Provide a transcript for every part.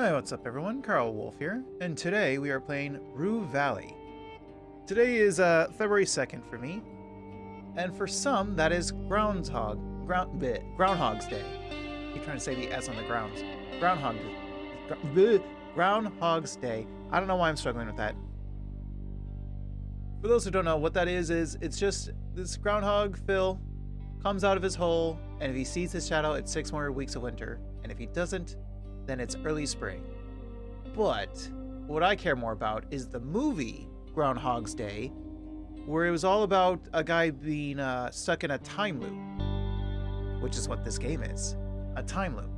Hi, what's up everyone? Carl Wolf here, and today we are playing Rue Valley. Today is February 2nd for me, and for some that is Groundhog's Day. I keep trying to say the S on the grounds. Groundhog's Day. I don't know why I'm struggling with that. For those who don't know what that is it's just this groundhog, Phil, comes out of his hole, and if he sees his shadow, it's 6 more weeks of winter, and if he doesn't, then it's early spring. But what I care more about is the movie Groundhog's Day, where it was all about a guy being stuck in a time loop, which is what this game is, a time loop.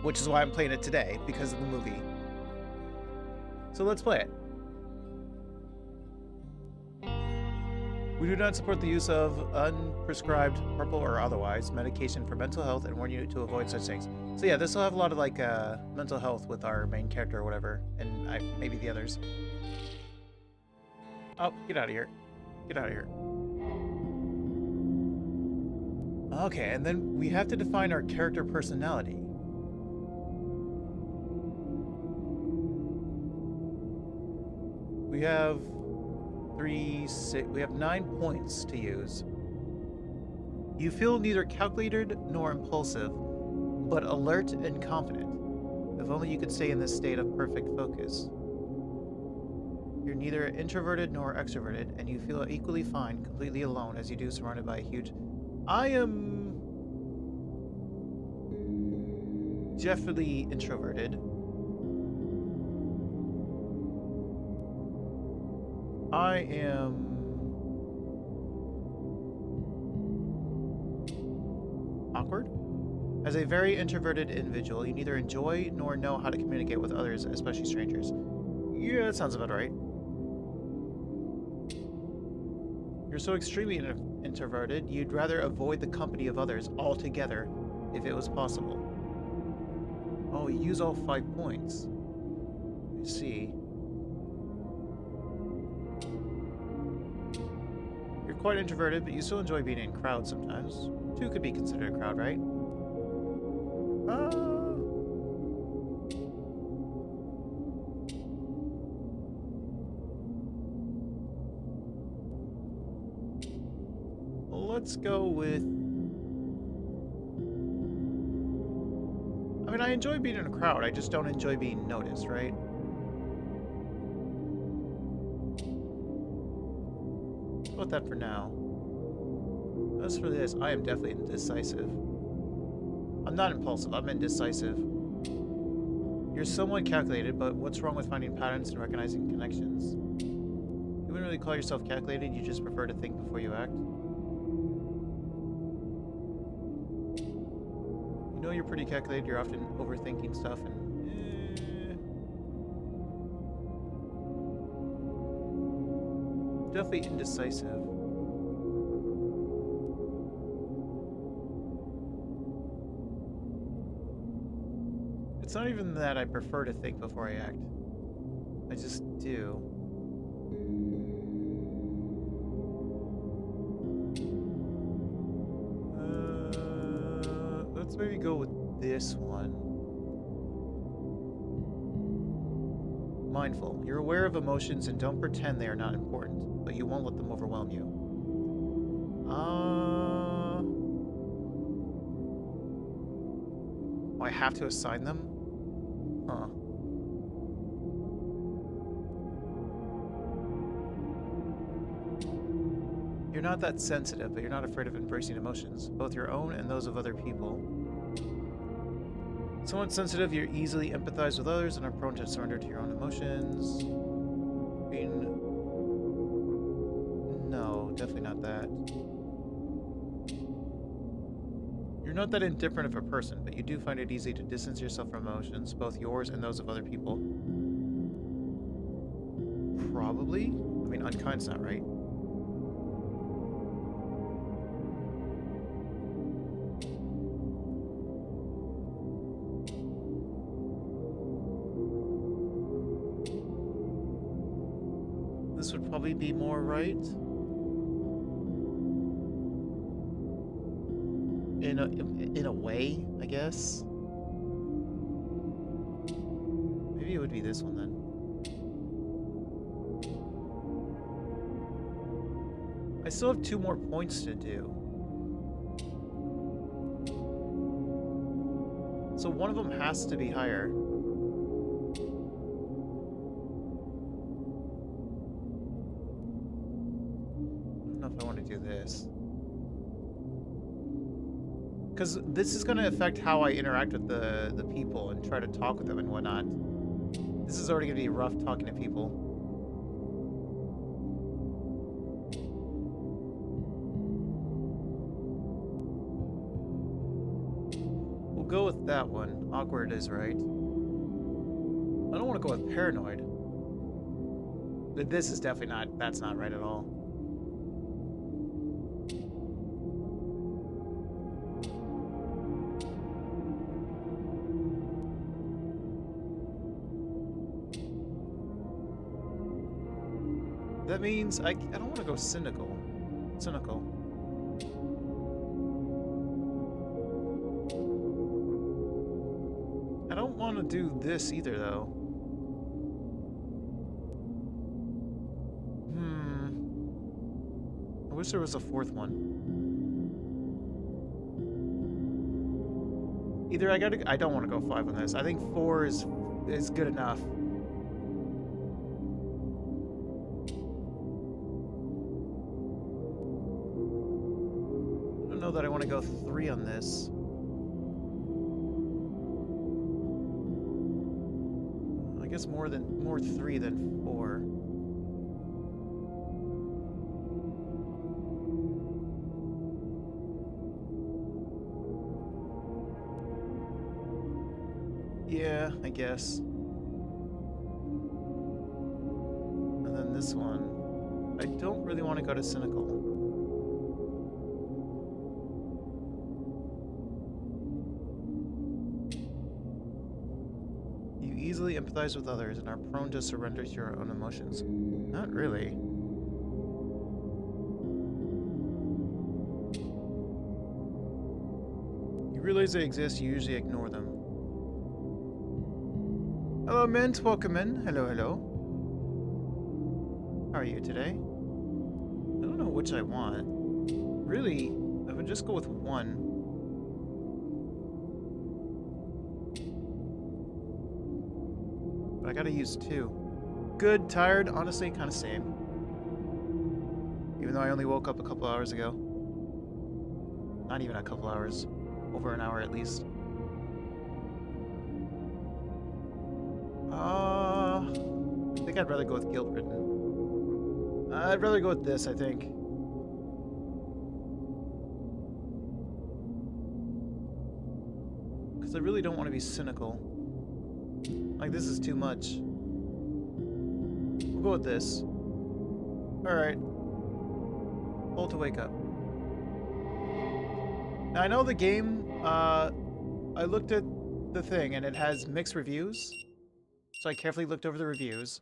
Which is why I'm playing it today, because of the movie. So let's play it. We do not support the use of unprescribed, purple or otherwise, medication for mental health and warn you to avoid such things. So yeah, this will have a lot of like mental health with our main character or whatever, and maybe the others. Oh, get out of here. Get out of here. Okay, and then we have to define our character personality. We have 9 points to use. You feel neither calculated nor impulsive, but alert and confident. If only you could stay in this state of perfect focus. You're neither introverted nor extroverted, and you feel equally fine, completely alone, as you do surrounded by a huge... I am... definitely introverted. I am... awkward? As a very introverted individual, you neither enjoy nor know how to communicate with others, especially strangers. Yeah, that sounds about right. You're so extremely introverted, you'd rather avoid the company of others altogether if it was possible. Oh, you use all 5 points. Let me see. You're quite introverted, but you still enjoy being in crowds sometimes. 2 could be considered a crowd, right? Let's go with... I mean, I enjoy being in a crowd, I just don't enjoy being noticed, right? Let's go with that for now. As for this, I am definitely indecisive. I'm not impulsive, I'm indecisive. You're somewhat calculated, but what's wrong with finding patterns and recognizing connections? You wouldn't really call yourself calculated, you just prefer to think before you act. You know you're pretty calculated, you're often overthinking stuff and... Definitely indecisive. It's not even that I prefer to think before I act. I just do. Let's maybe go with this one. Mindful. You're aware of emotions and don't pretend they are not important, but you won't let them overwhelm you. Oh, I have to assign them? Huh. You're not that sensitive, but you're not afraid of embracing emotions, both your own and those of other people. Somewhat sensitive, you easily empathize with others and are prone to surrender to your own emotions. No, definitely not that. You're not that indifferent of a person, but you do find it easy to distance yourself from emotions, both yours and those of other people. Probably? I mean, unkind's not right. This would probably be more right. In a way, I guess. would be this one then. I still have 2 more points to do. So one of them has to be higher. I don't know if I want to do this. Because this is going to affect how I interact with the people and try to talk with them and whatnot. This is already going to be rough talking to people. We'll go with that one. Awkward is right. I don't want to go with paranoid. But this is definitely not, that's not right at all. That means I don't want to go cynical. Cynical. I don't want to do this either, though. I wish there was a 4th one. Either I don't want to go 5 on this. I think 4 is good enough. I don't know that I want to go 3 on this. I guess more 3 than 4. Yeah, I guess. And then this one. I don't really want to go to cynical. You easily empathize with others and are prone to surrender to your own emotions. Not really. You realize they exist, you usually ignore them. Hello, Mint. Welcome in. Hello, hello. How are you today? I don't know which I want. Really, I would just go with 1. But I gotta use 2. Good, tired, honestly, kind of same. Even though I only woke up a couple hours ago. Not even a couple hours. Over an hour at least. I think I'd rather go with guilt-ridden. I'd rather go with this, I think. Because I really don't want to be cynical. Like, this is too much. We'll go with this. Alright. Hold to wake up. Now, I know the game, I looked at the thing, and it has mixed reviews. So I carefully looked over the reviews.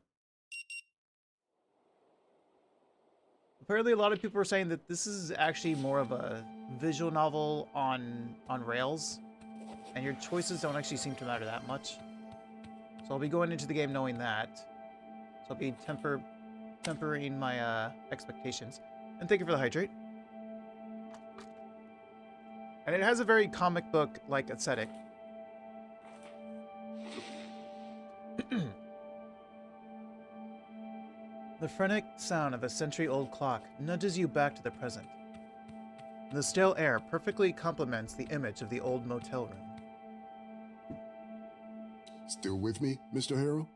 Apparently a lot of people are saying that this is actually more of a visual novel on rails. And your choices don't actually seem to matter that much. So I'll be going into the game knowing that. So I'll be tempering my expectations. And thank you for the hydrate. And it has a very comic book-like aesthetic. The frenetic sound of a century-old clock nudges you back to the present. The stale air perfectly complements the image of the old motel room. Still with me, Mr. Harrell?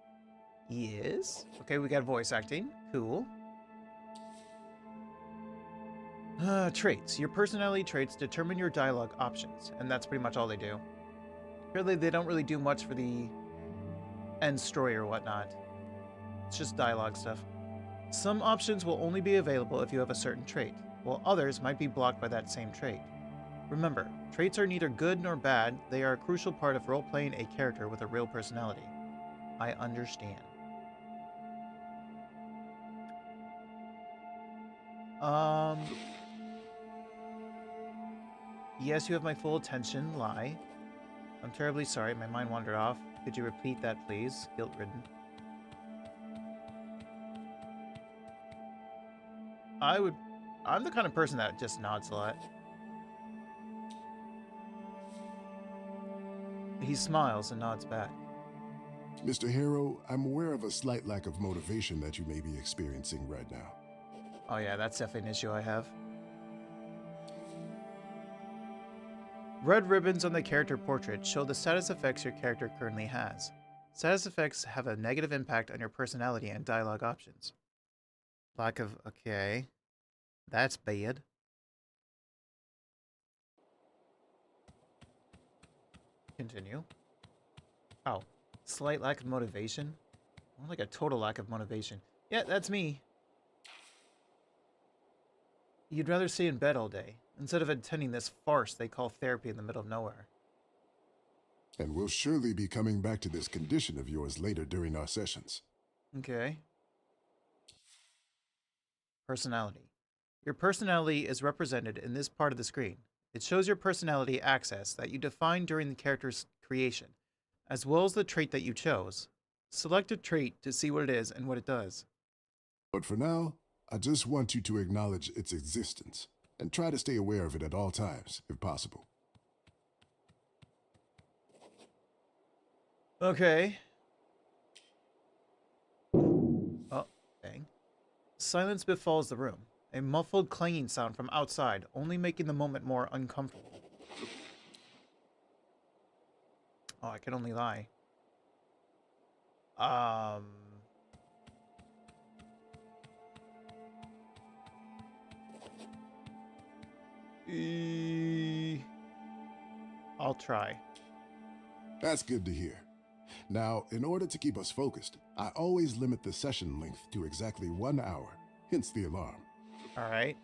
Yes. Okay, we got voice acting. Cool. Traits. Your personality traits determine your dialogue options, and that's pretty much all they do. Apparently, they don't really do much for the end story or whatnot. It's just dialogue stuff. Some options will only be available if you have a certain trait, while others might be blocked by that same trait. Remember, traits are neither good nor bad, they are a crucial part of role-playing a character with a real personality. I understand. Yes, you have my full attention, lie. I'm terribly sorry, my mind wandered off. Could you repeat that, please? Guilt-ridden. I'm the kind of person that just nods a lot. He smiles and nods back. Mr. Harrow, I'm aware of a slight lack of motivation that you may be experiencing right now. Oh yeah, that's definitely an issue I have. Red ribbons on the character portrait show the status effects your character currently has. Status effects have a negative impact on your personality and dialogue options. Lack of... okay. That's bad. Continue. Oh. Slight lack of motivation? More like a total lack of motivation. Yeah, that's me. You'd rather stay in bed all day, instead of attending this farce they call therapy in the middle of nowhere. And we'll surely be coming back to this condition of yours later during our sessions. Okay. Personality. Your personality is represented in this part of the screen. It shows your personality access that you defined during the character's creation, as well as the trait that you chose. Select a trait to see what it is and what it does. But for now, I just want you to acknowledge its existence and try to stay aware of it at all times, if possible. Okay. Oh, dang. Silence befalls the room. A muffled clanging sound from outside, only making the moment more uncomfortable. Oh, I can only lie. I'll try. That's good to hear. Now, in order to keep us focused, I always limit the session length to exactly 1 hour, hence the alarm. Alright.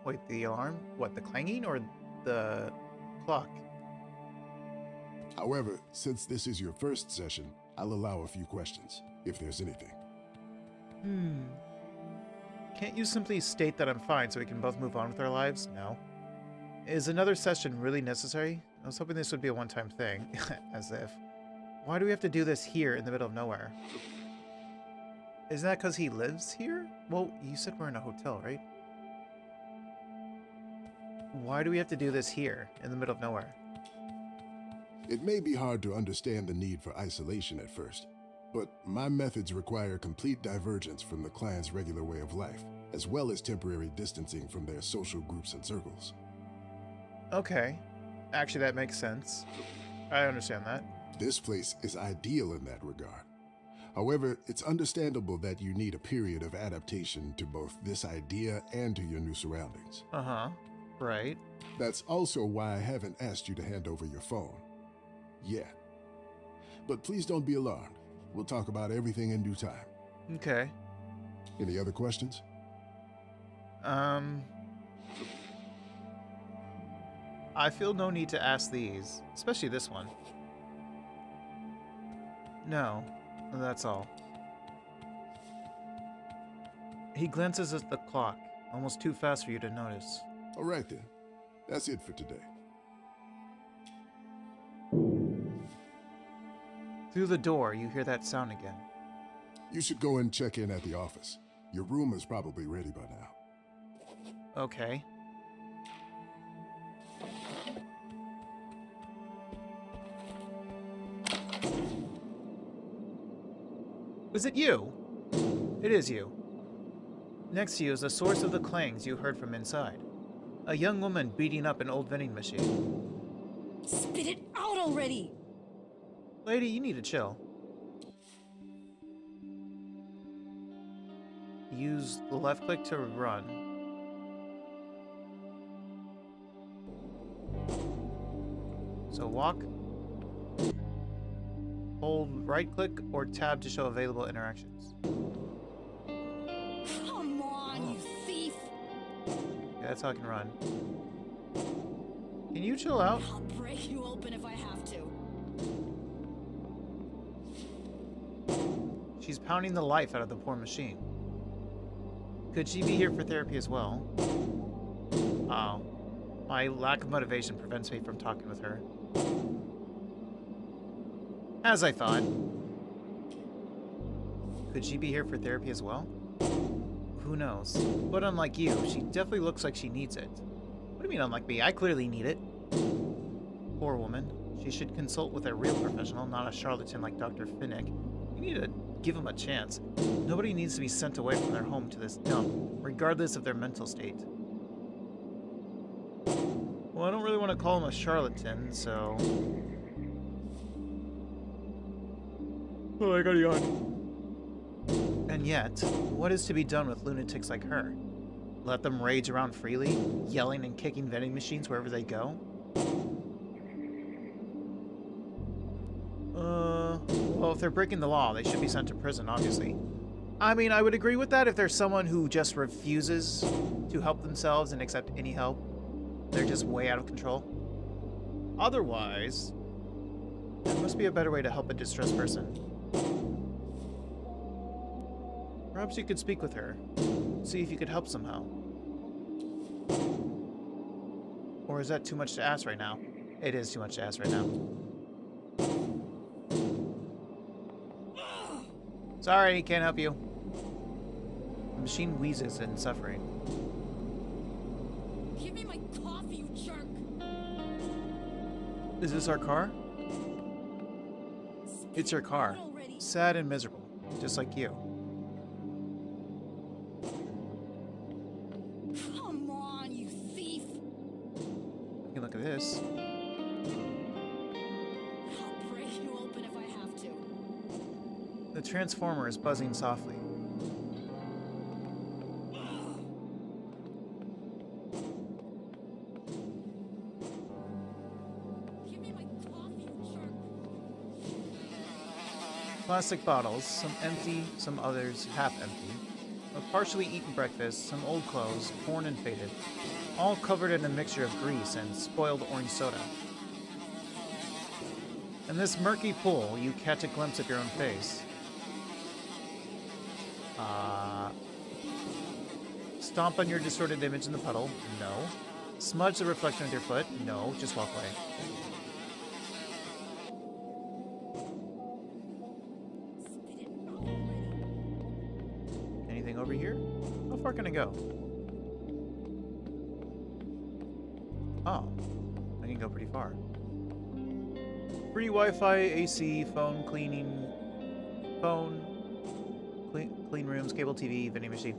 Wait, the alarm? What, the clanging or the clock? However, since this is your first session, I'll allow a few questions, if there's anything. Can't you simply state that I'm fine so we can both move on with our lives? No. Is another session really necessary? I was hoping this would be a one-time thing. As if. Why do we have to do this here in the middle of nowhere? Isn't that because he lives here? Well, you said we're in a hotel, right? Why do we have to do this here in the middle of nowhere? It may be hard to understand the need for isolation at first, but my methods require complete divergence from the clan's regular way of life, as well as temporary distancing from their social groups and circles. Okay. Actually, that makes sense. I understand that. This place is ideal in that regard. However, it's understandable that you need a period of adaptation to both this idea and to your new surroundings. Uh-huh. Right. That's also why I haven't asked you to hand over your phone. Yet. But please don't be alarmed. We'll talk about everything in due time. Okay. Any other questions? I feel no need to ask these, especially this one. No, that's all. He glances at the clock, almost too fast for you to notice. All right then. That's it for today. Through the door, you hear that sound again. You should go and check in at the office. Your room is probably ready by now. Okay. Is it you? It is you. Next to you is the source of the clangs you heard from inside. A young woman beating up an old vending machine. Spit it out already! Lady, you need to chill. Use the left click to run. So walk. Hold right click or tab to show available interactions. Come on, you thief! Yeah, that's how I can run. Can you chill out? I'll break you open if I have to. She's pounding the life out of the poor machine. Could she be here for therapy as well? Oh. My lack of motivation prevents me from talking with her. As I thought. Could she be here for therapy as well? Who knows? But unlike you, she definitely looks like she needs it. What do you mean unlike me? I clearly need it. Poor woman. She should consult with a real professional, not a charlatan like Dr. Finnick. You need to give him a chance. Nobody needs to be sent away from their home to this dump, regardless of their mental state. Well, I don't really want to call him a charlatan, so... Oh, I got a yawn. And yet, what is to be done with lunatics like her? Let them rage around freely, yelling and kicking vending machines wherever they go? Well, if they're breaking the law, they should be sent to prison, obviously. I mean, I would agree with that if there's someone who just refuses to help themselves and accept any help. They're just way out of control. Otherwise, there must be a better way to help a distressed person. Perhaps you could speak with her, see if you could help somehow. Or is that too much to ask right now? It is too much to ask right now. Sorry, can't help you. The machine wheezes in suffering. Give me my coffee, you jerk! Is this our car? It's your car. Out already. Sad and miserable, just like you. Come on, you thief! You can look at this. I'll break you open if I have to. The transformer is buzzing softly. Give me my coffee, you jerk! Plastic bottles, some empty, some others half empty. A partially eaten breakfast, some old clothes, torn and faded. All covered in a mixture of grease and spoiled orange soda. In this murky pool, you catch a glimpse of your own face. Stomp on your distorted image in the puddle? No. Smudge the reflection with your foot? No, just walk away. Spit it out already. Anything over here? How far can I go? Oh, I can go pretty far. Free Wi-Fi, AC, phone, cleaning, clean rooms, cable TV, vending machine.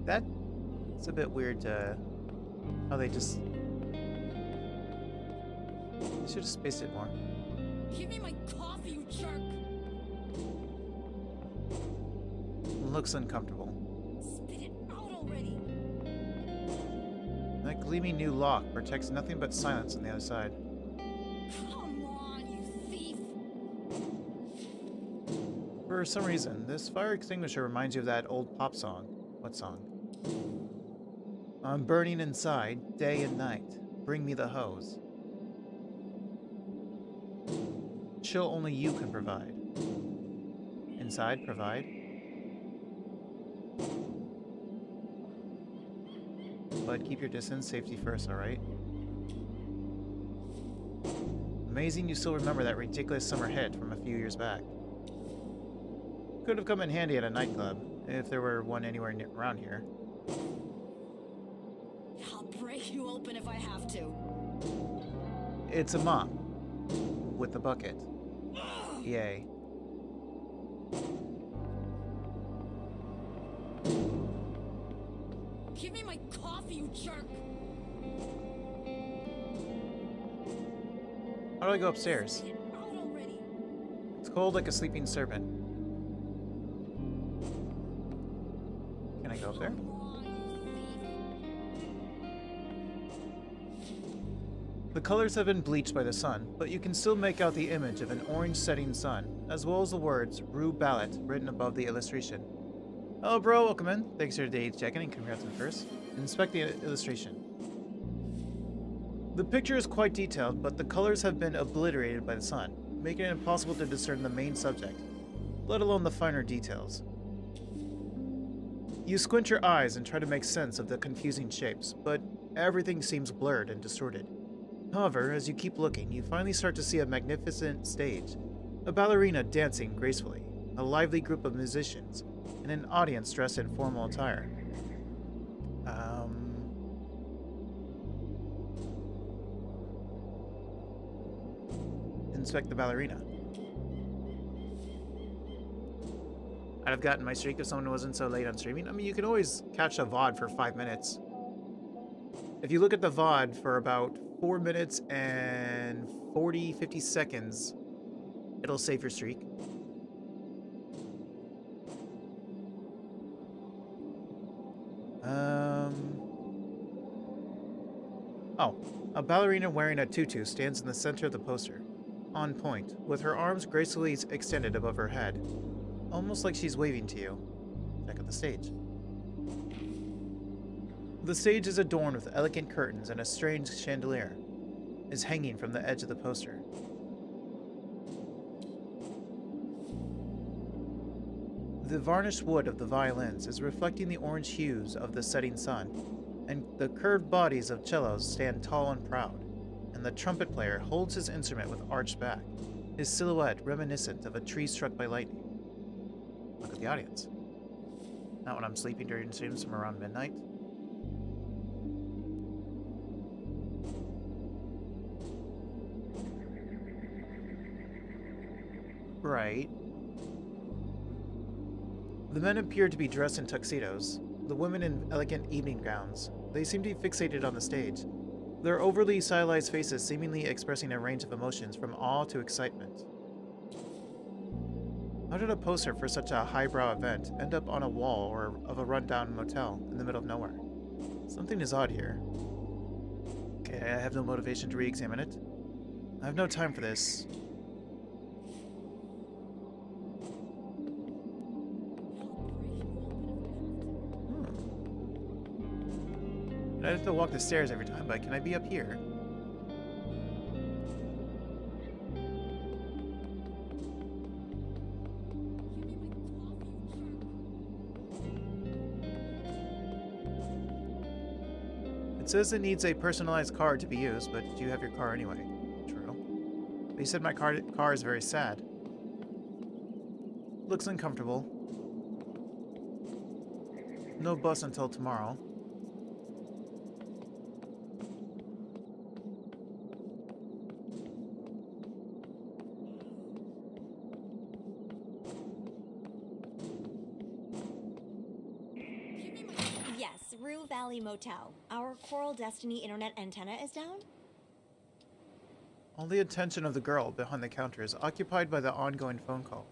That's a bit weird. How they just should have spaced it more. Give me my coffee, you jerk! Looks uncomfortable. Spit it out already! That gleaming new lock protects nothing but silence on the other side. Come on, you thief! For some reason, this fire extinguisher reminds you of that old pop song. What song? I'm burning inside, day and night. Bring me the hose. Chill only you can provide. Inside, provide. But keep your distance, safety first, alright? Amazing you still remember that ridiculous summer hit from a few years back. Could have come in handy at a nightclub, if there were one anywhere around here. I'll break you open if I have to. It's a mop. With a bucket. Yay. Give me my coffee, you jerk! How do I go upstairs? Spit it out already! It's cold like a sleeping serpent. Can I go up there? Come on, you thief! The colors have been bleached by the sun, but you can still make out the image of an orange setting sun, as well as the words Rue Valley written above the illustration. Hello bro, welcome in. Thanks for today's check-in and congrats on first. Inspect the illustration. The picture is quite detailed, but the colors have been obliterated by the sun, making it impossible to discern the main subject, let alone the finer details. You squint your eyes and try to make sense of the confusing shapes, but everything seems blurred and distorted. However, as you keep looking, you finally start to see a magnificent stage. A ballerina dancing gracefully, a lively group of musicians, and an audience dressed in formal attire. Inspect the ballerina. I'd have gotten my streak if someone wasn't so late on streaming. I mean, you can always catch a VOD for 5 minutes. If you look at the VOD for about 4 minutes and 50 seconds, it'll save your streak. Oh, a ballerina wearing a tutu stands in the center of the poster, on point, with her arms gracefully extended above her head, almost like she's waving to you. Check out the stage. The stage is adorned with elegant curtains, and a strange chandelier is hanging from the edge of the poster. The varnished wood of the violins is reflecting the orange hues of the setting sun, and the curved bodies of cellos stand tall and proud, and the trumpet player holds his instrument with arched back, his silhouette reminiscent of a tree struck by lightning. Look at the audience. Not when I'm sleeping during streams from around midnight. Right. The men appear to be dressed in tuxedos, the women in elegant evening gowns. They seem to be fixated on the stage, their overly stylized faces seemingly expressing a range of emotions from awe to excitement. How did a poster for such a highbrow event end up on a wall or of a rundown motel in the middle of nowhere? Something is odd here. Okay, I have no motivation to re-examine it. I have no time for this. I have to walk the stairs every time, but can I be up here? It says it needs a personalized card to be used, but you have your car anyway. True. But you said my car is very sad. Looks uncomfortable. No bus until tomorrow. Yes, Rue Valley Motel. Our Coral Destiny internet antenna is down? All the attention of the girl behind the counter is occupied by the ongoing phone call.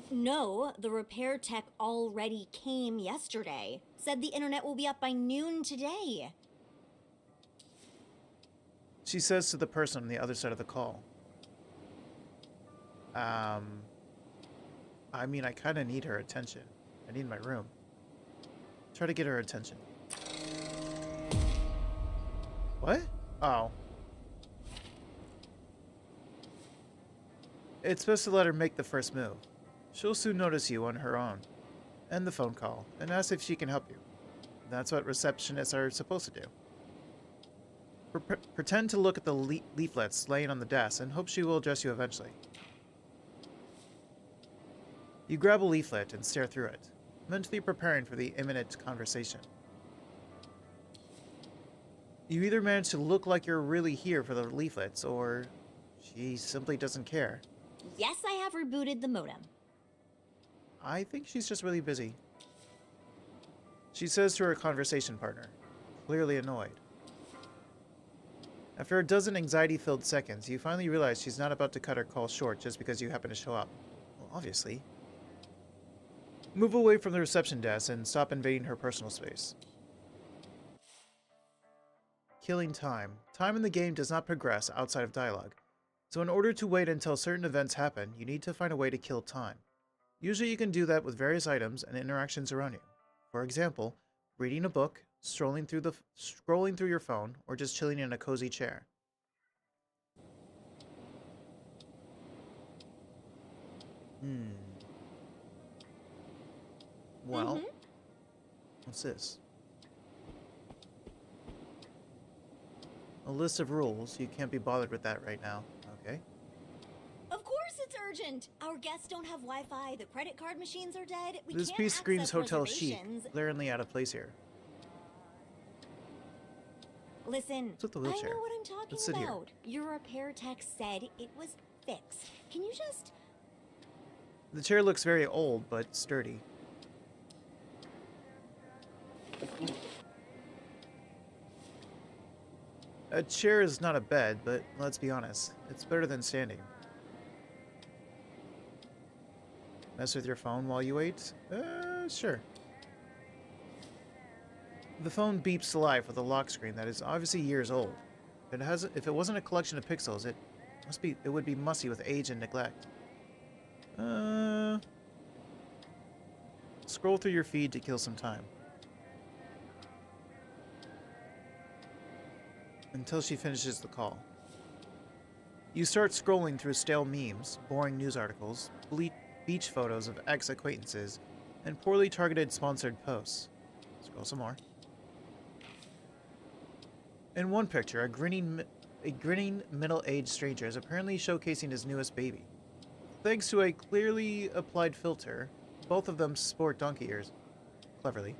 No, the repair tech already came yesterday. Said the internet will be up by noon today. She says to the person on the other side of the call. I mean, I kind of need her attention. I need my room. Try to get her attention. What? Oh. It's best to let her make the first move. She'll soon notice you on her own. End the phone call and ask if she can help you. That's what receptionists are supposed to do. Pretend to look at the leaflets laying on the desk and hope she will address you eventually. You grab a leaflet and stare through it, mentally preparing for the imminent conversation. You either manage to look like you're really here for the leaflets, or she simply doesn't care. Yes, I have rebooted the modem. I think she's just really busy. She says to her conversation partner, clearly annoyed. After a dozen anxiety-filled seconds, you finally realize she's not about to cut her call short just because you happen to show up. Well, obviously. Move away from the reception desk and stop invading her personal space. Killing time. Time in the game does not progress outside of dialogue. So in order to wait until certain events happen, you need to find a way to kill time. Usually you can do that with various items and interactions around you. For example, reading a book, scrolling through your phone, or just chilling in a cozy chair. Well, what's this? A list of rules. You can't be bothered with that right now. Okay. Of course it's urgent. Our guests don't have Wi-Fi. The credit card machines are dead. We This can't piece screams access hotel chic, reservations. glaringly out of place here. Listen, What's with the I wheelchair? know what I'm talking Let's sit here. about. Your repair tech said it was fixed. Can you just... The chair looks very old, but sturdy. A chair is not a bed, but let's be honest, it's better than standing. Mess with your phone while you wait? Sure. The phone beeps to life with a lock screen that is obviously years old. If it wasn't a collection of pixels, it would be mussy with age and neglect. Scroll through your feed to kill some time. Until she finishes the call. You start scrolling through stale memes, boring news articles, beach photos of ex-acquaintances, and poorly targeted sponsored posts. Scroll some more. In one picture, a grinning middle-aged stranger is apparently showcasing his newest baby. Thanks to a clearly applied filter, both of them sport donkey ears. Cleverly.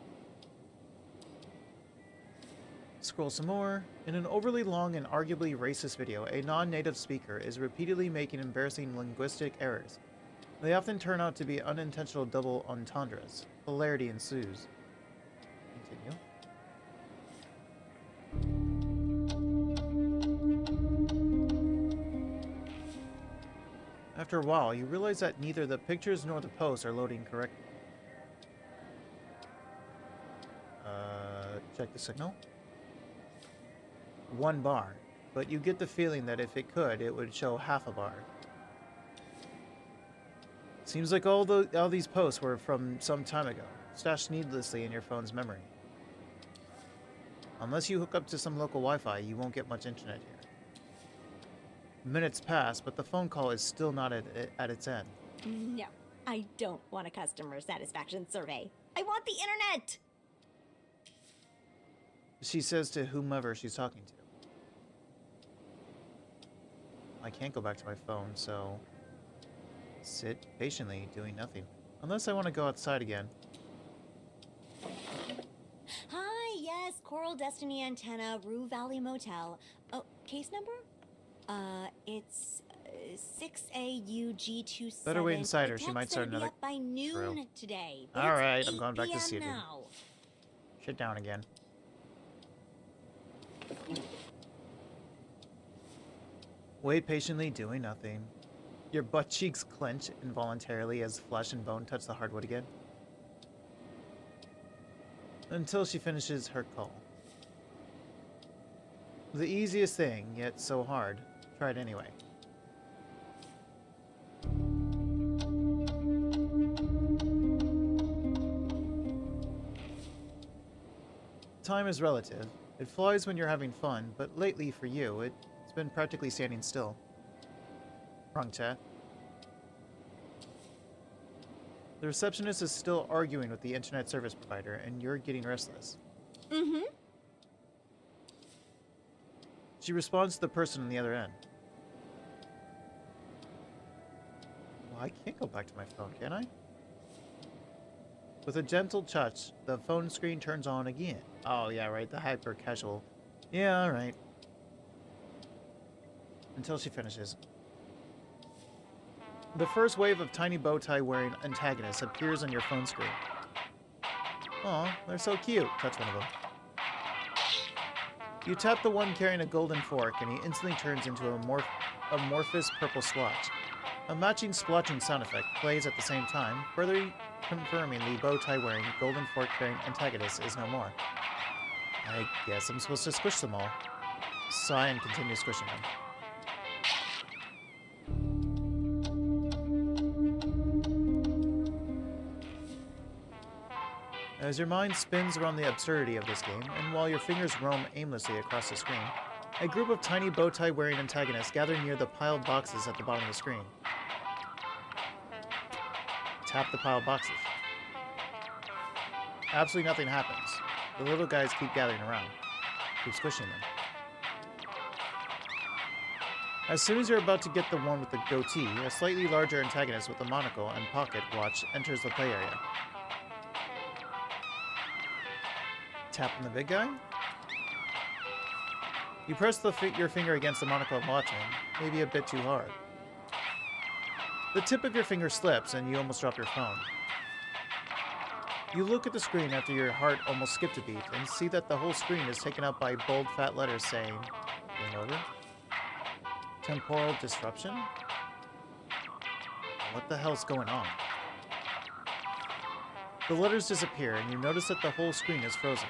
Scroll some more. In an overly long and arguably racist video, a non-native speaker is repeatedly making embarrassing linguistic errors. They often turn out to be unintentional double entendres. Hilarity ensues. Continue. After a while, you realize that neither the pictures nor the posts are loading correctly. Check the signal. 1 bar, but you get the feeling that if it could, it would show half a bar. Seems like all these posts were from some time ago, stashed needlessly in your phone's memory. Unless you hook up to some local Wi-Fi, you won't get much internet here. Minutes pass, but the phone call is still not at its end. No, I don't want a customer satisfaction survey. I want the internet! She says to whomever she's talking to. I can't go back to my phone, so... sit patiently, doing nothing. Unless I want to go outside again. Hi, yes, Coral Destiny Antenna, Rue Valley Motel. Oh, case number? It's 6AUG27. Better wait inside her, The she might tech start said it'd be another up by noon drill. today. But Alright, it's I'm going back to 8 seating. PM now. Sit down again. Wait patiently, doing nothing. Your butt cheeks clench involuntarily as flesh and bone touch the hardwood again. Until she finishes her call. The easiest thing, yet so hard. Try it anyway. Time is relative. It flies when you're having fun, but lately for you, it's been practically standing still. Wrong chat. The receptionist is still arguing with the internet service provider, and you're getting restless. Mm-hmm. She responds to the person on the other end. Well, I can't go back to my phone, can I? With a gentle touch, the phone screen turns on again. Oh, yeah, right, the hyper-casual. Yeah, alright. Until she finishes. The first wave of tiny bow tie wearing antagonists appears on your phone screen. Aw, they're so cute. Touch one of them. You tap the one carrying a golden fork, and he instantly turns into a amorphous purple splotch. A matching splotching sound effect plays at the same time, further confirming the bow tie wearing, golden fork carrying antagonist is no more. I guess I'm supposed to squish them all. Sigh and continue squishing them. As your mind spins around the absurdity of this game, and while your fingers roam aimlessly across the screen, a group of tiny bow tie wearing antagonists gather near the piled boxes at the bottom of the screen. Tap the piled boxes. Absolutely nothing happens. The little guys keep gathering around. Keep squishing them. As soon as you're about to get the one with the goatee, a slightly larger antagonist with a monocle and pocket watch enters the play area. Tapping the big guy? You press your finger against the monocle and watch him, maybe a bit too hard. The tip of your finger slips and you almost drop your phone. You look at the screen after your heart almost skipped a beat and see that the whole screen is taken up by bold fat letters saying, "Game over." Temporal disruption? What the hell's going on? The letters disappear and you notice that the whole screen is frozen.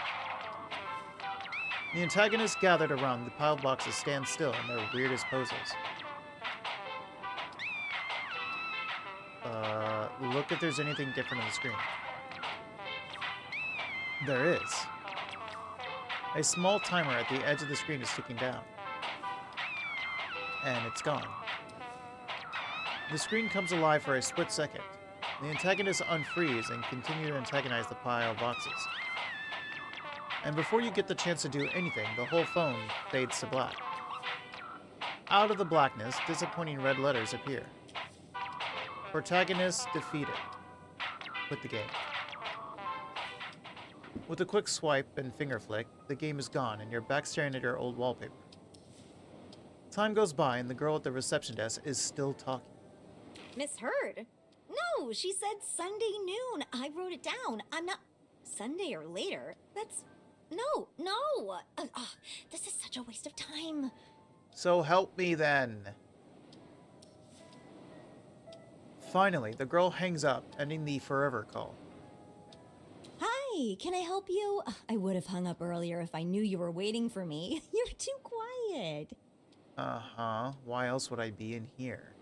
The antagonists gathered around the piled boxes stand still in their weirdest poses. Look if there's anything different on the screen. There is. A small timer at the edge of the screen is ticking down. And it's gone. The screen comes alive for a split second. The antagonists unfreeze and continue to antagonize the pile of boxes. And before you get the chance to do anything, the whole phone fades to black. Out of the blackness, disappointing red letters appear. Protagonist defeated. Quit the game. With a quick swipe and finger flick, the game is gone and you're back staring at your old wallpaper. Time goes by and the girl at the reception desk is still talking. Miss Heard? No, she said Sunday noon. I wrote it down. I'm not... Sunday or later? That's... No. This is such a waste of time. So help me then. Finally, the girl hangs up, ending the forever call. Hi, can I help you? I would have hung up earlier if I knew you were waiting for me. You're too quiet. Uh-huh. Why else would I be in here?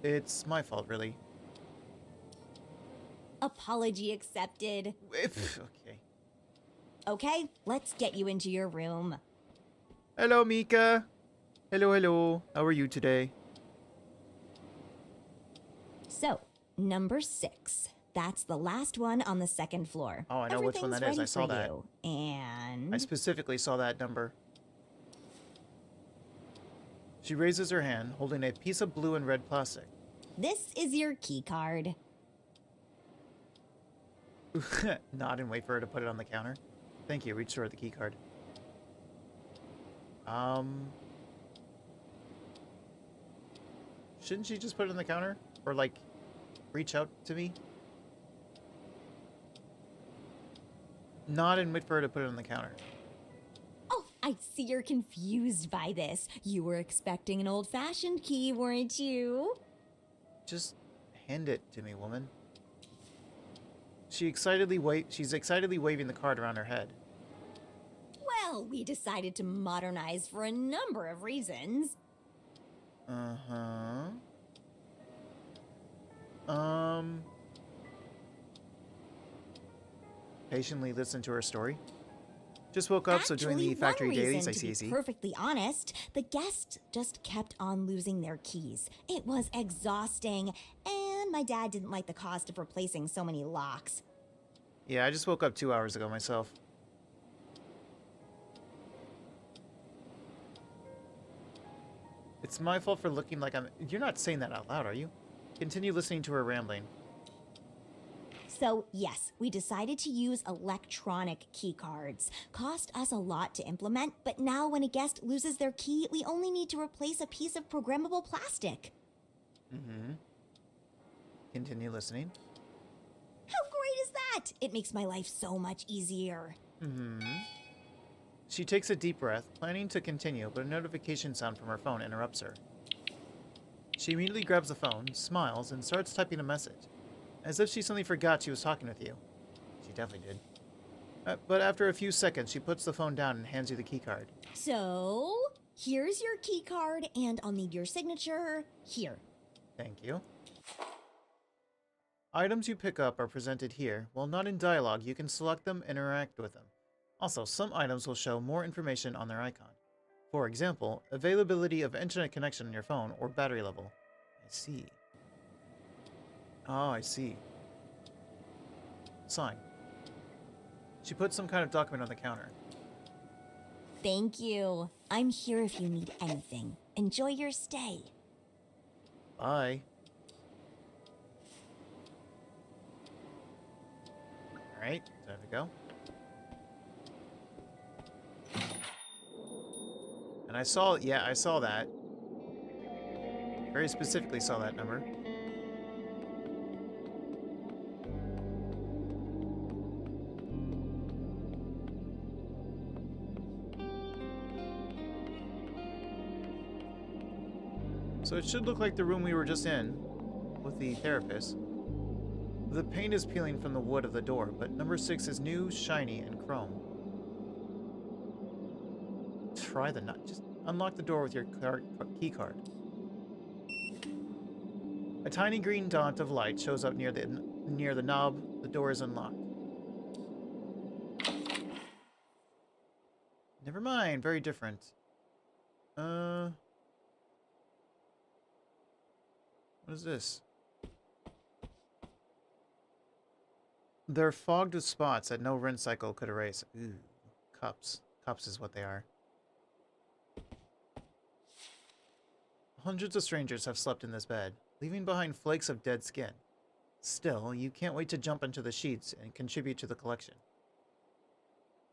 It's my fault, really. Apology accepted. Okay. Okay, let's get you into your room. Hello, Mika. Hello. How are you today? So, number 6. That's the last one on the second floor. Oh, I know which one that is. I saw that. And... I specifically saw that number. She raises her hand, holding a piece of blue and red plastic. This is your key card. Nod and wait for her to put it on the counter. Thank you. Reach for the key card. Shouldn't she just put it on the counter? Or, like, reach out to me? Nod and wait for her to put it on the counter. Oh, I see you're confused by this. You were expecting an old-fashioned key, weren't you? Just hand it to me, woman. She's excitedly waving the card around her head. Well, we decided to modernize for a number of reasons. Patiently listen to her story. Just woke up, so doing the factory dailies, I see. To be perfectly honest, the guests just kept on losing their keys. It was exhausting, and my dad didn't like the cost of replacing so many locks. Yeah, I just woke up 2 hours ago myself. It's my fault for looking like I'm... You're not saying that out loud, are you? Continue listening to her rambling. So, yes, we decided to use electronic key cards. Cost us a lot to implement, but now when a guest loses their key, we only need to replace a piece of programmable plastic. Continue listening. How great is that? It makes my life so much easier. She takes a deep breath, planning to continue, but a notification sound from her phone interrupts her. She immediately grabs the phone, smiles, and starts typing a message, as if she suddenly forgot she was talking with you. She definitely did. But after a few seconds, she puts the phone down and hands you the keycard. So, here's your key card, and I'll need your signature here. Thank you. Items you pick up are presented here. While not in dialogue, you can select them and interact with them. Also, some items will show more information on their icon. For example, availability of internet connection on your phone or battery level. I see. Oh, I see. Sign. She puts some kind of document on the counter. Thank you. I'm here if you need anything. Enjoy your stay. Bye. Alright, time to go. And I saw that. Very specifically saw that number. So it should look like the room we were just in with the therapist. The paint is peeling from the wood of the door, but number 6 is new, shiny, and chrome. Try the nut. Just unlock the door with your key card. A tiny green dot of light shows up near the knob. The door is unlocked. Never mind. Very different. What is this? They're fogged with spots that no rinse cycle could erase. Ooh, cups. Cups is what they are. Hundreds of strangers have slept in this bed, leaving behind flakes of dead skin. Still, you can't wait to jump into the sheets and contribute to the collection.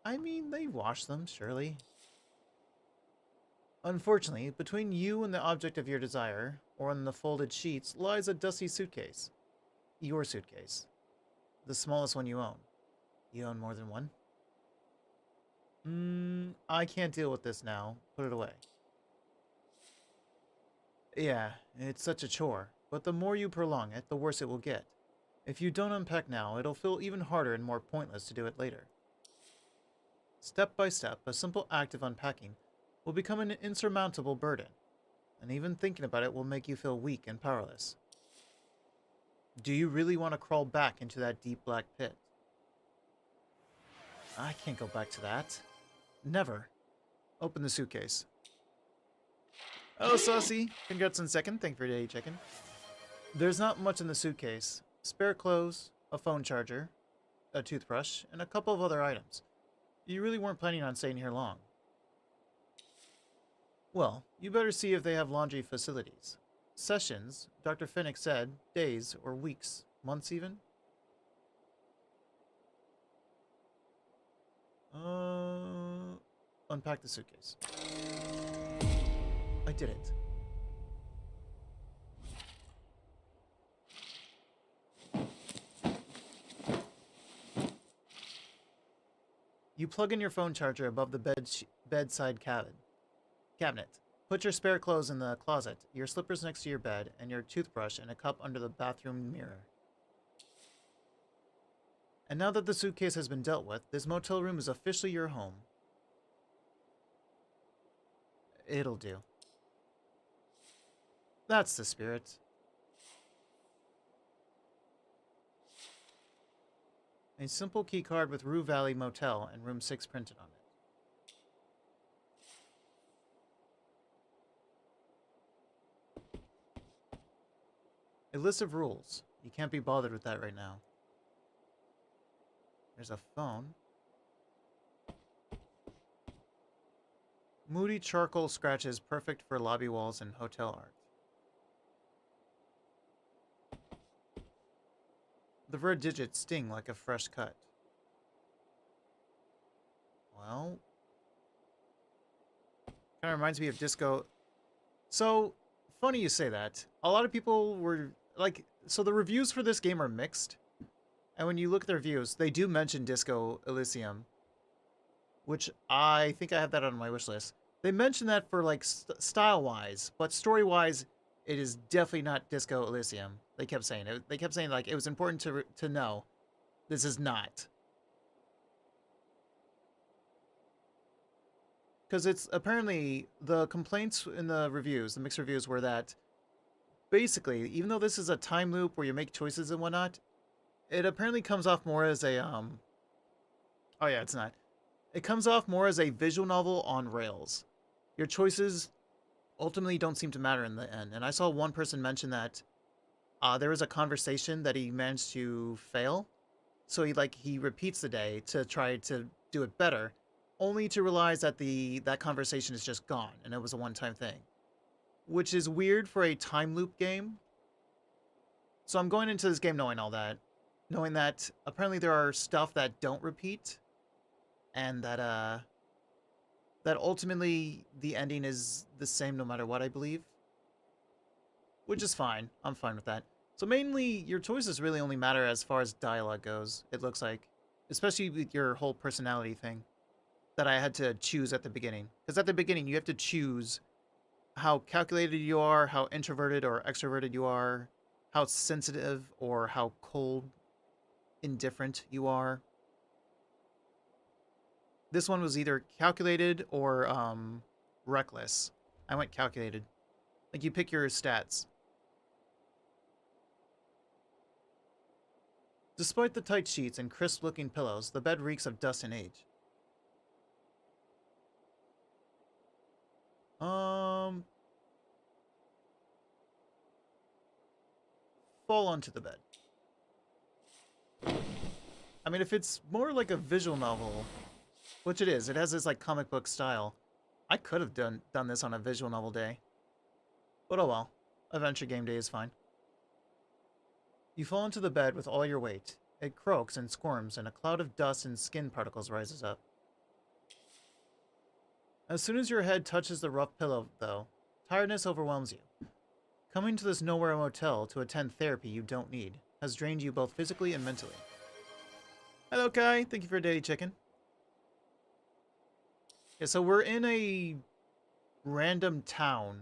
I mean, they wash them, surely. Unfortunately, between you and the object of your desire, or on the folded sheets, lies a dusty suitcase. Your suitcase. The smallest one you own. You own more than one? I can't deal with this now. Put it away. Yeah, it's such a chore, but the more you prolong it, the worse it will get. If you don't unpack now, it'll feel even harder and more pointless to do it later. Step by step, a simple act of unpacking will become an insurmountable burden, and even thinking about it will make you feel weak and powerless. Do you really want to crawl back into that deep black pit? I can't go back to that. Never. Open the suitcase. Oh, Saucy. Congrats on second. Thank you for day checking. There's not much in the suitcase. Spare clothes, a phone charger, a toothbrush, and a couple of other items. You really weren't planning on staying here long. Well, you better see if they have laundry facilities. Sessions, Dr. Finnick said, days or weeks, months even? Unpack the suitcase. I did it. You plug in your phone charger above the bedside cabinet. Put your spare clothes in the closet, your slippers next to your bed, and your toothbrush and a cup under the bathroom mirror. And now that the suitcase has been dealt with, this motel room is officially your home. It'll do. That's the spirit. A simple key card with Rue Valley Motel and room 6 printed on it. A list of rules. You can't be bothered with that right now. There's a phone. Moody charcoal scratches perfect for lobby walls and hotel art. The red digits sting like a fresh cut. Well, kind of reminds me of disco. So, funny you say that. A lot of people were like, so the reviews for this game are mixed. And when you look at the reviews, they do mention Disco Elysium, which I think I have that on my wish list. They mention that for like style-wise, but story-wise, it is definitely not Disco Elysium. They kept saying it. They kept saying like it was important to know this is not. Because it's apparently the complaints in the reviews, the mixed reviews, were that basically, even though this is a time loop where you make choices and whatnot, it apparently comes off more as a oh yeah, it's not. It comes off more as a visual novel on rails. Your choices ultimately don't seem to matter in the end. And I saw one person mention that there was a conversation that he managed to fail. So he repeats the day to try to do it better. only to realize that that conversation is just gone and it was a one-time thing, which is weird for a time loop game. So I'm going into this game knowing all that, knowing that apparently there are stuff that don't repeat, and that ultimately the ending is the same no matter what, I believe. Which is fine. I'm fine with that. So mainly, your choices really only matter as far as dialogue goes, it looks like. Especially with your whole personality thing that I had to choose at the beginning. Because at the beginning, you have to choose how calculated you are, how introverted or extroverted you are, how sensitive or how cold, indifferent you are. This one was either calculated or reckless. I went calculated. Like, you pick your stats. Despite the tight sheets and crisp-looking pillows, the bed reeks of dust and age. Fall onto the bed. I mean, if it's more like a visual novel, which it is, it has this like comic book style. I could have done this on a visual novel day. But oh well. Adventure game day is fine. You fall into the bed with all your weight. It croaks and squirms, and a cloud of dust and skin particles rises up. As soon as your head touches the rough pillow, though, tiredness overwhelms you. Coming to this nowhere motel to attend therapy you don't need has drained you both physically and mentally. Hello, Kai. Thank you for a daily chicken. Yeah, so we're in a random town,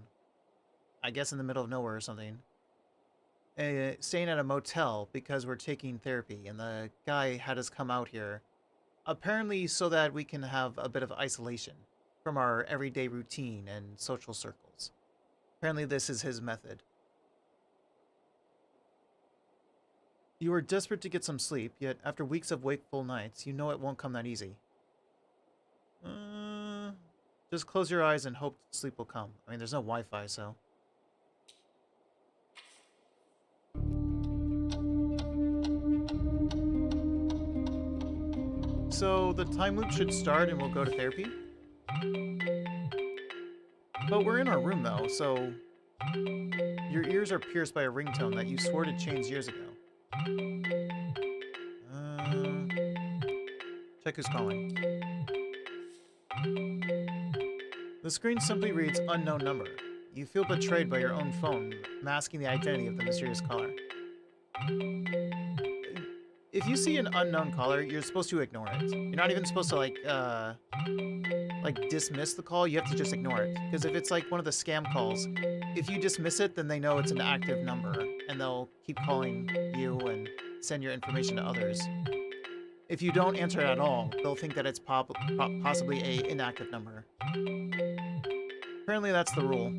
I guess in the middle of nowhere or something, staying at a motel because we're taking therapy, and the guy had us come out here, apparently so that we can have a bit of isolation from our everyday routine and social circles. Apparently this is his method. You are desperate to get some sleep, yet after weeks of wakeful nights, you know it won't come that easy. Just close your eyes and hope sleep will come. I mean, there's no Wi-Fi, so... So the time loop should start and we'll go to therapy. But we're in our room though, so your ears are pierced by a ringtone that you swore to change years ago. Check who's calling. The screen simply reads unknown number. You feel betrayed by your own phone, masking the identity of the mysterious caller. If you see an unknown caller, you're supposed to ignore it. You're not even supposed to like dismiss the call. You have to just ignore it. Because if it's like one of the scam calls, if you dismiss it, then they know it's an active number, and they'll keep calling you and send your information to others. If you don't answer it at all, they'll think that it's possibly a inactive number. Apparently that's the rule.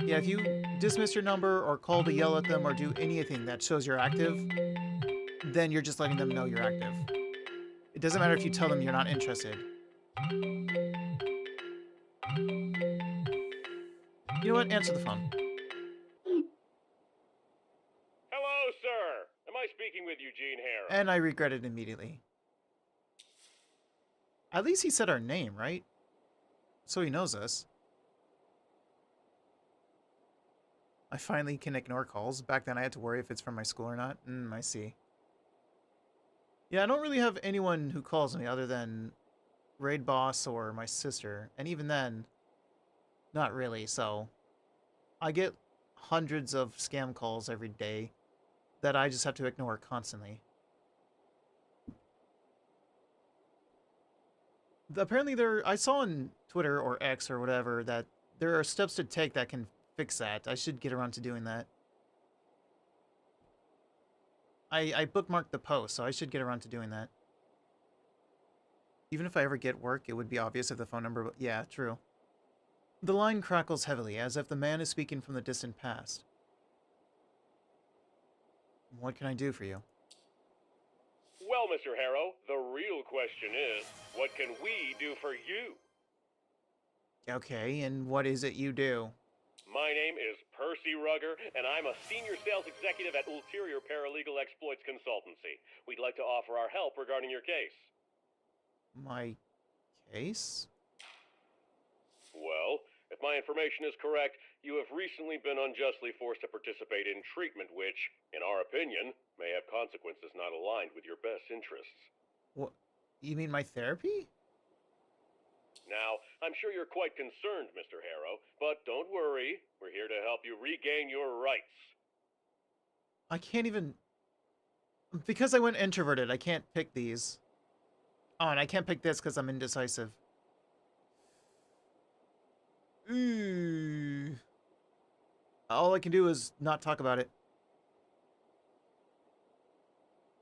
Yeah, if you dismiss your number or call to yell at them or do anything that shows you're active, then you're just letting them know you're active. It doesn't matter if you tell them you're not interested. You know what? Answer the phone. Hello, sir. Am I speaking with Eugene Harrow? And I regret it immediately. At least he said our name, right? So he knows us. I finally can ignore calls. Back then I had to worry if it's from my school or not. I see. Yeah, I don't really have anyone who calls me other than Raid Boss or my sister. And even then, not really, so... I get hundreds of scam calls every day that I just have to ignore constantly. Apparently I saw on Twitter or X or whatever that there are steps to take that can fix that. I should get around to doing that. I bookmarked the post, so I should get around to doing that. Even if I ever get work, it would be obvious if the phone number... Yeah, true. The line crackles heavily, as if the man is speaking from the distant past. What can I do for you? Well, Mr. Harrow, the real question is, what can we do for you? Okay, and what is it you do? My name is Percy Rugger, and I'm a senior sales executive at Ulterior Paralegal Exploits Consultancy. We'd like to offer our help regarding your case. My case? Well, if my information is correct, you have recently been unjustly forced to participate in treatment which, in our opinion, may have consequences not aligned with your best interests. What? You mean my therapy? Now, I'm sure you're quite concerned, Mr. Harrow, but don't worry. We're here to help you regain your rights. I can't even... Because I went introverted, I can't pick these. Oh, and I can't pick this because I'm indecisive. Ooh. All I can do is not talk about it.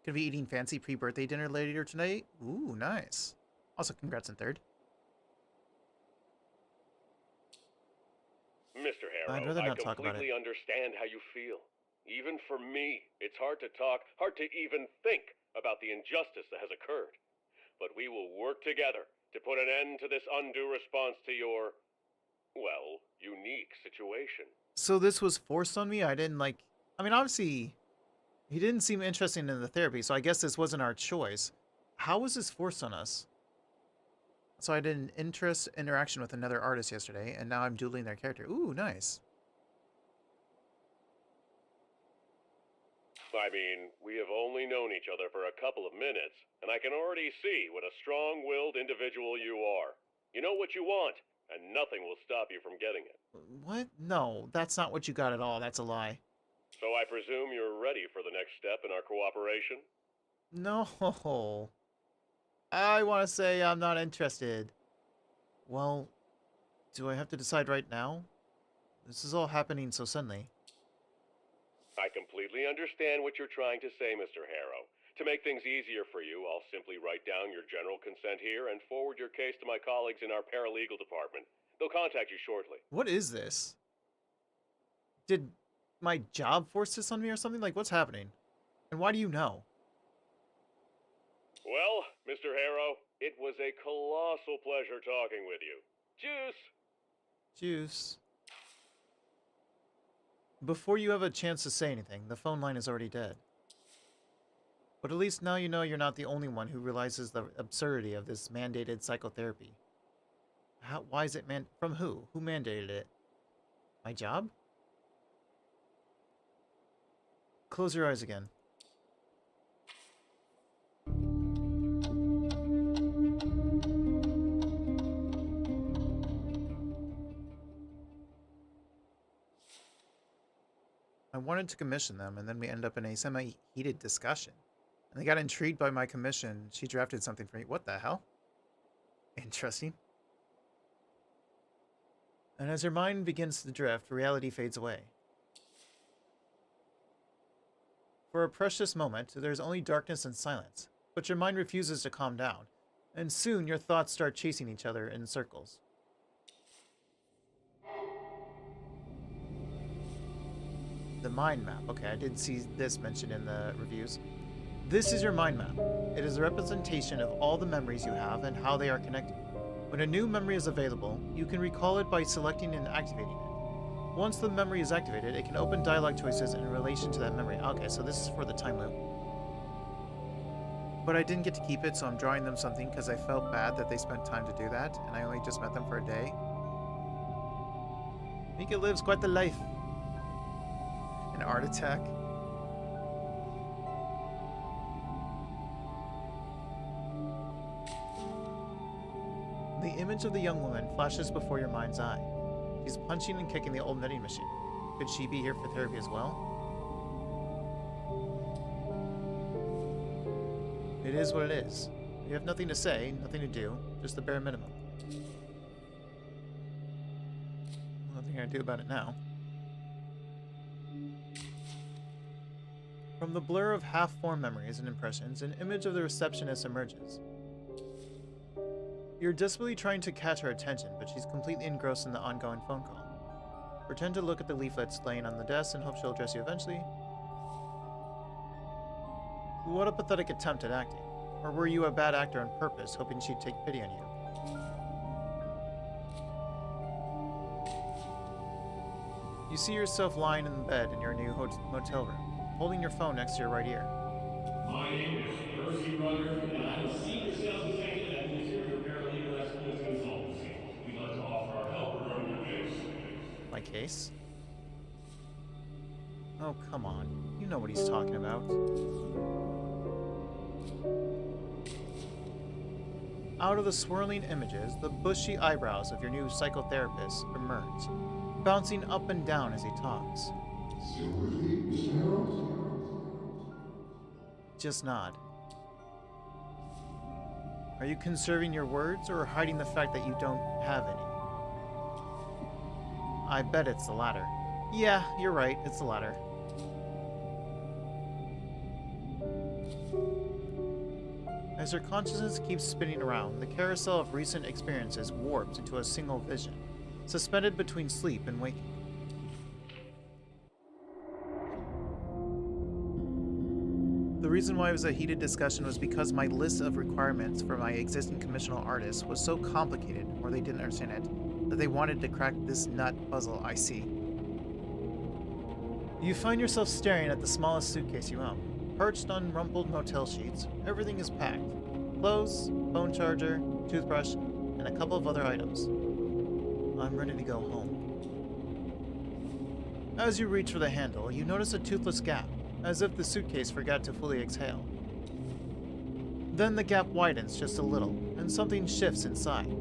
Gonna be eating fancy pre-birthday dinner later tonight. Ooh, nice. Also, congrats on third. Mr. I'd Harrow, rather I not talk about completely it. understand how you feel. Even for me, it's hard to talk, hard to even think about the injustice that has occurred. But we will work together to put an end to this undue response to your, well, unique situation. So this was forced on me? I didn't like... I mean, obviously, he didn't seem interested in the therapy, so I guess this wasn't our choice. How was this forced on us? So I did an interaction with another artist yesterday, and now I'm doodling their character. Ooh, nice. I mean, we have only known each other for a couple of minutes, and I can already see what a strong-willed individual you are. You know what you want, and nothing will stop you from getting it. What? No, that's not what you got at all. That's a lie. So I presume you're ready for the next step in our cooperation? No. I want to say I'm not interested. Well, do I have to decide right now? This is all happening so suddenly. I completely understand what you're trying to say, Mr. Harrow. To make things easier for you, I'll simply write down your general consent here and forward your case to my colleagues in our paralegal department. They'll contact you shortly. What is this? Did my job force this on me or something? Like, what's happening? And why do you know? Well, Mr. Harrow, it was a colossal pleasure talking with you. Juice! Juice. Before you have a chance to say anything, the phone line is already dead. But at least now you know you're not the only one who realizes the absurdity of this mandated psychotherapy. Why is it from who? Who mandated it? My job? Close your eyes again. I wanted to commission them, and then we end up in a semi-heated discussion. And they got intrigued by my commission. She drafted something for me. What the hell? Interesting. And as her mind begins to drift, reality fades away. For a precious moment, there's only darkness and silence, but your mind refuses to calm down, and soon your thoughts start chasing each other in circles. The mind map. Okay, I did see this mentioned in the reviews. This is your mind map. It is a representation of all the memories you have and how they are connected. When a new memory is available, you can recall it by selecting and activating it. Once the memory is activated, it can open dialogue choices in relation to that memory. Okay, so this is for the time loop. But I didn't get to keep it, so I'm drawing them something because I felt bad that they spent time to do that, and I only just met them for a day. Mika lives quite the life. An art attack. The image of the young woman flashes before your mind's eye. She's punching and kicking the old vending machine. Could she be here for therapy as well? It is what it is. You have nothing to say, nothing to do, just the bare minimum. Nothing I can do about it now. From the blur of half-formed memories and impressions, an image of the receptionist emerges. You're desperately trying to catch her attention, but she's completely engrossed in the ongoing phone call. Pretend to look at the leaflets laying on the desk and hope she'll address you eventually. What a pathetic attempt at acting. Or were you a bad actor on purpose, hoping she'd take pity on you? You see yourself lying in bed in your new motel room, holding your phone next to your right ear. My name is Percy Rutherford, and I'm a senior sales executive at the Interior Paralegal Exploits Consultancy. We'd like to offer our help regarding your case. My case? Oh, come on. You know what he's talking about. Out of the swirling images, the bushy eyebrows of your new psychotherapist emerge, bouncing up and down as he talks. Sympathy, Mr. Harold? Just nod. Are you conserving your words or hiding the fact that you don't have any? I bet it's the latter. Yeah, you're right, it's the latter. As your consciousness keeps spinning around, the carousel of recent experiences warps into a single vision, suspended between sleep and waking. The reason why it was a heated discussion was because my list of requirements for my existing commissional artists was so complicated, or they didn't understand it, that they wanted to crack this nut puzzle I see. You find yourself staring at the smallest suitcase you own. Perched on rumpled motel sheets, everything is packed. Clothes, phone charger, toothbrush, and a couple of other items. I'm ready to go home. As you reach for the handle, you notice a toothless gap, as if the suitcase forgot to fully exhale. Then the gap widens just a little, and something shifts inside.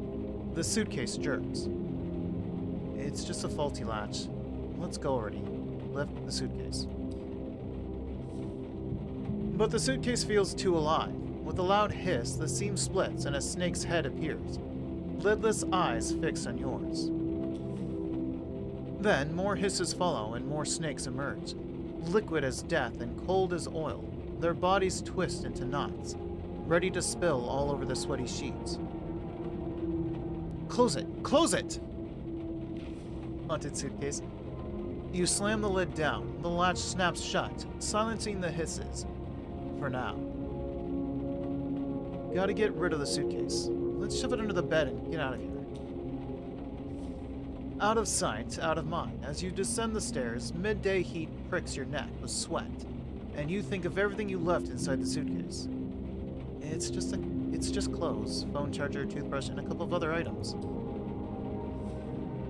The suitcase jerks. It's just a faulty latch. Let's go already. Lift the suitcase. But the suitcase feels too alive. With a loud hiss, the seam splits and a snake's head appears, lidless eyes fixed on yours. Then more hisses follow and more snakes emerge, liquid as death and cold as oil. Their bodies twist into knots, ready to spill all over the sweaty sheets. Close it! Close it! Haunted suitcase. You slam the lid down. The latch snaps shut, silencing the hisses. For now. Gotta get rid of the suitcase. Let's shove it under the bed and get out of here. Out of sight, out of mind. As you descend the stairs, midday heat pricks your neck with sweat, and you think of everything you left inside the suitcase. It's just clothes, phone charger, toothbrush, and a couple of other items.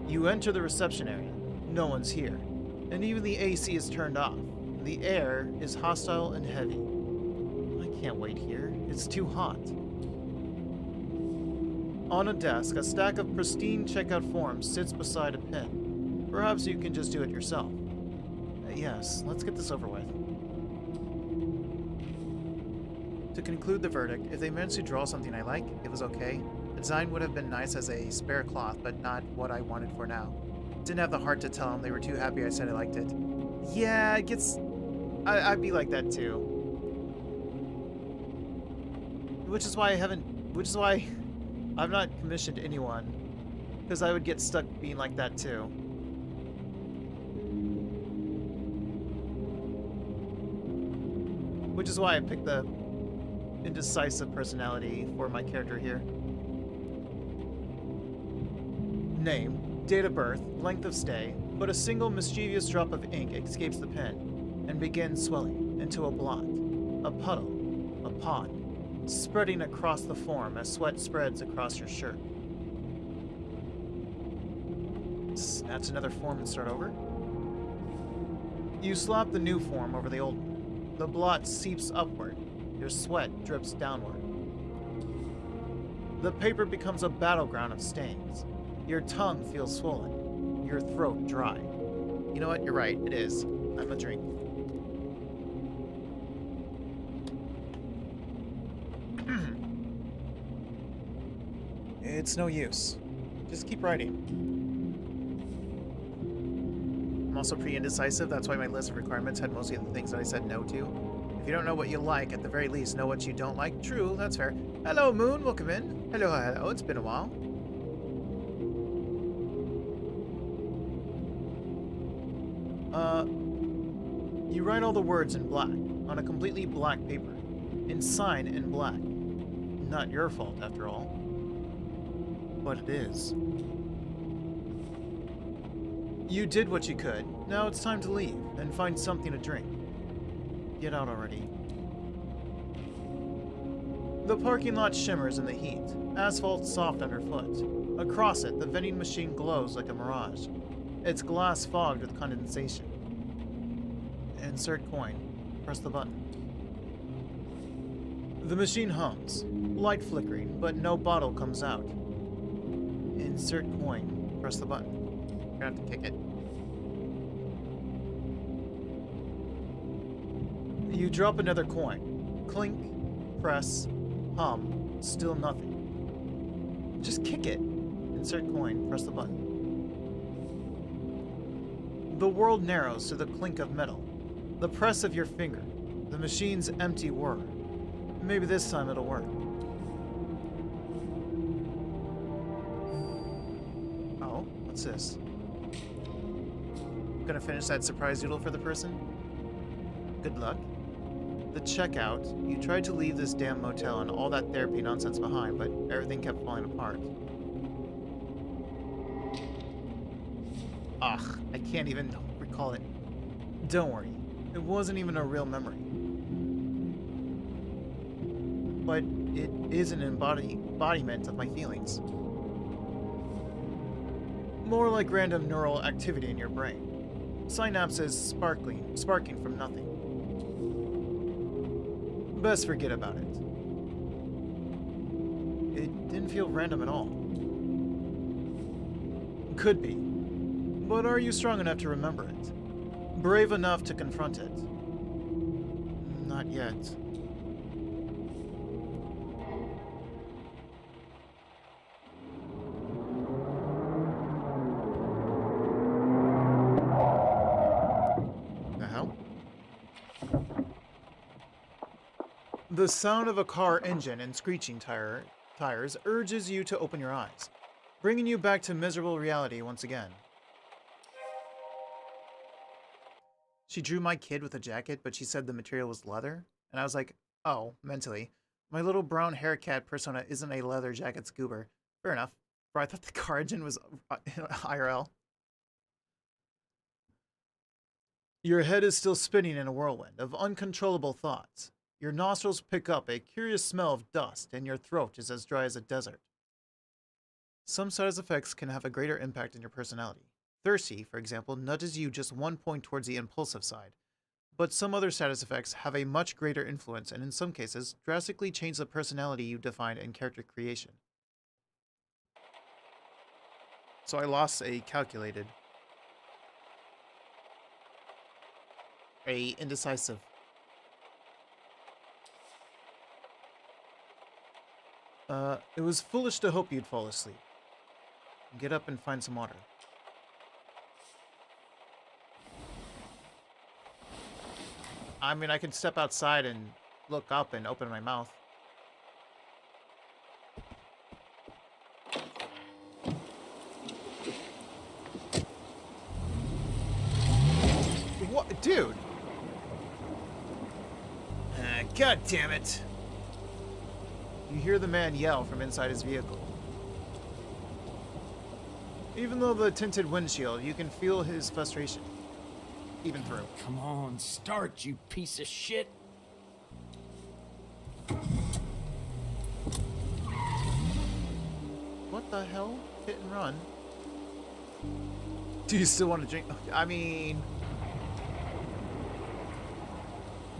You enter the reception area. No one's here, and even the AC is turned off. The air is hostile and heavy. I can't wait here. It's too hot. On a desk, a stack of pristine checkout forms sits beside a pen. Perhaps you can just do it yourself. Yes, let's get this over with. To conclude the verdict, if they managed to draw something I like, it was okay. The design would have been nice as a spare cloth, but not what I wanted for now. Didn't have the heart to tell them they were too happy I said I liked it. Yeah, it gets... I'd be like that too. Which is why I've not commissioned anyone, because I would get stuck being like that too. Which is why I picked the indecisive personality for my character here. Name, date of birth, length of stay, but a single mischievous drop of ink escapes the pen and begins swelling into a blot, a puddle, a pond, spreading across the form as sweat spreads across your shirt. Snatch another form and start over. You slap the new form over the old one. The blot seeps upward. Your sweat drips downward. The paper becomes a battleground of stains. Your tongue feels swollen. Your throat dry. You know what? You're right. It is. I'm a drink. It's no use. Just keep writing. I'm also pretty indecisive. That's why my list of requirements had mostly the things that I said no to. If you don't know what you like, at the very least, know what you don't like. True, that's fair. Hello, Moon. Welcome in. Hello, hello. It's been a while. You write all the words in black, on a completely black paper, and sign in black. Not your fault, after all. But it is. You did what you could. Now it's time to leave and find something to drink. Get out already. The parking lot shimmers in the heat, asphalt soft underfoot. Across it, the vending machine glows like a mirage, its glass fogged with condensation. Insert coin. Press the button. The machine hums, light flickering, but no bottle comes out. Insert coin. Press the button. You're gonna have to kick it. You drop another coin. Clink, press, hum, still nothing. Just kick it. Insert coin, press the button. The world narrows to the clink of metal, the press of your finger, the machine's empty whir. Maybe this time it'll work. Oh, what's this? Gonna finish that surprise doodle for the person? Good luck. The checkout. You tried to leave this damn motel and all that therapy nonsense behind, but everything kept falling apart. Ugh, I can't even recall it. Don't worry, it wasn't even a real memory. But it is an embodiment of my feelings. More like random neural activity in your brain. Synapses sparking from nothing. Best forget about it. It didn't feel random at all. Could be. But are you strong enough to remember it? Brave enough to confront it? Not yet. The hell? The sound of a car engine and screeching tires urges you to open your eyes, bringing you back to miserable reality once again. She drew my kid with a jacket, but she said the material was leather. And I was like, oh, mentally. My little brown hair cat persona isn't a leather jacket goober. Fair enough. Bro, I thought the car engine was IRL. Your head is still spinning in a whirlwind of uncontrollable thoughts. Your nostrils pick up a curious smell of dust, and your throat is as dry as a desert. Some side effects can have a greater impact on your personality. Thirsty, for example, nudges you just 1 point towards the impulsive side, but some other status effects have a much greater influence and in some cases drastically change the personality you define in character creation. So I lost a calculated, a indecisive. It was foolish to hope you'd fall asleep. Get up and find some water. I mean, I could step outside and look up and open my mouth. What? Dude! God damn it! You hear the man yell from inside his vehicle. Even though the tinted windshield, you can feel his frustration. Even through. Come on, start, you piece of shit. What the hell? Hit and run. Do you still want to drink? I mean...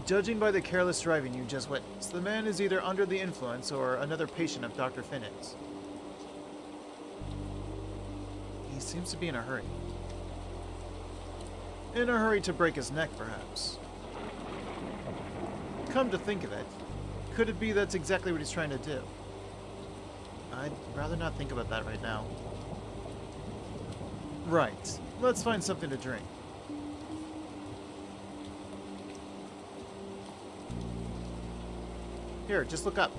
Judging by the careless driving you just witnessed, the man is either under the influence or another patient of Dr. Finn's. He seems to be in a hurry. In a hurry to break his neck, perhaps. Come to think of it, could it be that's exactly what he's trying to do? I'd rather not think about that right now. Right, let's find something to drink. Here, just look up.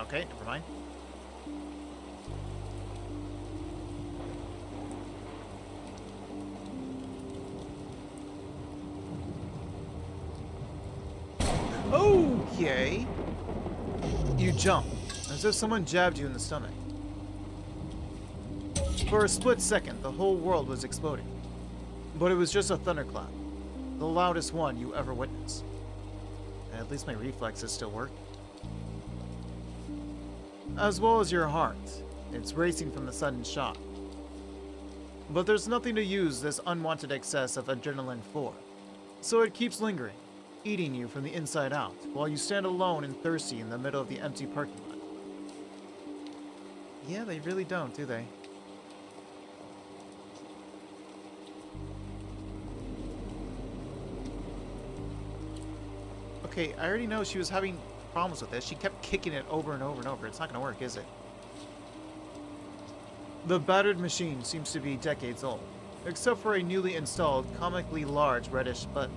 Okay, never mind. Okay. You jump, as if someone jabbed you in the stomach. For a split second, the whole world was exploding. But it was just a thunderclap, the loudest one you ever witnessed. And at least my reflexes still work. As well as your heart. It's racing from the sudden shock. But there's nothing to use this unwanted excess of adrenaline for. So it keeps lingering, eating you from the inside out, while you stand alone and thirsty in the middle of the empty parking lot. Yeah, they really don't, do they? Okay, I already know she was having problems with this. She kept kicking it over and over and over. It's not going to work, is it? The battered machine seems to be decades old, except for a newly installed, comically large reddish button.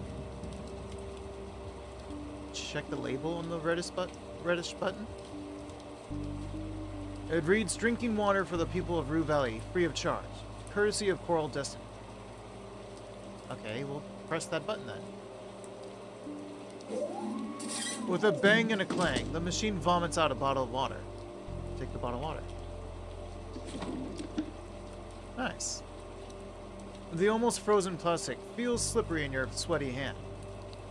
Check the label on the reddish button. It reads, "Drinking water for the people of Rue Valley, free of charge, courtesy of Coral Destiny." Okay, we'll press that button then. With a bang and a clang, the machine vomits out a bottle of water. Take the bottle of water. Nice. The almost frozen plastic feels slippery in your sweaty hand.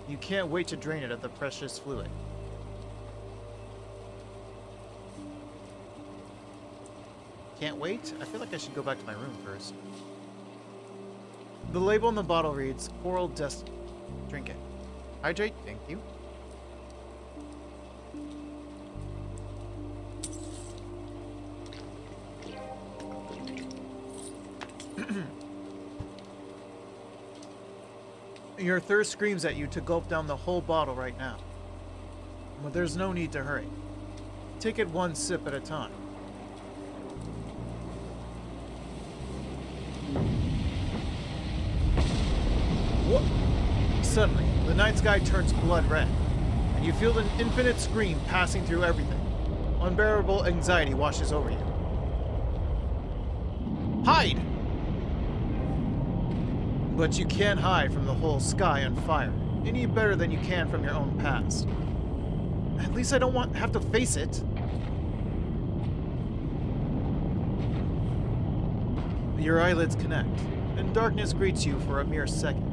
You can't wait to drain it of the precious fluid. Can't wait? I feel like I should go back to my room first. The label on the bottle reads, "Coral Destiny. Drink it. Hydrate, thank you." Your thirst screams at you to gulp down the whole bottle right now. But there's no need to hurry. Take it one sip at a time. What? Suddenly, the night sky turns blood red, and you feel an infinite scream passing through everything. Unbearable anxiety washes over you. Hide! But you can't hide from the whole sky on fire, any better than you can from your own past. At least I don't have to face it. Your eyelids connect, and darkness greets you for a mere second.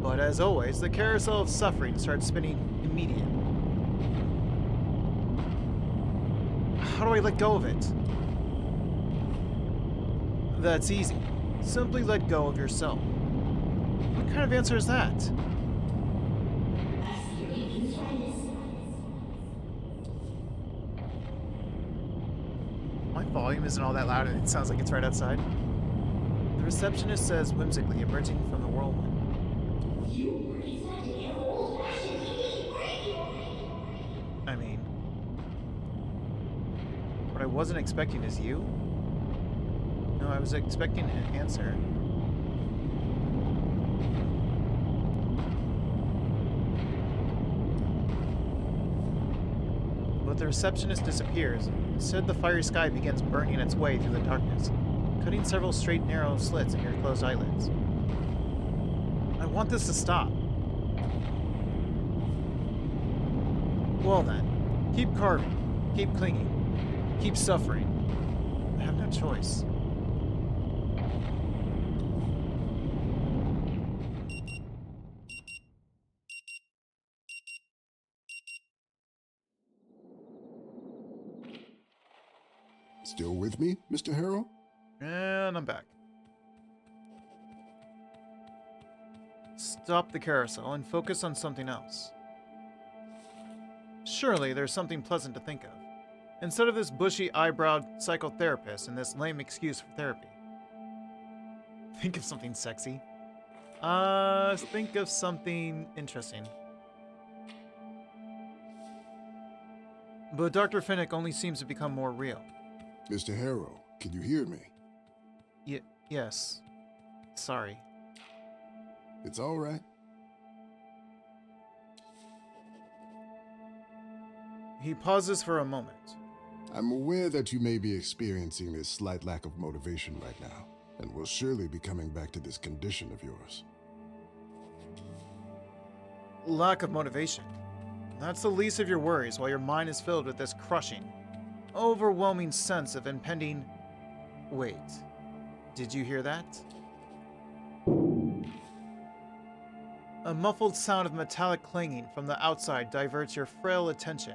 But as always, the carousel of suffering starts spinning immediately. How do I let go of it? That's easy. Simply let go of yourself. What kind of answer is that? My volume isn't all that loud and it sounds like it's right outside. The receptionist says whimsically, emerging from the whirlwind. I mean, what I wasn't expecting is you? No, I was expecting an answer. But the receptionist disappears. Instead, the fiery sky begins burning its way through the darkness, cutting several straight, narrow slits in your closed eyelids. I want this to stop. Well then, keep carving, keep clinging, keep suffering. I have no choice. Still with me, Mr. Harrow? And I'm back. Stop the carousel and focus on something else. Surely there's something pleasant to think of, instead of this bushy-eyebrowed psychotherapist and this lame excuse for therapy. Think of something sexy. Think of something interesting. But Dr. Finnick only seems to become more real. Mr. Harrow, can you hear me? Yes. Sorry. It's all right. He pauses for a moment. I'm aware that you may be experiencing this slight lack of motivation right now, and will surely be coming back to this condition of yours. Lack of motivation. That's the least of your worries while your mind is filled with this crushing, overwhelming sense of impending... Wait. Did you hear that? A muffled sound of metallic clanging from the outside diverts your frail attention.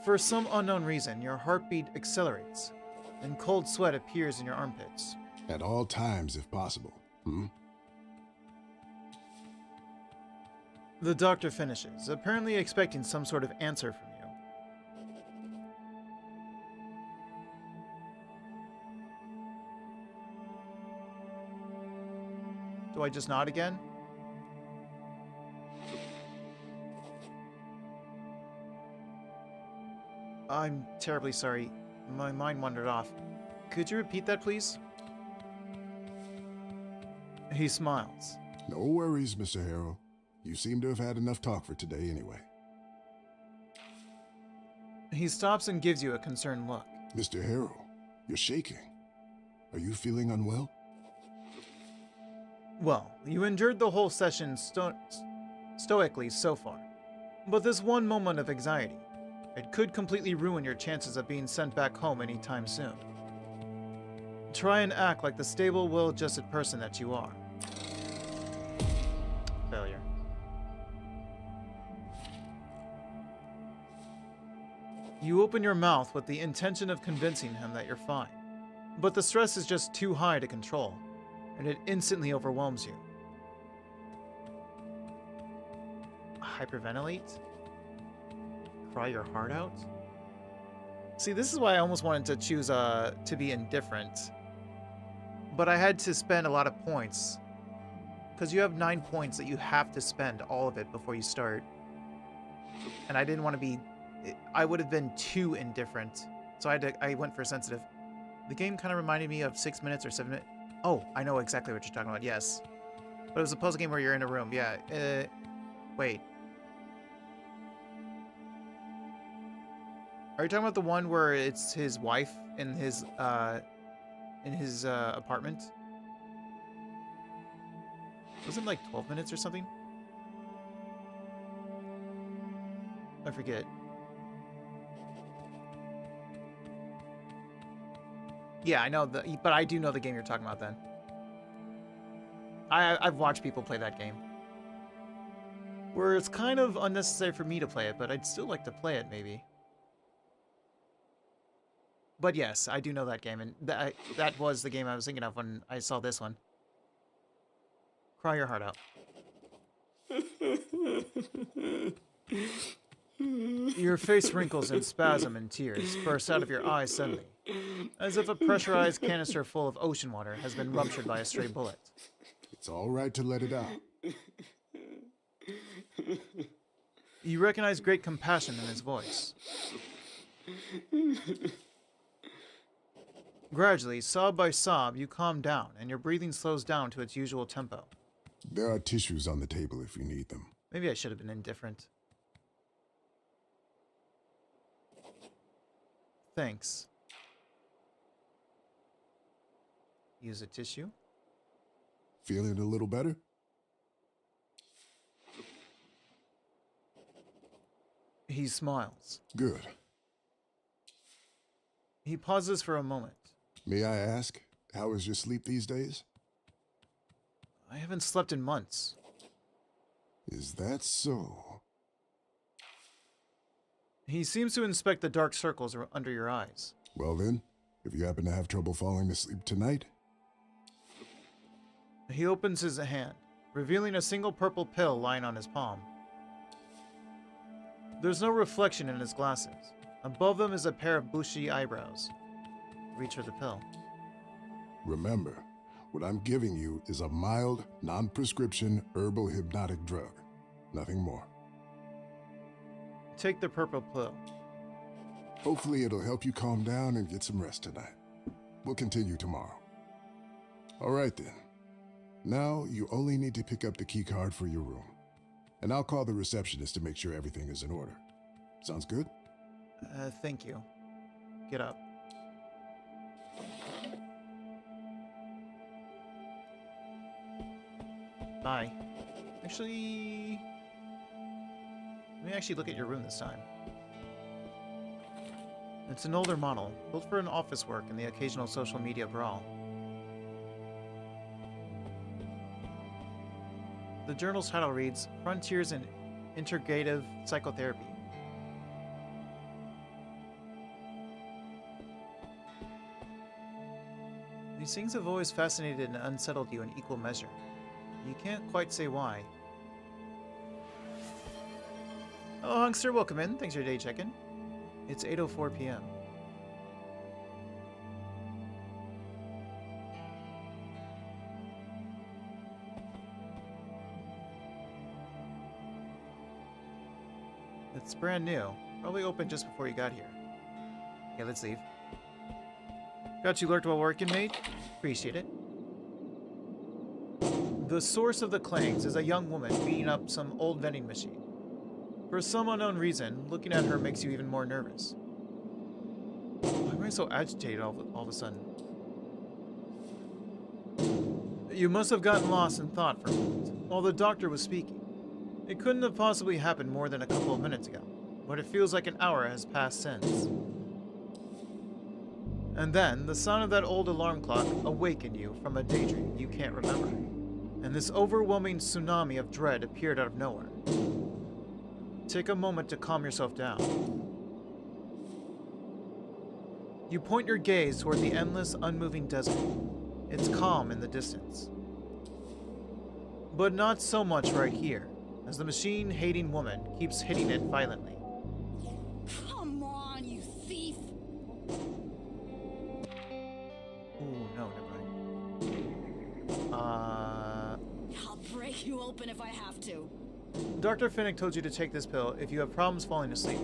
For some unknown reason, your heartbeat accelerates, and cold sweat appears in your armpits. At all times, if possible. The doctor finishes, apparently expecting some sort of answer from you. Do I just nod again? I'm terribly sorry. My mind wandered off. Could you repeat that, please? He smiles. No worries, Mr. Harrow. You seem to have had enough talk for today anyway. He stops and gives you a concerned look. Mr. Harrow, you're shaking. Are you feeling unwell? Well, you endured the whole session stoically so far. But this one moment of anxiety, it could completely ruin your chances of being sent back home anytime soon. Try and act like the stable, well-adjusted person that you are. Failure. You open your mouth with the intention of convincing him that you're fine. But the stress is just too high to control, and it instantly overwhelms you. Hyperventilate? Cry your heart out? See, this is why I almost wanted to choose to be indifferent. But I had to spend a lot of points. Because you have 9 points that you have to spend, all of it, before you start. And I didn't want to be... I would have been too indifferent. So I went for sensitive. The game kind of reminded me of 6 minutes or 7 minutes. Oh, I know exactly what you're talking about, yes. But it was a puzzle game where you're in a room, yeah. Wait. Are you talking about the one where it's his wife in his apartment? Wasn't it like 12 minutes or something? I forget. Yeah, I know but I do know the game you're talking about then. I've watched people play that game. Where it's kind of unnecessary for me to play it, but I'd still like to play it maybe. But yes, I do know that game, and that was the game I was thinking of when I saw this one. Cry your heart out. Your face wrinkles in spasm and tears burst out of your eyes suddenly, as if a pressurized canister full of ocean water has been ruptured by a stray bullet. It's all right to let it out. You recognize great compassion in his voice. Gradually, sob by sob, you calm down, and your breathing slows down to its usual tempo. There are tissues on the table if you need them. Maybe I should have been indifferent. Thanks. Use a tissue. Feeling a little better? He smiles. Good. He pauses for a moment. May I ask, how is your sleep these days? I haven't slept in months. Is that so? He seems to inspect the dark circles under your eyes. Well then, if you happen to have trouble falling asleep tonight... He opens his hand, revealing a single purple pill lying on his palm. There's no reflection in his glasses. Above them is a pair of bushy eyebrows. Reach for the pill. Remember, what I'm giving you is a mild, non-prescription herbal hypnotic drug. Nothing more. Take the purple pill. Hopefully it'll help you calm down and get some rest tonight. We'll continue tomorrow. All right then. Now you only need to pick up the key card for your room. And I'll call the receptionist to make sure everything is in order. Sounds good? Thank you. Get up. Bye. Actually... Let me actually look at your room this time. It's an older model, built for an office work and the occasional social media brawl. The journal's title reads, Frontiers in Integrative Psychotherapy. These things have always fascinated and unsettled you in equal measure. You can't quite say why. Hello, Hunkster. Welcome in. Thanks for your day check-in. It's 8:04 p.m. It's brand new. Probably opened just before you got here. Okay, let's leave. Got you lurked while working, mate? Appreciate it. The source of the clangs is a young woman beating up some old vending machine. For some unknown reason, looking at her makes you even more nervous. Why am I so agitated all of a sudden? You must have gotten lost in thought for a moment, while the doctor was speaking. It couldn't have possibly happened more than a couple of minutes ago, but it feels like an hour has passed since. And then, the sound of that old alarm clock awakened you from a daydream you can't remember, and this overwhelming tsunami of dread appeared out of nowhere. Take a moment to calm yourself down. You point your gaze toward the endless, unmoving desert. It's calm in the distance. But not so much right here, as the machine-hating woman keeps hitting it violently. Come on, you thief! Ooh, no, never mind. I'll break you open if I have to. Dr. Finnick told you to take this pill if you have problems falling asleep,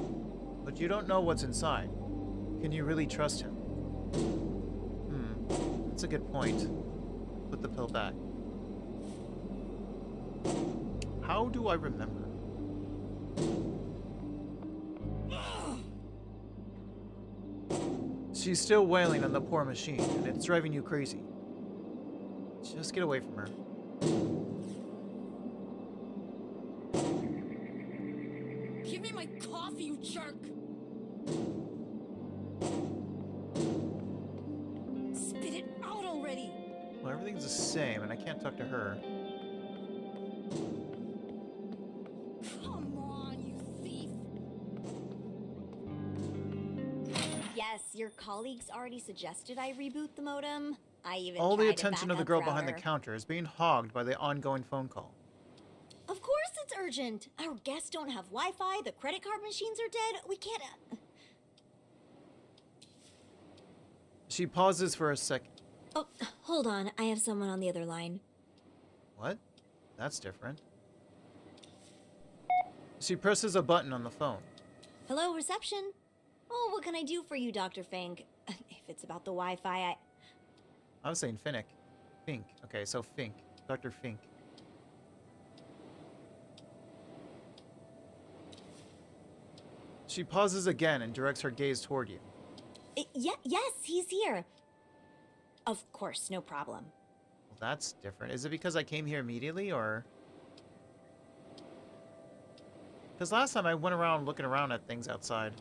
but you don't know what's inside. Can you really trust him? That's a good point. Put the pill back. How do I remember? She's still wailing on the poor machine, and it's driving you crazy. Just get away from her. Give me my coffee, you jerk! Spit it out already! Well, everything's the same, and I can't talk to her. Come on, you thief! Yes, your colleagues already suggested I reboot the modem. I even All the tried a attention of the backup girl behind the router. counter is being hogged by the ongoing phone call. Of course it's urgent. Our guests don't have Wi-Fi, the credit card machines are dead. We can't... She pauses for a second. Oh, hold on. I have someone on the other line. What? That's different. She presses a button on the phone. Hello, reception? Oh, what can I do for you, Dr. Fink? If it's about the Wi-Fi, I was saying Finnick. Fink. Okay, so Fink. Dr. Fink. She pauses again and directs her gaze toward you. Yes, he's here. Of course, no problem. Well, that's different. Is it because I came here immediately, or... Because last time I went around looking around at things outside.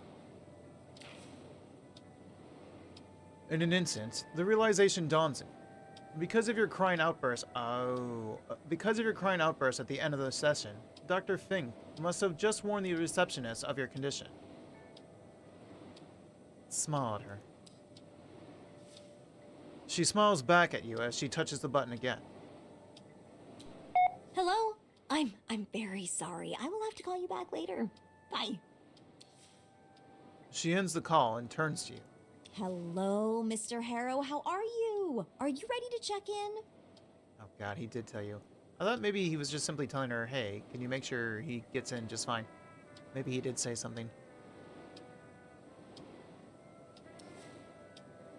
In an instant, the realization dawns on you. Because of your crying outburst... because of your crying outburst at the end of the session, Dr. Fink must have just warned the receptionist of your condition. Smile at her. She smiles back at you as she touches the button again. Hello? I'm very sorry. I will have to call you back later. Bye. She ends the call and turns to you. Hello, Mr. Harrow. How are you? Are you ready to check in? Oh god, he did tell you. I thought maybe he was just simply telling her, hey, can you make sure he gets in just fine? Maybe he did say something.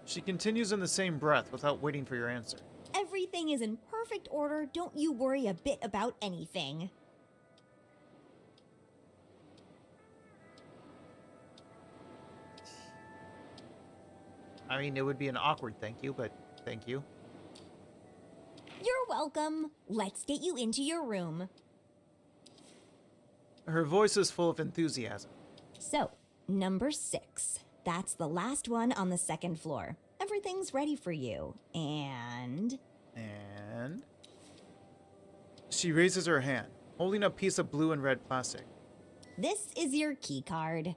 She continues in the same breath without waiting for your answer. Everything is in perfect order. Don't you worry a bit about anything. I mean, it would be an awkward thank you, but thank you. You're welcome. Let's get you into your room. Her voice is full of enthusiasm. So, number 6. That's the last one on the second floor. Everything's ready for you. And... And... She raises her hand, holding a piece of blue and red plastic. This is your key card.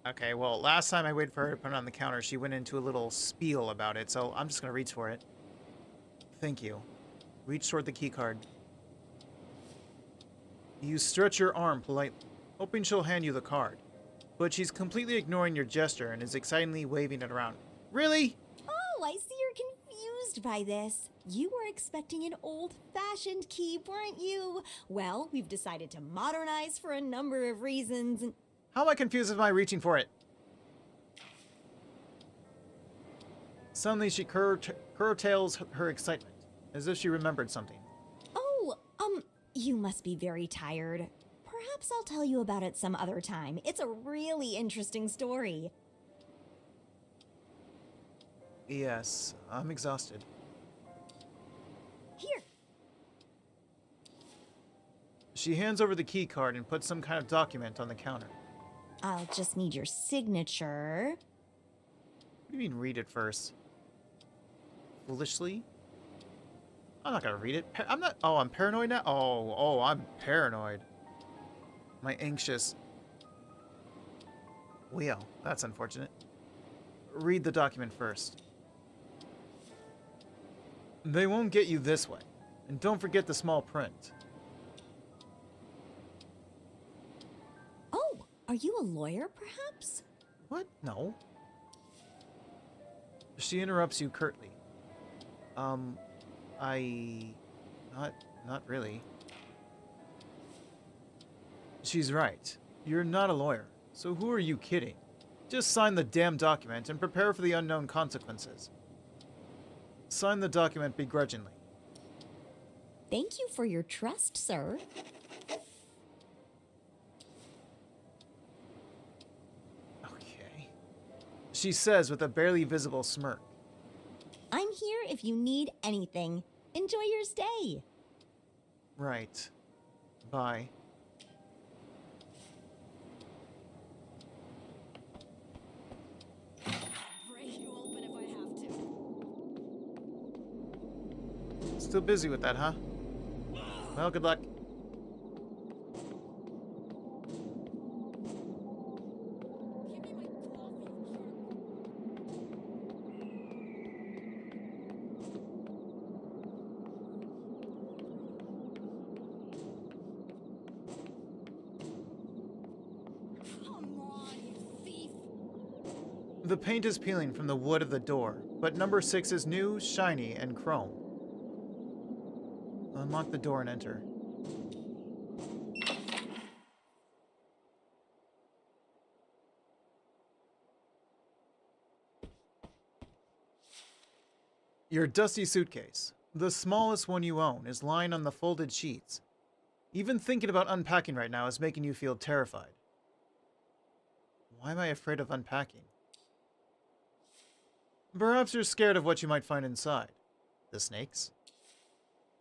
Okay, well, last time I waited for her to put it on the counter, she went into a little spiel about it, so I'm just gonna reach for it. Thank you. Reach toward the key card. You stretch your arm politely, hoping she'll hand you the card. But she's completely ignoring your gesture and is excitedly waving it around. Really? Oh, I see you're confused by this. You were expecting an old-fashioned key, weren't you? Well, we've decided to modernize for a number of reasons. How am I confused with my reaching for it? Suddenly she curtails her excitement, as if she remembered something. Oh, you must be very tired. Perhaps I'll tell you about it some other time. It's a really interesting story. Yes, I'm exhausted. Here. She hands over the key card and puts some kind of document on the counter. I'll just need your signature. What do you mean read it first? Foolishly? I'm not gonna read it. I'm not. Oh, I'm paranoid now? Oh, I'm paranoid. Am I anxious? Well, that's unfortunate. Read the document first. They won't get you this way. And don't forget the small print. Oh, are you a lawyer, perhaps? What? No. She interrupts you curtly. Not really. She's right. You're not a lawyer. So who are you kidding? Just sign the damn document and prepare for the unknown consequences. Sign the document begrudgingly. Thank you for your trust, sir. Okay. She says with a barely visible smirk. I'm here if you need anything. Enjoy your stay. Right. Bye. I'll break you open if I have to. Still busy with that, huh? Well, good luck. Give me my coffee. Come on, you thief. The paint is peeling from the wood of the door, but number 6 is new, shiny, and chrome. Unlock the door and enter. Your dusty suitcase, the smallest one you own, is lying on the folded sheets. Even thinking about unpacking right now is making you feel terrified. Why am I afraid of unpacking? Perhaps you're scared of what you might find inside. The snakes?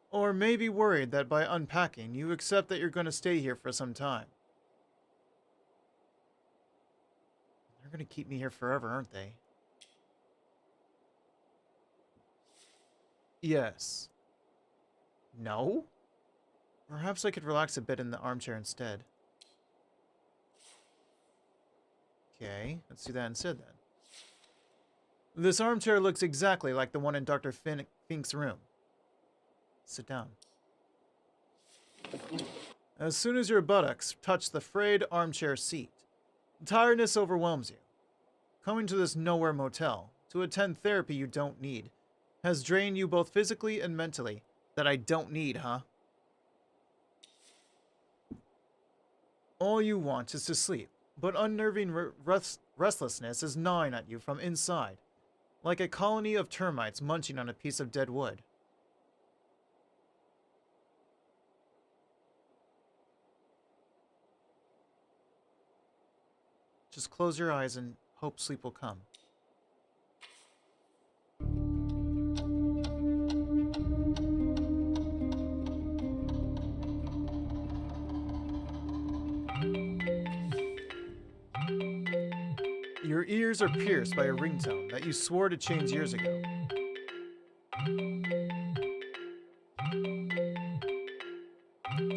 Or maybe worried that by unpacking, you accept that you're going to stay here for some time. They're going to keep me here forever, aren't they? Yes. No? Perhaps I could relax a bit in the armchair instead. Okay, let's do that instead then. This armchair looks exactly like the one in Dr. Fink's room. Sit down. As soon as your buttocks touch the frayed armchair seat, tiredness overwhelms you. Coming to this nowhere motel to attend therapy you don't need has drained you both physically and mentally. That I don't need, huh? All you want is to sleep, but unnerving restlessness is gnawing at you from inside, like a colony of termites munching on a piece of dead wood. Just close your eyes and hope sleep will come. Your ears are pierced by a ringtone that you swore to change years ago.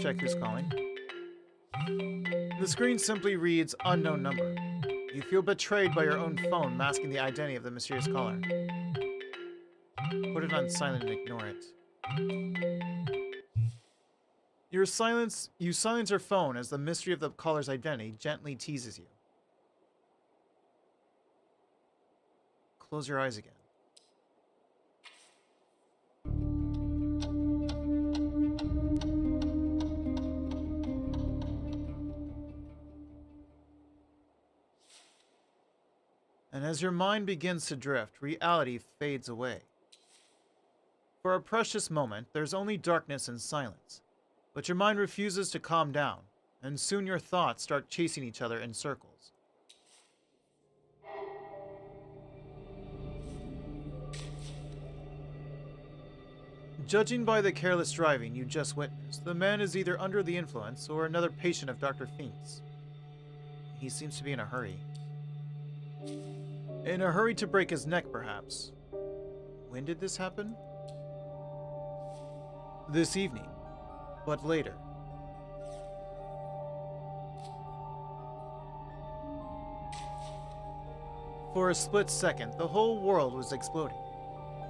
Check who's calling. The screen simply reads unknown number. You feel betrayed by your own phone masking the identity of the mysterious caller. Put it on silent and ignore it. You silence your phone as the mystery of the caller's identity gently teases you. Close your eyes again. And as your mind begins to drift, reality fades away. For a precious moment, there's only darkness and silence. But your mind refuses to calm down, and soon your thoughts start chasing each other in circles. Judging by the careless driving you just witnessed, the man is either under the influence or another patient of Dr. Fink's. He seems to be in a hurry. In a hurry to break his neck, perhaps. When did this happen? This evening, but later. For a split second, the whole world was exploding.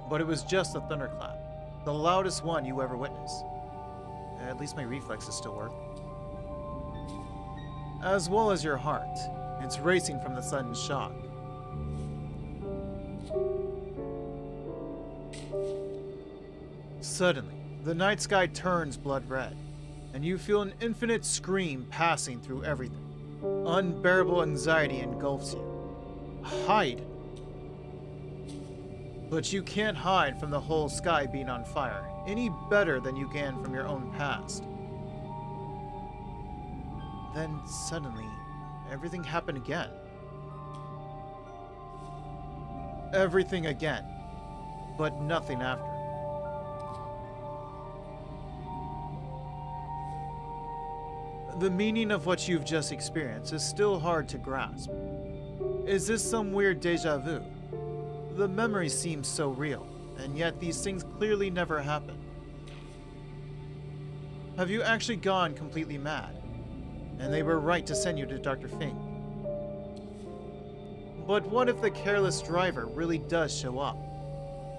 But it was just a thunderclap, the loudest one you ever witnessed. At least my reflexes still work. As well as your heart. It's racing from the sudden shock. Suddenly, the night sky turns blood red, and you feel an infinite scream passing through everything. Unbearable anxiety engulfs you. Hide! But you can't hide from the whole sky being on fire, any better than you can from your own past. Then, suddenly, everything happened again. Everything again, but nothing after. The meaning of what you've just experienced is still hard to grasp. Is this some weird deja vu? The memories seem so real, and yet these things clearly never happened. Have you actually gone completely mad? And they were right to send you to Dr. Fink. But what if the careless driver really does show up?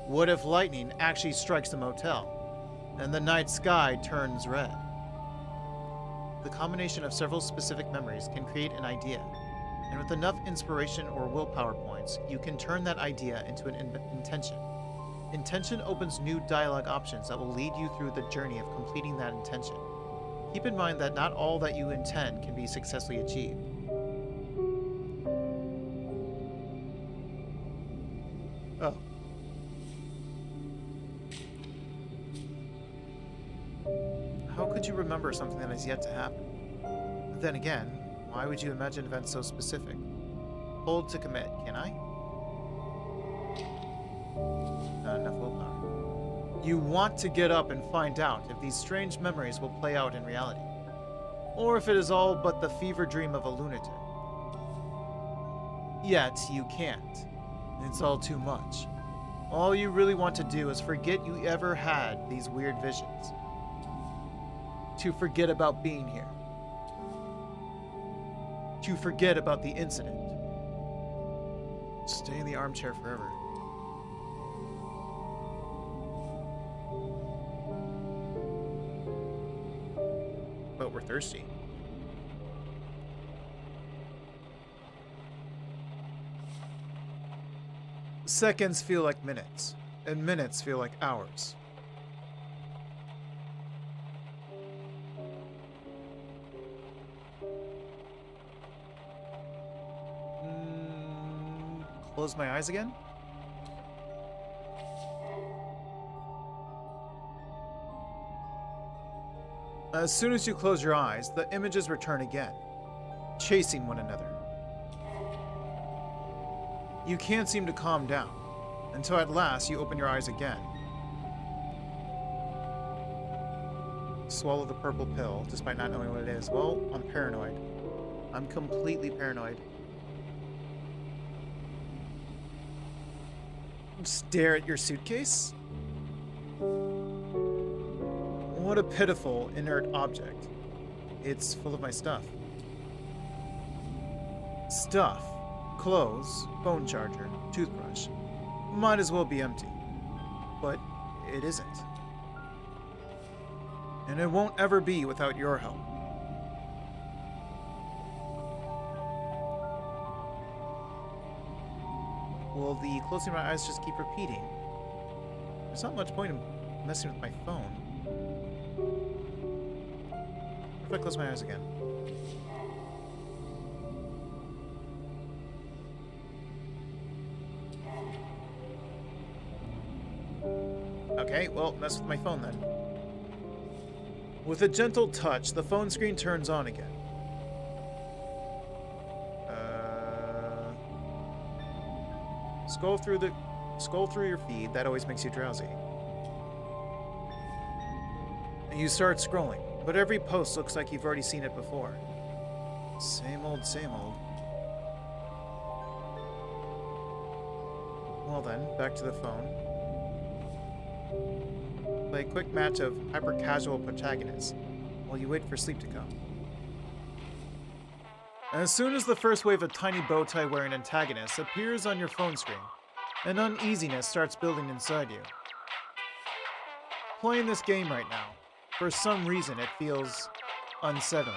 What if lightning actually strikes the motel, and the night sky turns red? The combination of several specific memories can create an idea, and with enough inspiration or willpower points, you can turn that idea into an intention. Intention opens new dialogue options that will lead you through the journey of completing that intention. Keep in mind that not all that you intend can be successfully achieved. Oh. How could you remember something that is yet to happen? But then again, why would you imagine events so specific? Hold to commit, can I? Not enough willpower. You want to get up and find out if these strange memories will play out in reality, or if it is all but the fever dream of a lunatic. Yet, you can't. It's all too much. All you really want to do is forget you ever had these weird visions. To forget about being here. To forget about the incident. Stay in the armchair forever. But we're thirsty. Seconds feel like minutes, and minutes feel like hours. Close my eyes again? As soon as you close your eyes, the images return again, chasing one another. You can't seem to calm down, until at last you open your eyes again. Swallow the purple pill, despite not knowing what it is. Well, I'm paranoid. I'm completely paranoid. Stare at your suitcase? What a pitiful, inert object. It's full of my stuff. Stuff. Clothes, phone charger, toothbrush. Might as well be empty. But it isn't. And it won't ever be without your help. Will the closing my eyes just keep repeating? There's not much point in messing with my phone. What if I close my eyes again? Okay, well, mess with my phone then. With a gentle touch, the phone screen turns on again. Scroll through your feed. That always makes you drowsy. And you start scrolling, but every post looks like you've already seen it before. Same old, same old. Well then, back to the phone. Play a quick match of hyper-casual protagonists while you wait for sleep to come. As soon as the first wave of tiny bow tie wearing antagonists appears on your phone screen, an uneasiness starts building inside you. Playing this game right now, for some reason it feels unsettling.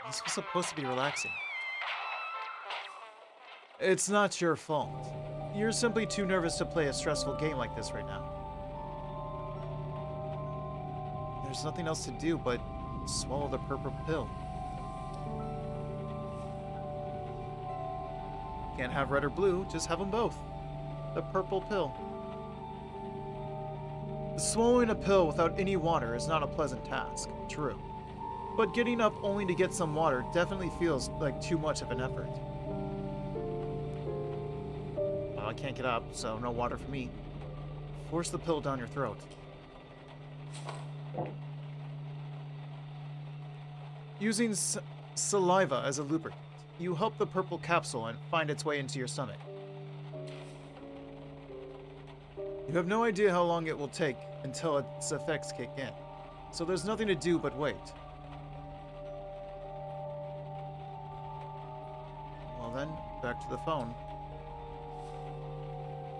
This was supposed to be relaxing. It's not your fault. You're simply too nervous to play a stressful game like this right now. There's nothing else to do but swallow the purple pill. Can't have red or blue, just have them both. The purple pill. Swallowing a pill without any water is not a pleasant task, true. But getting up only to get some water definitely feels like too much of an effort. Well, I can't get up, so no water for me. Force the pill down your throat. Using saliva as a lubricant, you help the purple capsule and find its way into your stomach. You have no idea how long it will take until its effects kick in, so there's nothing to do but wait. Well then, back to the phone.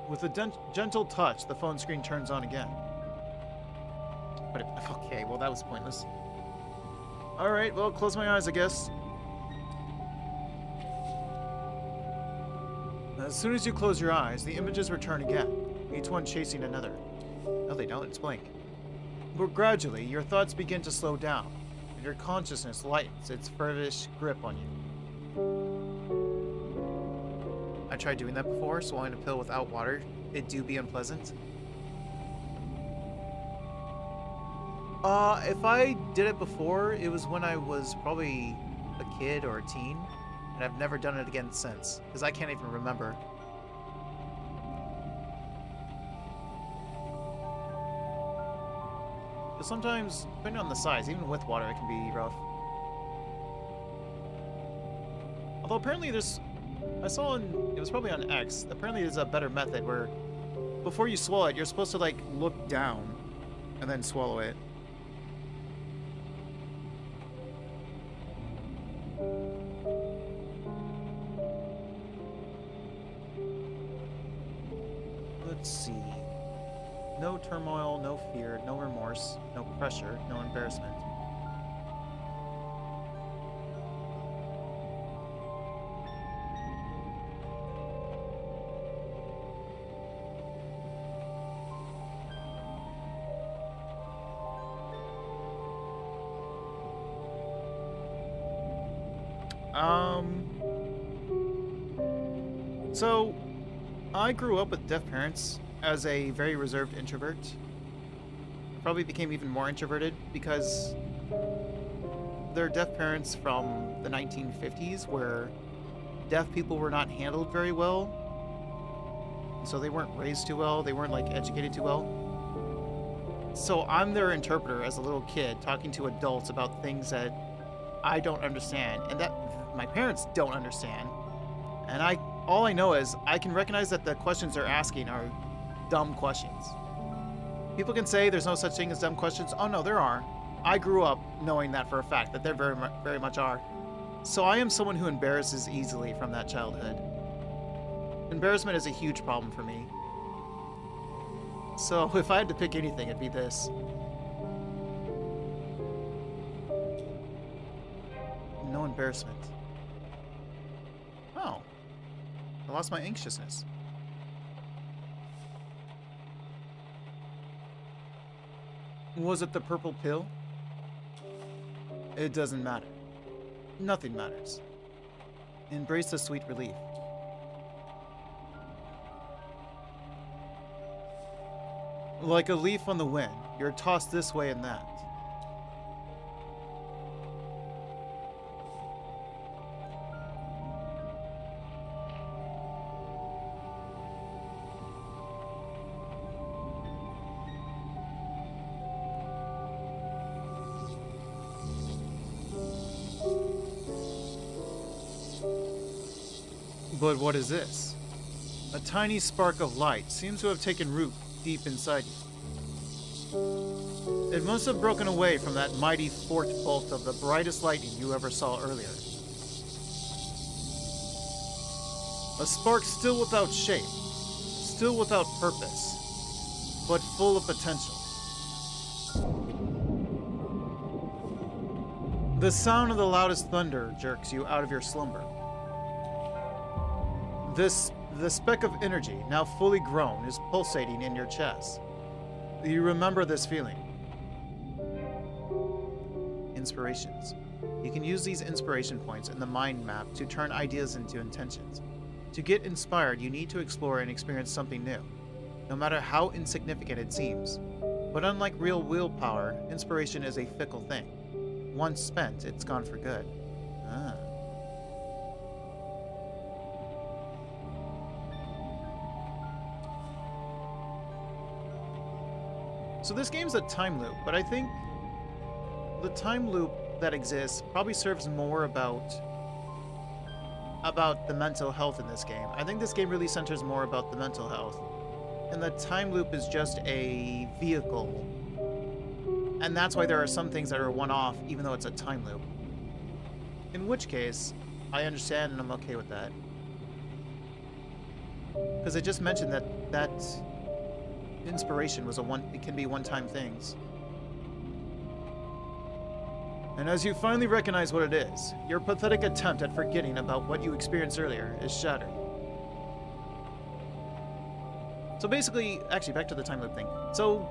With a gentle touch, the phone screen turns on again. But okay, well that was pointless. Alright, well, close my eyes, I guess. As soon as you close your eyes, the images return again, each one chasing another. No, they don't, it's blank. But gradually, your thoughts begin to slow down, and your consciousness lightens its feverish grip on you. I tried doing that before, swallowing a pill without water. It do be unpleasant. If I did it before, it was when I was probably a kid or a teen, and I've never done it again since, because I can't even remember. But sometimes, depending on the size, even with water, it can be rough. Although apparently I saw it was probably on X, apparently there's a better method where before you swallow it, you're supposed to like look down and then swallow it. Let's see. No turmoil, no fear, no remorse, no pressure, no embarrassment. So, I grew up with deaf parents as a very reserved introvert. I probably became even more introverted because they're deaf parents from the 1950s where deaf people were not handled very well. So they weren't raised too well, they weren't like educated too well. So I'm their interpreter as a little kid talking to adults about things that I don't understand and that my parents don't understand. And all I know is I can recognize that the questions they're asking are dumb questions. People can say there's no such thing as dumb questions. Oh no, there are. I grew up knowing that for a fact, that there very much are. So I am someone who embarrasses easily from that childhood. Embarrassment is a huge problem for me. So if I had to pick anything, it'd be this. No embarrassment. Oh. I lost my anxiousness. Was it the purple pill? It doesn't matter. Nothing matters. Embrace the sweet relief. Like a leaf on the wind, you're tossed this way and that. But what is this? A tiny spark of light seems to have taken root deep inside you. It must have broken away from that mighty forked bolt of the brightest lightning you ever saw earlier. A spark still without shape, still without purpose, but full of potential. The sound of the loudest thunder jerks you out of your slumber. The speck of energy, now fully grown, is pulsating in your chest. You remember this feeling. Inspirations. You can use these inspiration points in the mind map to turn ideas into intentions. To get inspired, you need to explore and experience something new, no matter how insignificant it seems. But unlike real willpower, inspiration is a fickle thing. Once spent, it's gone for good. Ah. So this game's a time loop, but I think the time loop that exists probably serves more about the mental health in this game. I think this game really centers more about the mental health. And the time loop is just a vehicle. And that's why there are some things that are one-off, even though it's a time loop. In which case, I understand and I'm okay with that. Because I just mentioned that inspiration was it can be one-time things. And as you finally recognize what it is, your pathetic attempt at forgetting about what you experienced earlier is shattered. So basically, actually back to the time loop thing. So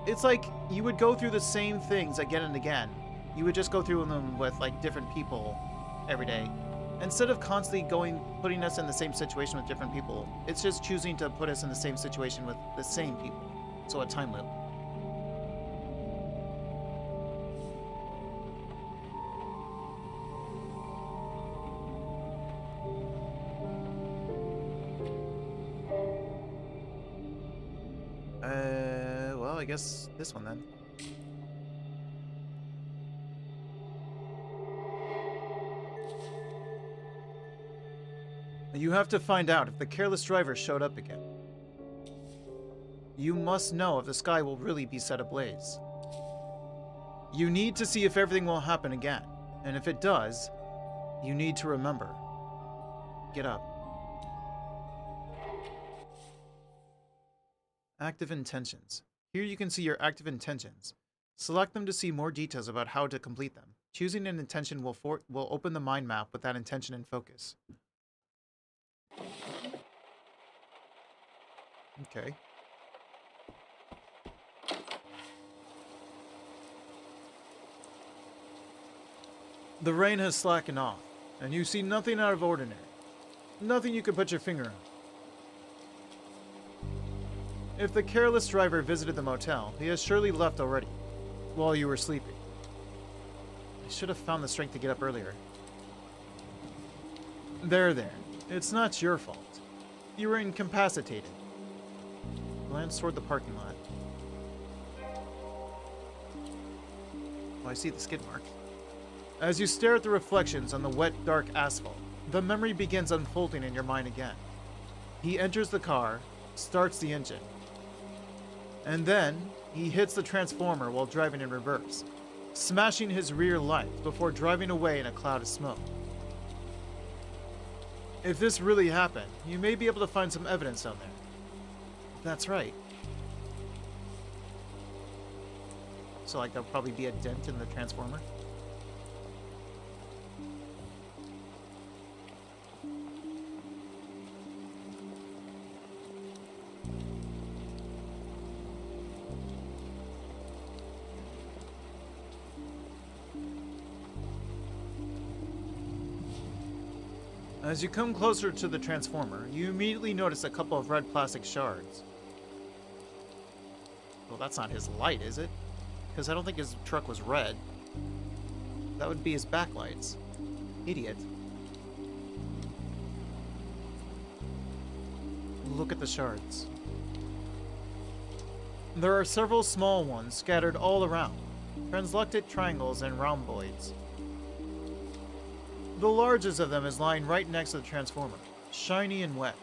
it's like you would go through the same things again and again. You would just go through them with like different people every day. Instead of constantly putting us in the same situation with different people, it's just choosing to put us in the same situation with the same people. So a time loop. Well, I guess this one then. You have to find out if the careless driver showed up again. You must know if the sky will really be set ablaze. You need to see if everything will happen again, and if it does, you need to remember. Get up. Active intentions. Here you can see your active intentions. Select them to see more details about how to complete them. Choosing an intention will open the mind map with that intention in focus. Okay. The rain has slackened off, and you see nothing out of ordinary. Nothing you could put your finger on. If the careless driver visited the motel, he has surely left already, while you were sleeping. I should have found the strength to get up earlier. There. It's not your fault. You were incapacitated. Glance toward the parking lot. Oh, I see the skid marks. As you stare at the reflections on the wet, dark asphalt, the memory begins unfolding in your mind again. He enters the car, starts the engine. And then he hits the transformer while driving in reverse, smashing his rear lights before driving away in a cloud of smoke. If this really happened, you may be able to find some evidence down there. That's right. So, like, there'll probably be a dent in the transformer. As you come closer to the transformer, you immediately notice a couple of red plastic shards. Well, that's not his light, is it? Because I don't think his truck was red. That would be his backlights. Idiot. Look at the shards. There are several small ones scattered all around, translucent triangles and rhomboids. The largest of them is lying right next to the transformer, shiny and wet,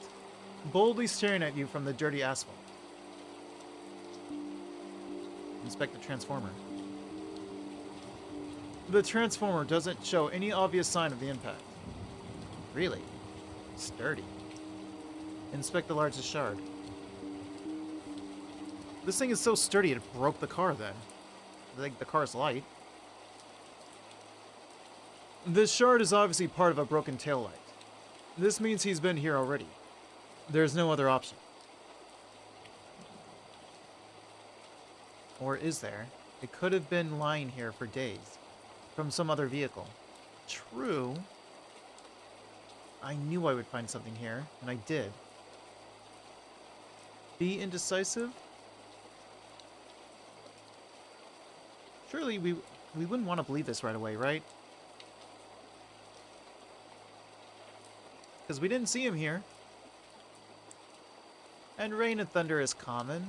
boldly staring at you from the dirty asphalt. Inspect the transformer. The transformer doesn't show any obvious sign of the impact. Really? Sturdy. Inspect the largest shard. This thing is so sturdy it broke the car then. Like the car's light. This shard is obviously part of a broken taillight. This means he's been here already. There's no other option. Or is there? It could have been lying here for days, from some other vehicle. True. I knew I would find something here, and I did. Be indecisive? Surely we wouldn't want to believe this right away, right? Because we didn't see him here. And rain and thunder is common.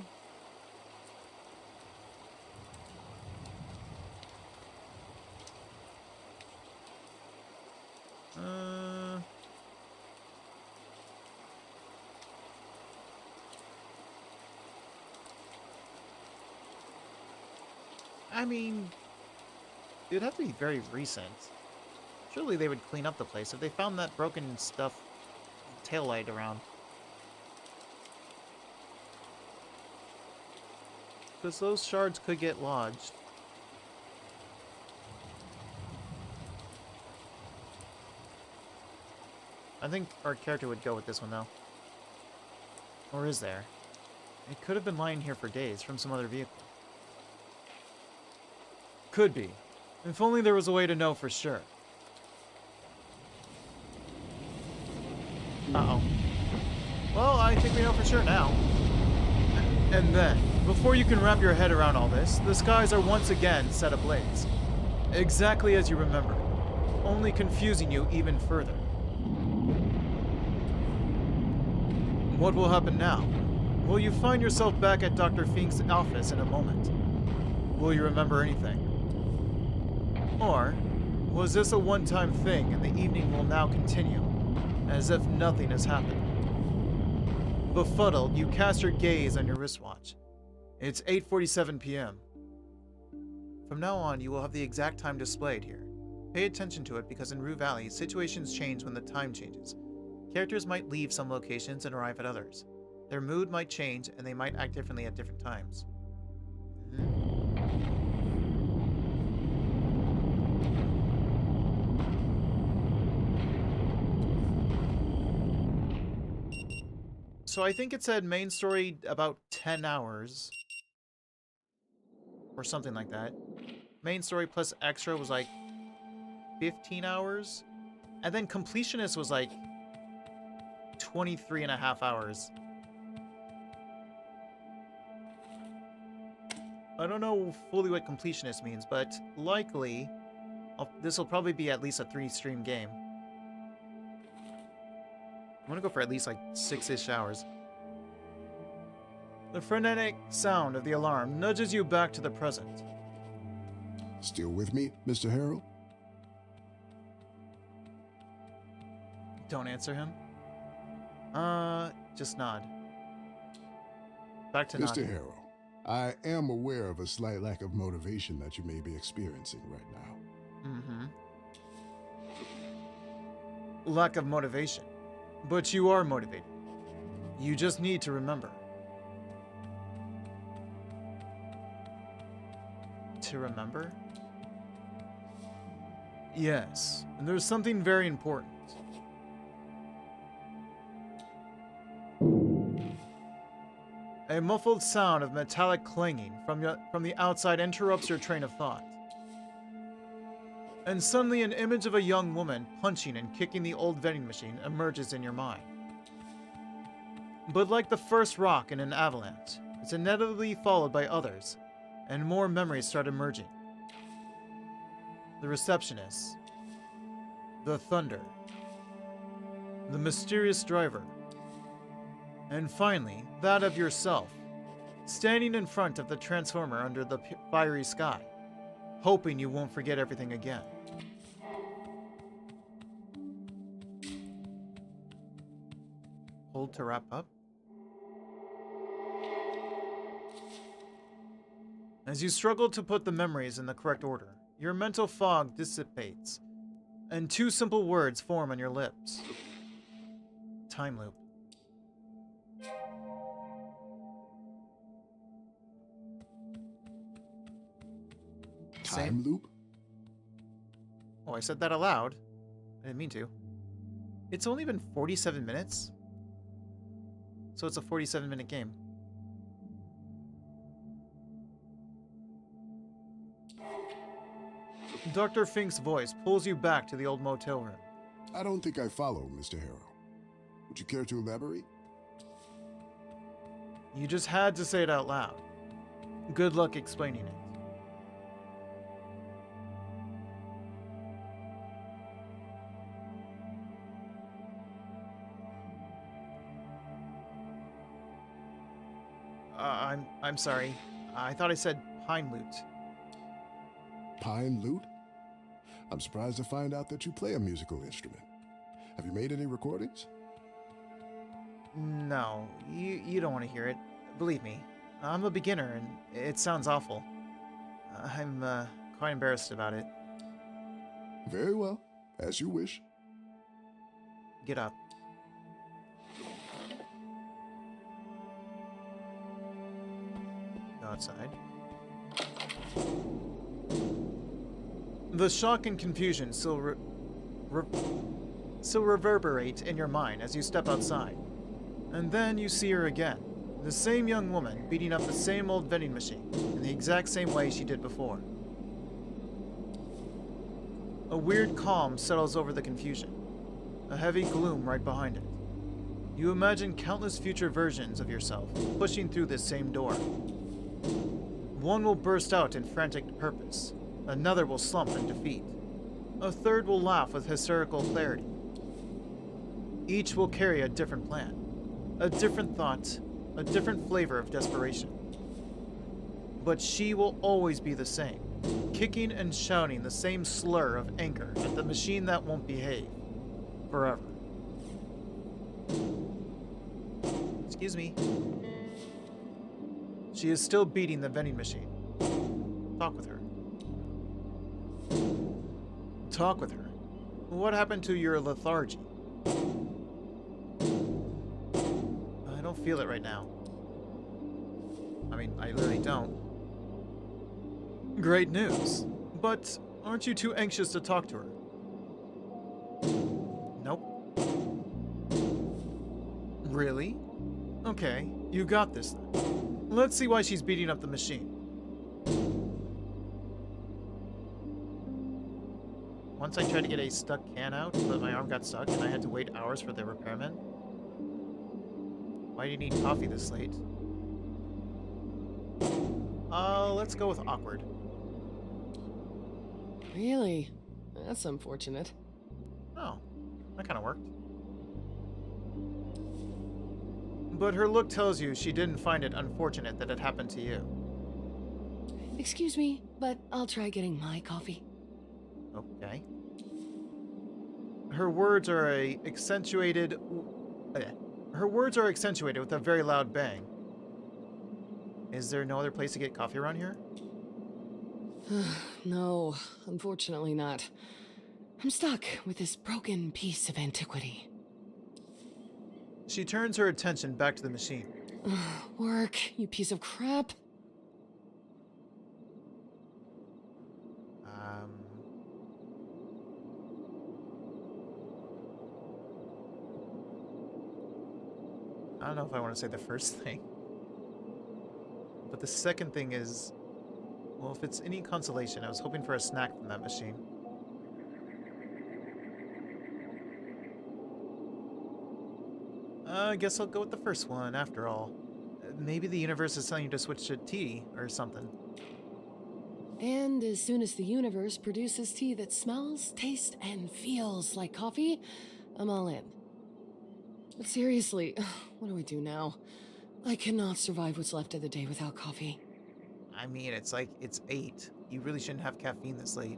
I mean, it would have to be very recent. Surely they would clean up the place if they found that broken stuff taillight around. Because those shards could get lodged. I think our character would go with this one, though. Or is there? It could have been lying here for days from some other vehicle. Could be. If only there was a way to know for sure. Uh-oh. Well, I think we know for sure now. And then, before you can wrap your head around all this, the skies are once again set ablaze. Exactly as you remember, only confusing you even further. What will happen now? Will you find yourself back at Dr. Fink's office in a moment? Will you remember anything? Or was this a one-time thing and the evening will now continue, as if nothing has happened? Befuddled, you cast your gaze on your wristwatch. It's 8:47 p.m. From now on, you will have the exact time displayed here. Pay attention to it because in Rue Valley, situations change when the time changes. Characters might leave some locations and arrive at others. Their mood might change and they might act differently at different times. So I think it said main story about 10 hours. Or something like that. Main story plus extra was like 15 hours. And then completionist was like 23 and a half hours. I don't know fully what completionist means, but likely this will probably be at least a 3-stream game. I'm gonna go for at least like 6-ish hours. The frenetic sound of the alarm nudges you back to the present. Still with me, Mr. Harrell? Don't answer him. Just nod. Back to Mr. nodding. Harrell, I am aware of a slight lack of motivation that you may be experiencing right now. Mm-hmm. Lack of motivation. But you are motivated. You just need to remember. To remember? Yes, and there's something very important. A muffled sound of metallic clanging from the outside interrupts your train of thought. And suddenly an image of a young woman punching and kicking the old vending machine emerges in your mind. But like the first rock in an avalanche, it's inevitably followed by others, and more memories start emerging. The receptionist, the thunder, the mysterious driver, and finally, that of yourself, standing in front of the transformer under the fiery sky, hoping you won't forget everything again. Hold to wrap up. As you struggle to put the memories in the correct order, your mental fog dissipates, and two simple words form on your lips. Time loop. Time loop? Oh, I said that aloud. I didn't mean to. It's only been 47 minutes? So it's a 47-minute game. Dr. Fink's voice pulls you back to the old motel room. I don't think I follow, Mr. Harrow. Would you care to elaborate? You just had to say it out loud. Good luck explaining it. I'm sorry. I thought I said pine lute. Pine lute? I'm surprised to find out that you play a musical instrument. Have you made any recordings? No, you don't want to hear it. Believe me, I'm a beginner and it sounds awful. I'm quite embarrassed about it. Very well, as you wish. Get up. Go outside. The shock and confusion still reverberate in your mind as you step outside. And then you see her again. The same young woman beating up the same old vending machine in the exact same way she did before. A weird calm settles over the confusion. A heavy gloom right behind it. You imagine countless future versions of yourself pushing through this same door. One will burst out in frantic purpose. Another will slump in defeat. A third will laugh with hysterical clarity. Each will carry a different plan, a different thought, a different flavor of desperation. But she will always be the same, kicking and shouting the same slur of anger at the machine that won't behave. Forever. Excuse me. She is still beating the vending machine. Talk with her. Talk with her. What happened to your lethargy? I don't feel it right now. I mean, I literally don't. Great news. But aren't you too anxious to talk to her? Nope. Really? Okay, you got this then. Let's see why she's beating up the machine. Once I tried to get a stuck can out, but my arm got stuck and I had to wait hours for the repairman. Why do you need coffee this late? Let's go with awkward. Really? That's unfortunate. Oh, that kind of worked. But her look tells you she didn't find it unfortunate that it happened to you. Excuse me, but I'll try getting my coffee. Okay. Her words are accentuated with a very loud bang. Is there no other place to get coffee around here? No, unfortunately not. I'm stuck with this broken piece of antiquity. She turns her attention back to the machine. Work, you piece of crap. I don't know if I want to say the first thing. But the second thing is, well, if it's any consolation, I was hoping for a snack from that machine. I guess I'll go with the first one, after all. Maybe the universe is telling you to switch to tea or something. And as soon as the universe produces tea that smells, tastes, and feels like coffee, I'm all in. But seriously, what do I do now? I cannot survive what's left of the day without coffee. I mean, it's 8. You really shouldn't have caffeine this late.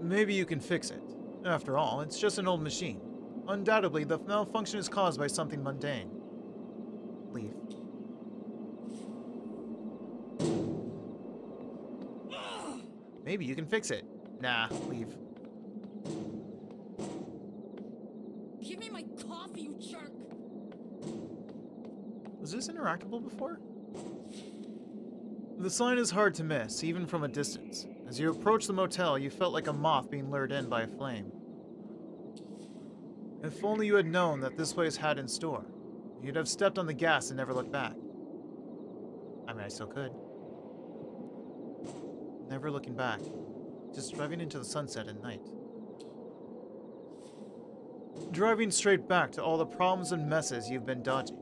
Maybe you can fix it. After all, it's just an old machine. Undoubtedly, the malfunction is caused by something mundane. Leave. Maybe you can fix it. Nah, leave. Give me my coffee, you jerk! Was this interactable before? The sign is hard to miss, even from a distance. As you approach the motel, you felt like a moth being lured in by a flame. If only you had known that this place had in store, you'd have stepped on the gas and never looked back. I mean, I still could. Never looking back. Just driving into the sunset at night. Driving straight back to all the problems and messes you've been dodging.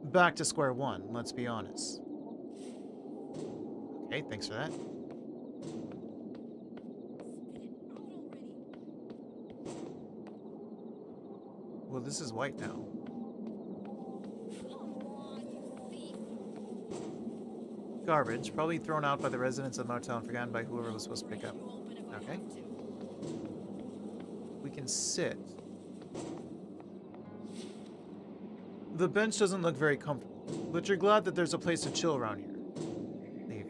Back to square one, let's be honest. Okay, thanks for that. Well, this is white now. Garbage, probably thrown out by the residents of the motel and forgotten by whoever was supposed to pick up. Okay. We can sit. The bench doesn't look very comfortable, but you're glad that there's a place to chill around here. Leave.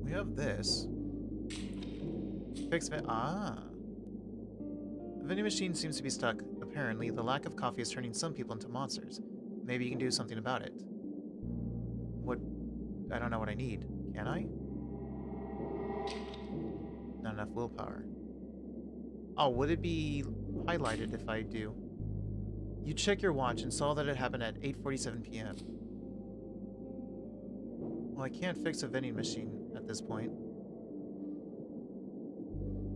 We have this. Fix it. Ah. The vending machine seems to be stuck. Apparently, the lack of coffee is turning some people into monsters. Maybe you can do something about it. What? I don't know what I need. Can I? Not enough willpower. Oh, would it be highlighted if I do? You check your watch and saw that it happened at 8:47 p.m. Well, I can't fix a vending machine at this point.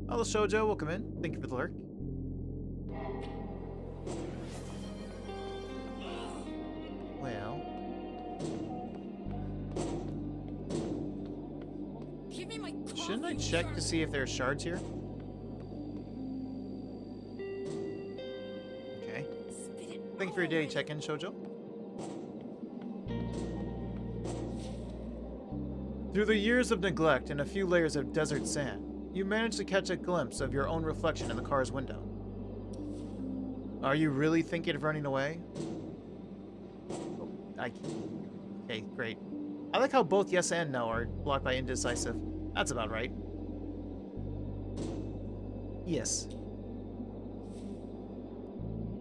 Hello, Shoujo. Welcome in. Thank you for the lurk. Well. Give me my coffee, Shouldn't I you check jerk! to see if there are shards here? Okay. Spit it Thank you out for your daily already. check-in, Shoujo. Through the years of neglect and a few layers of desert sand, you managed to catch a glimpse of your own reflection in the car's window. Are you really thinking of running away? Oh, okay, great. I like how both yes and no are blocked by indecisive. That's about right. Yes.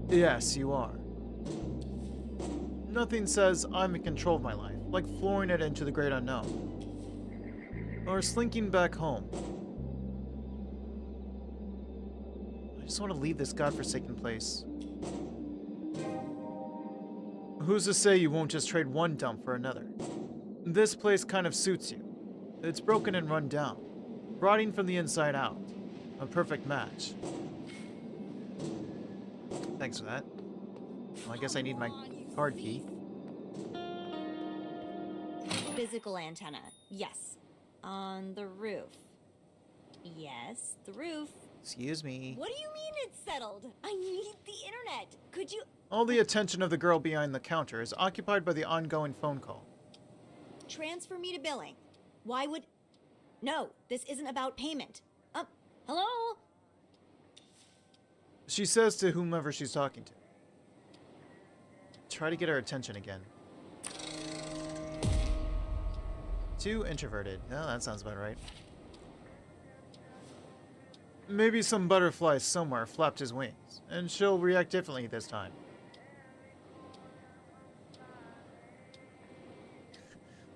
Yes, you are. Nothing says I'm in control of my life, like flooring it into the great unknown. Or slinking back home. I just want to leave this godforsaken place. Who's to say you won't just trade one dump for another? This place kind of suits you. It's broken and run down, rotting from the inside out. A perfect match. Thanks for that. Well, I guess I need my card key. Physical antenna. Yes. On the roof. Yes, the roof. Excuse me. What do you mean it's settled? I need the internet. Could you... All the attention of the girl behind the counter is occupied by the ongoing phone call. transfer me to billing? Why would... No, this isn't about payment. Hello? She says to whomever she's talking to. Try to get her attention again. Too introverted. Oh, that sounds about right. Maybe some butterfly somewhere flapped his wings, and she'll react differently this time.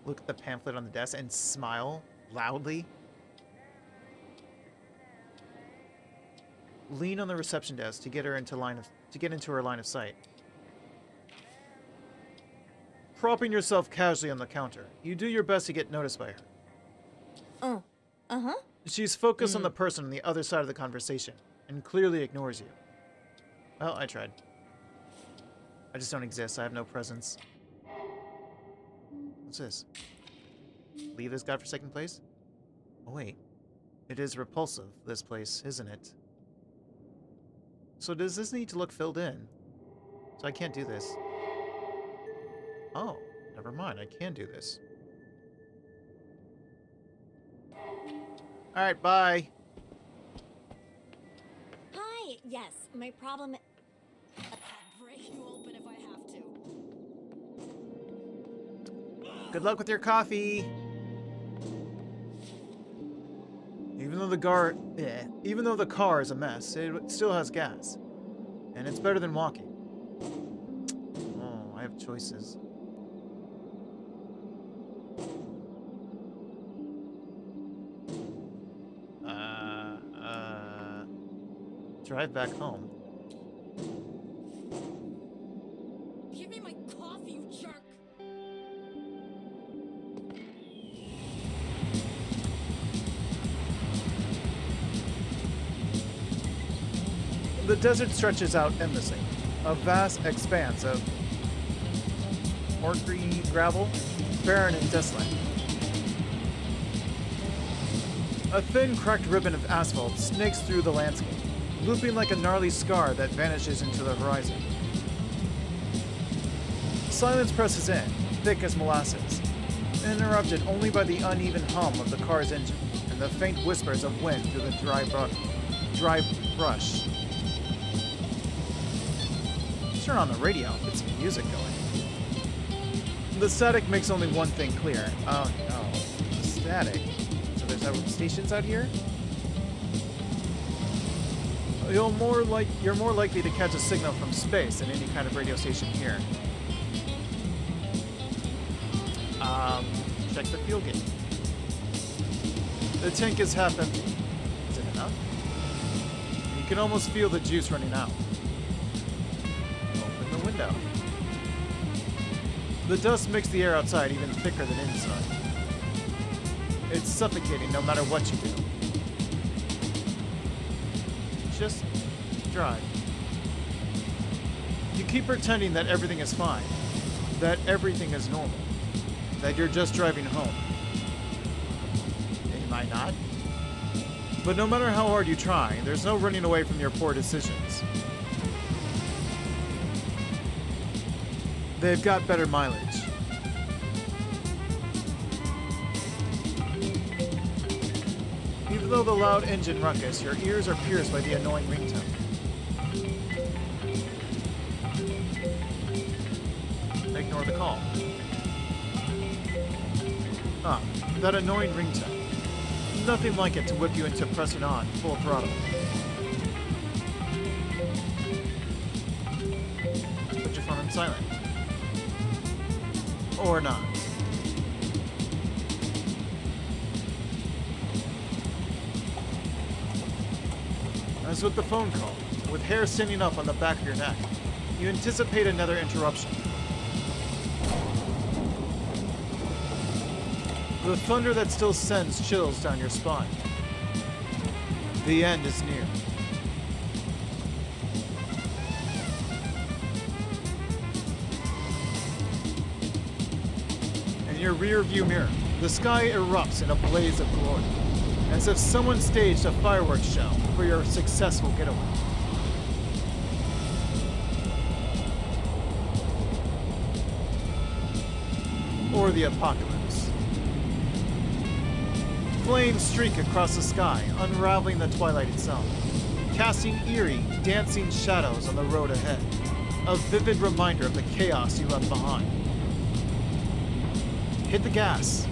Look at the pamphlet on the desk and smile loudly. Lean on the reception desk to get her into her line of sight. Propping yourself casually on the counter, you do your best to get noticed by her. Uh-huh. She's focused on the person on the other side of the conversation and clearly ignores you. Well, I tried. I just don't exist. I have no presence. What's this? Leave this godforsaken place? Oh, wait. It is repulsive, this place, isn't it? So does this need to look filled in? So I can't do this. Oh, never mind. I can do this. Alright, bye. Hi. Yes, my problem. I'll break you open if I have to. Good luck with your coffee. Even though the car is a mess, it still has gas. And it's better than walking. Oh, I have choices. Drive back home. Give me my coffee, you jerk! The desert stretches out endlessly, a vast expanse of orky gravel, barren and desolate. A thin, cracked ribbon of asphalt snakes through the landscape, looping like a gnarly scar that vanishes into the horizon. Silence presses in, thick as molasses, interrupted only by the uneven hum of the car's engine and the faint whispers of wind through the dry brush. Turn on the radio, get some music going. The static makes only one thing clear. Oh no, the static. So there's no stations out here? You're more likely to catch a signal from space than any kind of radio station here. Check the fuel gauge. The tank is half empty. Is it enough? You can almost feel the juice running out. Open the window. The dust makes the air outside even thicker than inside. It's suffocating no matter what you do. Just drive. You keep pretending that everything is fine, that everything is normal, that you're just driving home. It might not. But no matter how hard you try, there's no running away from your poor decisions. They've got better mileage. Even though the loud engine ruckus, your ears are pierced by the annoying ringtone. Ignore the call. Ah, that annoying ringtone. Nothing like it to whip you into pressing on full throttle. Put your phone on silent. Or not. As with the phone call, with hair standing up on the back of your neck, you anticipate another interruption. The thunder that still sends chills down your spine. The end is near. In your rear view mirror, the sky erupts in a blaze of glory, as if someone staged a fireworks show for your successful getaway. Or the apocalypse. flames streak across the sky, unraveling the twilight itself, casting eerie, dancing shadows on the road ahead, a vivid reminder of the chaos you left behind. Hit the gas.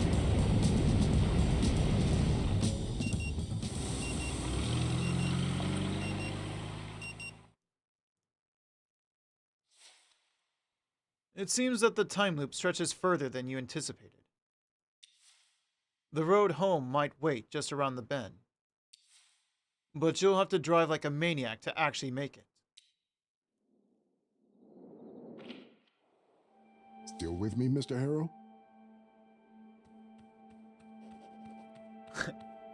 It seems that the time loop stretches further than you anticipated. The road home might wait just around the bend, but you'll have to drive like a maniac to actually make it. Still with me, Mr. Harrow?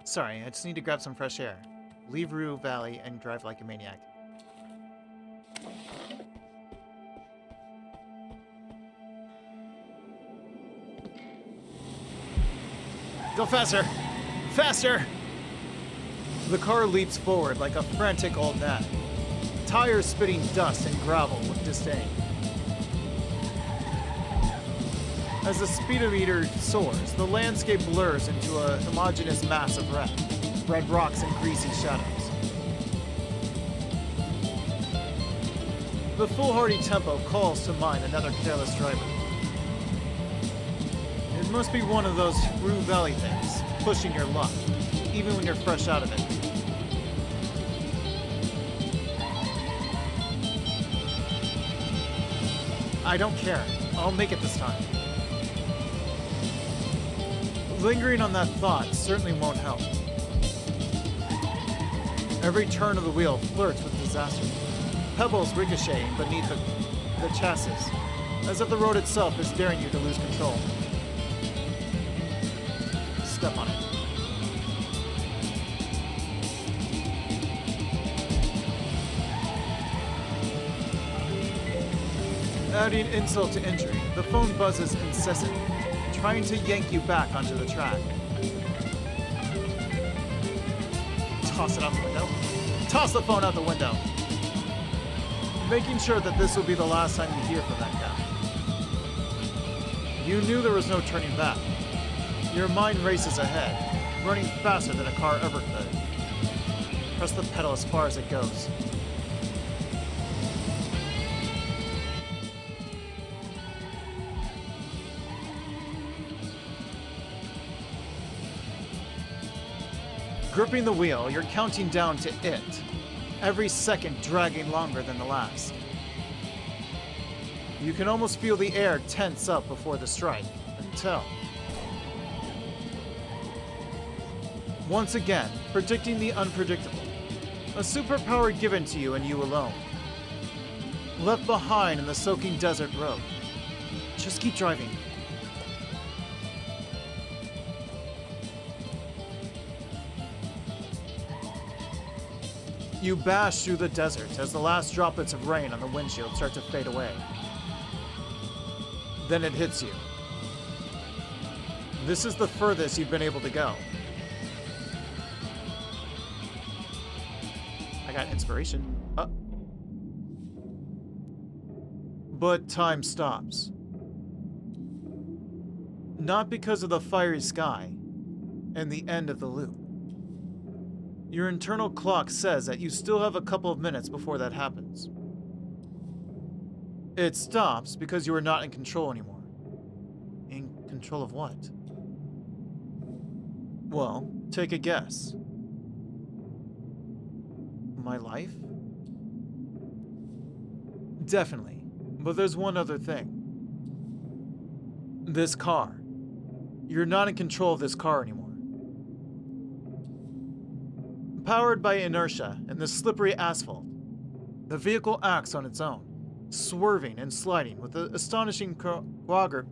Sorry, I just need to grab some fresh air. Leave Rue Valley and drive like a maniac. Go faster! Faster! The car leaps forward like a frantic old gnat, tires spitting dust and gravel with disdain. As the speedometer soars, the landscape blurs into a homogeneous mass of red rocks and greasy shadows. The foolhardy tempo calls to mind another careless driver. It must be one of those Rue Valley things, pushing your luck, even when you're fresh out of it. I don't care. I'll make it this time. Lingering on that thought certainly won't help. Every turn of the wheel flirts with disaster. Pebbles ricocheting beneath the chassis, as if the road itself is daring you to lose control. Step on it. Adding insult to injury, the phone buzzes incessantly, trying to yank you back onto the track. Toss it out the window. Toss the phone out the window. Making sure that this will be the last time you hear from that guy. You knew there was no turning back. Your mind races ahead, running faster than a car ever could. Press the pedal as far as it goes. Gripping the wheel, you're counting down to it, every second dragging longer than the last. You can almost feel the air tense up before the strike, until... Once again, predicting the unpredictable. A superpower given to you and you alone. Left behind in the soaking desert road. Just keep driving. You bash through the desert as the last droplets of rain on the windshield start to fade away. Then it hits you. This is the furthest you've been able to go. I got inspiration. But time stops. Not because of the fiery sky and the end of the loop. Your internal clock says that you still have a couple of minutes before that happens. It stops because you are not in control anymore. In control of what? Well, take a guess. My life? Definitely. But there's one other thing. This car. You're not in control of this car anymore. Powered by inertia and the slippery asphalt, the vehicle acts on its own, swerving and sliding with an astonishing choreography.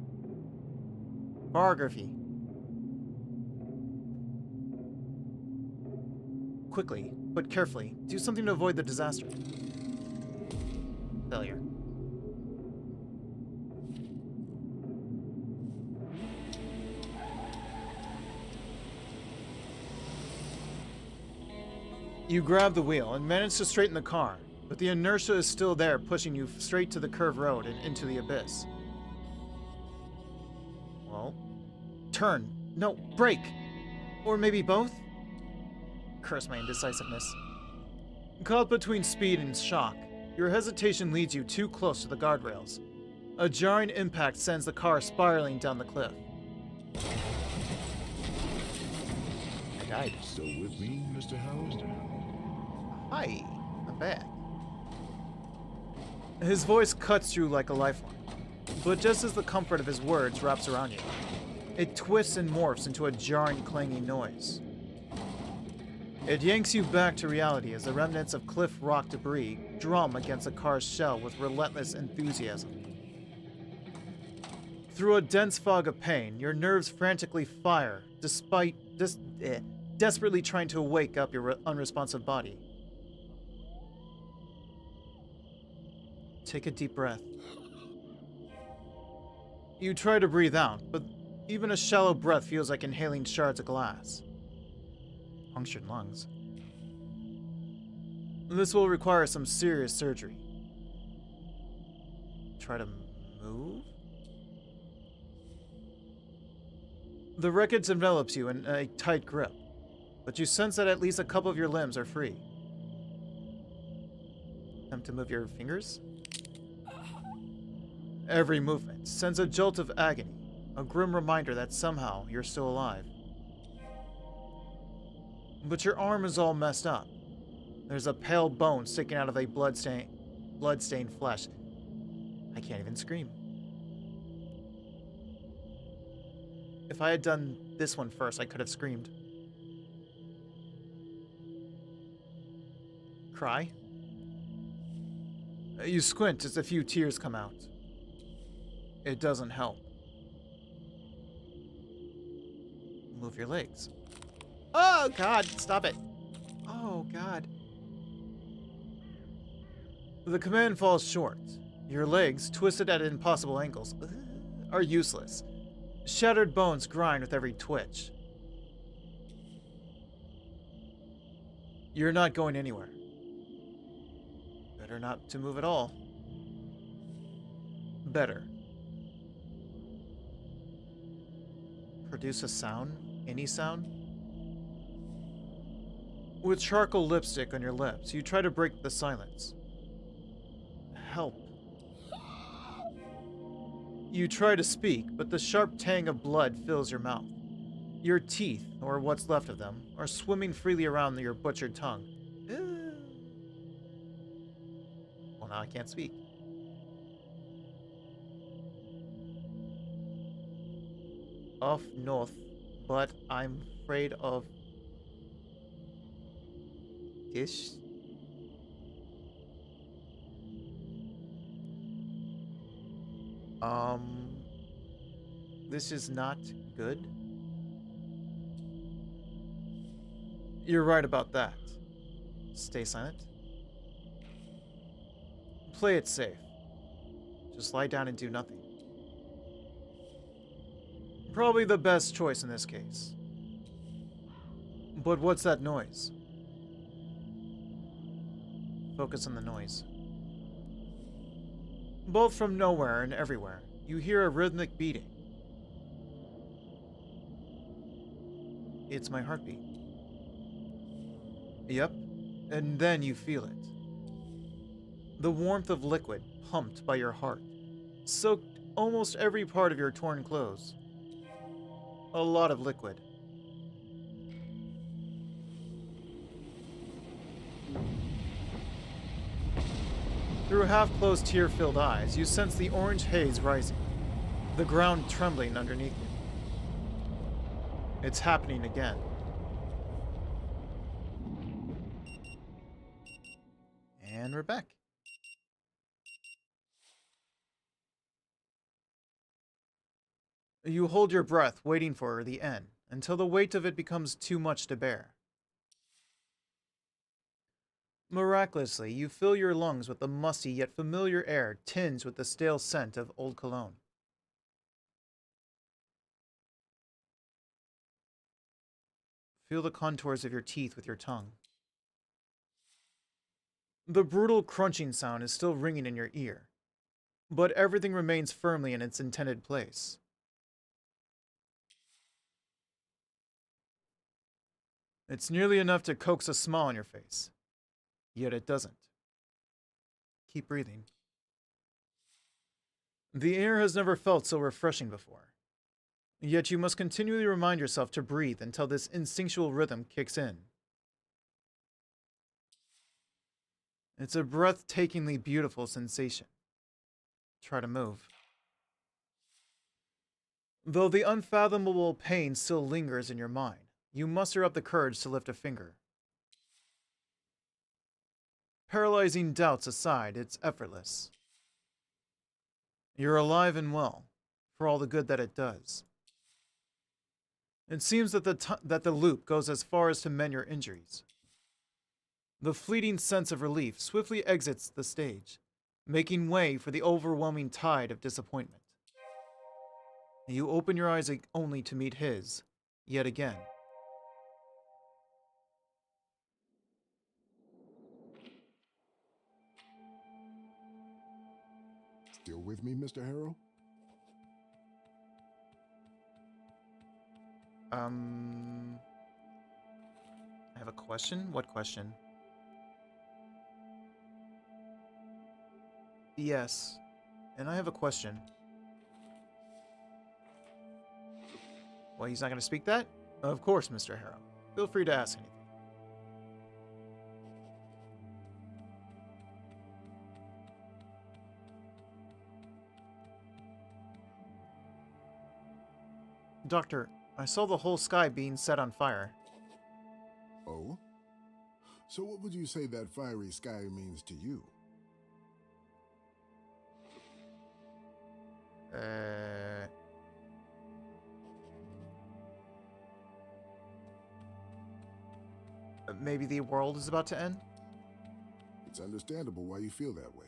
Quickly, but carefully, do something to avoid the disaster. Failure. You grab the wheel and manage to straighten the car, but the inertia is still there, pushing you straight to the curved road and into the abyss. Well, turn. No, brake! Or maybe both? Curse my indecisiveness. Caught between speed and shock, your hesitation leads you too close to the guardrails. A jarring impact sends the car spiraling down the cliff. I died. Still with me, Mr. Howard? Hi, I'm back. His voice cuts through like a lifeline, but just as the comfort of his words wraps around you, it twists and morphs into a jarring, clanging noise. It yanks you back to reality as the remnants of cliff rock debris drum against the car's shell with relentless enthusiasm. Through a dense fog of pain, your nerves frantically fire, despite desperately trying to wake up your unresponsive body. Take a deep breath. You try to breathe out, but even a shallow breath feels like inhaling shards of glass. Punctured lungs. This will require some serious surgery. Try to move? The wreckage envelops you in a tight grip, but you sense that at least a couple of your limbs are free. Attempt to move your fingers? Every movement sends a jolt of agony, a grim reminder that somehow you're still alive. But your arm is all messed up. There's a pale bone sticking out of a blood-stained flesh. I can't even scream. If I had done this one first, I could have screamed. Cry? You squint as a few tears come out. It doesn't help. Move your legs. Oh, God, stop it. Oh, God. The command falls short. Your legs, twisted at impossible angles, are useless. Shattered bones grind with every twitch. You're not going anywhere. Better not to move at all. Better. Produce a sound? Any sound? With charcoal lipstick on your lips, you try to break the silence. Help. You try to speak, but the sharp tang of blood fills your mouth. Your teeth, or what's left of them, are swimming freely around your butchered tongue. Well, now I can't speak. Off north, but I'm afraid of this. This is not good. You're right about that. Stay silent. Play it safe. Just lie down and do nothing. Probably the best choice in this case. But what's that noise? Focus on the noise. Both from nowhere and everywhere, you hear a rhythmic beating. It's my heartbeat. Yep, and then you feel it. The warmth of liquid pumped by your heart, soaked almost every part of your torn clothes. A lot of liquid. Through half-closed, tear-filled eyes, you sense the orange haze rising, the ground trembling underneath you. It's happening again. And we're back. You hold your breath, waiting for the end, until the weight of it becomes too much to bear. Miraculously, you fill your lungs with the musty yet familiar air tinged with the stale scent of old cologne. Feel the contours of your teeth with your tongue. The brutal crunching sound is still ringing in your ear, but everything remains firmly in its intended place. It's nearly enough to coax a smile on your face. Yet it doesn't. Keep breathing. The air has never felt so refreshing before. Yet you must continually remind yourself to breathe until this instinctual rhythm kicks in. It's a breathtakingly beautiful sensation. Try to move. Though the unfathomable pain still lingers in your mind, you muster up the courage to lift a finger. Paralyzing doubts aside, it's effortless. You're alive and well, for all the good that it does. It seems that the loop goes as far as to mend your injuries. The fleeting sense of relief swiftly exits the stage, making way for the overwhelming tide of disappointment. You open your eyes only to meet his, yet again. Still with me, Mr. Harrow? I have a question? What question? Yes, and I have a question. Well, he's not going to speak that? Of course, Mr. Harrow. Feel free to ask anything. Doctor, I saw the whole sky being set on fire. Oh? So what would you say that fiery sky means to you? Maybe the world is about to end? It's understandable why you feel that way.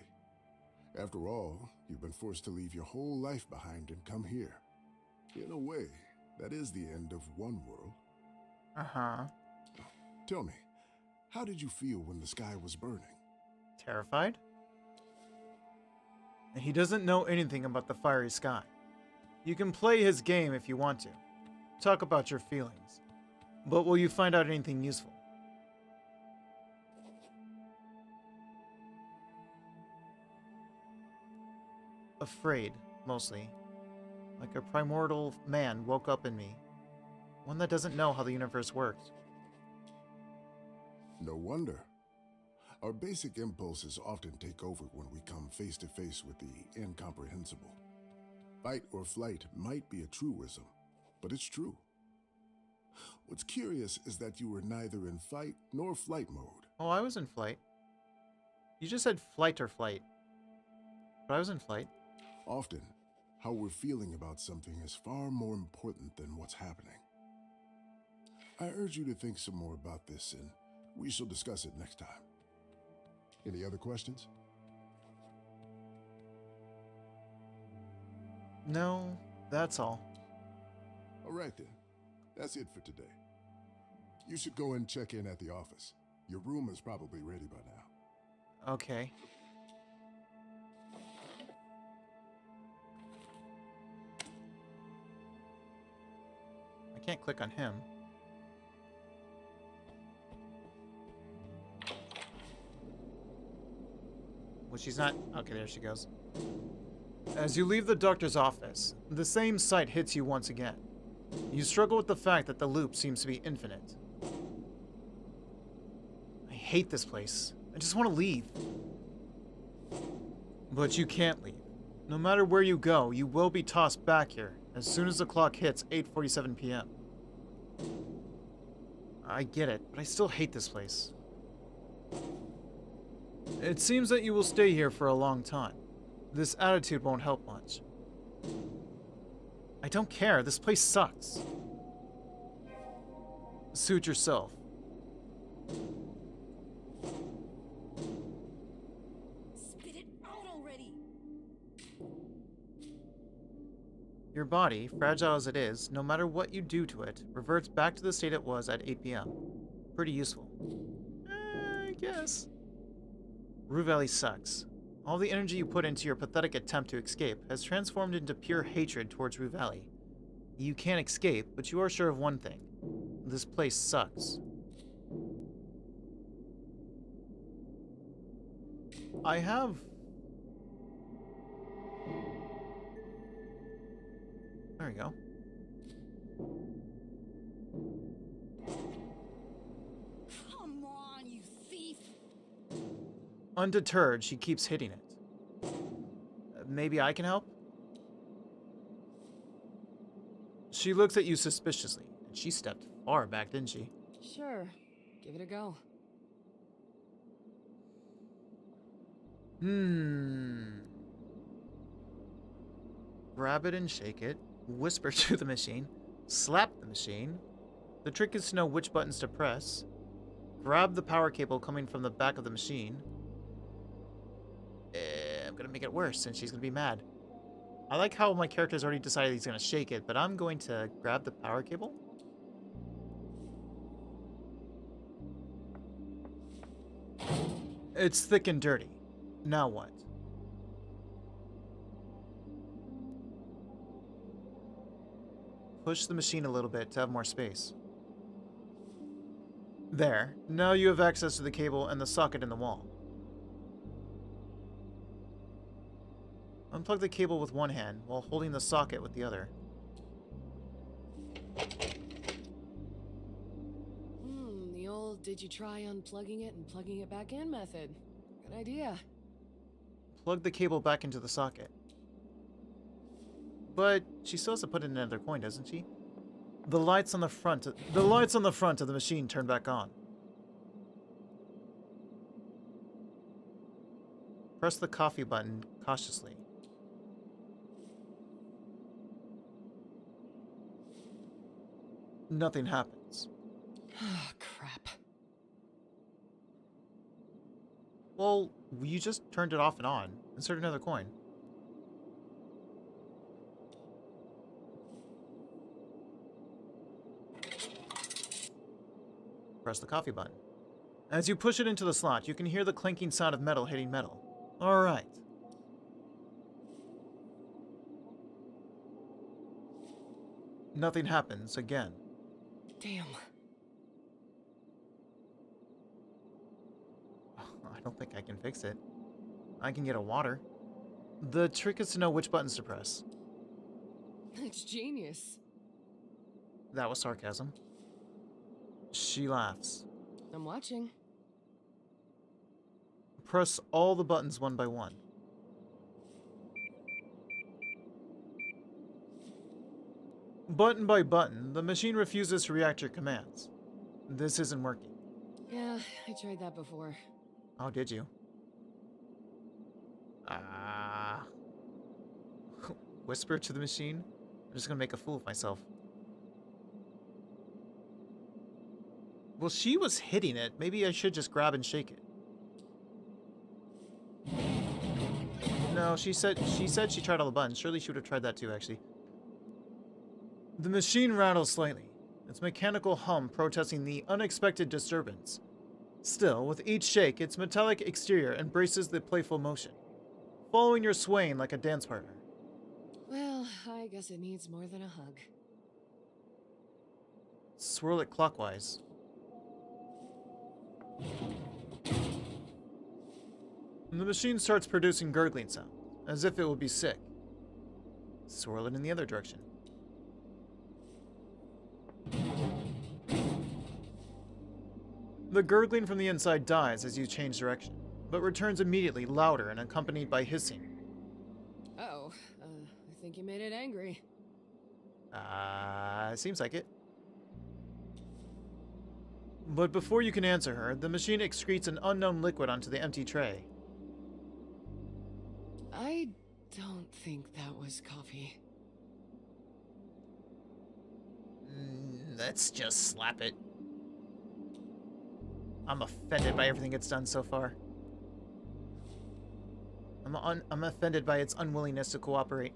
After all, you've been forced to leave your whole life behind and come here. In a way, that is the end of one world. Uh-huh. Tell me, how did you feel when the sky was burning? Terrified? He doesn't know anything about the fiery sky. You can play his game if you want to. Talk about your feelings. But will you find out anything useful? Afraid, mostly. Like a primordial man woke up in me. One that doesn't know how the universe works. No wonder. Our basic impulses often take over when we come face to face with the incomprehensible. Fight or flight might be a truism, but it's true. What's curious is that you were neither in fight nor flight mode. Oh, I was in flight. You just said flight or flight. But I was in flight. Often, how we're feeling about something is far more important than what's happening. I urge you to think some more about this, and we shall discuss it next time. Any other questions? No, that's all. All right then. That's it for today. You should go and check in at the office. Your room is probably ready by now. Okay. I can't click on him. Well, she's not... Okay, there she goes. As you leave the doctor's office, the same sight hits you once again. You struggle with the fact that the loop seems to be infinite. I hate this place. I just want to leave. But you can't leave. No matter where you go, you will be tossed back here as soon as the clock hits 8:47 p.m. I get it, but I still hate this place. It seems that you will stay here for a long time. This attitude won't help much. I don't care, this place sucks. Suit yourself. Spit it out already! Your body, fragile as it is, no matter what you do to it, reverts back to the state it was at 8 p.m. Pretty useful. I guess. Rue Valley sucks. All the energy you put into your pathetic attempt to escape has transformed into pure hatred towards Rue Valley. You can't escape, but you are sure of one thing. This place sucks. I have... There we go. Come on, you thief! Undeterred, she keeps hitting it. Maybe I can help? She looks at you suspiciously. She stepped far back, didn't she? Sure. Give it a go. Grab it and shake it. Whisper to the machine. Slap the machine. The trick is to know which buttons to press. Grab the power cable coming from the back of the machine. I'm gonna make it worse since she's gonna be mad. I like how my character's already decided he's gonna shake it, but I'm going to grab the power cable. It's thick and dirty. Now what? Push the machine a little bit to have more space. There. Now you have access to the cable and the socket in the wall. Unplug the cable with one hand while holding the socket with the other. The old did you try unplugging it and plugging it back in method. Good idea. Plug the cable back into the socket. But she still has to put in another coin, doesn't she? The lights on the front of the machine turn back on. Press the coffee button cautiously. Nothing happens. Oh, crap. Well, you just turned it off and on. Insert another coin. Press the coffee button. As you push it into the slot, you can hear the clinking sound of metal hitting metal. Alright. Nothing happens again. Damn. I don't think I can fix it. I can get a water. The trick is to know which buttons to press. It's genius. That was sarcasm. She laughs. I'm watching. Press all the buttons one by one. Button by button, the machine refuses to react to your commands. This isn't working. Yeah, I tried that before. Oh, did you? Whisper to the machine? I'm just gonna make a fool of myself. Well, she was hitting it. Maybe I should just grab and shake it. No, she said she tried all the buttons. Surely she would have tried that too, actually. The machine rattles slightly, its mechanical hum protesting the unexpected disturbance. Still, with each shake, its metallic exterior embraces the playful motion, following your swaying like a dance partner. Well, I guess it needs more than a hug. Swirl it clockwise. And the machine starts producing gurgling sound, as if it would be sick. Swirl it in the other direction. The gurgling from the inside dies as you change direction, but returns immediately louder and accompanied by hissing. Uh-oh. I think you made it angry. Seems like it. But before you can answer her, the machine excretes an unknown liquid onto the empty tray. I don't think that was coffee. Let's just slap it. I'm offended by everything it's done so far. I'm offended by its unwillingness to cooperate.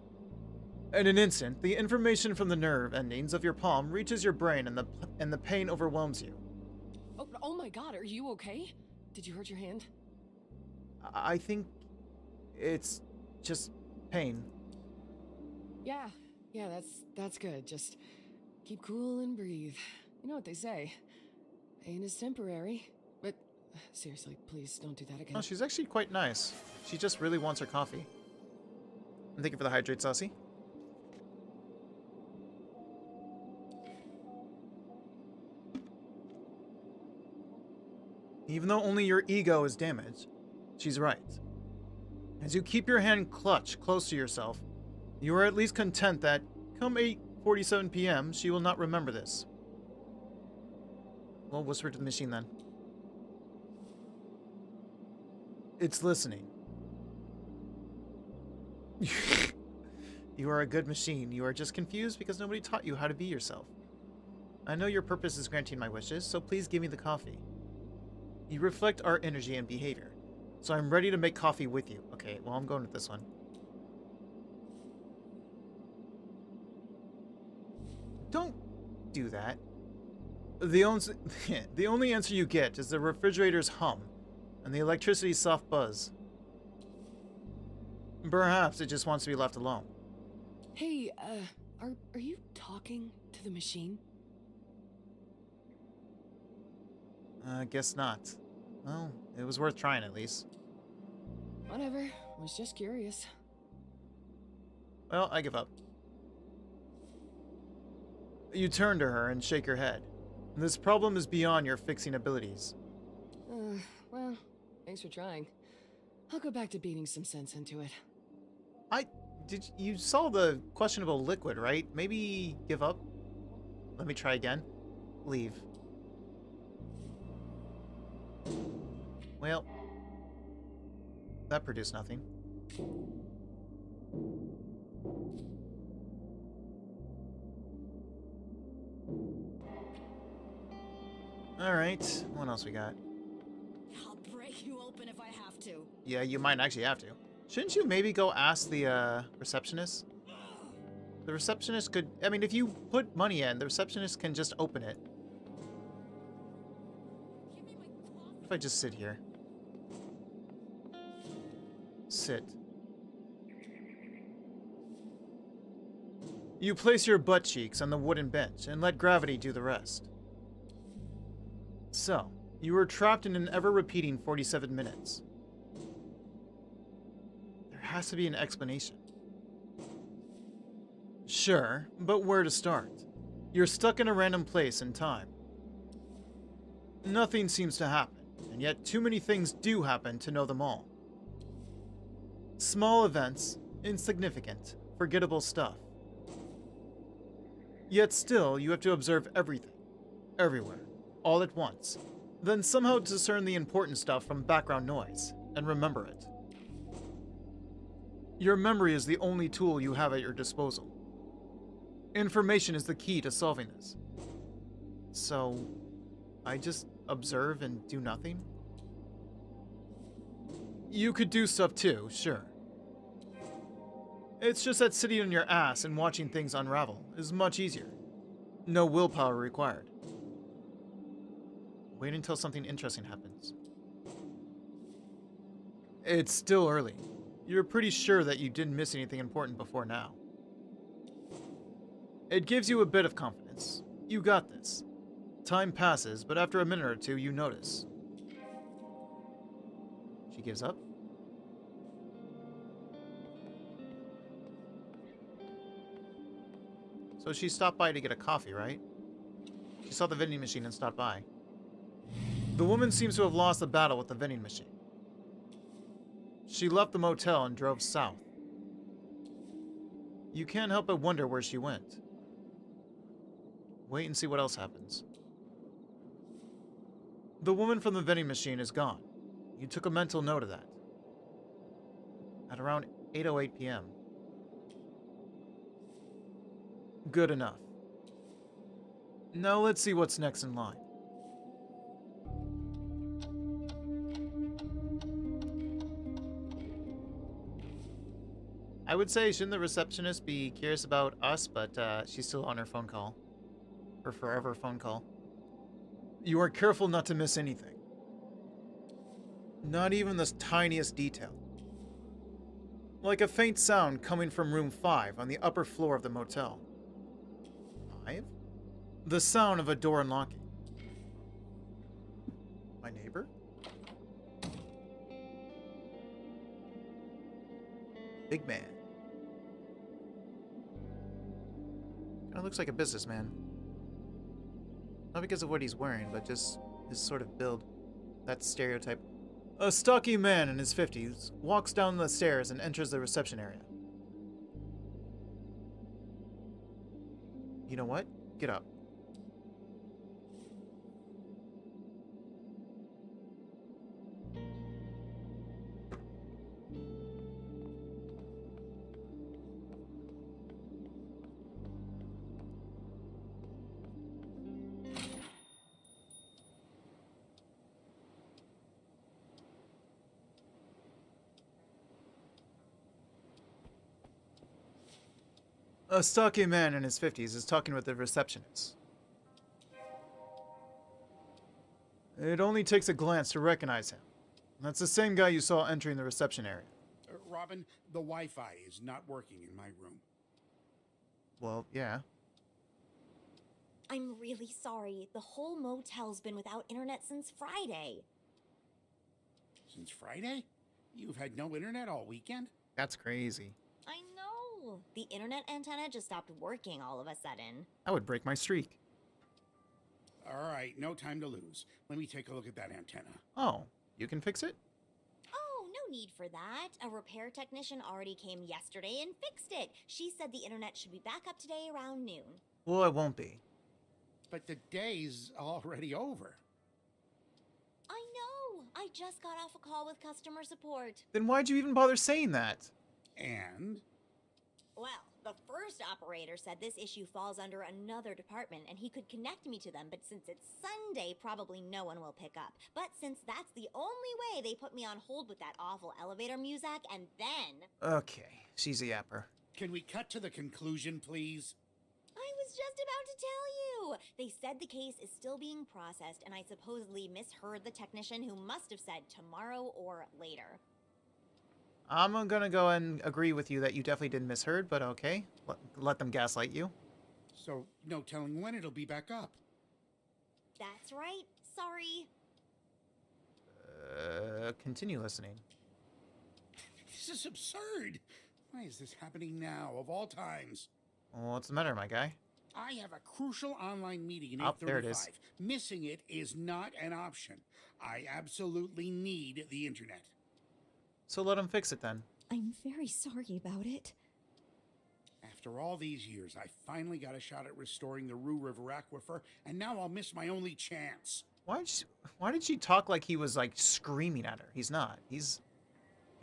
In an instant, the information from the nerve endings of your palm reaches your brain and the pain overwhelms you. Oh my god, are you okay? Did you hurt your hand? I think it's just pain. Yeah, that's good. Just keep cool and breathe. You know what they say. Pain is temporary, but Seriously, please don't do that again. Oh, she's actually quite nice. She just really wants her coffee. And thank you for the hydrate, Saucy. Even though only your ego is damaged, she's right. As you keep your hand clutched close to yourself, you are at least content that, come 8:47 p.m., she will not remember this. Well, whisper to the machine then. It's listening. You are a good machine. You are just confused because nobody taught you how to be yourself. I know your purpose is granting my wishes, so please give me the coffee. You reflect our energy and behavior, so I'm ready to make coffee with you. Okay, well, I'm going with this one. Don't do that. The only answer you get is the refrigerator's hum and the electricity's soft buzz. Perhaps it just wants to be left alone. Hey, are you talking to the machine? Guess not. Well, it was worth trying at least. Whatever, was just curious. Well, I give up. You turn to her and shake her head. This problem is beyond your fixing abilities. Well, thanks for trying. I'll go back to beating some sense into it. You saw the questionable liquid, right? Maybe give up? Let me try again. Leave. Well, that produced nothing. Alright, what else we got? I'll break you open if I have to. Yeah, you might actually have to. Shouldn't you maybe go ask the receptionist? The receptionist could... I mean, if you put money in, the receptionist can just open it. What if I just sit here? Sit. You place your butt cheeks on the wooden bench and let gravity do the rest. So, you were trapped in an ever-repeating 47 minutes. There has to be an explanation. Sure, but where to start? You're stuck in a random place and time. Nothing seems to happen, and yet too many things do happen to know them all. Small events, insignificant, forgettable stuff. Yet still, you have to observe everything, everywhere, all at once, then somehow discern the important stuff from background noise, and remember it. Your memory is the only tool you have at your disposal. Information is the key to solving this. So, I just observe and do nothing? You could do stuff too, sure. It's just that sitting on your ass and watching things unravel is much easier. No willpower required. Wait until something interesting happens. It's still early. You're pretty sure that you didn't miss anything important before now. It gives you a bit of confidence. You got this. Time passes, but after a minute or two, you notice. She gives up. So she stopped by to get a coffee, right? She saw the vending machine and stopped by. The woman seems to have lost the battle with the vending machine. She left the motel and drove south. You can't help but wonder where she went. Wait and see what else happens. The woman from the vending machine is gone. You took a mental note of that. At around 8:08 p.m. Good enough. Now let's see what's next in line. I would say, shouldn't the receptionist be curious about us, but she's still on her phone call. Her forever phone call. You are careful not to miss anything. Not even the tiniest detail. Like a faint sound coming from room 5 on the upper floor of the motel. 5? The sound of a door unlocking. My neighbor? Big man. Kinda looks like a businessman. Not because of what he's wearing, but just his sort of build. That stereotype. A stocky man in his 50s walks down the stairs and enters the reception area. You know what? Get up. A stocky man in his 50s is talking with the receptionist. It only takes a glance to recognize him. That's the same guy you saw entering the reception area. Robin, the Wi-Fi is not working in my room. Well, yeah. I'm really sorry. The whole motel's been without internet since Friday. Since Friday? You've had no internet all weekend? That's crazy. I know. The internet antenna just stopped working all of a sudden. I would break my streak. All right, no time to lose. Let me take a look at that antenna. Oh, you can fix it? Oh, no need for that. A repair technician already came yesterday and fixed it. She said the internet should be back up today around noon. Well, it won't be. But the day's already over. I know. I just got off a call with customer support. Then why'd you even bother saying that? And? Well, the first operator said this issue falls under another department and he could connect me to them, but since it's Sunday, probably no one will pick up. But since that's the only way, they put me on hold with that awful elevator music, and then... Okay, she's a yapper. Can we cut to the conclusion, please? I was just about to tell you! They said the case is still being processed, and I supposedly misheard the technician who must have said tomorrow or later. I'm gonna go and agree with you that you definitely did misheard, but okay. Let them gaslight you. So, no telling when it'll be back up. That's right. Sorry. Continue listening. This is absurd. Why is this happening now, of all times? Well, what's the matter, my guy? I have a crucial online meeting Oh, at 8:35. there it is. Missing it is not an option. I absolutely need the internet. So let him fix it then. I'm very sorry about it. After all these years, I finally got a shot at restoring the Rue River aquifer, and now I'll miss my only chance. Why did she talk like he was like screaming at her? He's not. He's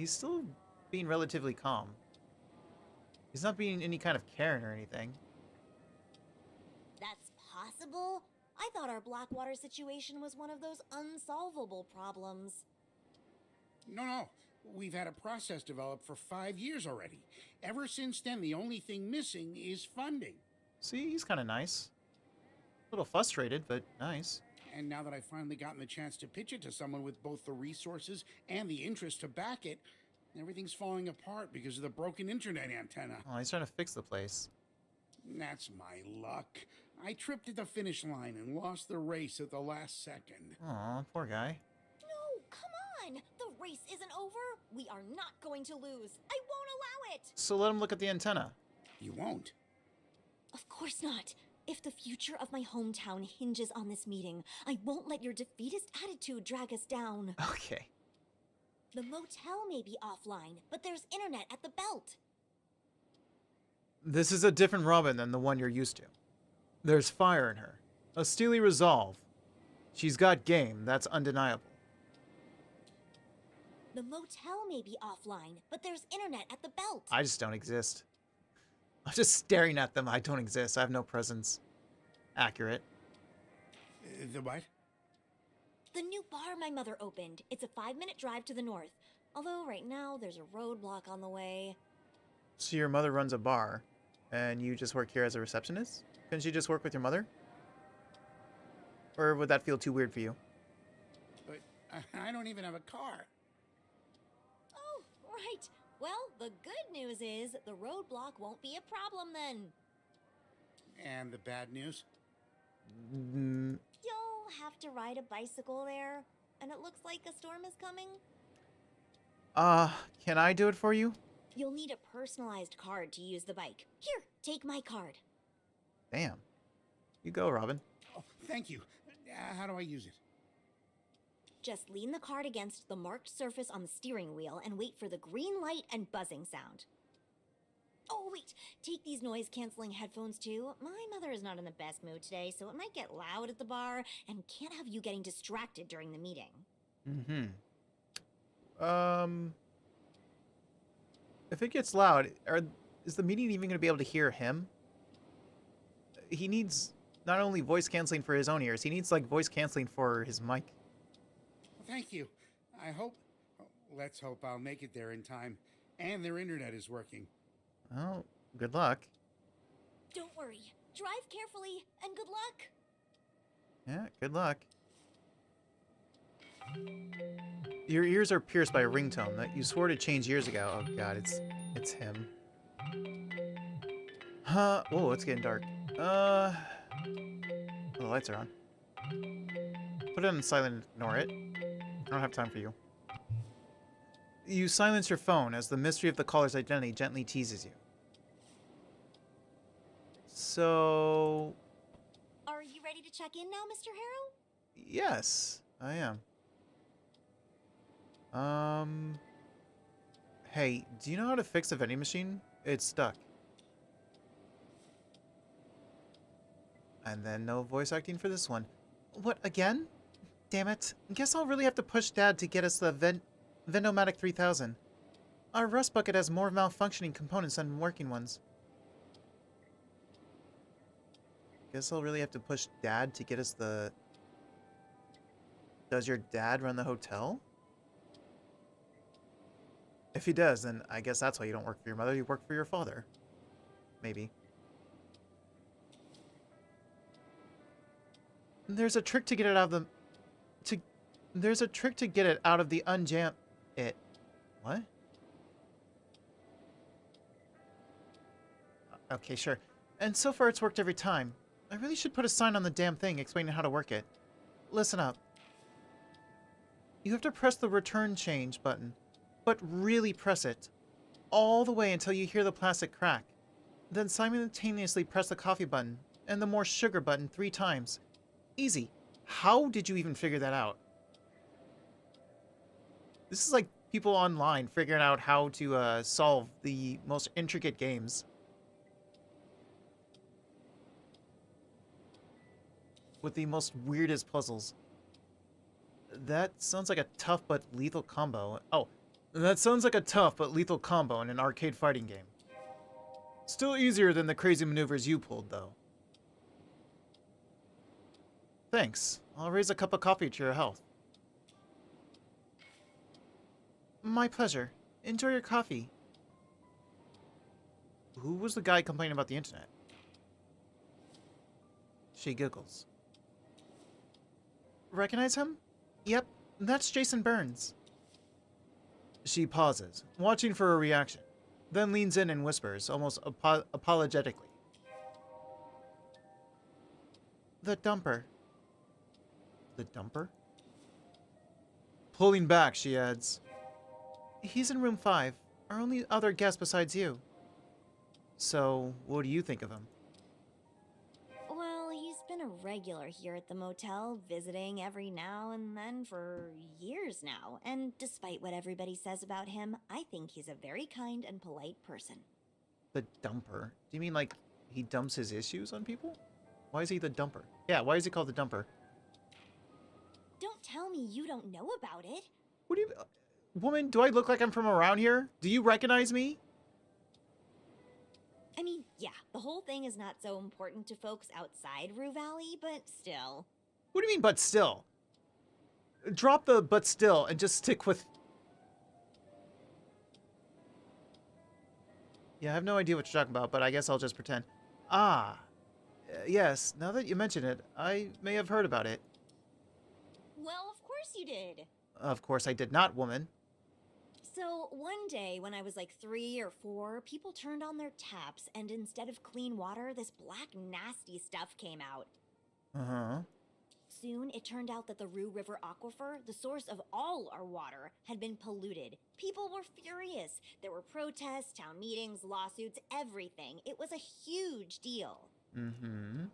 still being relatively calm. He's not being any kind of Karen or anything. That's possible? I thought our Blackwater situation was one of those unsolvable problems. No. We've had a process developed for 5 years already. Ever since then, the only thing missing is funding. See, he's kind of nice. A little frustrated, but nice. And now that I've finally gotten the chance to pitch it to someone with both the resources and the interest to back it, everything's falling apart because of the broken internet antenna. Oh, he's trying to fix the place. That's my luck. I tripped at the finish line and lost the race at the last second. Aw, poor guy. No, come on! The race isn't over! We are not going to lose! I won't allow it! So let him look at the antenna. You won't. Of course not. If the future of my hometown hinges on this meeting, I won't let your defeatist attitude drag us down. Okay. The motel may be offline, but there's internet at the belt. This is a different Robin than the one you're used to. There's fire in her. A steely resolve. She's got game, that's undeniable. The motel may be offline, but there's internet at the belt. I just don't exist. I'm just staring at them. I don't exist. I have no presence. Accurate. The what? The new bar my mother opened. It's a 5-minute drive to the north. Although right now there's a roadblock on the way. So your mother runs a bar, and you just work here as a receptionist? Couldn't you just work with your mother? Or would that feel too weird for you? But I don't even have a car. Oh, right. Well, the good news is the roadblock won't be a problem then. And the bad news? You'll have to ride a bicycle there, and it looks like a storm is coming. Can I do it for you? You'll need a personalized card to use the bike. Here, take my card. Damn. You go, Robin. Oh, thank you. How do I use it? Just lean the card against the marked surface on the steering wheel and wait for the green light and buzzing sound. Oh, wait, take these noise-canceling headphones too. My mother is not in the best mood today, so it might get loud at the bar and can't have you getting distracted during the meeting. If it gets loud, is the meeting even going to be able to hear him? He needs not only voice canceling for his own ears, he needs like voice canceling for his mic. Thank you. I hope... let's hope I'll make it there in time. And their internet is working. Well, good luck. Don't worry. Drive carefully, and good luck. Yeah, good luck. Your ears are pierced by a ringtone that you swore to change years ago. Oh god, it's him. Huh? Oh, it's getting dark. Oh, the lights are on. Put it on silent and ignore it. I don't have time for you. You silence your phone as the mystery of the caller's identity gently teases you. So... Are you ready to check in now, Mr. Harrow? Yes, I am. Hey, do you know how to fix a vending machine? It's stuck. And then no voice acting for this one. What, again? Damn it. Guess I'll really have to push Dad to get us the Vendomatic 3000. Our rust bucket has more malfunctioning components than working ones. Guess I'll really have to push Dad to get us the... Does your dad run the hotel? If he does, then I guess that's why you don't work for your mother, you work for your father. Maybe. There's a trick to get it out of the... There's a trick to get it out of the unjam... It... What? Okay, sure. And so far it's worked every time. I really should put a sign on the damn thing explaining how to work it. Listen up. You have to press the return change button, but really press it. All the way until you hear the plastic crack. Then simultaneously press the coffee button and the more sugar button 3 times. Easy. How did you even figure that out? This is like people online figuring out how to solve the most intricate games. With the most weirdest puzzles. That sounds like a tough but lethal combo. Oh, that sounds like a tough but lethal combo in an arcade fighting game. Still easier than the crazy maneuvers you pulled, though. Thanks. I'll raise a cup of coffee to your health. My pleasure. Enjoy your coffee. Who was the guy complaining about the internet? She giggles. Recognize him? Yep, that's Jason Burns. She pauses, watching for a reaction, then leans in and whispers, almost apologetically. The dumper. The dumper? Pulling back, she adds. He's in room 5, our only other guest besides you. So, what do you think of him? Well, he's been a regular here at the motel, visiting every now and then for years now. And despite what everybody says about him, I think he's a very kind and polite person. The dumper? Do you mean like he dumps his issues on people? Why is he the dumper? Yeah, why is he called the dumper? Don't tell me you don't know about it. What do you... Woman, do I look like I'm from around here? Do you recognize me? I mean, yeah, the whole thing is not so important to folks outside Rue Valley, but still. What do you mean, but still? Drop the but still and just stick with... Yeah, I have no idea what you're talking about, but I guess I'll just pretend. Ah, yes, now that you mention it, I may have heard about it. Well, of course you did. Of course I did not, woman. So, one day when I was like 3 or 4, people turned on their taps, and instead of clean water, this black nasty stuff came out. Uh-huh. Soon, it turned out that the Rue River aquifer, the source of all our water, had been polluted. People were furious. There were protests, town meetings, lawsuits, everything. It was a huge deal. Mm-hmm.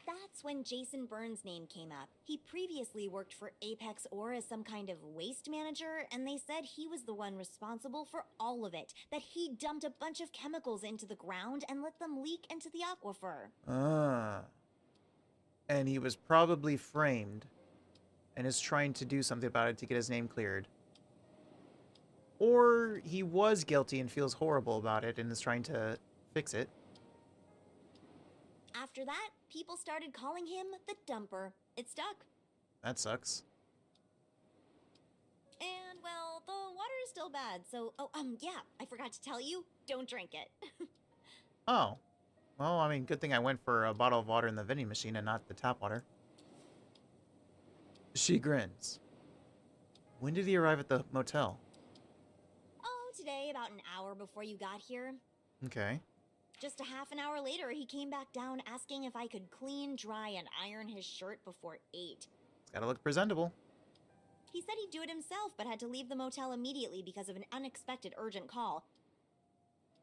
That's when Jason Byrne's name came up. He previously worked for Apex Ore as some kind of waste manager, and they said he was the one responsible for all of it. That he dumped a bunch of chemicals into the ground and let them leak into the aquifer. Ah. And he was probably framed and is trying to do something about it to get his name cleared. Or he was guilty and feels horrible about it and is trying to fix it. After that, people started calling him the Dumper. It stuck. That sucks. And, well, the water is still bad, so... yeah, I forgot to tell you, don't drink it. Oh. Well, I mean, good thing I went for a bottle of water in the vending machine and not the tap water. She grins. When did he arrive at the motel? Oh, today, about an hour before you got here. Okay. Just a half an hour later, he came back down asking if I could clean, dry, and iron his shirt before 8. It's gotta look presentable. He said he'd do it himself, but had to leave the motel immediately because of an unexpected urgent call.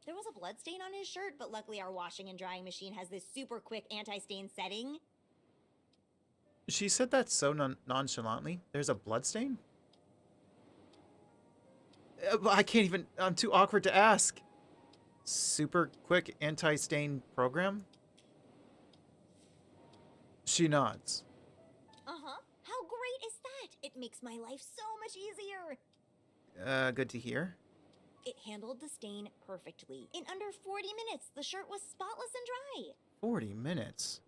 There was a bloodstain on his shirt, but luckily our washing and drying machine has this super quick anti-stain setting. She said that so nonchalantly. There's a bloodstain? I can't even... I'm too awkward to ask. Super quick anti-stain program? She nods. Uh-huh. How great is that? It makes my life so much easier. Good to hear. It handled the stain perfectly. In under 40 minutes, the shirt was spotless and dry. 40 minutes?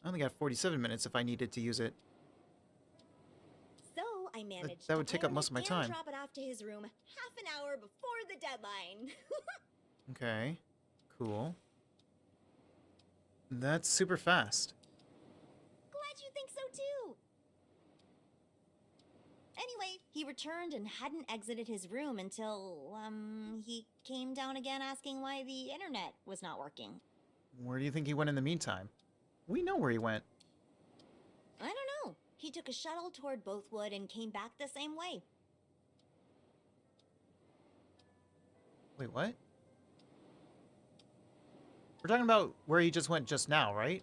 I only got 47 minutes if I needed to use it. So I managed that would to take up plan most of my it time. and drop it off to his room half an hour before the deadline. Okay. Cool. That's super fast. Glad you think so too. Anyway, he returned and hadn't exited his room until, he came down again asking why the internet was not working. Where do you think he went in the meantime? We know where he went. I don't know. He took a shuttle toward Bothwood and came back the same way. Wait, what? We're talking about where he just went just now, right?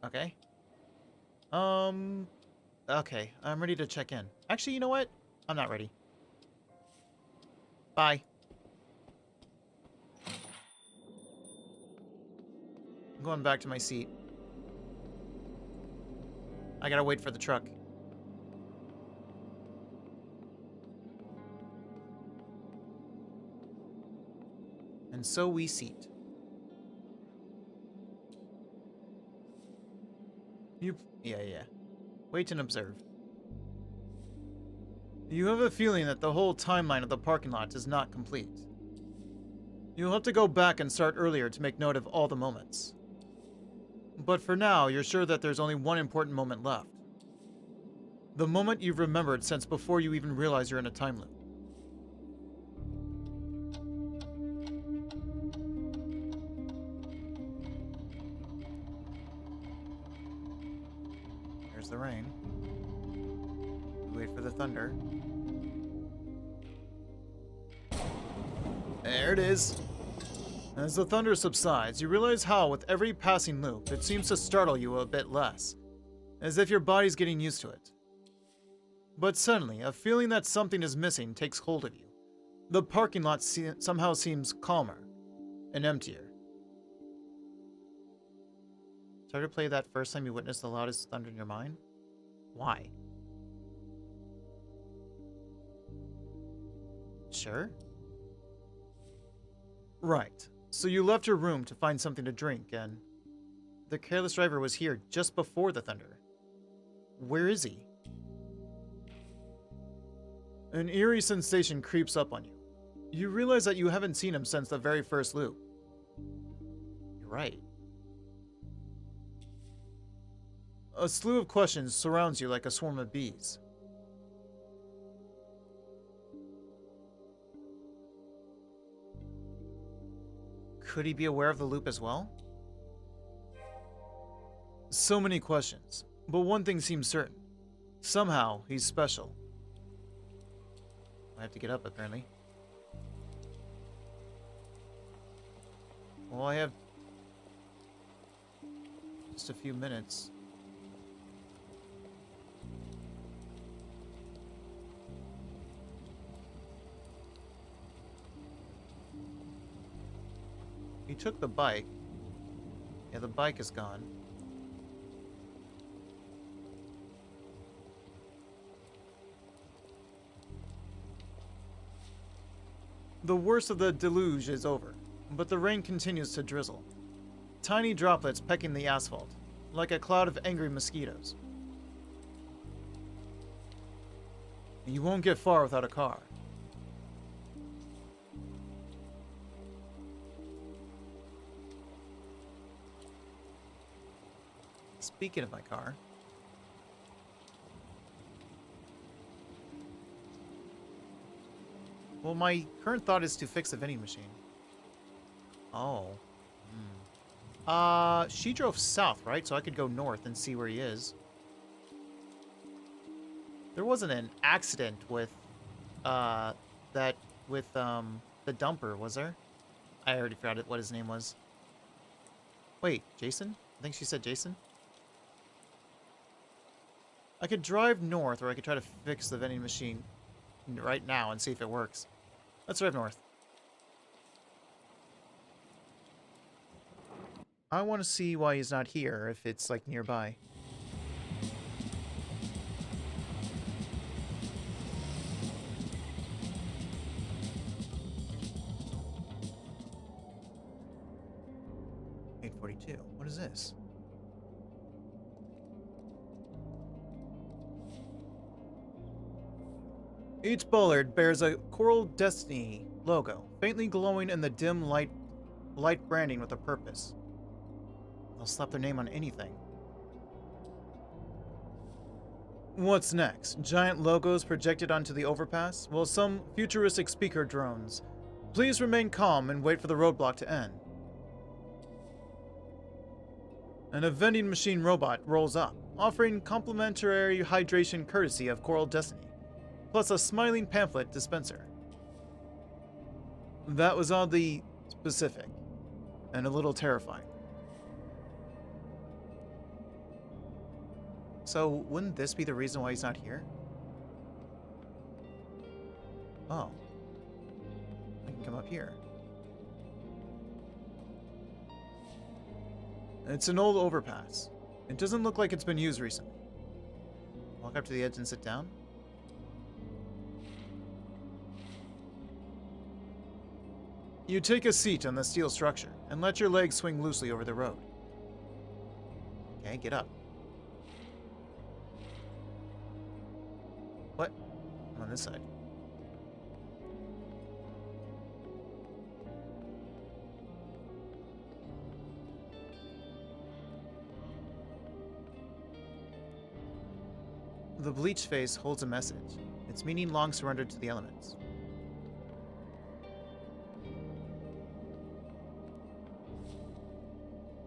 Okay. Okay, I'm ready to check in. Actually, you know what? I'm not ready. Bye. I'm going back to my seat. I gotta wait for the truck. And so we seat. Yeah. Wait and observe. You have a feeling that the whole timeline of the parking lot is not complete. You'll have to go back and start earlier to make note of all the moments. But for now, you're sure that there's only one important moment left. The moment you've remembered since before you even realize you're in a time loop. There's the rain. We wait for the thunder. There it is. As the thunder subsides, you realize how, with every passing loop, it seems to startle you a bit less, as if your body's getting used to it. But suddenly, a feeling that something is missing takes hold of you. The parking lot somehow seems calmer and emptier. Start to play that first time you witnessed the loudest thunder in your mind? Why? Sure. Right. So you left your room to find something to drink, and the careless driver was here just before the thunder. Where is he? An eerie sensation creeps up on you. You realize that you haven't seen him since the very first loop. You're right. A slew of questions surrounds you like a swarm of bees. Could he be aware of the loop as well? So many questions, but one thing seems certain. Somehow, he's special. I have to get up, apparently. Well, I have just a few minutes. He took the bike. Yeah, the bike is gone. The worst of the deluge is over, but the rain continues to drizzle. Tiny droplets pecking the asphalt, like a cloud of angry mosquitoes. You won't get far without a car. Speaking of my car, well, my current thought is to fix the vending machine. Oh. She drove south, right? So I could go north and see where he is. There wasn't an accident with, the dumper, was there? I already forgot what his name was. Wait, Jason? I think she said Jason? I could drive north, or I could try to fix the vending machine right now and see if it works. Let's drive north. I want to see why he's not here, if it's, like, nearby. $842. What is this? Each bollard bears a Coral Destiny logo, faintly glowing in the dim light branding with a purpose. They'll slap their name on anything. What's next? Giant logos projected onto the overpass? Well, some futuristic speaker drones. Please remain calm and wait for the roadblock to end. And a vending machine robot rolls up, offering complimentary hydration courtesy of Coral Destiny, plus a smiling pamphlet dispenser. That was oddly specific, and a little terrifying. So, wouldn't this be the reason why he's not here? Oh. I can come up here. It's an old overpass. It doesn't look like it's been used recently. Walk up to the edge and sit down. You take a seat on the steel structure and let your legs swing loosely over the road. Okay, get up. What? I'm on this side. The bleached face holds a message. Its meaning long surrendered to the elements.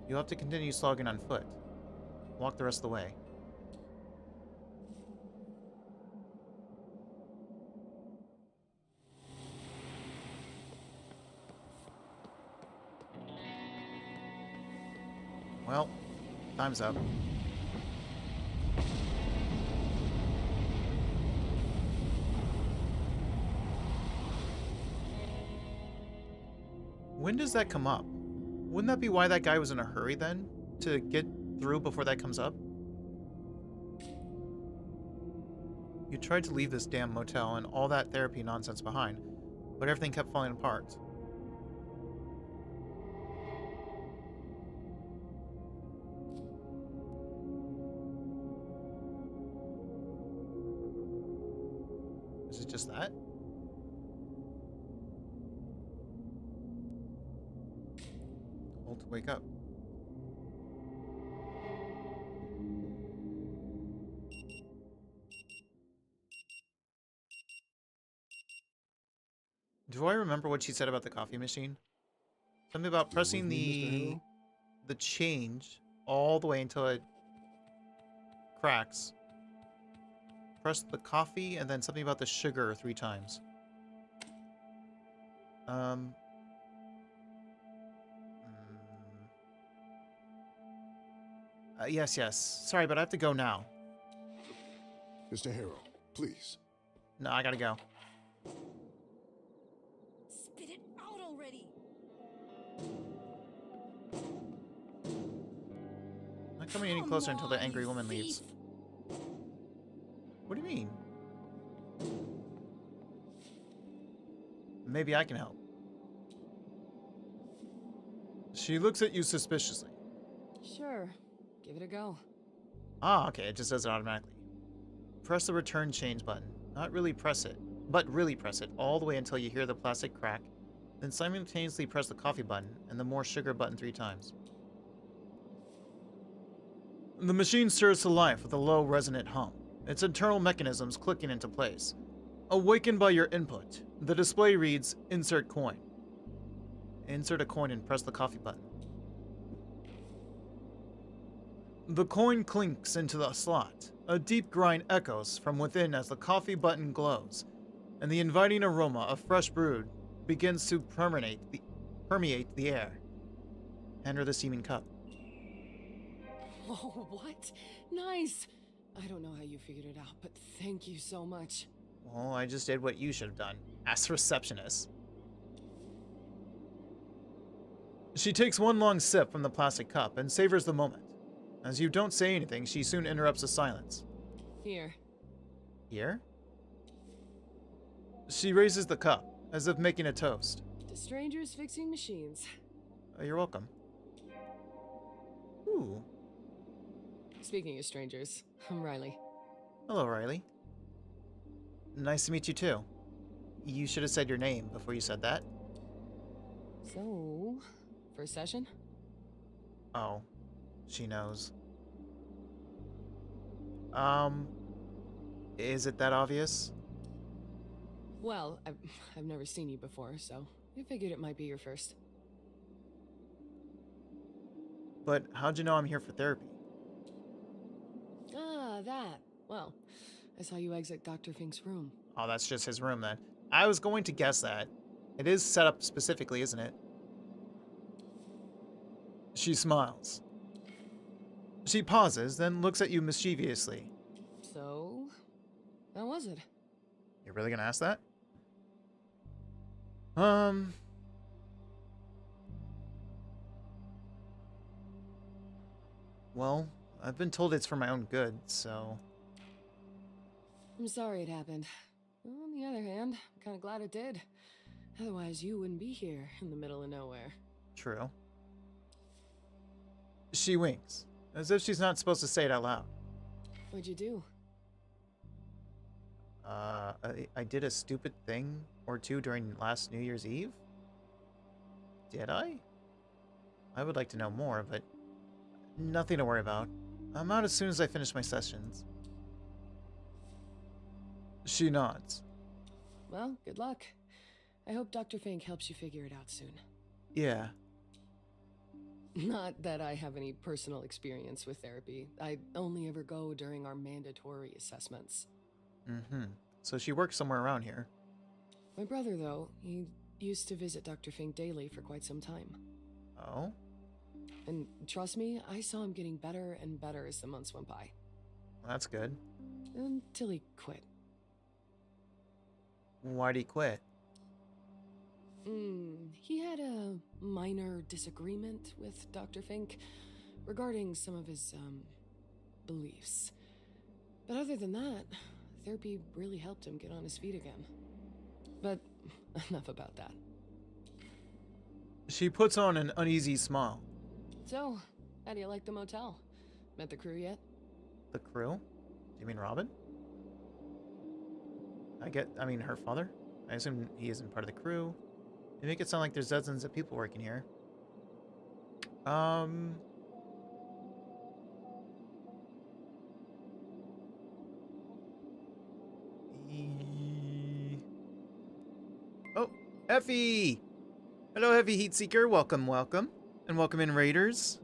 You'll have to continue slogging on foot. Walk the rest of the way. Well, time's up. When does that come up? Wouldn't that be why that guy was in a hurry then? To get through before that comes up? You tried to leave this damn motel and all that therapy nonsense behind, but everything kept falling apart. Is it just that? Hold to wake up. Do I remember what she said about the coffee machine? Something about pressing the change all the way until it cracks. Press the coffee and then something about the sugar 3 times. Yes. Sorry, but I have to go now. Mr. Harrow, please. No, I gotta go. Spit it out already. I'm not coming any closer until the angry woman leaves. What do you mean? Maybe I can help. She looks at you suspiciously. Sure. Give it a go. Ah, okay, it just does it automatically. Press the return change button. Not really press it, but really press it all the way until you hear the plastic crack. Then simultaneously press the coffee button and the more sugar button 3 times. The machine stirs to life with a low resonant hum, its internal mechanisms clicking into place. Awakened by your input, the display reads, "Insert coin." Insert a coin and press the coffee button. The coin clinks into the slot. A deep grind echoes from within as the coffee button glows, and the inviting aroma of fresh brewed begins to permeate the air. Hand her the steaming cup. Oh, what? Nice. I don't know how you figured it out, but thank you so much. Well, I just did what you should have done. Ask the receptionist. She takes one long sip from the plastic cup and savors the moment. As you don't say anything, she soon interrupts the silence. Here. Here? She raises the cup, as if making a toast. To strangers fixing machines. Oh, you're welcome. Ooh. Speaking of strangers, I'm Riley. Hello, Riley. Nice to meet you, too. You should have said your name before you said that. So, first session? Oh, she knows. Is it that obvious? Well, I've never seen you before, so I figured it might be your first. But how'd you know I'm here for therapy? Ah, that. Well, I saw you exit Dr. Fink's room. Oh, that's just his room then. I was going to guess that. It is set up specifically, isn't it? She smiles. She pauses, then looks at you mischievously. So, how was it? You're really gonna ask that? Well, I've been told it's for my own good, so... I'm sorry it happened. On the other hand, I'm kind of glad it did. Otherwise, you wouldn't be here in the middle of nowhere. True. She winks, as if she's not supposed to say it out loud. What'd you do? I did a stupid thing or two during last New Year's Eve? Did I? I would like to know more, but nothing to worry about. I'm out as soon as I finish my sessions. She nods. Well, good luck. I hope Dr. Fink helps you figure it out soon. Yeah. Not that I have any personal experience with therapy. I only ever go during our mandatory assessments. Mm-hmm. So she works somewhere around here. My brother, though, he used to visit Dr. Fink daily for quite some time. Oh? And trust me, I saw him getting better and better as the months went by. Well, that's good. Until he quit. Why'd he quit? He had a minor disagreement with Dr. Fink regarding some of his, beliefs. But other than that, therapy really helped him get on his feet again. But enough about that. She puts on an uneasy smile. So, how do you like the motel? Met the crew yet? The crew? Do you mean Robin? I mean her father? I assume he isn't part of the crew. They make it sound like there's dozens of people working here. Oh, Effie! Hello, Heavy Heat Seeker. Welcome, welcome. And welcome in, Raiders.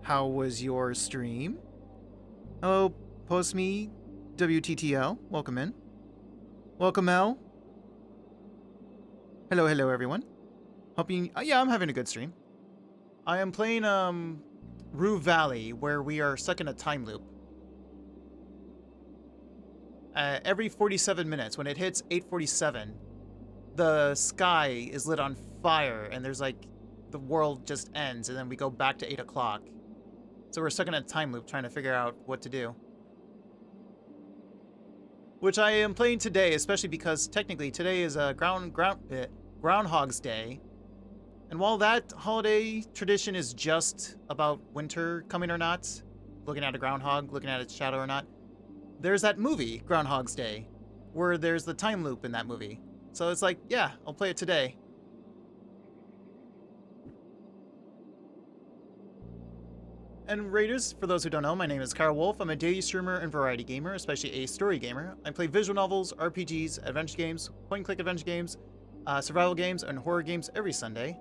How was your stream? Hello, post me, WTTL. Welcome in. Welcome, L. Hello, hello, everyone. Hoping, yeah, I'm having a good stream. I am playing Rue Valley, where we are stuck in a time loop. Every 47 minutes, when it hits 8:47, the sky is lit on fire, and there's like the world just ends, and then we go back to 8 o'clock. So we're stuck in a time loop trying to figure out what to do. Which I am playing today, especially because technically today is a Groundhog's Day. And while that holiday tradition is just about winter coming or not, looking at a groundhog, looking at its shadow or not, there's that movie, Groundhog's Day, where there's the time loop in that movie. So it's like, yeah, I'll play it today. And Raiders, for those who don't know, my name is Kyle Wolf. I'm a daily streamer and variety gamer, especially a story gamer. I play visual novels, RPGs, adventure games, point-and-click adventure games, survival games, and horror games every Sunday.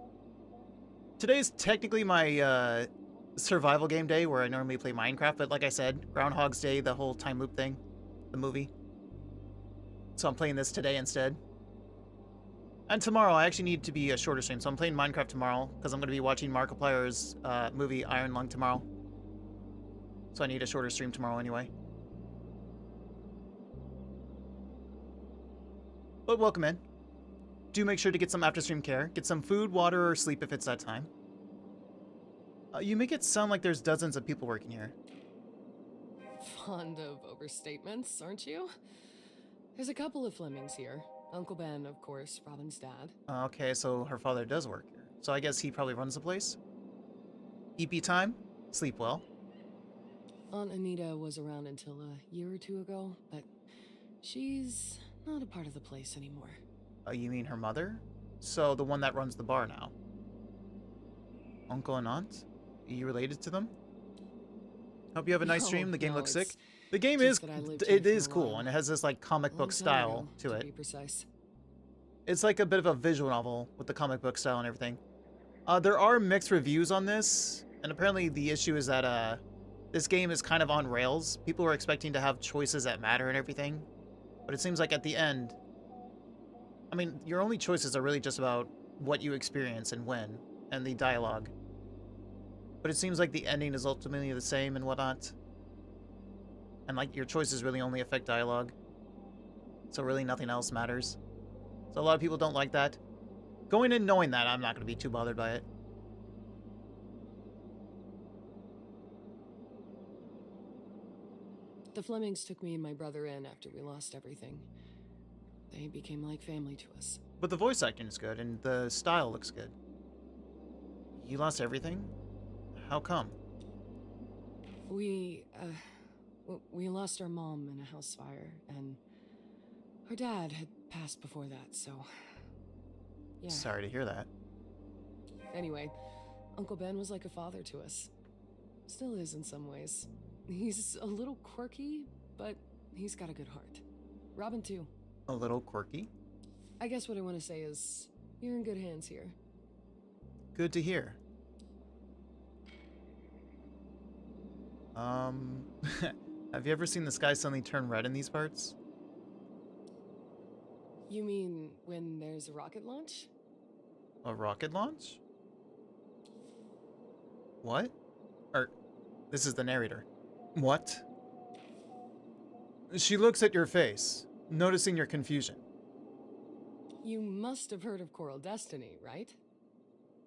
Today's technically my survival game day, where I normally play Minecraft, but like I said, Groundhog's Day, the whole time loop thing, the movie. So I'm playing this today instead. And tomorrow, I actually need to be a shorter stream, so I'm playing Minecraft tomorrow, because I'm going to be watching Markiplier's movie Iron Lung tomorrow. So I need a shorter stream tomorrow anyway. But welcome in. Do make sure to get some after-stream care. Get some food, water, or sleep if it's that time. You make it sound like there's dozens of people working here. Fond of overstatements, aren't you? There's a couple of Flemings here. Uncle Ben, of course, Robin's dad. Okay, so her father does work here. So I guess he probably runs the place. EP time, sleep well. Aunt Anita was around until a year or two ago, but she's not a part of the place anymore. You mean her mother? So the one that runs the bar now. Uncle and aunt? Are you related to them? Hope you have a nice stream. The game looks sick. The game is cool, and it has this like comic book style to it. Be precise. It's like a bit of a visual novel with the comic book style and everything. There are mixed reviews on this, and apparently the issue is that this game is kind of on rails. People are expecting to have choices that matter and everything, but it seems like at the end, I mean, your only choices are really just about what you experience and when, and the dialogue. But it seems like the ending is ultimately the same and whatnot. And like your choices really only affect dialogue. So really nothing else matters. So a lot of people don't like that. Going in knowing that, I'm not going to be too bothered by it. The Flemings took me and my brother in after we lost everything. They became like family to us. But the voice acting is good, and the style looks good. You lost everything? How come? We lost our mom in a house fire, and our dad had passed before that, so... yeah. Sorry to hear that. Anyway, Uncle Ben was like a father to us. Still is in some ways. He's a little quirky, but he's got a good heart. Robin, too. A little quirky? I guess what I want to say is, you're in good hands here. Good to hear. Have you ever seen the sky suddenly turn red in these parts? You mean when there's a rocket launch? A rocket launch? What? This is the narrator. What? She looks at your face, noticing your confusion. You must have heard of Coral Destiny, right?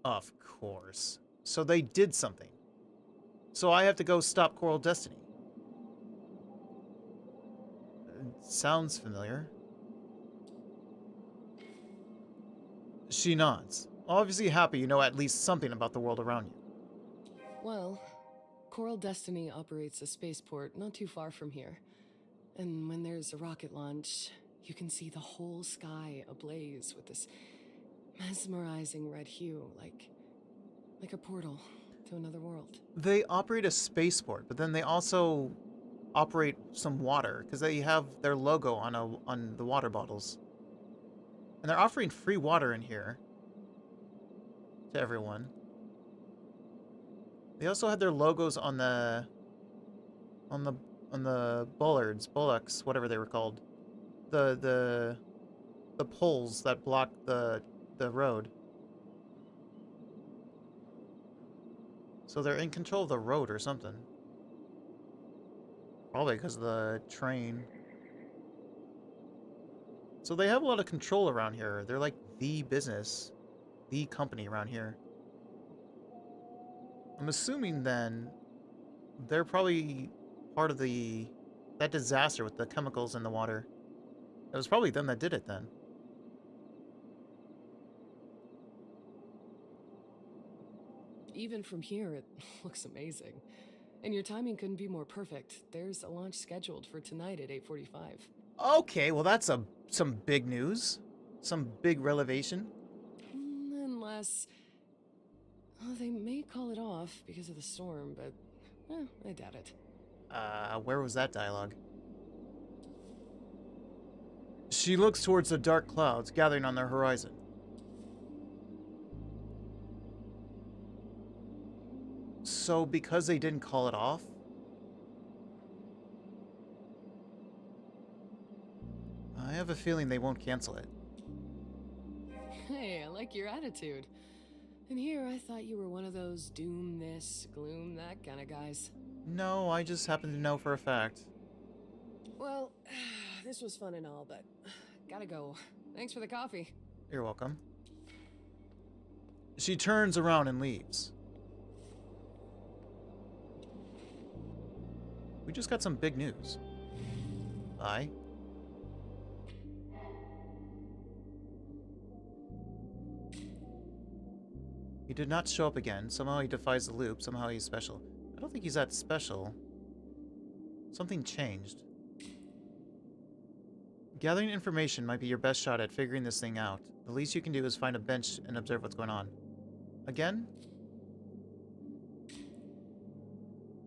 Of course. So they did something. So I have to go stop Coral Destiny. Sounds familiar. She nods, obviously happy you know at least something about the world around you. Well, Coral Destiny operates a spaceport not too far from here. And when there's a rocket launch, you can see the whole sky ablaze with this mesmerizing red hue, like a portal to another world. They operate a spaceport, but then they also operate some water, because they have their logo on the water bottles. And they're offering free water in here to everyone. They also had their logos on the on the bullocks, whatever they were called. The poles that block the road. So they're in control of the road or something. Probably because of the train. So they have a lot of control around here. They're like the business, the company around here. I'm assuming then they're probably part of that disaster with the chemicals in the water. It was probably them that did it then. Even from here, it looks amazing. And your timing couldn't be more perfect. There's a launch scheduled for tonight at 8:45. Okay, well that's some big news. Some big revelation. Unless... Oh, they may call it off because of the storm, but I doubt it. Where was that dialogue? She looks towards the dark clouds gathering on their horizon. So because they didn't call it off? I have a feeling they won't cancel it. Hey, I like your attitude. And here, I thought you were one of those doom this, gloom that kind of guys. No, I just happen to know for a fact. Well, this was fun and all, but gotta go. Thanks for the coffee. You're welcome. She turns around and leaves. We just got some big news. Bye. He did not show up again. Somehow he defies the loop. Somehow he's special. I don't think he's that special. Something changed. Gathering information might be your best shot at figuring this thing out. The least you can do is find a bench and observe what's going on. Again?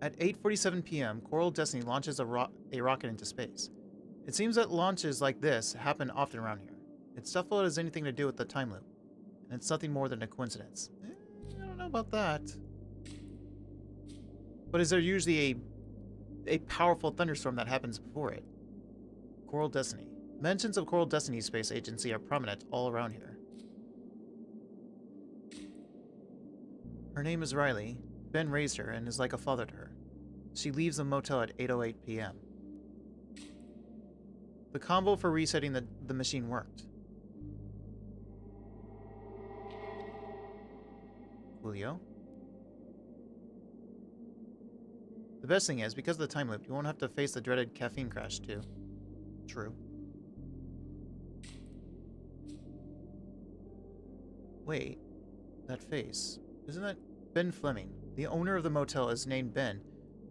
At 8:47 p.m., Coral Destiny launches a rocket into space. It seems that launches like this happen often around here. It's doubtful it has anything to do with the time loop, and it's nothing more than a coincidence. I don't know about that. But is there usually a powerful thunderstorm that happens before it? Coral Destiny. Mentions of Coral Destiny Space Agency are prominent all around here. Her name is Riley. Ben raised her and is like a father to her. She leaves the motel at 8:08 p.m. The combo for resetting the machine worked. Julio? The best thing is, because of the time loop, you won't have to face the dreaded caffeine crash, too. True. Wait, that face. Isn't that Ben Fleming? The owner of the motel is named Ben.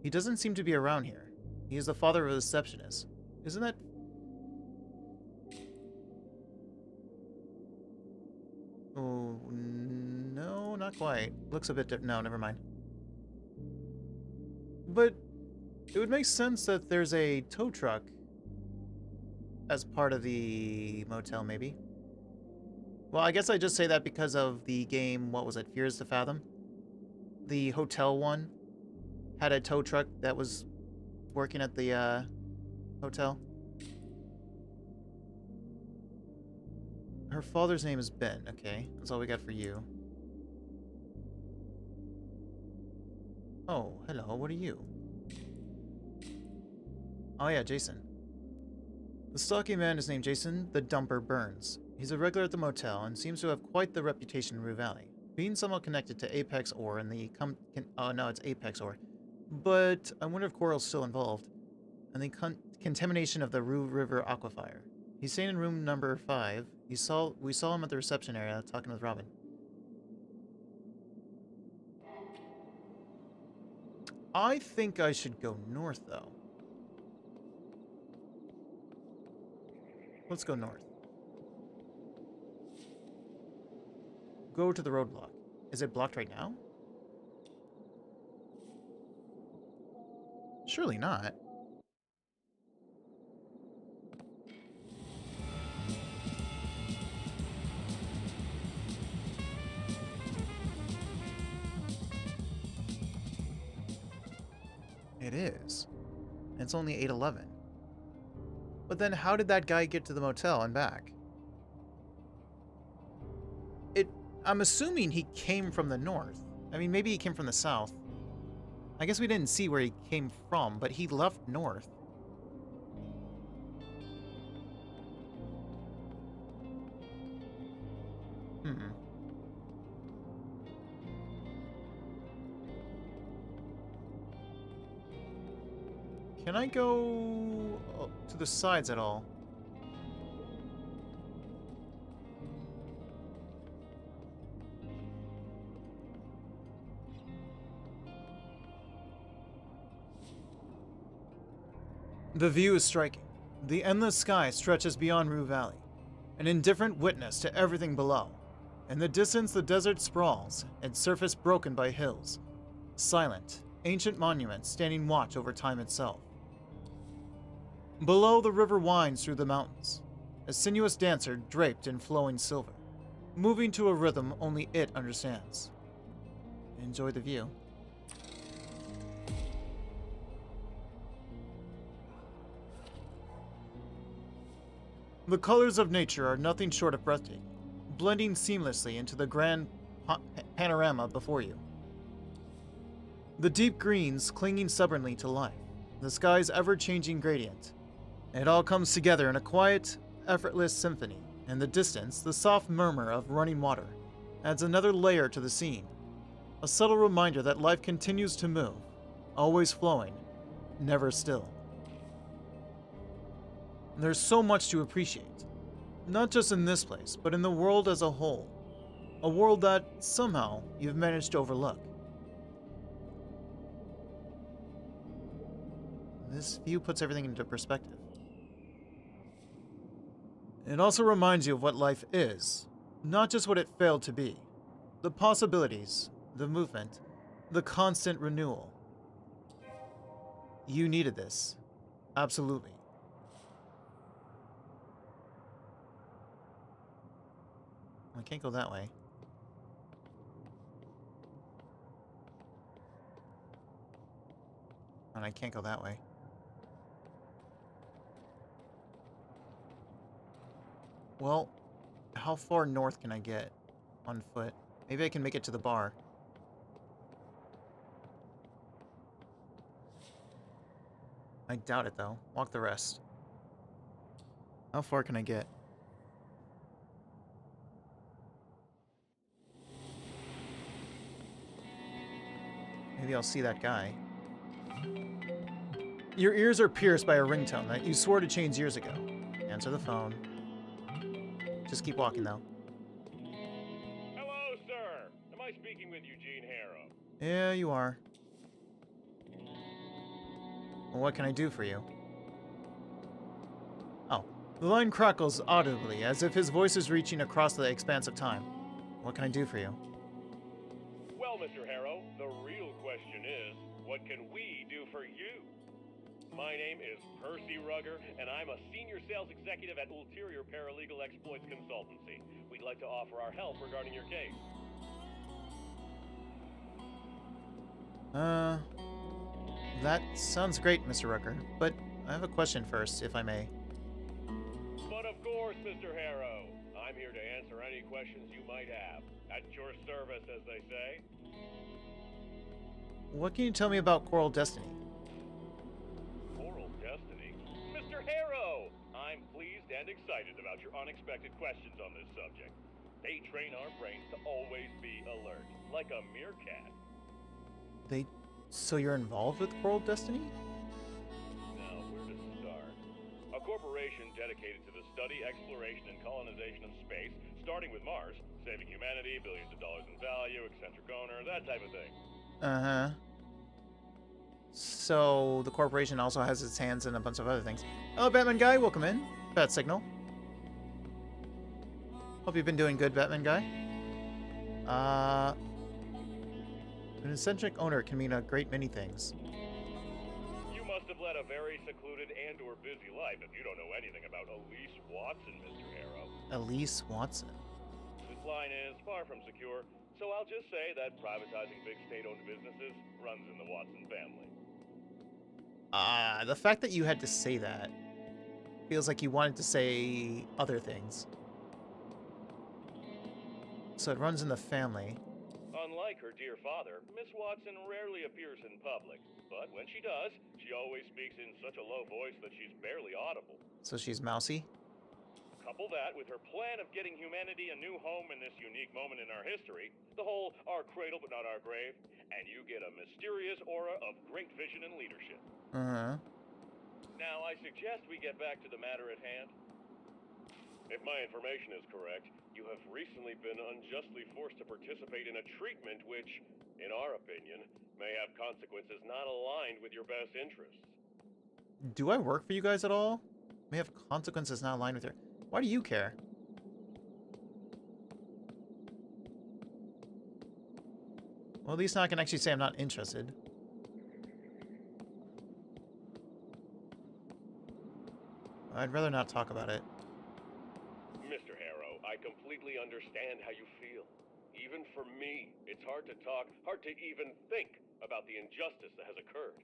He doesn't seem to be around here. He is the father of a receptionist. Isn't that... Oh, no, not quite. Looks a bit different. No, never mind. But it would make sense that there's a tow truck as part of the motel, maybe. Well, I guess I just say that because of the game, what was it, Fears to Fathom? The hotel one had a tow truck that was working at the hotel. Her father's name is Ben, okay. That's all we got for you. Oh, hello, what are you? Oh yeah, Jason. The stocky man is named Jason the Dumper Burns. He's a regular at the motel and seems to have quite the reputation in Rue Valley, being somewhat connected to Apex Ore and the oh no, it's Apex Ore. But I wonder if Coral's still involved. And the contamination of the Rue River aquifer. He's staying in room number 5. We saw him at the reception area talking with Robin. I think I should go north, though. Let's go north. Go to the roadblock. Is it blocked right now? Surely not. It is. it's only 8:11. But then how did that guy get to the motel and back? I'm assuming he came from the north. I mean, maybe he came from the south. I guess we didn't see where he came from, but he left north. Can I go to the sides at all? The view is striking. The endless sky stretches beyond Rue Valley, an indifferent witness to everything below. In the distance, the desert sprawls, its surface broken by hills. Silent, ancient monuments standing watch over time itself. Below, the river winds through the mountains, a sinuous dancer draped in flowing silver, moving to a rhythm only it understands. Enjoy the view. The colors of nature are nothing short of breathtaking, blending seamlessly into the grand panorama before you. The deep greens clinging stubbornly to life, the sky's ever-changing gradient. It all comes together in a quiet, effortless symphony. In the distance, the soft murmur of running water adds another layer to the scene, a subtle reminder that life continues to move, always flowing, never still. There's so much to appreciate, not just in this place, but in the world as a whole. A world that, somehow, you've managed to overlook. This view puts everything into perspective. It also reminds you of what life is, not just what it failed to be. The possibilities, the movement, the constant renewal. You needed this. Absolutely. I can't go that way. And I can't go that way. Well, how far north can I get on foot? Maybe I can make it to the bar. I doubt it, though. Walk the rest. How far can I get? Maybe I'll see that guy. Your ears are pierced by a ringtone that you swore to change years ago. Answer the phone. Just keep walking, though. Hello, sir. Am I speaking with Eugene Harrow? Yeah, you are. Well, what can I do for you? Oh, the line crackles audibly as if his voice is reaching across the expanse of time. What can I do for you? Well, Mr. Harrow, the real question is, what can we do for you? My name is Percy Rugger, and I'm a senior sales executive at Ulterior Paralegal Exploits Consultancy. We'd like to offer our help regarding your case. That sounds great, Mr. Rugger, but I have a question first, if I may. But of course, Mr. Harrow. I'm here to answer any questions you might have. At your service, as they say. What can you tell me about Coral Destiny? Coral Destiny? Mr. Harrow! I'm pleased and excited about your unexpected questions on this subject. They train our brains to always be alert, like a meerkat. So you're involved with Coral Destiny? Now, where to start? A corporation dedicated to the study, exploration, and colonization of space, starting with Mars, saving humanity, billions of dollars in value, eccentric owner, that type of thing. Uh-huh. So the corporation also has its hands in a bunch of other things. Oh, Batman Guy, welcome in. Bat Signal. Hope you've been doing good, Batman Guy. An eccentric owner can mean a great many things. You must have led a very secluded and or busy life if you don't know anything about Elise Watson, Mr. Harrow. Elise Watson. This line is far from secure, so I'll just say that privatizing big state-owned businesses runs in the Watson family. The fact that you had to say that feels like you wanted to say other things. So it runs in the family. Unlike her dear father, Miss Watson rarely appears in public, but when she does, she always speaks in such a low voice that she's barely audible. So she's mousy? Couple that with her plan of getting humanity a new home in this unique moment in our history, the whole our cradle but not our grave, and you get a mysterious aura of great vision and leadership. Uh-huh. Now, I suggest we get back to the matter at hand. If my information is correct, you have recently been unjustly forced to participate in a treatment which, in our opinion, may have consequences not aligned with your best interests. Do I work for you guys at all? May have consequences not aligned with your... Why do you care? Well, at least now I can actually say I'm not interested. I'd rather not talk about it. Mr. Harrow, I completely understand how you feel. Even for me, it's hard to talk, hard to even think about the injustice that has occurred.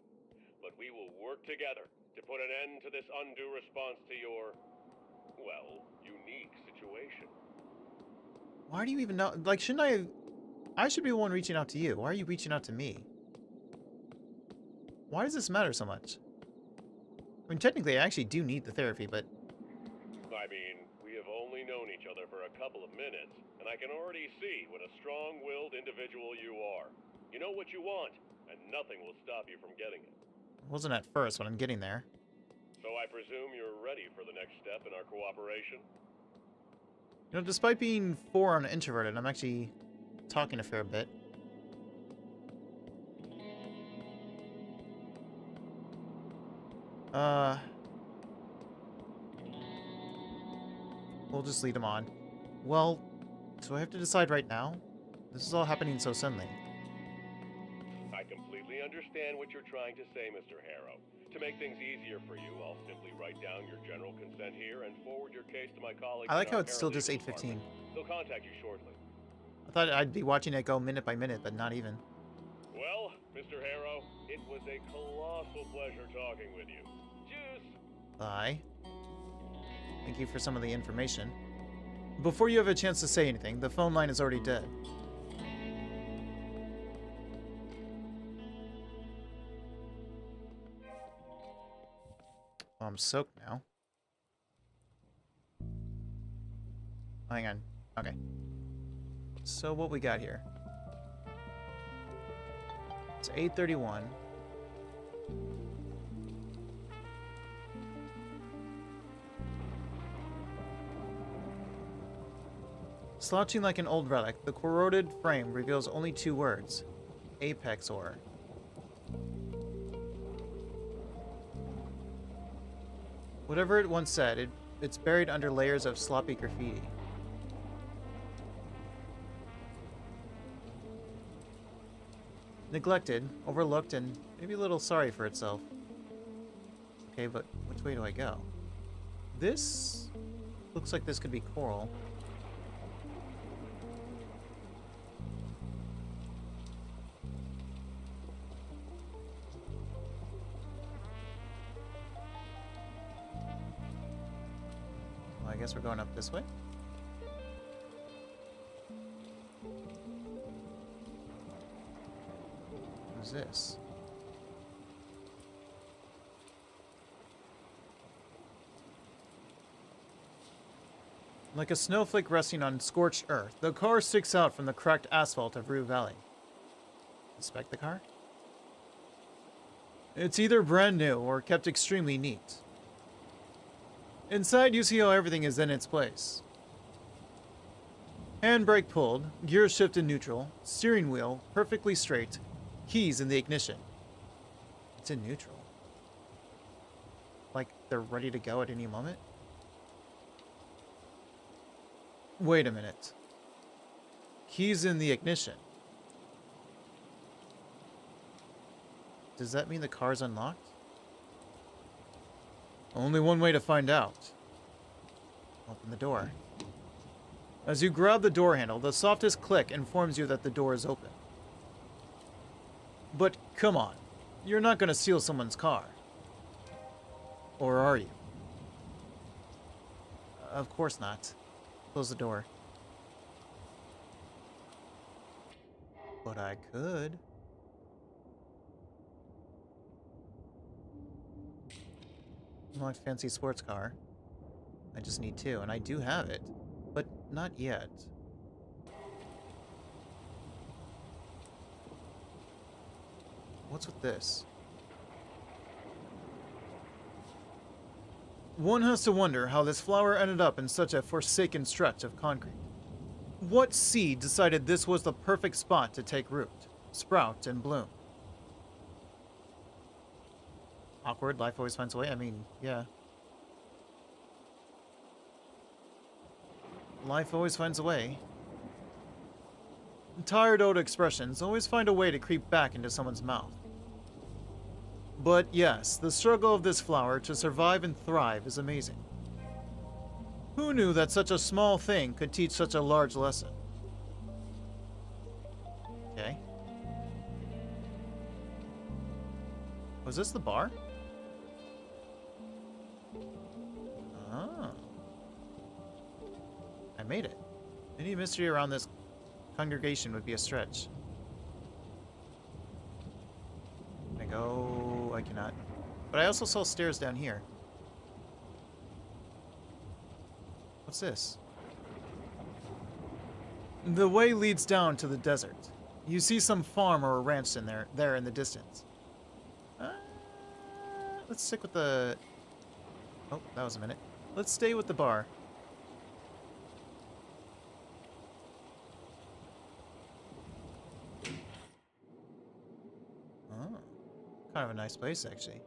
But we will work together to put an end to this undue response to your, well, unique situation. Why do you even know? Like, shouldn't I... I should be the one reaching out to you. Why are you reaching out to me? Why does this matter so much? I mean, technically, I actually do need the therapy, but... I mean, we have only known each other for a couple of minutes, and I can already see what a strong-willed individual you are. You know what you want, and nothing will stop you from getting it. It wasn't at first, but I'm getting there. So I presume you're ready for the next step in our cooperation? You know, despite being foreign introverted, I'm actually talking a fair bit. We'll just lead him on. Well, do I have to decide right now? This is all happening so suddenly. I completely understand what you're trying to say, Mr. Harrow. To make things easier for you, I'll simply write down your general consent here and forward your case to my colleagues. I like in how our it's still just paralegal 8:15. department. They'll contact you shortly. I thought I'd be watching it go minute by minute, but not even. Well, Mr. Harrow, it was a colossal pleasure talking with you. Juice! Bye. Thank you for some of the information. Before you have a chance to say anything, the phone line is already dead. Oh, I'm soaked now. Hang on. Okay. So what we got here? It's 8:31. Slouching like an old relic, the corroded frame reveals only two words: Apex Ore. Whatever it once said, it's buried under layers of sloppy graffiti. Neglected, overlooked, and maybe a little sorry for itself. Okay, but which way do I go? This looks like this could be coral. Well, I guess we're going up this way. What's this? Like a snowflake resting on scorched earth, the car sticks out from the cracked asphalt of Rue Valley. Inspect the car? It's either brand new or kept extremely neat. Inside, you see how everything is in its place. Handbrake pulled, gear shift in neutral, steering wheel perfectly straight, keys in the ignition. It's in neutral. Like they're ready to go at any moment? Wait a minute. Keys in the ignition. Does that mean the car's unlocked? Only one way to find out. Open the door. As you grab the door handle, the softest click informs you that the door is open. But come on, you're not going to steal someone's car. Or are you? Of course not. Close the door. But I could. Unlock fancy sports car. I just need 2, and I do have it. But not yet. What's with this? One has to wonder how this flower ended up in such a forsaken stretch of concrete. What seed decided this was the perfect spot to take root, sprout, and bloom? Awkward, life always finds a way. I mean, yeah. Life always finds a way. Tired old expressions always find a way to creep back into someone's mouth. But yes, the struggle of this flower to survive and thrive is amazing. Who knew that such a small thing could teach such a large lesson? Okay. Was this the bar? Oh. I made it. Any mystery around this congregation would be a stretch. Can I go? I cannot. But I also saw stairs down here. What's this? The way leads down to the desert. You see some farm or a ranch in there in the distance. Let's stick with the... Oh, that was a minute. Let's stay with the bar. Oh, kind of a nice place, actually.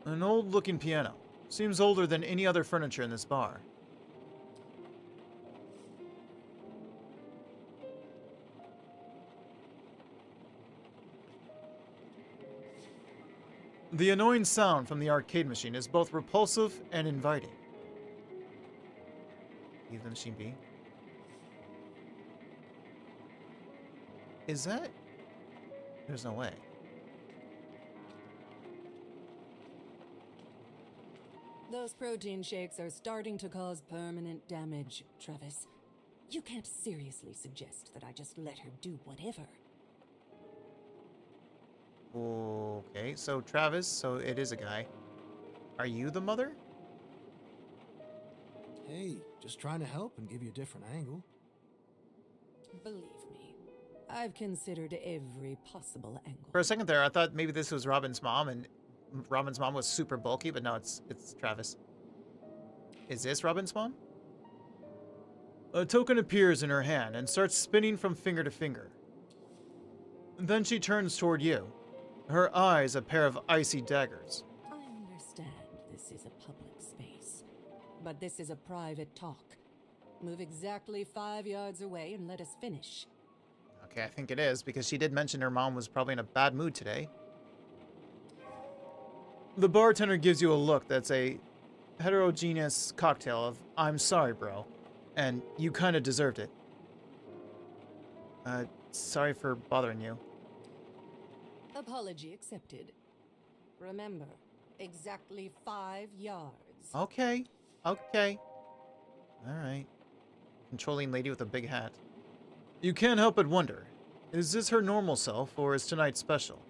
An old-looking piano. Seems older than any other furniture in this bar. The annoying sound from the arcade machine is both repulsive and inviting. Leave the machine be. Is that... There's no way. Those protein shakes are starting to cause permanent damage, Travis. You can't seriously suggest that I just let her do whatever. Okay, so Travis, so it is a guy. Are you the mother? Hey, just trying to help and give you a different angle. Believe me, I've considered every possible angle. For a second there, I thought maybe this was Robin's mom, and Robin's mom was super bulky, but no, it's Travis. Is this Robin's mom? A token appears in her hand and starts spinning from finger to finger. Then she turns toward you. Her eyes a pair of icy daggers. I understand this is a public space, but this is a private talk. Move exactly 5 yards away and let us finish. Okay, I think it is, because she did mention her mom was probably in a bad mood today. The bartender gives you a look that's a heterogeneous cocktail of, I'm sorry, bro, and you kind of deserved it. Sorry for bothering you. Apology accepted. Remember, exactly 5 yards. Okay. Okay. Alright. Controlling lady with a big hat. You can't help but wonder, is this her normal self, or is tonight special?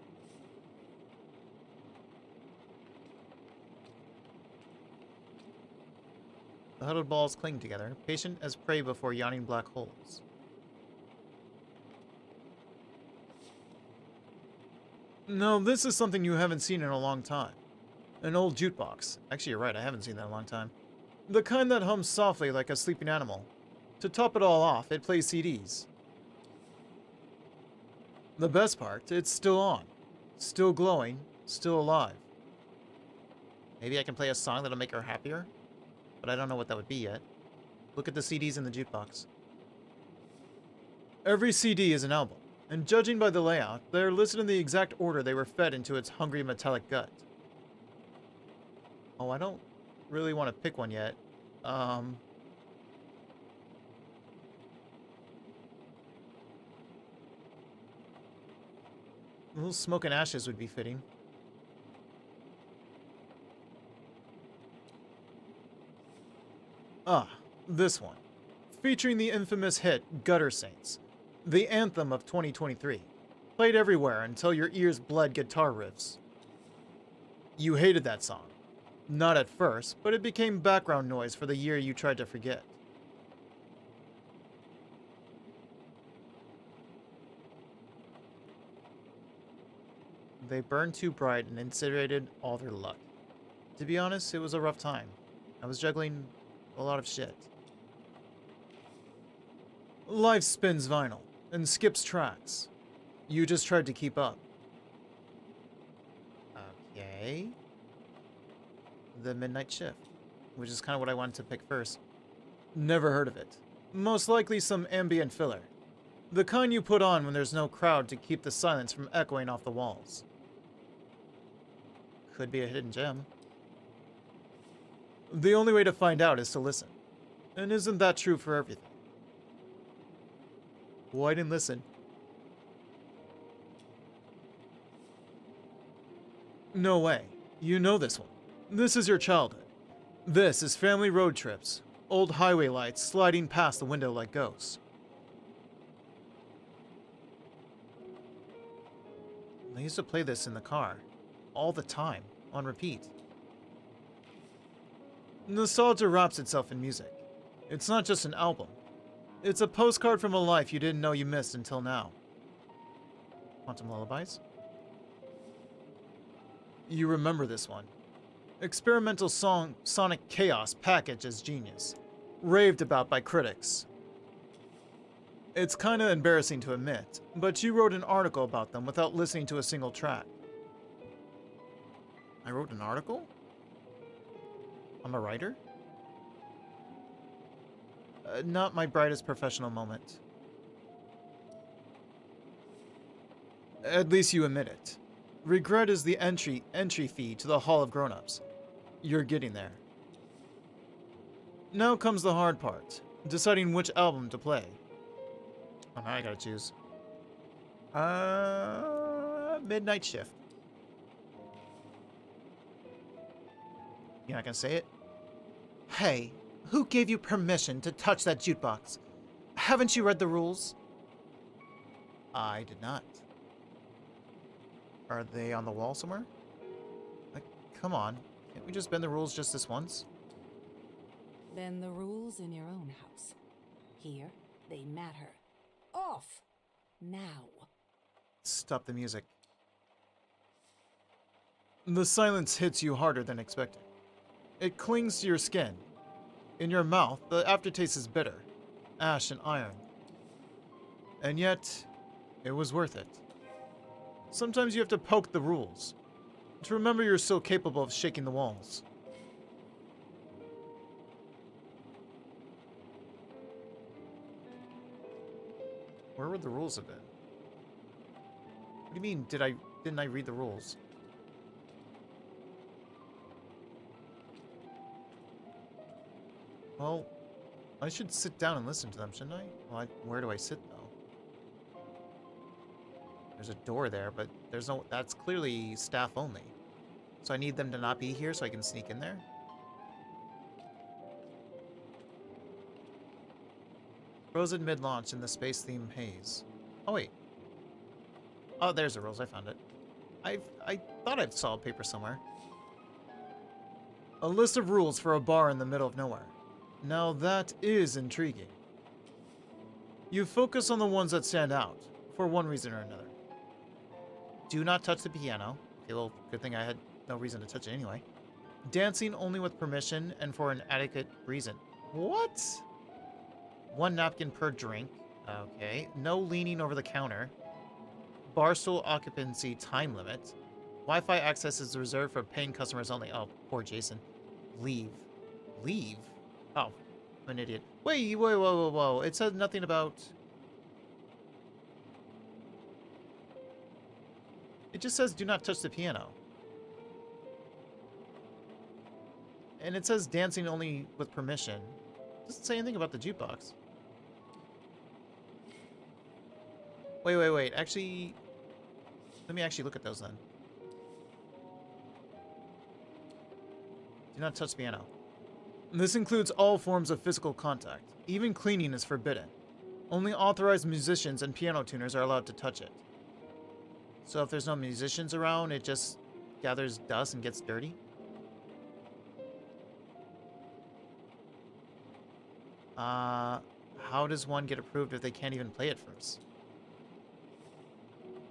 The huddled balls cling together, patient as prey before yawning black holes. No, this is something you haven't seen in a long time. An old jukebox. Actually, you're right, I haven't seen that in a long time. The kind that hums softly like a sleeping animal. To top it all off, it plays CDs. The best part, it's still on. Still glowing, still alive. Maybe I can play a song that'll make her happier? But I don't know what that would be yet. Look at the CDs in the jukebox. Every CD is an album, and judging by the layout, they're listed in the exact order they were fed into its hungry metallic gut. Oh, I don't really want to pick one yet. A little smoke and ashes would be fitting. Ah, this one. Featuring the infamous hit Gutter Saints, the anthem of 2023. Played everywhere until your ears bled guitar riffs. You hated that song. Not at first, but it became background noise for the year you tried to forget. They burned too bright and incinerated all their luck. To be honest, it was a rough time. I was juggling a lot of shit. Life spins vinyl and skips tracks. You just tried to keep up. Okay. The Midnight Shift, which is kind of what I wanted to pick first. Never heard of it. Most likely some ambient filler. The kind you put on when there's no crowd to keep the silence from echoing off the walls. Could be a hidden gem. The only way to find out is to listen. And isn't that true for everything? Well, I didn't listen. No way. You know this one. This is your childhood. This is family road trips. Old highway lights sliding past the window like ghosts. I used to play this in the car. All the time. On repeat. Nostalgia wraps itself in music. It's not just an album. It's a postcard from a life you didn't know you missed until now. Quantum Lullabies? You remember this one. Experimental sonic chaos packaged as genius. Raved about by critics. It's kinda embarrassing to admit, but you wrote an article about them without listening to a single track. I wrote an article? I'm a writer? Not my brightest professional moment. At least you admit it. Regret is the entry fee to the Hall of Grown-Ups. You're getting there. Now comes the hard part. Deciding which album to play. Oh, now I gotta choose. Midnight Shift. You're not gonna say it? Hey, who gave you permission to touch that jukebox? Haven't you read the rules? I did not. Are they on the wall somewhere? Like, come on. Can't we just bend the rules just this once? Bend the rules in your own house. Here, they matter. Off! Now. Stop the music. The silence hits you harder than expected. It clings to your skin. In your mouth, the aftertaste is bitter. Ash and iron. And yet, it was worth it. Sometimes you have to poke the rules. To remember you're still capable of shaking the walls. Where would the rules have been? What do you mean, didn't I read the rules? Well, I should sit down and listen to them, shouldn't I? Well, where do I sit, though? There's a door there, but there's no... That's clearly staff only. So I need them to not be here so I can sneak in there? Frozen mid-launch in the space-themed haze. Oh, wait. Oh, there's the rules. I found it. I thought I saw a paper somewhere. A list of rules for a bar in the middle of nowhere. Now that is intriguing. You focus on the ones that stand out, for one reason or another. Do not touch the piano. Okay, well, good thing I had no reason to touch it anyway. Dancing only with permission and for an adequate reason. What? One napkin per drink. Okay. No leaning over the counter. Barstool occupancy time limit. Wi-Fi access is reserved for paying customers only. Oh, poor Jason. Leave. Leave? Oh, I'm an idiot. Wait, whoa. It said nothing about... It just says do not touch the piano. And it says dancing only with permission. It doesn't say anything about the jukebox. Wait. Actually... Let me actually look at those then. Do not touch the piano. This includes all forms of physical contact. Even cleaning is forbidden. Only authorized musicians and piano tuners are allowed to touch it. So if there's no musicians around, it just gathers dust and gets dirty? How does one get approved if they can't even play it first?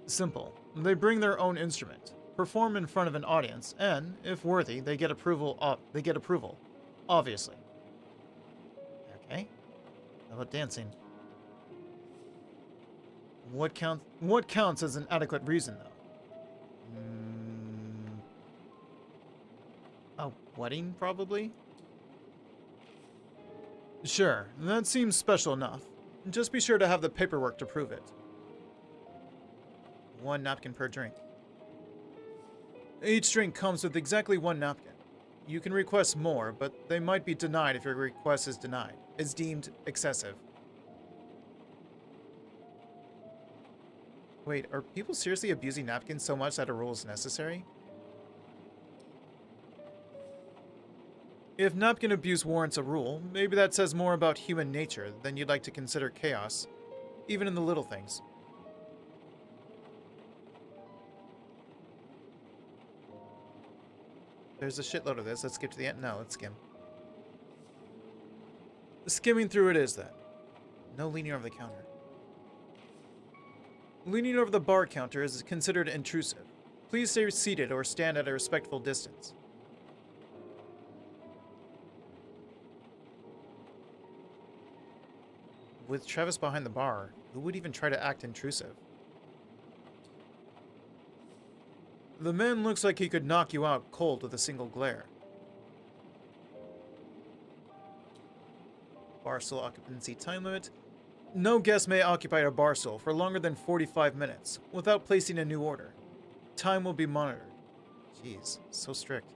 Simple. They bring their own instrument, perform in front of an audience, and, if worthy, they get approval. Obviously. Okay. How about dancing? What counts as an adequate reason, though? A wedding, probably? Sure, that seems special enough. Just be sure to have the paperwork to prove it. 1 napkin per drink. Each drink comes with exactly 1 napkin. You can request more, but they might be denied if your request is deemed excessive. Wait, are people seriously abusing napkins so much that a rule is necessary? If napkin abuse warrants a rule, maybe that says more about human nature than you'd like to consider chaos, even in the little things. There's a shitload of this. Let's skip to the end. No, let's skim. Skimming through it is, then. No leaning over the counter. Leaning over the bar counter is considered intrusive. Please stay seated or stand at a respectful distance. With Travis behind the bar, who would even try to act intrusive? The man looks like he could knock you out cold with a single glare. Bar stool occupancy time limit. No guest may occupy a bar stool for longer than 45 minutes without placing a new order. Time will be monitored. Jeez, so strict.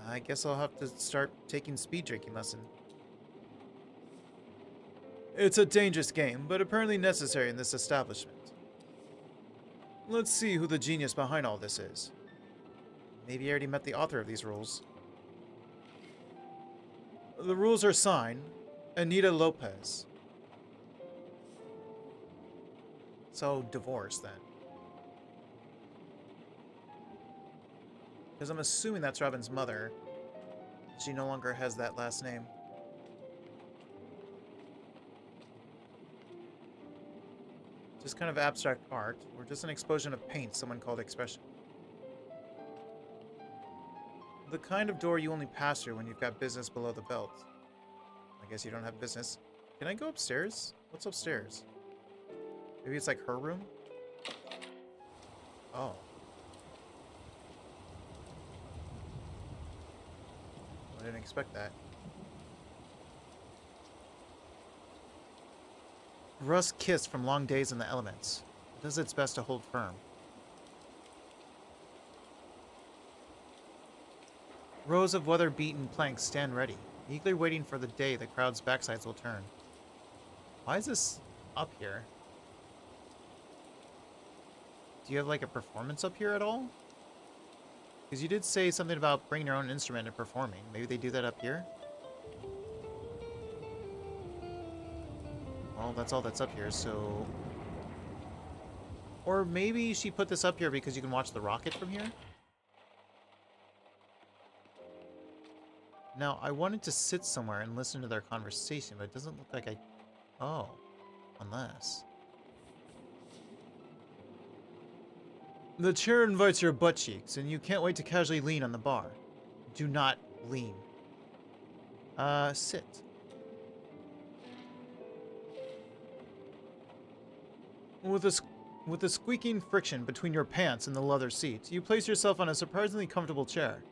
I guess I'll have to start taking speed drinking lesson. It's a dangerous game, but apparently necessary in this establishment. Let's see who the genius behind all this is. Maybe I already met the author of these rules. The rules are signed, Anita Lopez. So, divorce, then. Because I'm assuming that's Robin's mother. She no longer has that last name. Just kind of abstract art, or just an explosion of paint someone called expression. The kind of door you only pass through when you've got business below the belt. I guess you don't have business. Can I go upstairs? What's upstairs? Maybe it's like her room? Oh. I didn't expect that. Rust kissed from long days in the elements. It does its best to hold firm. Rows of weather-beaten planks stand ready, eagerly waiting for the day the crowd's backsides will turn. Why is this up here? Do you have like a performance up here at all? Because you did say something about bringing your own instrument and performing. Maybe they do that up here? Well, that's all that's up here, so... Or maybe she put this up here because you can watch the rocket from here? Now, I wanted to sit somewhere and listen to their conversation, but it doesn't look like I... Oh. Unless... The chair invites your butt cheeks, and you can't wait to casually lean on the bar. Do not lean. Sit. With a squeaking friction between your pants and the leather seat, you place yourself on a surprisingly comfortable chair.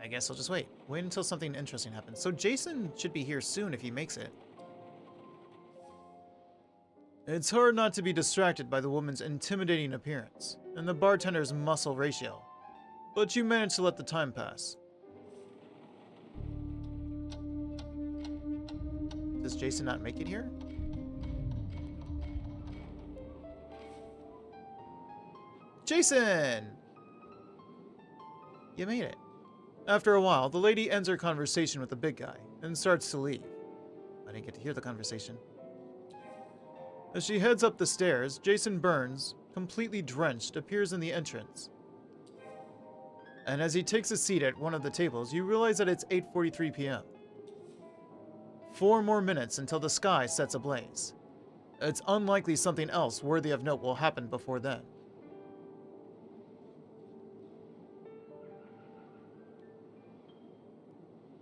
I guess I'll just wait. Wait until something interesting happens. So Jason should be here soon if he makes it. It's hard not to be distracted by the woman's intimidating appearance and the bartender's muscle ratio, but you manage to let the time pass. Does Jason not make it here? Jason! You made it. After a while, the lady ends her conversation with the big guy and starts to leave. I didn't get to hear the conversation. As she heads up the stairs, Jason Burns, completely drenched, appears in the entrance. And as he takes a seat at one of the tables, you realize that it's 8:43 p.m. 4 more minutes until the sky sets ablaze. It's unlikely something else worthy of note will happen before then.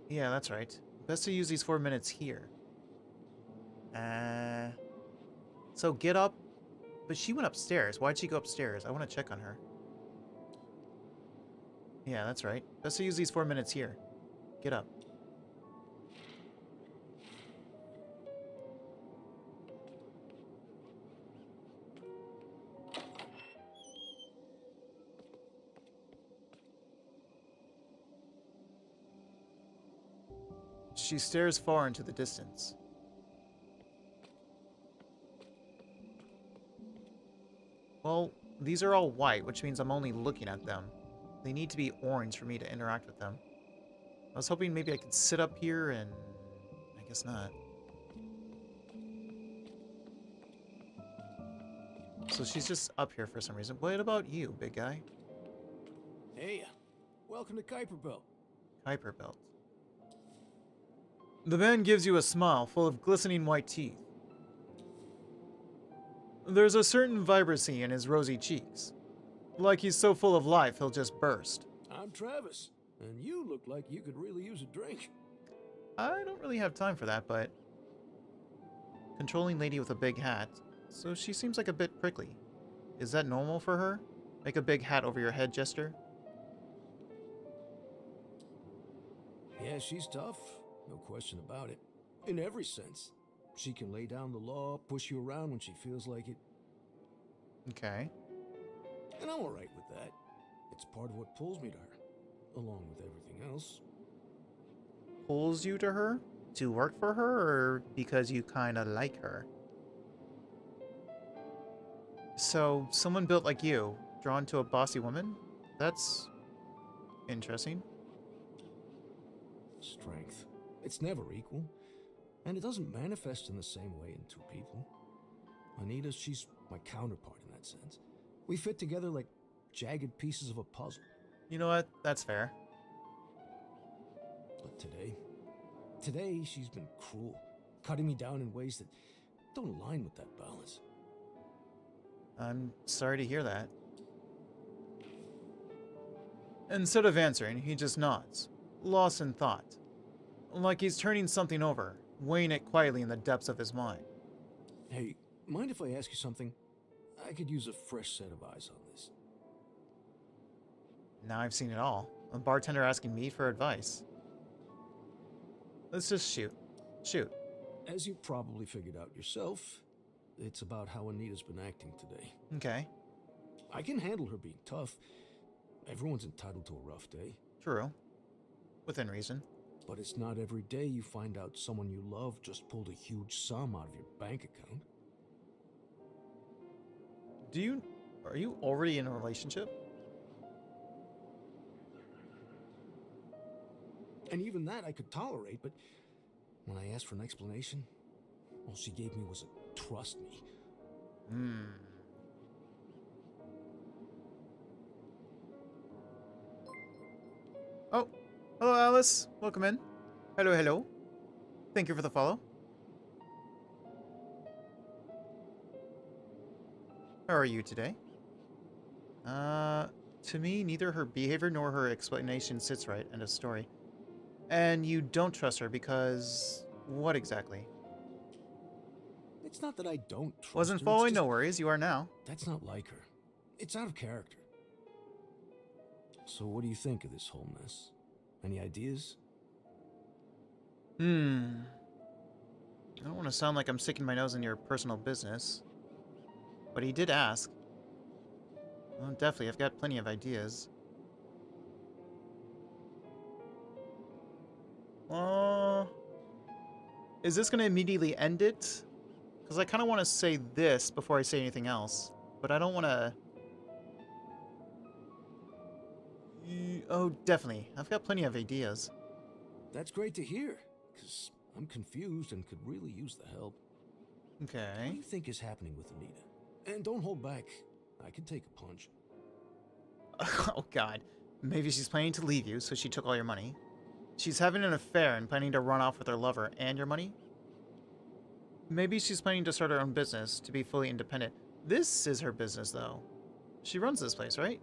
Yeah, that's right. Best to use these 4 minutes here. So get up. But she went upstairs. Why'd she go upstairs? I want to check on her. Yeah, that's right. Best to use these 4 minutes here. Get up. She stares far into the distance. Well, these are all white, which means I'm only looking at them. They need to be orange for me to interact with them. I was hoping maybe I could sit up here and... I guess not. So she's just up here for some reason. What about you, big guy? Hey, welcome to Kuiper Belt. Kuiper Belt. The man gives you a smile full of glistening white teeth. There's a certain vibrancy in his rosy cheeks. Like he's so full of life, he'll just burst. I'm Travis, and you look like you could really use a drink. I don't really have time for that, but... Controlling lady with a big hat, so she seems like a bit prickly. Is that normal for her? Make a big hat over your head gesture? Yeah, she's tough. No question about it. In every sense. She can lay down the law, push you around when she feels like it. Okay. And I'm alright with that. It's part of what pulls me to her, along with everything else. Pulls you to her? To work for her, or because you kinda like her? So, someone built like you, drawn to a bossy woman? That's... interesting. Strength. It's never equal. And it doesn't manifest in the same way in two people. Anita, she's my counterpart in that sense. We fit together like jagged pieces of a puzzle. You know what? That's fair. But today she's been cruel, cutting me down in ways that don't align with that balance. I'm sorry to hear that. Instead of answering, he just nods, lost in thought. Like he's turning something over, weighing it quietly in the depths of his mind. Hey, mind if I ask you something? I could use a fresh set of eyes on this. Now I've seen it all. A bartender asking me for advice. Let's just shoot. Shoot. As you probably figured out yourself, it's about how Anita's been acting today. Okay. I can handle her being tough. Everyone's entitled to a rough day. True. Within reason. But it's not every day you find out someone you love just pulled a huge sum out of your bank account. Are you already in a relationship? And even that I could tolerate, but when I asked for an explanation, all she gave me was a trust me. Oh, hello Alice. Welcome in. Hello, hello. Thank you for the follow. How are you today? To me, neither her behavior nor her explanation sits right. End of story. And you don't trust her because... what exactly? It's not that I don't trust Wasn't her, following, it's just... no worries. You are now. That's not like her. It's out of character. So what do you think of this whole mess? Any ideas? I don't want to sound like I'm sticking my nose in your personal business. But he did ask. Well, definitely, I've got plenty of ideas. Is this going to immediately end it? Because I kind of want to say this before I say anything else. But I don't want to... Oh, definitely. I've got plenty of ideas. That's great to hear, because I'm confused and could really use the help. What do Okay. you think is happening with Anita? And don't hold back. I could take a punch. Oh, God. Maybe she's planning to leave you, so she took all your money. She's having an affair and planning to run off with her lover and your money. Maybe she's planning to start her own business to be fully independent. This is her business, though. She runs this place, right?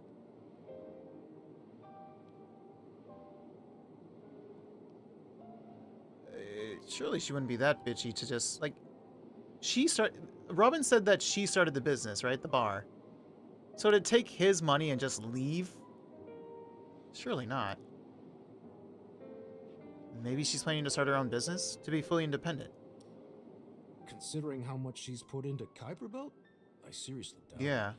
Surely she wouldn't be that bitchy to just, like... Robin said that she started the business, right? The bar. So to take his money and just leave? Surely not. Maybe she's planning to start her own business to be fully independent. Considering how much she's put into Kuiper Belt, I seriously doubt it. Yeah.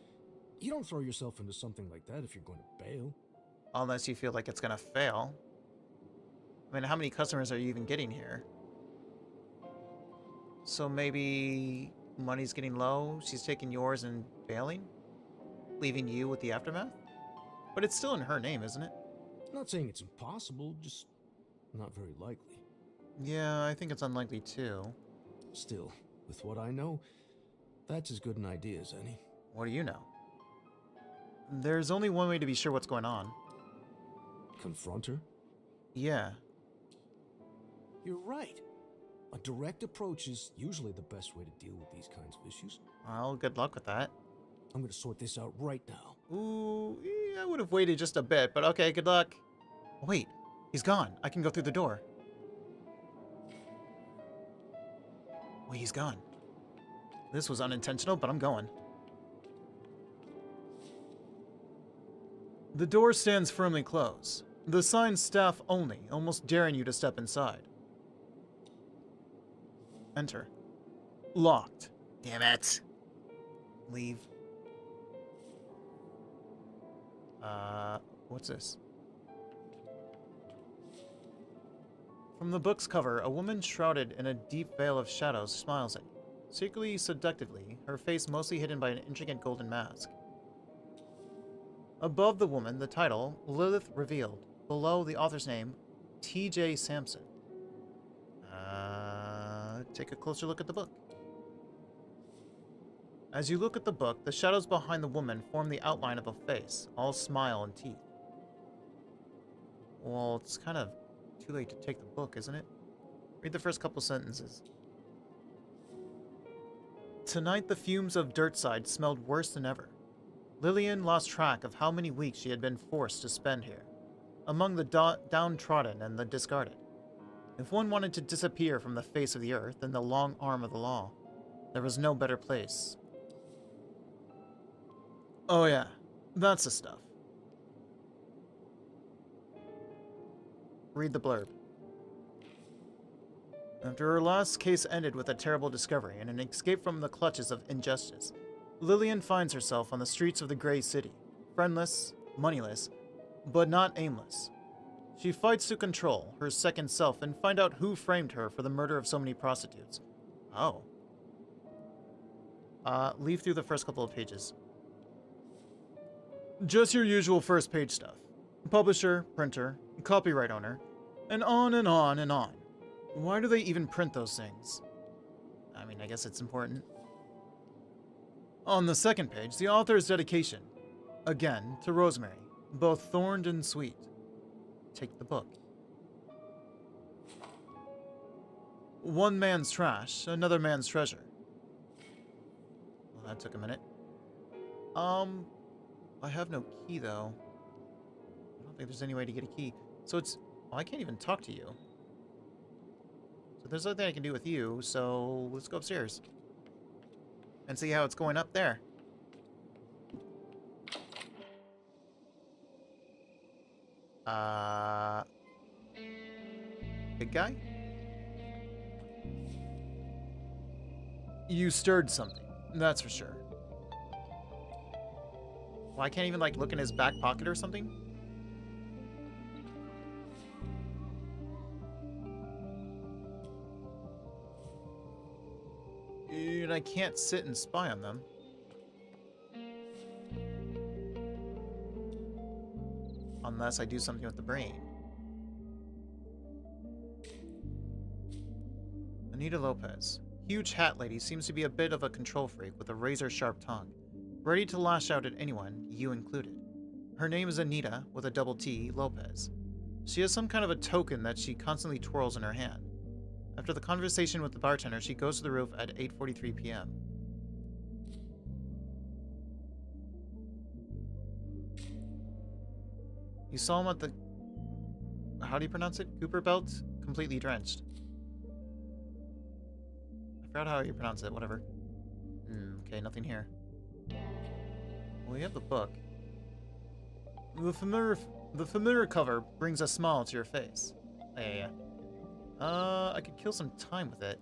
You don't throw yourself into something like that if you're going to bail. Unless you feel like it's gonna fail. I mean, how many customers are you even getting here? So maybe money's getting low, she's taking yours and bailing? Leaving you with the aftermath? But it's still in her name, isn't it? Not saying it's impossible, just not very likely. Yeah, I think it's unlikely too. Still, with what I know, that's as good an idea as any. What do you know? There's only one way to be sure what's going on. Confront her? Yeah. You're right. A direct approach is usually the best way to deal with these kinds of issues. Well, good luck with that. I'm gonna sort this out right now. Ooh, I would have waited just a bit, but okay, good luck. Wait, he's gone. I can go through the door. Wait, he's gone. This was unintentional, but I'm going. The door stands firmly closed. The sign staff only, almost daring you to step inside. Enter. Locked. Damn it. Leave. What's this? From the book's cover, a woman shrouded in a deep veil of shadows smiles at you, secretly seductively, her face mostly hidden by an intricate golden mask. Above the woman, the title, Lilith Revealed. Below, the author's name, T.J. Sampson. Take a closer look at the book. As you look at the book, the shadows behind the woman form the outline of a face, all smile and teeth. Well, it's kind of too late to take the book, isn't it? Read the first couple sentences. Tonight, the fumes of Dirtside smelled worse than ever. Lillian lost track of how many weeks she had been forced to spend here, among the downtrodden and the discarded. If one wanted to disappear from the face of the earth and the long arm of the law, there was no better place. Oh yeah, that's the stuff. Read the blurb. After her last case ended with a terrible discovery and an escape from the clutches of injustice, Lillian finds herself on the streets of the Grey City, friendless, moneyless, but not aimless. She fights to control her second self and find out who framed her for the murder of so many prostitutes. Oh. Leaf through the first couple of pages. Just your usual first page stuff. Publisher, printer, copyright owner, and on and on and on. Why do they even print those things? I mean, I guess it's important. On the second page, the author's dedication. Again, to Rosemary, both thorned and sweet. Take the book. One man's trash, another man's treasure. Well, that took a minute. I have no key, though. I don't think there's any way to get a key. So it's... Well, I can't even talk to you. So there's nothing I can do with you, so let's go upstairs. And see how it's going up there. Big guy? You stirred something, that's for sure. Well, I can't even, like, look in his back pocket or something? And I can't sit and spy on them. unless I do something with the brain. Anita Lopez. Huge hat lady, seems to be a bit of a control freak with a razor-sharp tongue, ready to lash out at anyone, you included. Her name is Anita, with a double T, Lopez. She has some kind of a token that she constantly twirls in her hand. After the conversation with the bartender, she goes to the roof at 8:43 p.m. You saw him at the... How do you pronounce it? Cooper Belt? Completely drenched. I forgot how you pronounce it, whatever. Okay, nothing here. Well, we have the book. The familiar cover brings a smile to your face. Yeah. I could kill some time with it.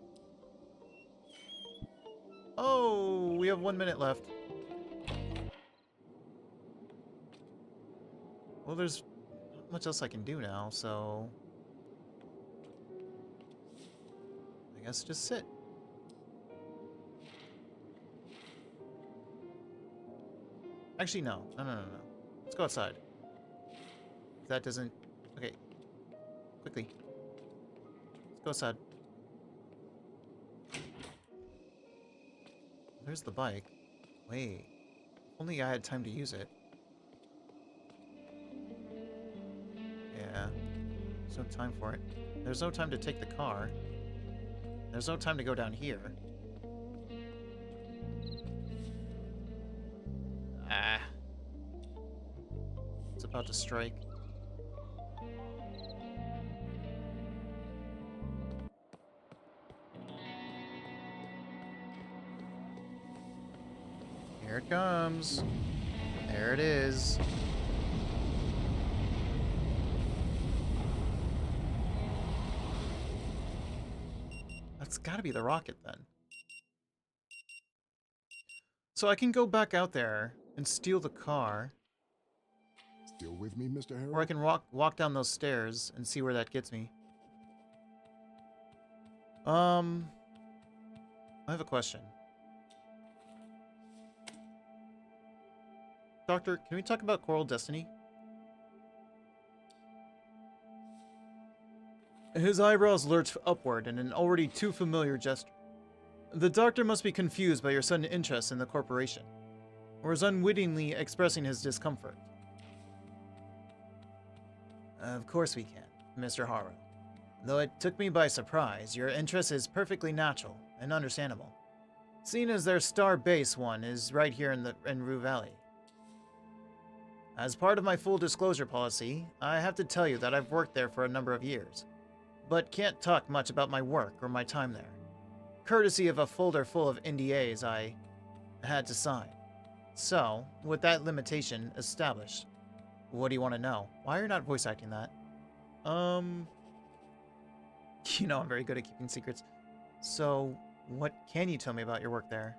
Oh, we have 1 minute left. Well, there's not much else I can do now, so... I guess just sit. Actually, no. No. Let's go outside. If that doesn't... Okay. Quickly. Let's go outside. There's the bike. Wait. Only I had time to use it. Yeah. There's no time for it. There's no time to take the car. There's no time to go down here. Ah. It's about to strike. Here it comes. There it is. That's gotta be the rocket then. So I can go back out there and steal the car. Still with me, Mr. Harrow? Or I can walk down those stairs and see where that gets me. I have a question. Doctor, can we talk about Coral Destiny? His eyebrows lurched upward in an already too familiar gesture. The doctor must be confused by your sudden interest in the corporation, or is unwittingly expressing his discomfort. Of course we can, Mr. Harrow. Though it took me by surprise, your interest is perfectly natural and understandable, seeing as their star base one is right here in Rue Valley. As part of my full disclosure policy, I have to tell you that I've worked there for a number of years, but can't talk much about my work or my time there, courtesy of a folder full of NDAs I had to sign. So, with that limitation established, what do you want to know? Why are you not voice acting that? You know I'm very good at keeping secrets. So, what can you tell me about your work there?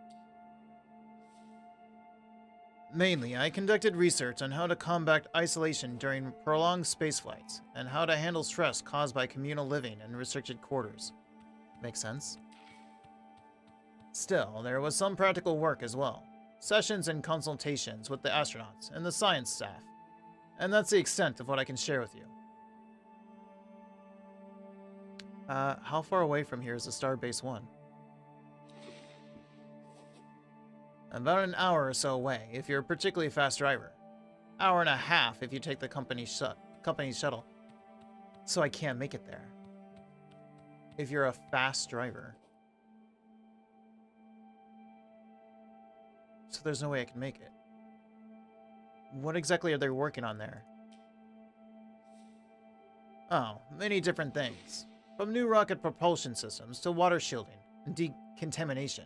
Mainly, I conducted research on how to combat isolation during prolonged space flights, and how to handle stress caused by communal living in restricted quarters. Makes sense? Still, there was some practical work as well. Sessions and consultations with the astronauts and the science staff. And that's the extent of what I can share with you. How far away from here is the Starbase 1? About an hour or so away, if you're a particularly fast driver. Hour and a half if you take the company shuttle. So I can't make it there. If you're a fast driver. So there's no way I can make it. What exactly are they working on there? Oh, many different things. From new rocket propulsion systems to water shielding and decontamination,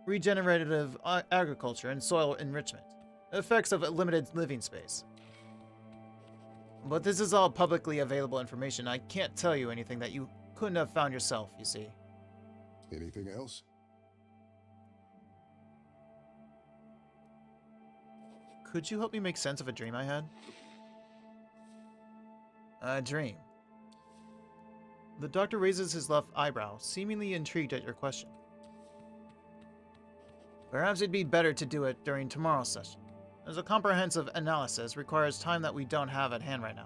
regenerative agriculture and soil enrichment, effects of limited living space. But this is all publicly available information. I can't tell you anything that you couldn't have found yourself, you see. Anything else? Could you help me make sense of a dream I had? A dream. The doctor raises his left eyebrow, seemingly intrigued at your question. Perhaps it'd be better to do it during tomorrow's session. as a comprehensive analysis requires time that we don't have at hand right now.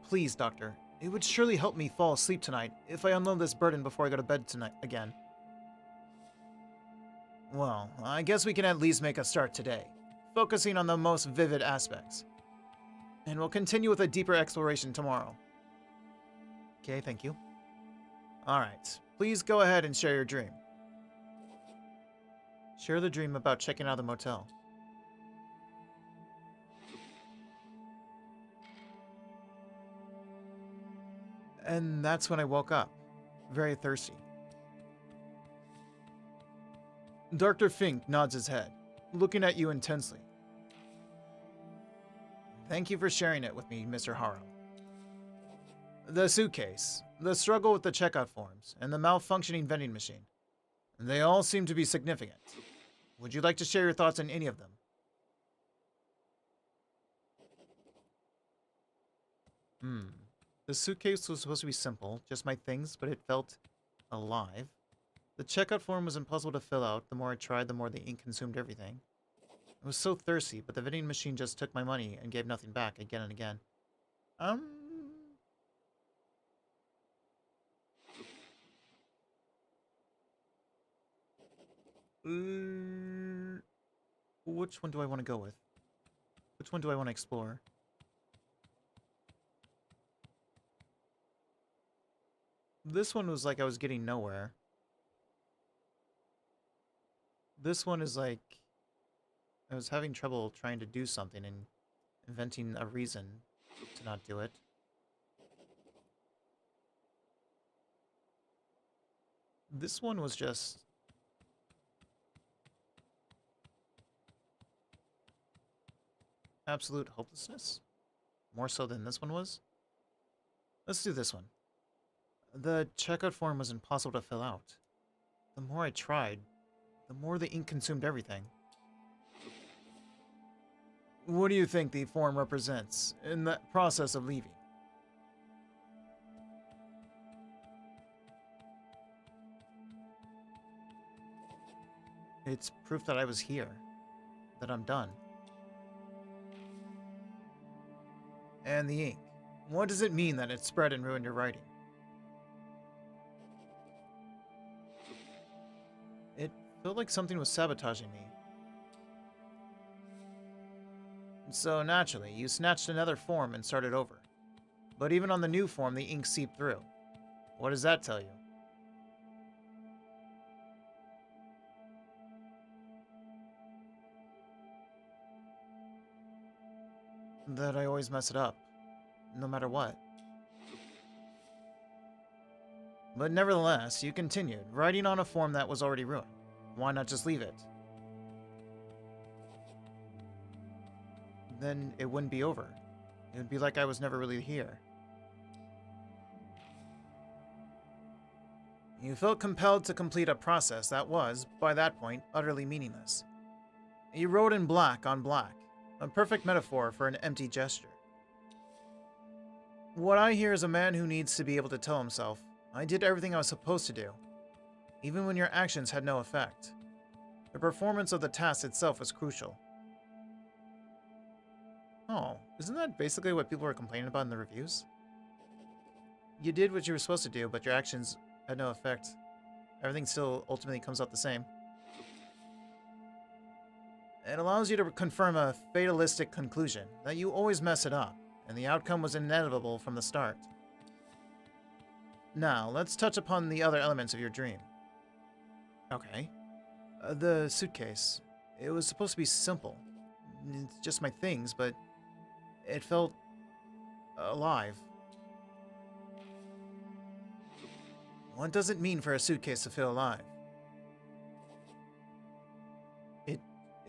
Please, Doctor. It would surely help me fall asleep tonight if I unload this burden before I go to bed tonight again. Well, I guess we can at least make a start today, focusing on the most vivid aspects. And we'll continue with a deeper exploration tomorrow. Okay, thank you. Alright, please go ahead and share your dream. Share the dream about checking out the motel. And that's when I woke up, very thirsty. Dr. Fink nods his head, looking at you intensely. Thank you for sharing it with me, Mr. Harrow. The suitcase, the struggle with the checkout forms, and the malfunctioning vending machine. They all seem to be significant. Would you like to share your thoughts on any of them? The suitcase was supposed to be simple, just my things, but it felt alive. The checkout form was impossible to fill out. The more I tried, the more the ink consumed everything. I was so thirsty, but the vending machine just took my money and gave nothing back again and again. Which one do I want to go with? Which one do I want to explore? This one was like I was getting nowhere. This one is like I was having trouble trying to do something and inventing a reason to not do it. This one was just absolute hopelessness. More so than this one was. Let's do this one. The checkout form was impossible to fill out. The more I tried, the more the ink consumed everything. What do you think the form represents in the process of leaving? It's proof that I was here, that I'm done. And the ink. What does it mean that it spread and ruined your writing? It felt like something was sabotaging me. So naturally, you snatched another form and started over. But even on the new form, the ink seeped through. What does that tell you? That I always mess it up, no matter what. But nevertheless, you continued, writing on a form that was already ruined. Why not just leave it? Then it wouldn't be over. It would be like I was never really here. You felt compelled to complete a process that was, by that point, utterly meaningless. You wrote in black on black, a perfect metaphor for an empty gesture. What I hear is a man who needs to be able to tell himself, I did everything I was supposed to do, even when your actions had no effect. The performance of the task itself was crucial. Oh, isn't that basically what people were complaining about in the reviews? You did what you were supposed to do, but your actions had no effect. Everything still ultimately comes out the same. It allows you to confirm a fatalistic conclusion, that you always mess it up, and the outcome was inevitable from the start. Now, let's touch upon the other elements of your dream. Okay. The suitcase. It was supposed to be simple. It's just my things, but it felt alive. What does it mean for a suitcase to feel alive?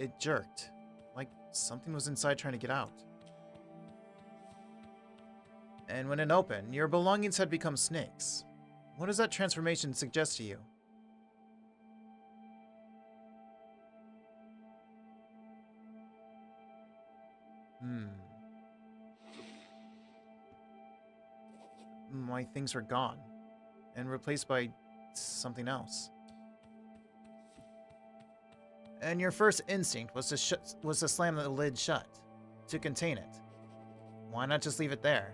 It jerked, like something was inside trying to get out. And when it opened, your belongings had become snakes. What does that transformation suggest to you? My things were gone. and replaced by something else. And your first instinct was to slam the lid shut, to contain it. Why not just leave it there?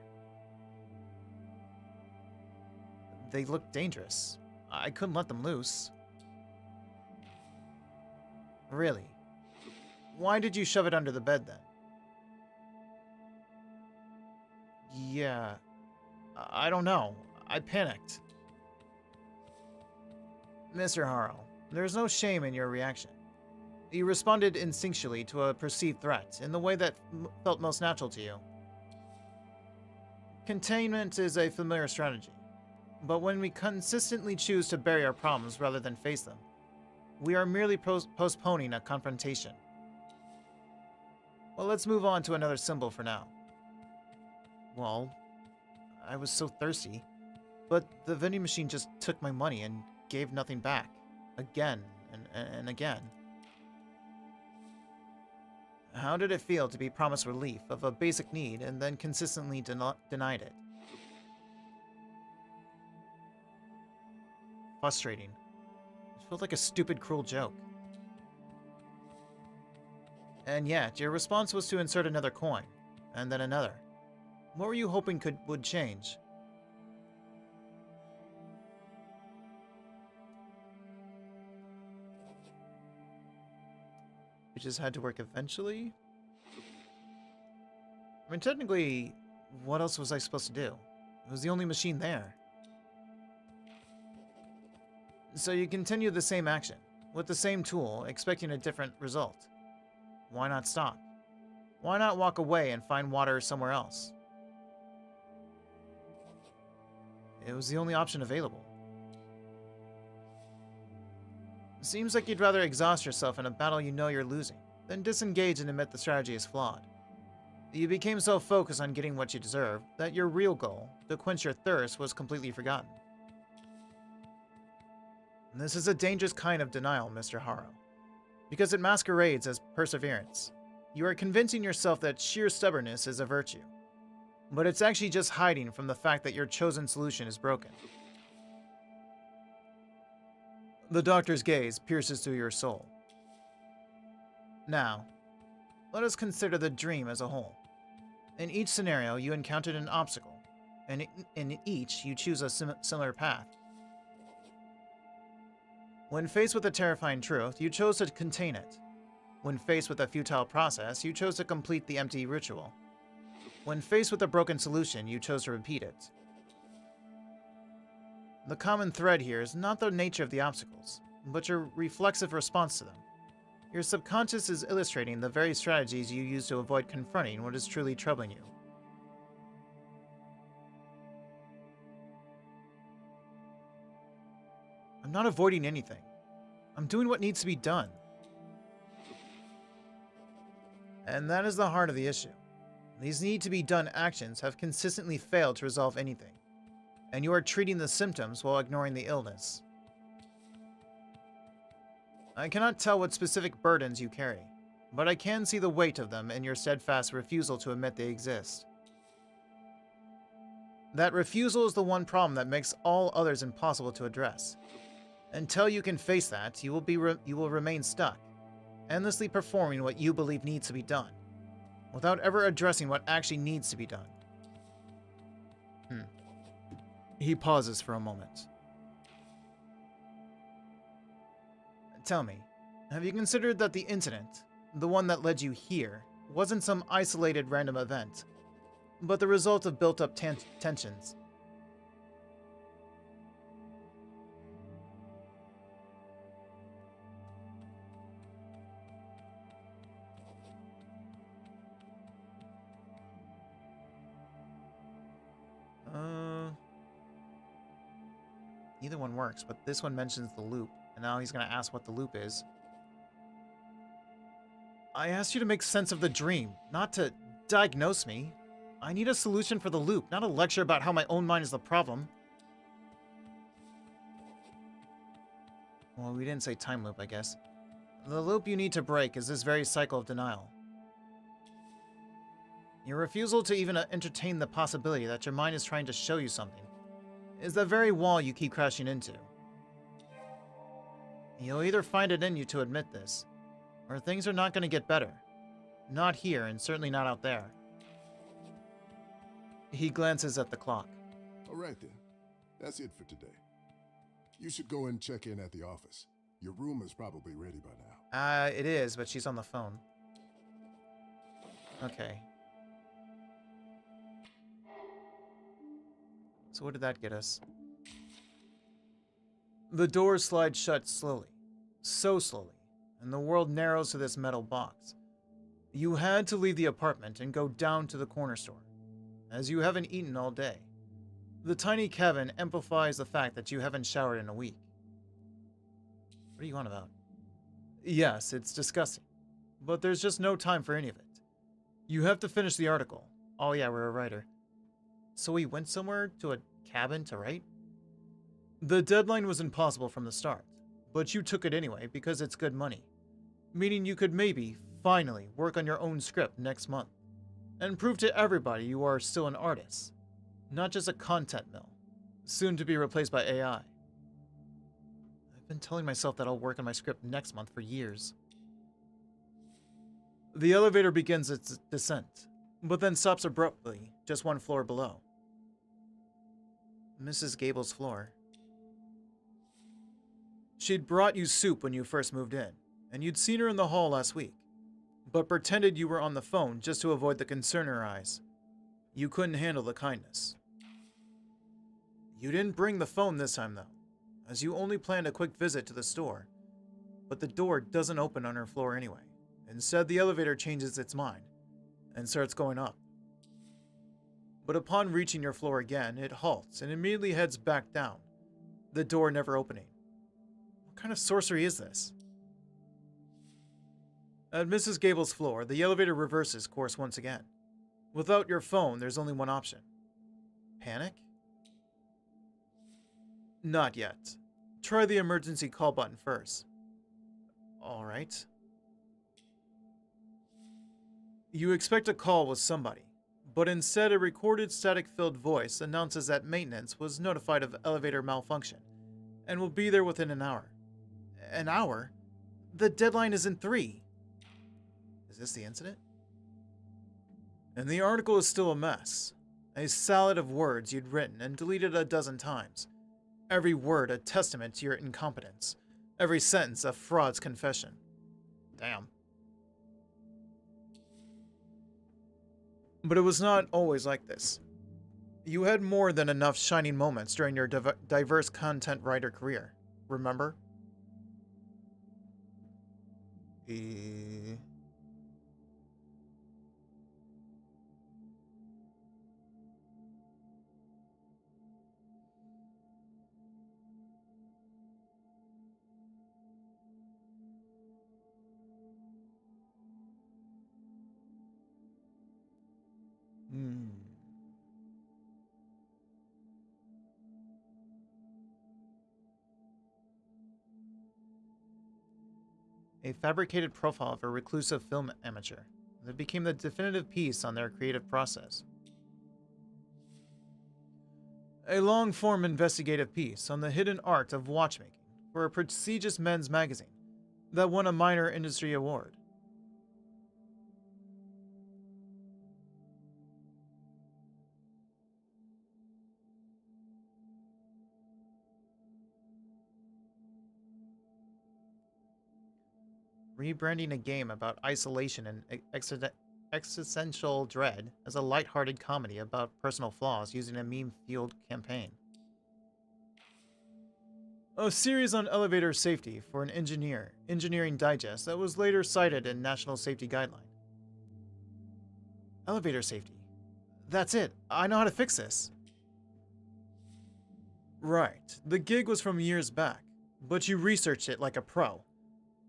They looked dangerous. I couldn't let them loose. Really? Why did you shove it under the bed then? Yeah, I don't know. I panicked. Mr. Harrow, there's no shame in your reaction. You responded instinctually to a perceived threat in the way that felt most natural to you. Containment is a familiar strategy, but when we consistently choose to bury our problems rather than face them, we are merely postponing a confrontation. Well, let's move on to another symbol for now. Well, I was so thirsty, but the vending machine just took my money and gave nothing back, again and again. How did it feel to be promised relief of a basic need and then consistently denied it? Frustrating. It felt like a stupid, cruel joke. And yet, your response was to insert another coin, and then another. What were you hoping would change? It just had to work eventually? I mean, technically, what else was I supposed to do? It was the only machine there. So you continue the same action, with the same tool, expecting a different result. Why not stop? Why not walk away and find water somewhere else? It was the only option available. Seems like you'd rather exhaust yourself in a battle you know you're losing, than disengage and admit the strategy is flawed. You became so focused on getting what you deserve, that your real goal, to quench your thirst, was completely forgotten. And this is a dangerous kind of denial, Mr. Harrow, because it masquerades as perseverance. You are convincing yourself that sheer stubbornness is a virtue, but it's actually just hiding from the fact that your chosen solution is broken. The doctor's gaze pierces through your soul. Now, let us consider the dream as a whole. In each scenario, you encountered an obstacle, and in each, you choose a similar path. When faced with a terrifying truth, you chose to contain it. When faced with a futile process, you chose to complete the empty ritual. When faced with a broken solution, you chose to repeat it. The common thread here is not the nature of the obstacles, but your reflexive response to them. Your subconscious is illustrating the very strategies you use to avoid confronting what is truly troubling you. I'm not avoiding anything. I'm doing what needs to be done. And that is the heart of the issue. These need-to-be-done actions have consistently failed to resolve anything, and you are treating the symptoms while ignoring the illness. I cannot tell what specific burdens you carry, but I can see the weight of them in your steadfast refusal to admit they exist. That refusal is the one problem that makes all others impossible to address. Until you can face that, you will remain stuck, endlessly performing what you believe needs to be done, without ever addressing what actually needs to be done. He pauses for a moment. Tell me, have you considered that the incident, the one that led you here, wasn't some isolated random event, but the result of built-up tensions? Either one works, but this one mentions the loop, and now he's going to ask what the loop is. I asked you to make sense of the dream, not to diagnose me. I need a solution for the loop, not a lecture about how my own mind is the problem. Well, we didn't say time loop, I guess. The loop you need to break is this very cycle of denial. Your refusal to even entertain the possibility that your mind is trying to show you something. is the very wall you keep crashing into. You'll either find it in you to admit this, or things are not going to get better. Not here, and certainly not out there. He glances at the clock. All right then. That's it for today. You should go and check in at the office. Your room is probably ready by now. It is, but she's on the phone. Okay. So what did that get us? The door slides shut slowly. So slowly. And the world narrows to this metal box. You had to leave the apartment and go down to the corner store, as you haven't eaten all day. The tiny cabin amplifies the fact that you haven't showered in a week. What are you on about? Yes, it's disgusting. But there's just no time for any of it. You have to finish the article. Oh yeah, we're a writer. So we went somewhere to a cabin to write? The deadline was impossible from the start, but you took it anyway because it's good money. Meaning you could maybe, finally, work on your own script next month. And prove to everybody you are still an artist. Not just a content mill, soon to be replaced by AI. I've been telling myself that I'll work on my script next month for years. The elevator begins its descent, but then stops abruptly, just one floor below. Mrs. Gable's floor. She'd brought you soup when you first moved in, and you'd seen her in the hall last week, but pretended you were on the phone just to avoid the concern in her eyes. You couldn't handle the kindness. You didn't bring the phone this time, though, as you only planned a quick visit to the store. But the door doesn't open on her floor anyway. Instead, the elevator changes its mind and starts going up. But upon reaching your floor again, it halts and immediately heads back down, the door never opening. What kind of sorcery is this? At Mrs. Gable's floor, the elevator reverses course once again. Without your phone, there's only one option. Panic? Not yet. Try the emergency call button first. Alright. You expect a call with somebody, but instead a recorded static-filled voice announces that maintenance was notified of elevator malfunction and will be there within an hour. An hour? The deadline is in 3. Is this the incident? And the article is still a mess. A salad of words you'd written and deleted a dozen times. Every word a testament to your incompetence. Every sentence a fraud's confession. Damn. But it was not always like this. You had more than enough shining moments during your diverse content writer career. Remember? A fabricated profile of a reclusive film amateur that became the definitive piece on their creative process. A long-form investigative piece on the hidden art of watchmaking for a prestigious men's magazine that won a minor industry award. Rebranding a game about isolation and existential dread as a lighthearted comedy about personal flaws using a meme-fueled campaign. A series on elevator safety for an engineering digest that was later cited in National Safety Guideline. Elevator safety. That's it. I know how to fix this. Right. The gig was from years back, but you researched it like a pro.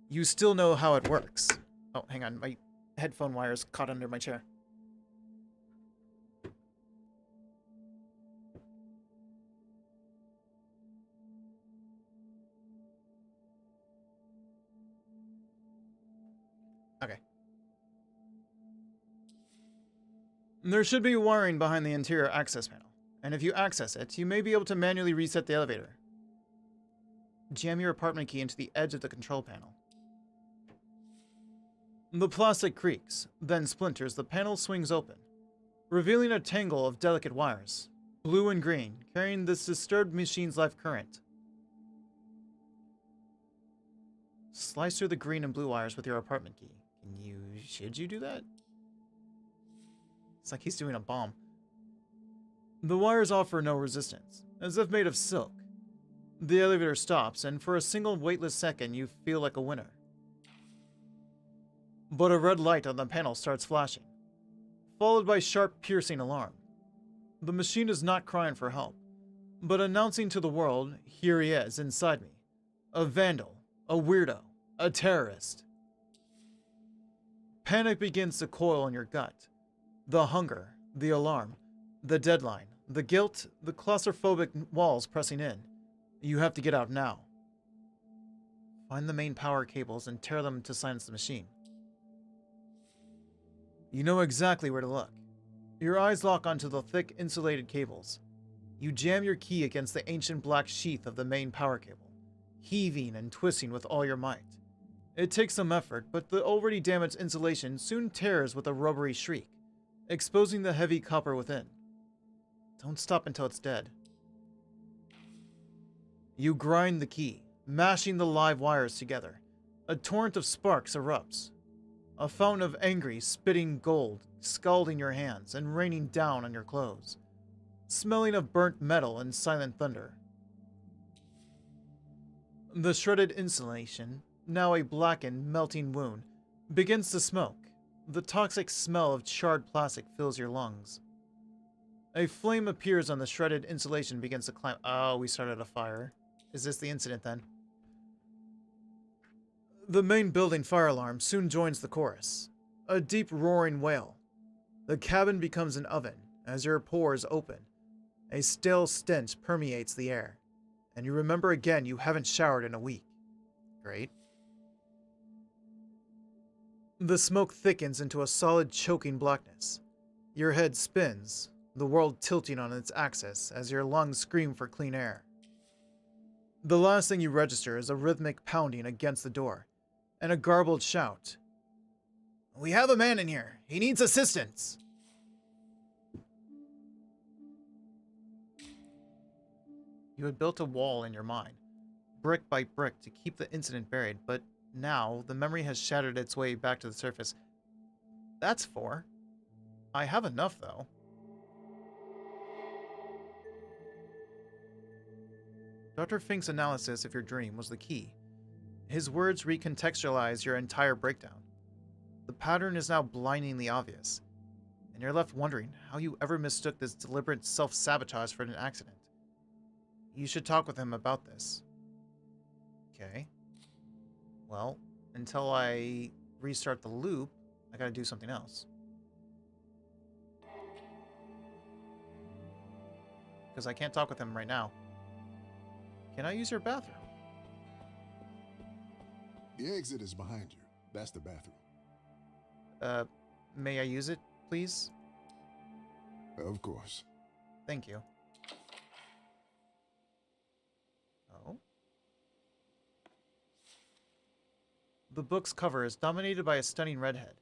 You still know how it works. Oh, hang on. My headphone wire's caught under my chair. Okay. There should be wiring behind the interior access panel, and if you access it, you may be able to manually reset the elevator. Jam your apartment key into the edge of the control panel. The plastic creaks, then splinters. The panel swings open, revealing a tangle of delicate wires, blue and green, carrying this disturbed machine's life current. Slice through the green and blue wires with your apartment key. Should you do that? It's like he's doing a bomb. The wires offer no resistance, as if made of silk. The elevator stops, and for a single weightless second, you feel like a winner. But a red light on the panel starts flashing, followed by sharp, piercing alarm. The machine is not crying for help, but announcing to the world, here he is, inside me. A vandal, a weirdo, a terrorist. Panic begins to coil in your gut. The hunger, the alarm, the deadline, the guilt, the claustrophobic walls pressing in. You have to get out now. Find the main power cables and tear them to silence the machine. You know exactly where to look. Your eyes lock onto the thick insulated cables. You jam your key against the ancient black sheath of the main power cable, heaving and twisting with all your might. It takes some effort, but the already damaged insulation soon tears with a rubbery shriek, exposing the heavy copper within. Don't stop until it's dead. You grind the key, mashing the live wires together. A torrent of sparks erupts. A fountain of angry, spitting gold, scalding your hands and raining down on your clothes, smelling of burnt metal and silent thunder. The shredded insulation, now a blackened, melting wound, begins to smoke. The toxic smell of charred plastic fills your lungs. A flame appears on the shredded insulation, begins to climb. Oh, we started a fire. Is this the incident then? The main building fire alarm soon joins the chorus. A deep roaring wail. The cabin becomes an oven as your pores open. A stale stench permeates the air, and you remember again you haven't showered in a week. Great. The smoke thickens into a solid, choking blackness. Your head spins, the world tilting on its axis as your lungs scream for clean air. The last thing you register is a rhythmic pounding against the door, and a garbled shout. "We have a man in here. He needs assistance." You had built a wall in your mind, brick by brick, to keep the incident buried, but now the memory has shattered its way back to the surface. That's 4. I have enough, though. Dr. Fink's analysis of your dream was the key. His words recontextualize your entire breakdown. The pattern is now blindingly obvious, and you're left wondering how you ever mistook this deliberate self-sabotage for an accident. You should talk with him about this. Okay. Well, until I restart the loop, I gotta do something else. Because I can't talk with him right now. Can I use your bathroom? The exit is behind you. That's the bathroom. May I use it, please? Of course. Thank you. Oh. The book's cover is dominated by a stunning redhead.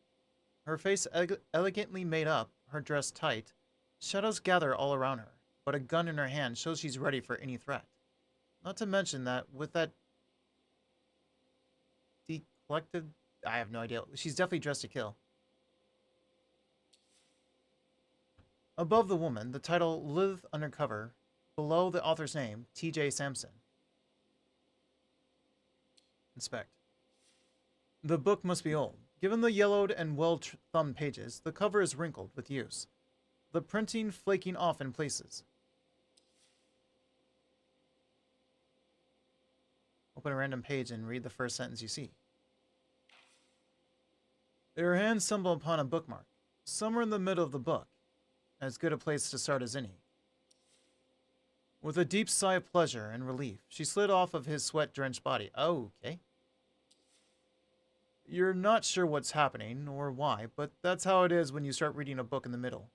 Her face elegantly made up, her dress tight. Shadows gather all around her, but a gun in her hand shows she's ready for any threat. Not to mention that with that collected, I have no idea. She's definitely dressed to kill. Above the woman, the title Lilith Undercover. Below the author's name, T.J. Sampson. Inspect. The book must be old. Given the yellowed and well-thumbed pages, the cover is wrinkled with use, the printing flaking off in places. Open a random page and read the first sentence you see. Your hands stumble upon a bookmark, somewhere in the middle of the book, as good a place to start as any. With a deep sigh of pleasure and relief, she slid off of his sweat-drenched body. Oh, okay. You're not sure what's happening or why, but that's how it is when you start reading a book in the middle.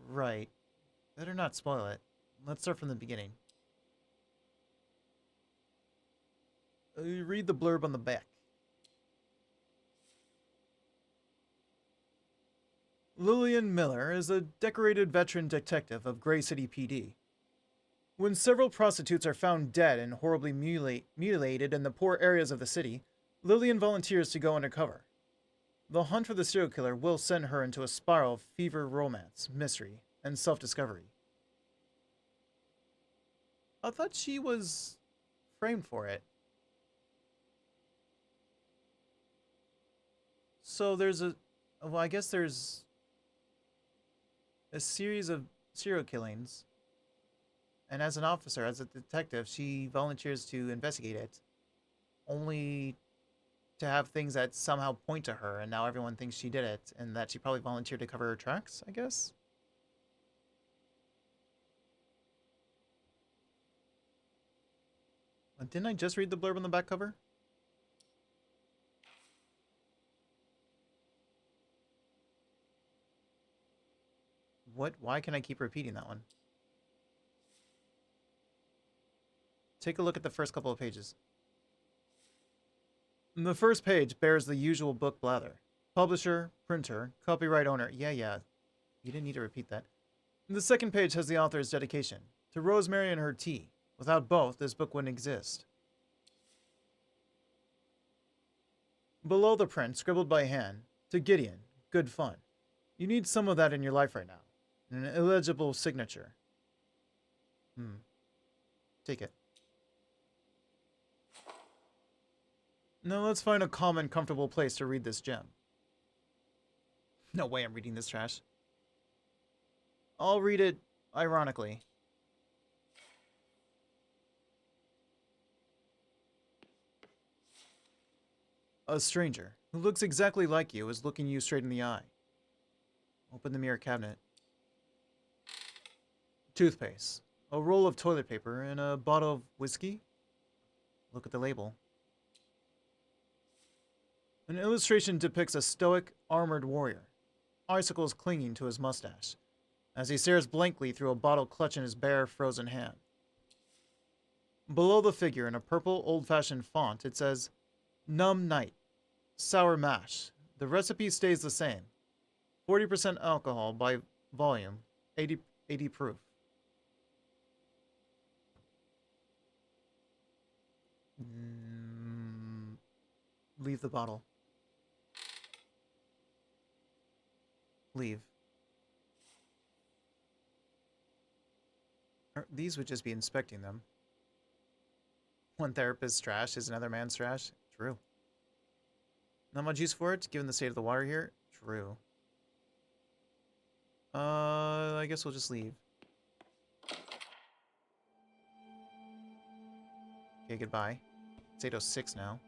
Right. Better not spoil it. Let's start from the beginning. You read the blurb on the back. Lillian Miller is a decorated veteran detective of Gray City PD. When several prostitutes are found dead and horribly mutilated in the poor areas of the city, Lillian volunteers to go undercover. The hunt for the serial killer will send her into a spiral of fever romance, mystery, and self-discovery. I thought she was framed for it. So I guess there's a series of serial killings. And as an officer, as a detective, she volunteers to investigate it. Only to have things that somehow point to her, and now everyone thinks she did it, and that she probably volunteered to cover her tracks, I guess? Didn't I just read the blurb on the back cover? What? Why can I keep repeating that one? Take a look at the first couple of pages. The first page bears the usual book blather. Publisher, printer, copyright owner. Yeah. You didn't need to repeat that. The second page has the author's dedication. To Rosemary and her tea. Without both, this book wouldn't exist. Below the print, scribbled by hand, to Gideon, good fun. You need some of that in your life right now. An illegible signature. Take it. Now let's find a calm and comfortable place to read this gem. No way I'm reading this trash. I'll read it ironically. A stranger, who looks exactly like you, is looking you straight in the eye. Open the mirror cabinet. Toothpaste, a roll of toilet paper, and a bottle of whiskey? Look at the label. An illustration depicts a stoic, armored warrior, icicles clinging to his mustache, as he stares blankly through a bottle clutch in his bare, frozen hand. Below the figure, in a purple, old-fashioned font, it says, Numb Night, Sour Mash. The recipe stays the same. 40% alcohol by volume, 80 proof. Leave the bottle. Leave. These would just be inspecting them. One therapist's trash is another man's trash. True. Not much use for it, given the state of the water here. True. I guess we'll just leave. Okay, goodbye. It's 8:06 now.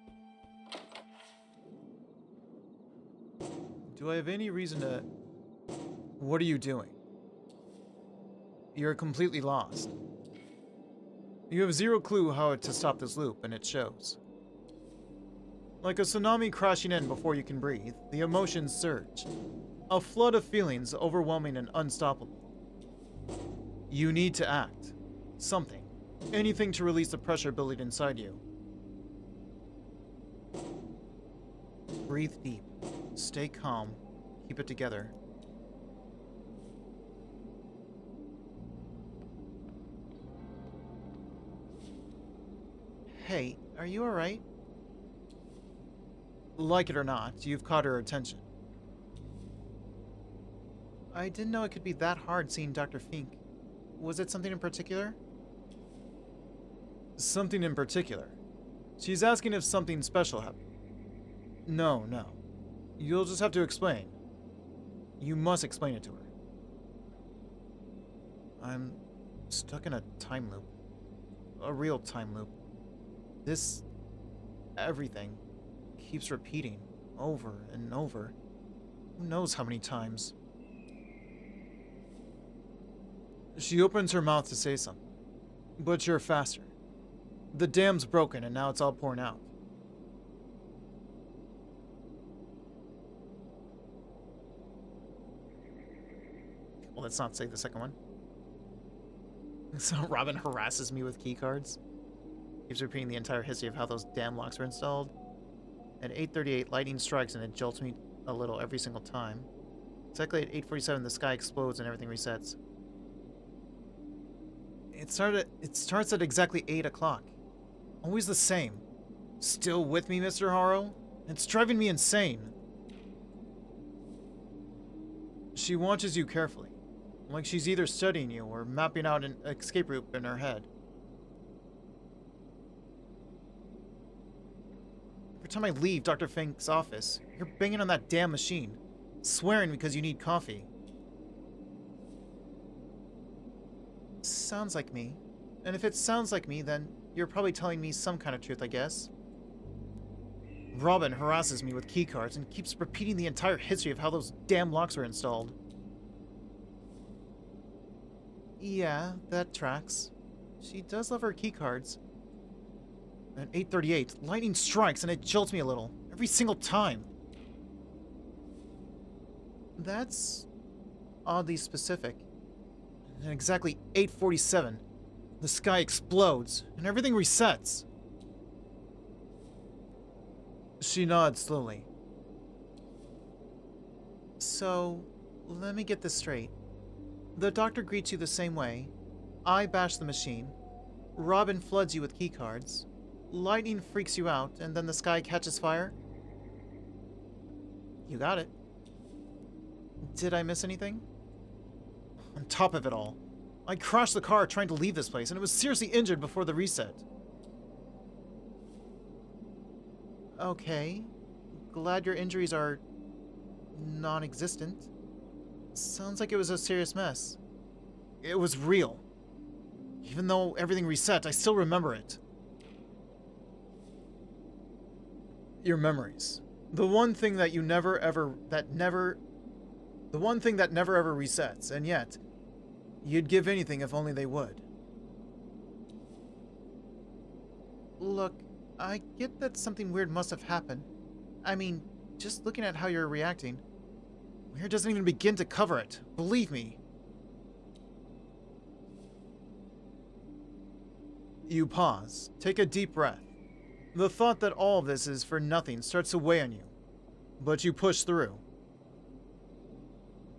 Do I have any reason to... What are you doing? You're completely lost. You have zero clue how to stop this loop, and it shows. Like a tsunami crashing in before you can breathe, the emotions surge. A flood of feelings overwhelming and unstoppable. You need to act. Something. Anything to release the pressure building inside you. Breathe deep. Stay calm. Keep it together. Hey, are you alright? Like it or not, you've caught her attention. I didn't know it could be that hard seeing Dr. Fink. Was it something in particular? Something in particular. She's asking if something special happened. No. You'll just have to explain. You must explain it to her. I'm stuck in a time loop. A real time loop. This... everything keeps repeating over and over. Who knows how many times? She opens her mouth to say something, but you're faster. The dam's broken and now it's all pouring out. Well, let's not say the second one. So Robin harasses me with keycards. Keeps repeating the entire history of how those damn locks were installed. At 8:38, lightning strikes and it jolts me a little every single time. Exactly at 8:47, the sky explodes and everything resets. It starts at exactly 8 o'clock. Always the same. Still with me, Mr. Harrow? It's driving me insane. She watches you carefully, like she's either studying you or mapping out an escape route in her head. Every time I leave Dr. Fink's office, you're banging on that damn machine, swearing because you need coffee. Sounds like me. And if it sounds like me, then you're probably telling me some kind of truth, I guess. Robin harasses me with keycards and keeps repeating the entire history of how those damn locks were installed. Yeah, that tracks. She does love her keycards. At 8:38, lightning strikes and it jolts me a little, every single time. That's oddly specific. At exactly 8:47, the sky explodes and everything resets. She nods slowly. So, let me get this straight. The doctor greets you the same way. I bash the machine. Robin floods you with keycards. Lightning freaks you out, and then the sky catches fire? You got it. Did I miss anything? On top of it all, I crashed the car trying to leave this place, and it was seriously injured before the reset. Okay. Glad your injuries are non-existent. Sounds like it was a serious mess. It was real. Even though everything reset, I still remember it. Your memories. The one thing that never ever resets, and yet, you'd give anything if only they would. Look, I get that something weird must have happened. I mean, just looking at how you're reacting, weird doesn't even begin to cover it. Believe me. You pause, take a deep breath. The thought that all of this is for nothing starts to weigh on you, but you push through.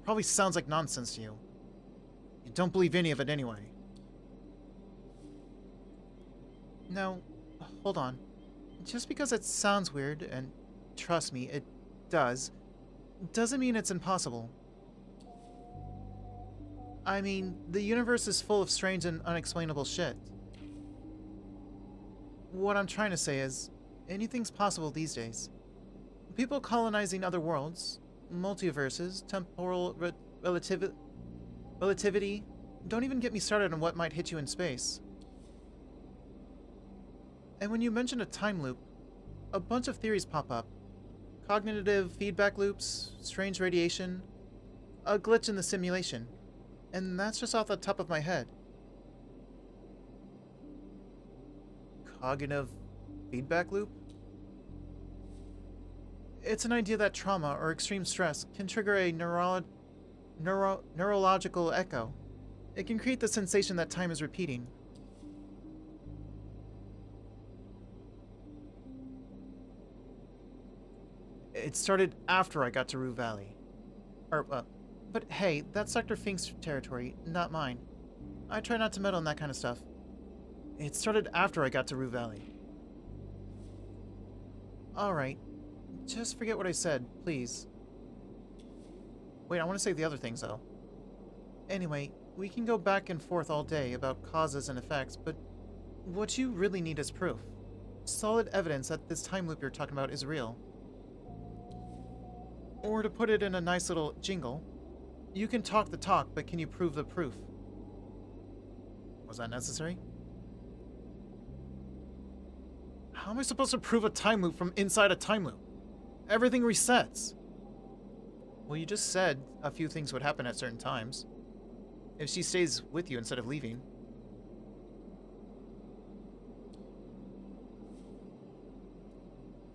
Probably sounds like nonsense to you. You don't believe any of it anyway. Now, hold on. Just because it sounds weird, and trust me, it does, doesn't mean it's impossible. I mean, the universe is full of strange and unexplainable shit. What I'm trying to say is, anything's possible these days. People colonizing other worlds, multiverses, temporal relativity. Don't even get me started on what might hit you in space. And when you mention a time loop, a bunch of theories pop up. Cognitive feedback loops, strange radiation, a glitch in the simulation. And that's just off the top of my head. Cognitive feedback loop? It's an idea that trauma or extreme stress can trigger a neurological echo. It can create the sensation that time is repeating. It started after I got to Rue Valley. But hey, that's Dr. Fink's territory, not mine. I try not to meddle in that kind of stuff. It started after I got to Rue Valley. Alright. Just forget what I said, please. Wait, I want to say the other things, though. Anyway, we can go back and forth all day about causes and effects, but what you really need is proof. Solid evidence that this time loop you're talking about is real. Or to put it in a nice little jingle, you can talk the talk, but can you prove the proof? Was that necessary? How am I supposed to prove a time loop from inside a time loop? Everything resets. Well, you just said a few things would happen at certain times. If she stays with you instead of leaving.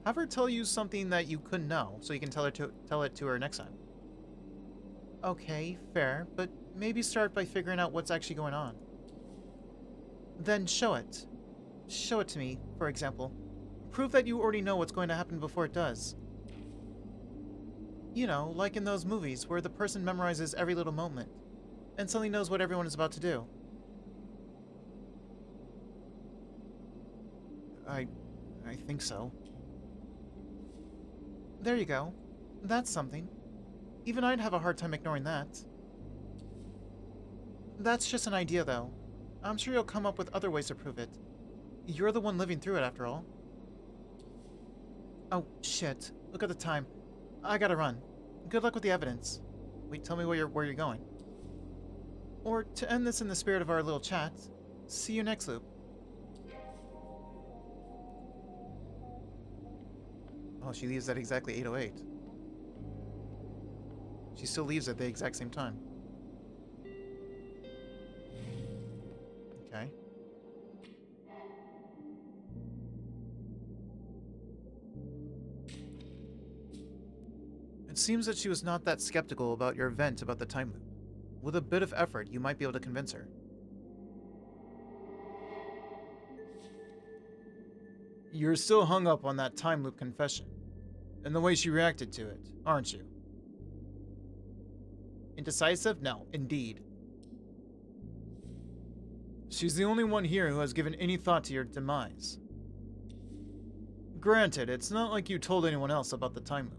Have her tell you something that you couldn't know, so you can tell it to her next time. Okay, fair, but maybe start by figuring out what's actually going on. Then show it. Show it to me, for example. Prove that you already know what's going to happen before it does. You know, like in those movies where the person memorizes every little moment and suddenly knows what everyone is about to do. I think so. There you go. That's something. Even I'd have a hard time ignoring that. That's just an idea, though. I'm sure you'll come up with other ways to prove it. You're the one living through it, after all. Oh, shit. Look at the time. I gotta run. Good luck with the evidence. Wait, tell me where you're going. Or, to end this in the spirit of our little chat, see you next loop. Oh, she leaves at exactly 8:08. She still leaves at the exact same time. Okay. It seems that she was not that skeptical about your vent about the time loop. With a bit of effort, you might be able to convince her. You're still hung up on that time loop confession, and the way she reacted to it, aren't you? Indecisive? No, indeed. She's the only one here who has given any thought to your demise. Granted, it's not like you told anyone else about the time loop.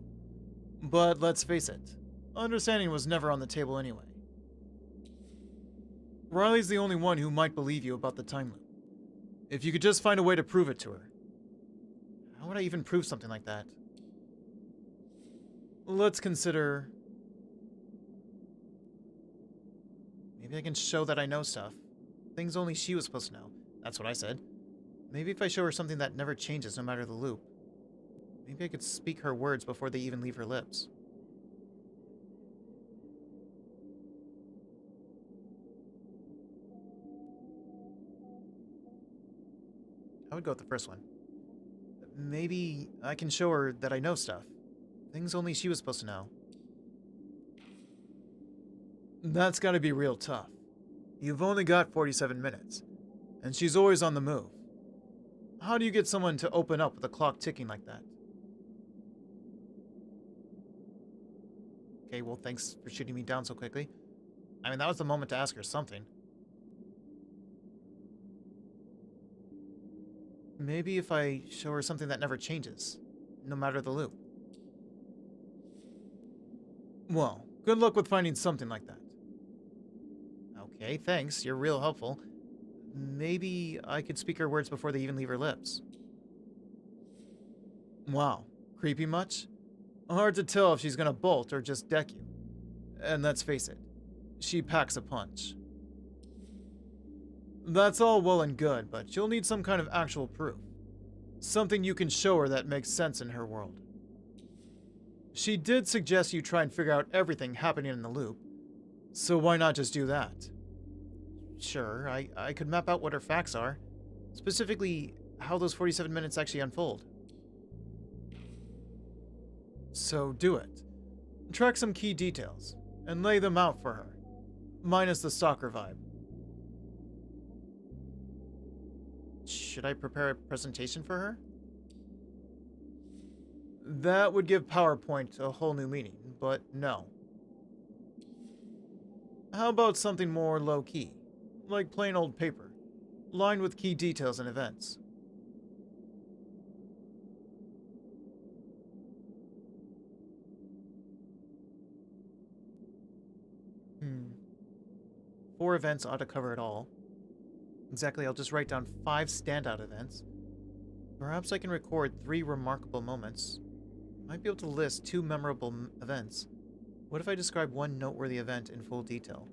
But let's face it, understanding was never on the table anyway. Riley's the only one who might believe you about the time loop. If you could just find a way to prove it to her. How would I even prove something like that? Let's consider... Maybe I can show that I know stuff. Things only she was supposed to know. That's what I said. Maybe if I show her something that never changes no matter the loop. Maybe I could speak her words before they even leave her lips. I would go with the first one. Maybe I can show her that I know stuff. Things only she was supposed to know. That's gotta be real tough. You've only got 47 minutes, and she's always on the move. How do you get someone to open up with a clock ticking like that? Okay, well, thanks for shooting me down so quickly. I mean, that was the moment to ask her something. Maybe if I show her something that never changes, no matter the loop. Well, good luck with finding something like that. Okay, thanks. You're real helpful. Maybe I could speak her words before they even leave her lips. Wow, creepy much? Hard to tell if she's gonna bolt or just deck you. And let's face it, she packs a punch. That's all well and good, but you'll need some kind of actual proof. Something you can show her that makes sense in her world. She did suggest you try and figure out everything happening in the loop, so why not just do that? Sure, I could map out what her facts are, specifically how those 47 minutes actually unfold. So do it. Track some key details, and lay them out for her, minus the stalker vibe. Should I prepare a presentation for her? That would give PowerPoint a whole new meaning, but no. How about something more low-key, like plain old paper, lined with key details and events? Four events ought to cover it all. Exactly, I'll just write down 5 standout events. Perhaps I can record 3 remarkable moments. Might be able to list 2 memorable events. What if I describe 1 noteworthy event in full detail?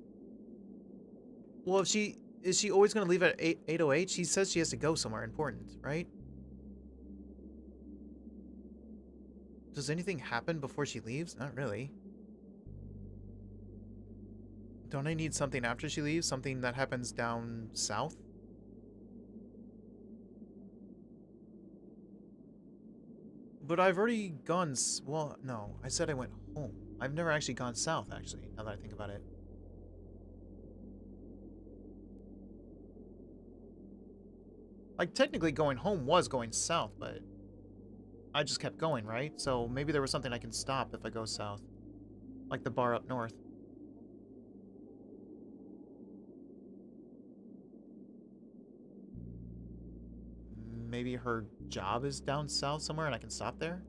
Well, is she always going to leave at 8:08? She says she has to go somewhere important, right? Does anything happen before she leaves? Not really. Don't I need something after she leaves? Something that happens down south? But I've already gone... Well, no. I said I went home. I've never actually gone south, actually, now that I think about it. Like, technically going home was going south, but I just kept going, right? So maybe there was something I can stop if I go south. Like the bar up north. Maybe her job is down south somewhere and I can stop there?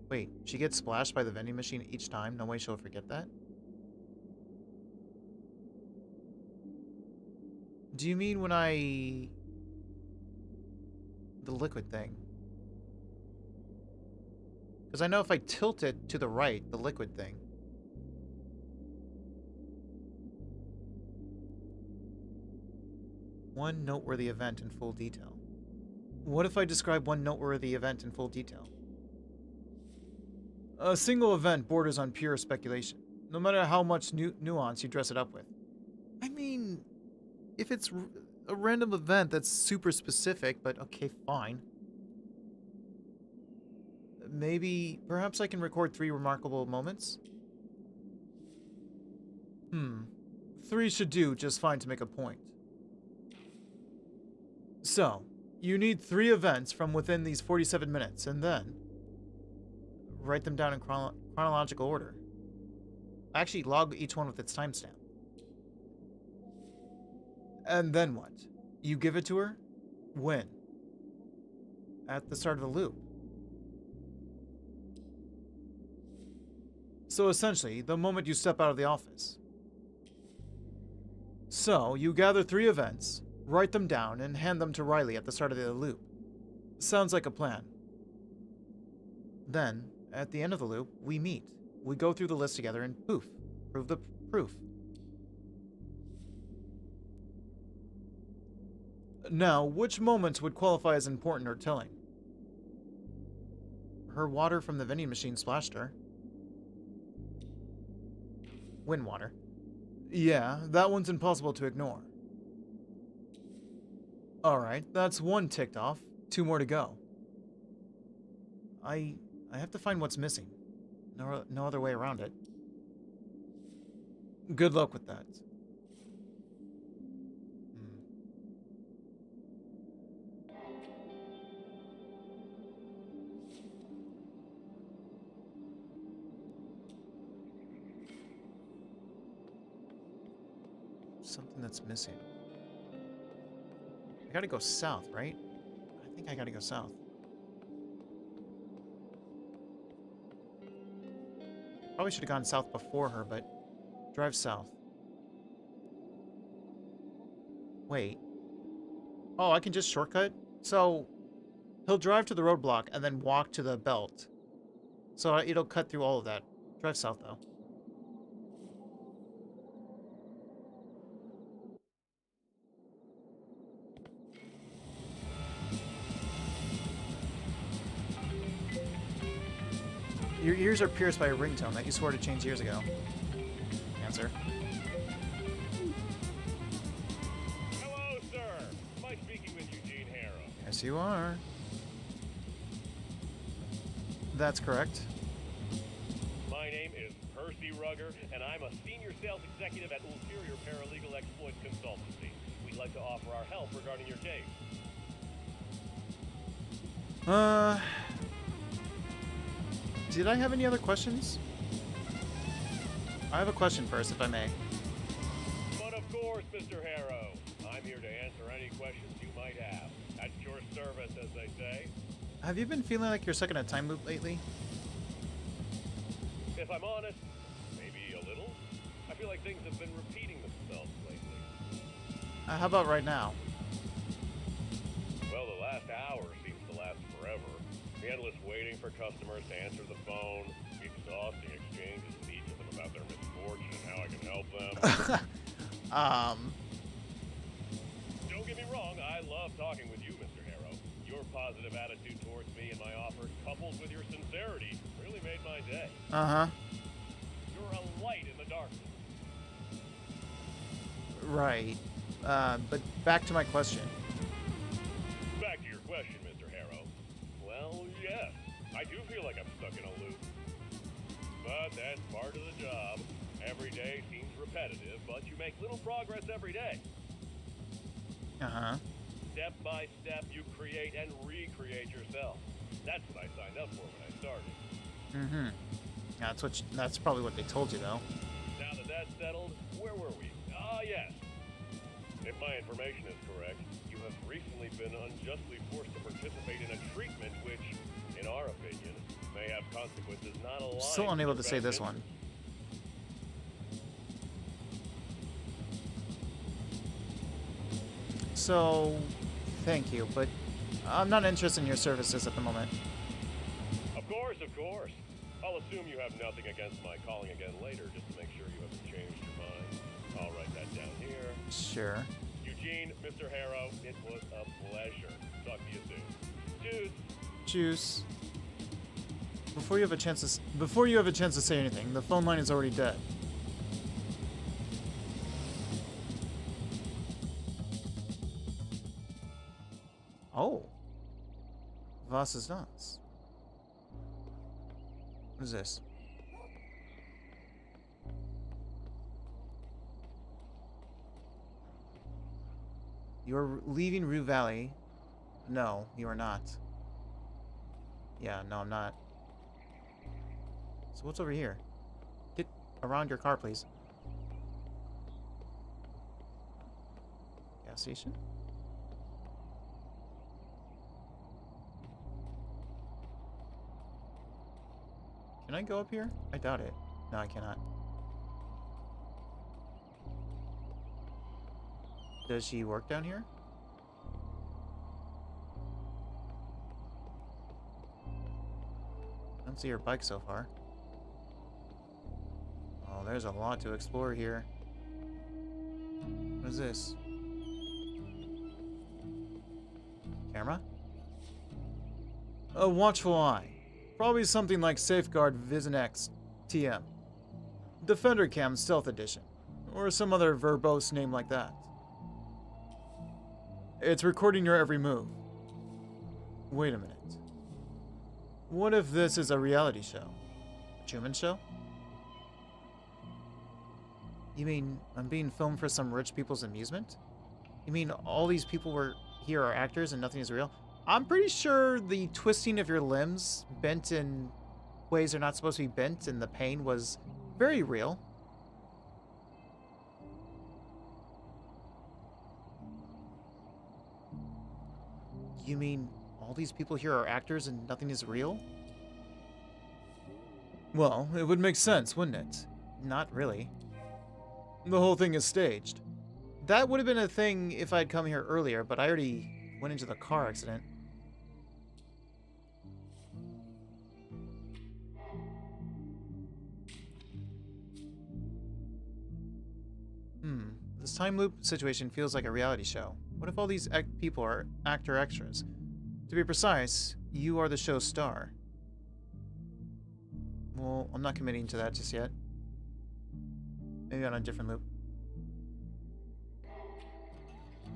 Wait, she gets splashed by the vending machine each time? No way she'll forget that? Do you mean when I... the liquid thing? Because I know if I tilt it to the right, the liquid thing. One noteworthy event in full detail. What if I describe one noteworthy event in full detail? A single event borders on pure speculation, no matter how much nuance you dress it up with. I mean, if it's a random event that's super specific, but okay, fine. Maybe, perhaps I can record 3 remarkable moments? 3 should do just fine to make a point. So, you need 3 events from within these 47 minutes, and then write them down in chronological order. Actually, log each one with its timestamp. And then what? You give it to her? When? At the start of the loop. So essentially, the moment you step out of the office. So, you gather 3 events, write them down, and hand them to Riley at the start of the loop. Sounds like a plan. Then, at the end of the loop, we meet. We go through the list together and poof, prove the proof. Now, which moments would qualify as important or telling? Her water from the vending machine splashed her. Wind water. Yeah, that one's impossible to ignore. Alright, that's 1 ticked off. 2 more to go. I have to find what's missing. No other way around it. Good luck with that. Something that's missing. I gotta go south, right? I think I gotta go south. Probably should have gone south before her, but drive south. Wait. Oh, I can just shortcut? So, he'll drive to the roadblock and then walk to the belt. So it'll cut through all of that. Drive south, though. Your ears are pierced by a ringtone that you swore to change years ago. Answer. Hello, sir. Am I speaking with Eugene Harrow? Yes, you are. That's correct. My name is Percy Rugger, and I'm a senior sales executive at Ulterior Paralegal Exploits Consultancy. We'd like to offer our help regarding your case. Did I have any other questions? I have a question first, if I may. But of course, Mr. Harrow. I'm here to answer any questions you might have. At your service, as they say. Have you been feeling like you're stuck in a time loop lately? If I'm honest, maybe a little. I feel like things have been repeating themselves lately. How about right now? Well, the last hour seems to last forever. The endless waiting for customers to answer the phone, the exhausting exchanges with each of them about their misfortune and how I can help them. Don't get me wrong, I love talking with you, Mr. Harrow. Your positive attitude towards me and my offer, coupled with your sincerity, really made my day. Uh-huh. You're a light in the darkness. Right. But back to my question. Back to your question, Mr. Harrow. Well, yes, I do feel like I'm stuck in a loop. But that's part of the job. Every day seems repetitive, but you make little progress every day. Uh-huh. Step by step, you create and recreate yourself. That's what I signed up for when I started. Mm-hmm. That's probably what they told you, though. Now that that's settled, where were we? Ah, yes. If my information is correct, you have recently been unjustly forced to participate in a treatment which, in our opinion, may have consequences not aligned. Still unable to say this one. So, thank you, but I'm not interested in your services at the moment. Of course, of course. I'll assume you have nothing against my calling again later just to make sure you haven't changed your mind. I'll write that down here. Sure. Eugene, Mr. Harrow, it was a pleasure. Talk to you soon. Juice. Juice. Before you have a chance to say anything, the phone line is already dead. Oh. Was ist das? What is this? You're leaving Rue Valley. No, you are not. Yeah, no, I'm not. So what's over here? Get around your car, please. Gas station? Can I go up here? I doubt it. No, I cannot. Does she work down here? I don't see her bike so far. Oh, there's a lot to explore here. What is this? Camera? A watchful eye. Probably something like Safeguard Vision X TM. Defender Cam Stealth Edition. Or some other verbose name like that. It's recording your every move. Wait a minute. What if this is a reality show? A Truman Show? You mean I'm being filmed for some rich people's amusement? You mean all these people here are actors and nothing is real? I'm pretty sure the twisting of your limbs bent in ways they're not supposed to be bent and the pain was very real. You mean all these people here are actors and nothing is real? Well, it would make sense, wouldn't it? Not really. The whole thing is staged. That would have been a thing if I'd come here earlier, but I already went into the car accident. This time loop situation feels like a reality show. What if all these people are actor extras? To be precise, you are the show's star. Well, I'm not committing to that just yet. Maybe on a different loop.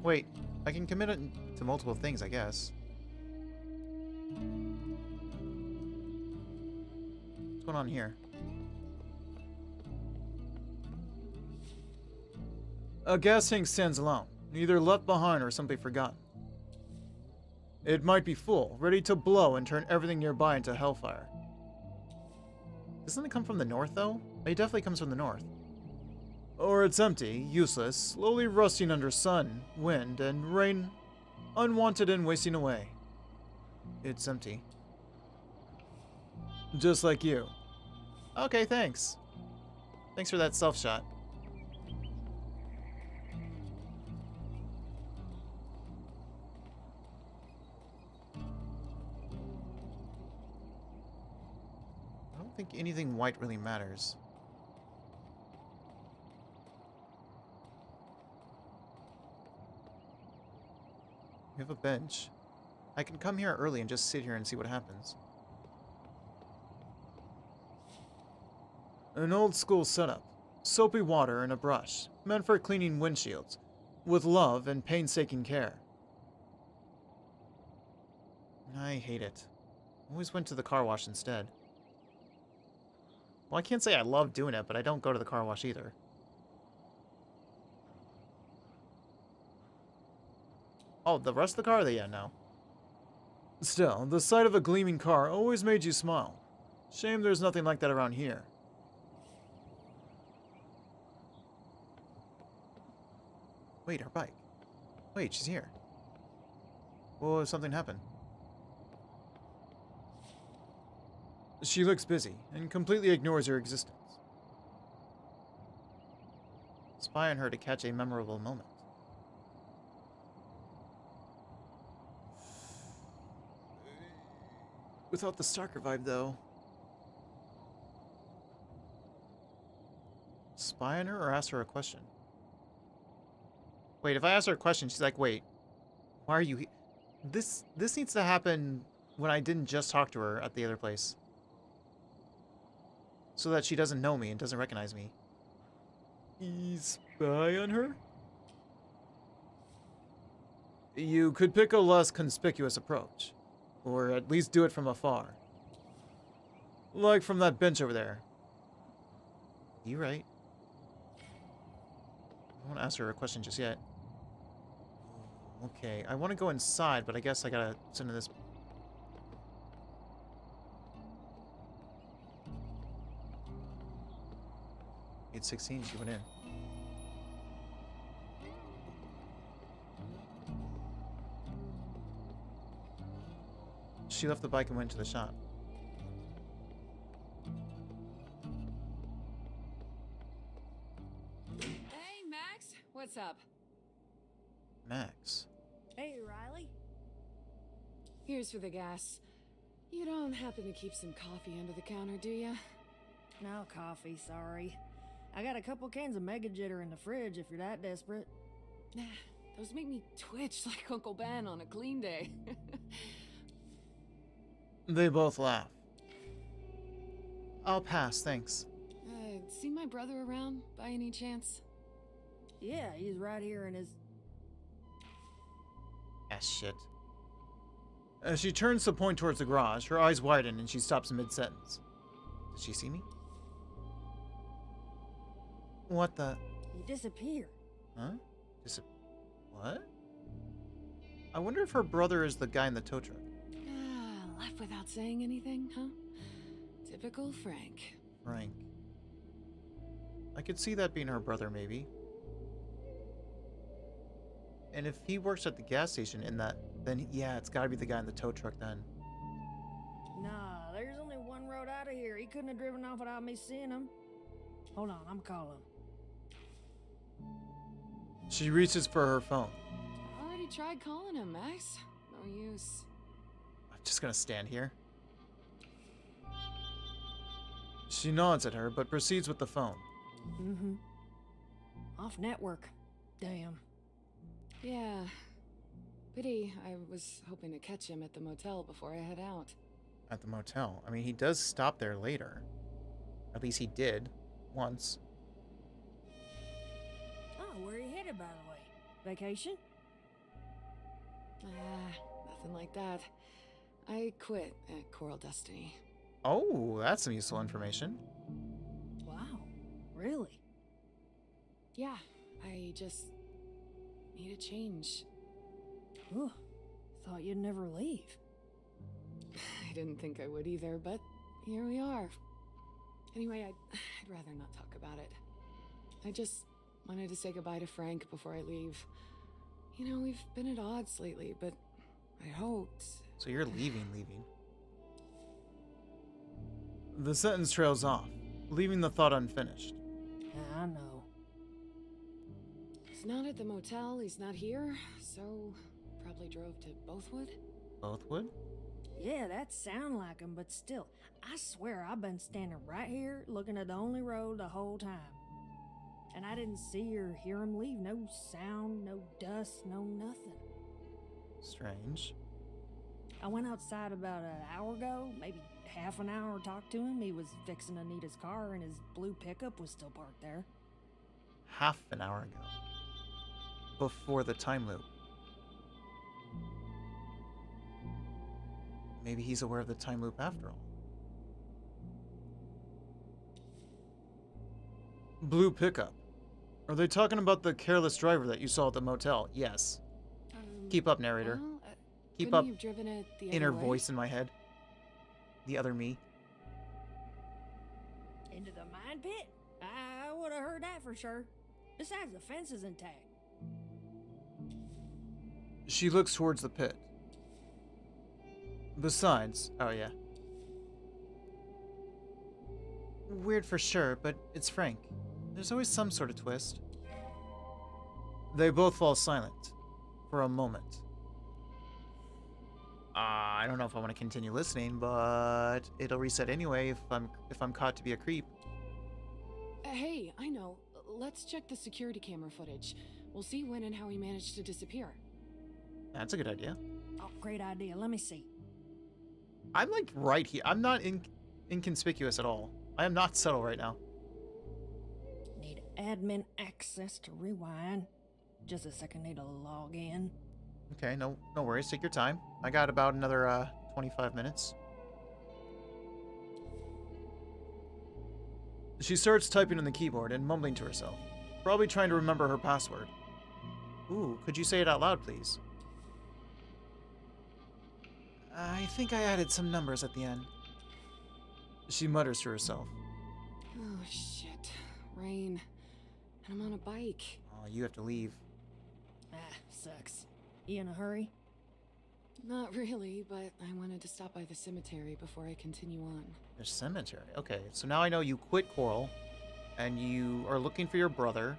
Wait, I can commit it to multiple things, I guess. What's going on here? A gas tank stands alone, either left behind or simply forgotten. It might be full, ready to blow and turn everything nearby into hellfire. Doesn't it come from the north, though? It definitely comes from the north. Or it's empty, useless, slowly rusting under sun, wind, and rain, unwanted and wasting away. It's empty. Just like you. Okay, thanks. Thanks for that self-shot. I don't think anything white really matters. We have a bench. I can come here early and just sit here and see what happens. An old school setup. Soapy water and a brush, meant for cleaning windshields, with love and painstaking care. I hate it. Always went to the car wash instead. Well, I can't say I love doing it, but I don't go to the car wash either. Oh, the rest of the car? Yeah, no. Still, the sight of a gleaming car always made you smile. Shame there's nothing like that around here. Wait, her bike. Wait, she's here. Whoa, something happened. She looks busy and completely ignores your existence. Spy on her to catch a memorable moment. Without the stalker vibe, though. Spy on her or ask her a question? Wait, if I ask her a question, she's like, wait, why are you This needs to happen when I didn't just talk to her at the other place. So that she doesn't know me and doesn't recognize me. Spy on her? You could pick a less conspicuous approach. Or at least do it from afar. Like from that bench over there. You right. I don't want to ask her a question just yet. Okay, I want to go inside, but I guess I gotta send her this. 8:16, she went in. She left the bike and went to the shop. Hey, Max. What's up? Max. Hey, Riley. Here's for the gas. You don't happen to keep some coffee under the counter, do you? No coffee, sorry. I got a couple cans of Mega Jitter in the fridge if you're that desperate. Nah, those make me twitch like Uncle Ben on a clean day. They both laugh. I'll pass, thanks. See my brother around by any chance? Yeah, he's right here in his... Ah, shit. As she turns to point towards the garage, her eyes widen and she stops mid-sentence. Did she see me? What the... He disappeared. Huh? What? I wonder if her brother is the guy in the tow truck. Left without saying anything, huh? Typical Frank. Frank. I could see that being her brother, maybe. And if he works at the gas station in that, then yeah, it's gotta be the guy in the tow truck then. Nah, there's only one road out of here. He couldn't have driven off without me seeing him. Hold on, I'm calling. She reaches for her phone. I already tried calling him, Max. No use. I'm just gonna stand here. She nods at her, but proceeds with the phone. Mm-hmm. Off network. Damn. Yeah. Pity. I was hoping to catch him at the motel before I head out. At the motel? I mean, he does stop there later. At least he did. Once. Oh, where you headed, by the way? Vacation? Nothing like that. I quit at Coral Destiny. Oh, that's some useful information. Wow. Really? Yeah, I just need a change. Ooh, thought you'd never leave. I didn't think I would either, but here we are. Anyway, I'd rather not talk about it. I just wanted to say goodbye to Frank before I leave. You know, we've been at odds lately, but I hoped... So you're leaving. The sentence trails off, leaving the thought unfinished. I know. He's not at the motel, he's not here, so probably drove to Bothwood? Bothwood? Yeah, that sound like him, but still, I swear I've been standing right here looking at the only road the whole time. And I didn't see or hear him leave. No sound, no dust, no nothing. Strange. I went outside about an hour ago, maybe half an hour, talked to him. He was fixing to need his car and his blue pickup was still parked there. Half an hour ago. Before the time loop. Maybe he's aware of the time loop after all. Blue pickup. Are they talking about the careless driver that you saw at the motel? Yes. Keep up, narrator. Well, Keep couldn't up, you have driven it the inner other way? voice in my head. The other me. Into the mine pit? I would have heard that for sure. Besides, the fence is intact. She looks towards the pit. Besides, oh yeah. Weird for sure, but it's Frank. There's always some sort of twist. They both fall silent for a moment. I don't know if I want to continue listening, but it'll reset anyway if I'm caught to be a creep. Hey, I know. Let's check the security camera footage. We'll see when and how he managed to disappear. That's a good idea. Oh, great idea. Let me see. I'm like right here. I'm not inconspicuous at all. I am not subtle right now. Need admin access to rewind. Just a second, need to log in. Okay, no worries. Take your time. I got about another 25 minutes. She starts typing on the keyboard and mumbling to herself, probably trying to remember her password. Ooh, could you say it out loud, please? I think I added some numbers at the end. She mutters to herself. Oh, shit. Rain. And I'm on a bike. Oh, you have to leave. Sucks. You in a hurry? Not really, but I wanted to stop by the cemetery before I continue on. The cemetery. Okay, so now I know you quit Coral, and you are looking for your brother,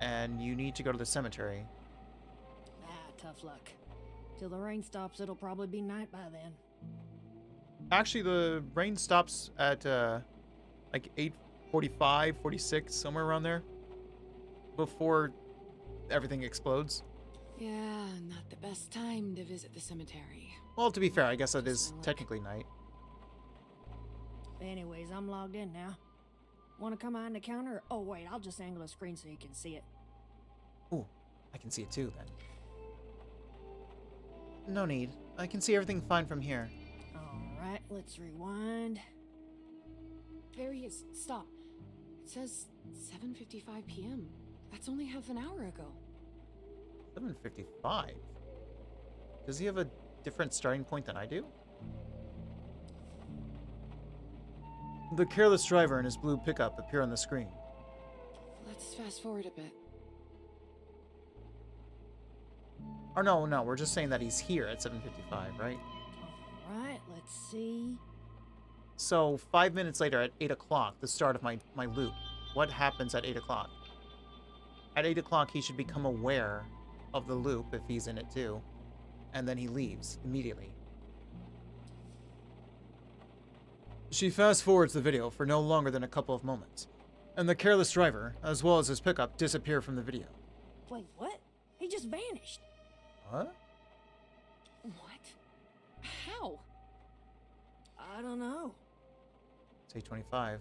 and you need to go to the cemetery. Tough luck. Till the rain stops, it'll probably be night by then. Actually, the rain stops at like 8:45, 46, somewhere around there, before everything explodes. Yeah, not the best time to visit the cemetery. Well, to be fair, I guess that is technically night. Anyways, I'm logged in now. Want to come behind the counter? Oh, wait, I'll just angle the screen so you can see it. Ooh, I can see it too, then. No need. I can see everything fine from here. Alright, let's rewind. There he is. Stop. It says 7:55 p.m. That's only half an hour ago. 7:55? Does he have a different starting point than I do? The careless driver and his blue pickup appear on the screen. Let's fast forward a bit. Or no, we're just saying that he's here at 7:55, right? Alright, let's see. So 5 minutes later at 8 o'clock, the start of my loop. What happens at 8 o'clock? At 8 o'clock, he should become aware of the loop if he's in it too. And then he leaves immediately. She fast forwards the video for no longer than a couple of moments. And the careless driver, as well as his pickup, disappear from the video. Wait, what? He just vanished. What? What? How? I don't know. It's 8:25. I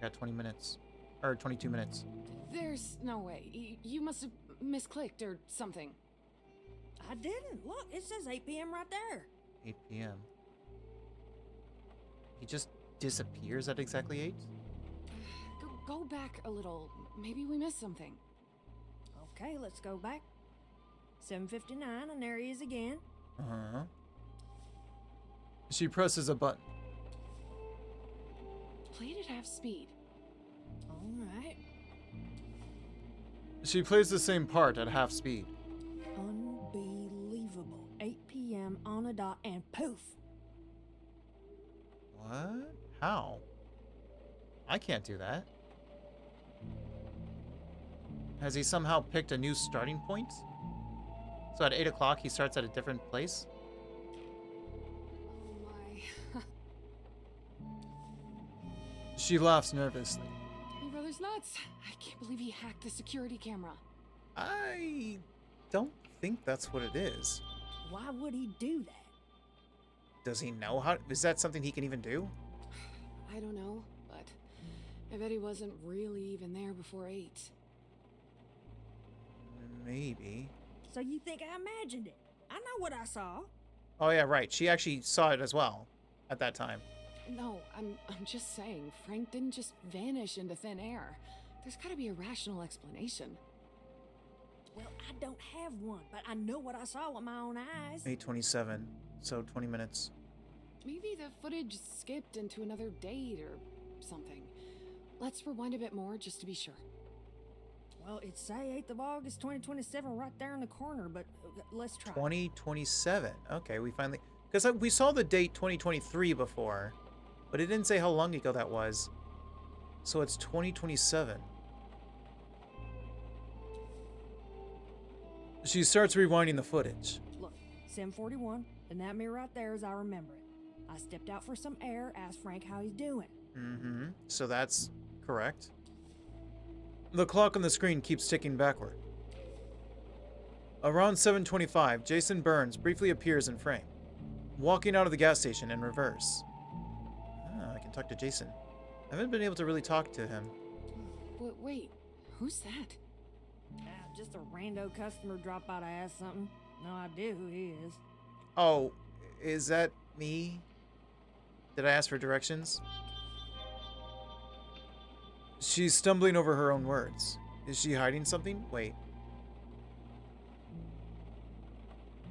got 20 minutes. Or 22 minutes. There's no way. You must have misclicked or something. I didn't. Look, it says 8 p.m. right there. 8 p.m. He just disappears at exactly 8? Go back a little. Maybe we missed something. Okay, let's go back. 7:59, and there he is again. Uh-huh. She presses a button. Played at half speed. Alright. She plays the same part at half speed. Unbelievable. 8 p.m. on a dot, and poof. What? How? I can't do that. Has he somehow picked a new starting point? So at 8 o'clock he starts at a different place? Oh my. She laughs nervously. My brother's nuts. I can't believe he hacked the security camera. I don't think that's what it is. Why would he do that? Does he know how? Is that something he can even do? I don't know, but I bet he wasn't really even there before 8. Maybe. So you think I imagined it? I know what I saw. Oh yeah, right. She actually saw it as well at that time. No, I'm just saying, Frank didn't just vanish into thin air. There's gotta be a rational explanation. Well, I don't have one, but I know what I saw with my own eyes. 8:27, so 20 minutes. Maybe the footage skipped into another date or something. Let's rewind a bit more just to be sure. Well, it's say 8th of August, 2027 right there in the corner, but let's try. 2027. Okay, we finally... Because we saw the date 2023 before, but it didn't say how long ago that was. So it's 2027. She starts rewinding the footage. Look, 7:41, and that mirror right there as I remember it. I stepped out for some air, asked Frank how he's doing. Mm-hmm. So that's correct. The clock on the screen keeps ticking backward. Around 7:25, Jason Burns briefly appears in frame, walking out of the gas station in reverse. Ah, I can talk to Jason. I haven't been able to really talk to him. Wait, who's that? Just a rando customer drop by to ask something. No idea who he is. Oh, is that me? Did I ask for directions? She's stumbling over her own words. Is she hiding something? Wait.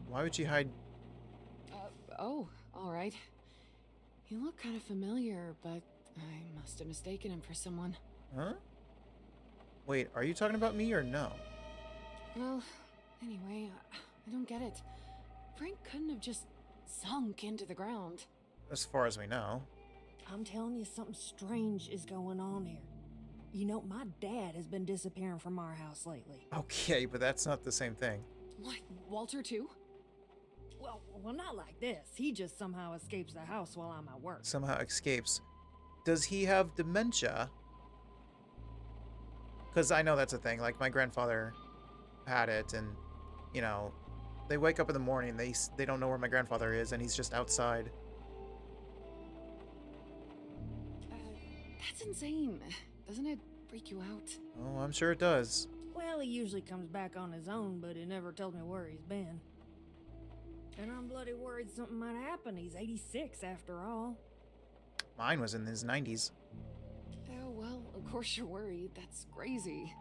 Why would she hide? Oh, alright. You look kind of familiar, but I must have mistaken him for someone. Huh? Wait, are you talking about me or no? Well, anyway, I don't get it. Frank couldn't have just sunk into the ground. As far as we know. I'm telling you, something strange is going on here. You know, my dad has been disappearing from our house lately. Okay, but that's not the same thing. What, Walter too? Well, not like this. He just somehow escapes the house while I'm at work. Somehow escapes. Does he have dementia? Because I know that's a thing. Like, my grandfather had it, and, you know, they wake up in the morning, they don't know where my grandfather is, and he's just outside. That's insane. Doesn't it freak you out? Oh, I'm sure it does. Well, he usually comes back on his own, but he never tells me where he's been. And I'm bloody worried something might happen. He's 86 after all. Mine was in his 90s. Oh, well, of course you're worried. That's crazy.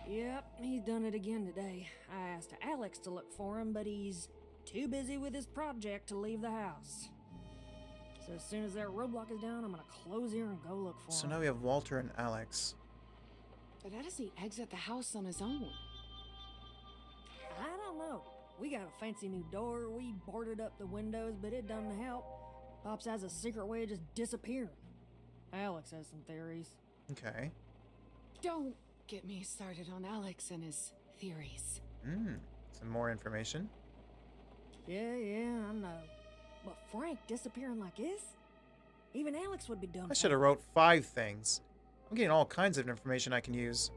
Yep, he's done it again today. I asked Alex to look for him, but he's too busy with his project to leave the house. So as soon as that roadblock is down, I'm gonna close here and go look for him. So now we have Walter and Alex. But how does he exit the house on his own? I don't know. We got a fancy new door, we boarded up the windows, but it doesn't help. Pops has a secret way of just disappearing. Alex has some theories. Okay. Don't get me started on Alex and his theories. Some more information. Yeah, I know. But Frank disappearing like this? Even Alex would be dumb. I should have wrote 5 things. I'm getting all kinds of information I can use.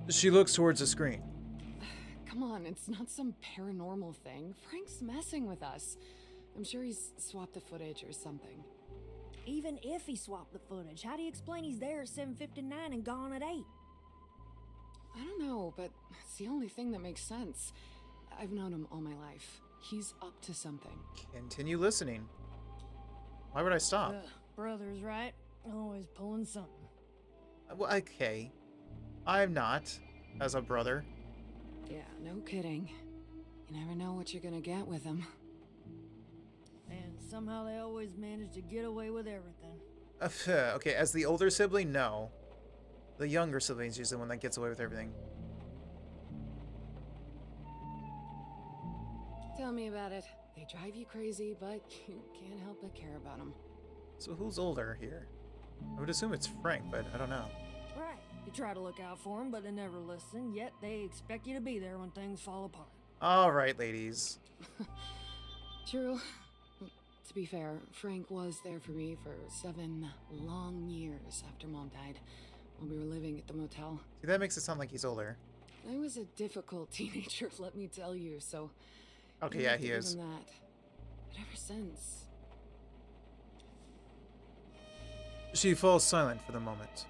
She looks towards the screen. Come on, it's not some paranormal thing. Frank's messing with us. I'm sure he's swapped the footage or something. Even if he swapped the footage, how do you explain he's there at 7:59 and gone at 8? I don't know, but it's the only thing that makes sense. I've known him all my life. He's up to something. Continue listening. Why would I stop? Brothers, right? Always pulling something. Well, okay. I'm not, as a brother. Yeah, no kidding. You never know what you're gonna get with him. And somehow they always manage to get away with everything. Okay, as the older sibling, no. The younger sibling's usually the one that gets away with everything. Tell me about it. They drive you crazy, but you can't help but care about them. So who's older here? I would assume it's Frank, but I don't know. Right. You try to look out for them, but they never listen, yet they expect you to be there when things fall apart. All right, ladies. True. To be fair, Frank was there for me for 7 long years after Mom died, when we were living at the motel. See, that makes it sound like he's older. I was a difficult teenager, let me tell you, so... Okay, yeah, he is. That. But ever since... She falls silent for the moment.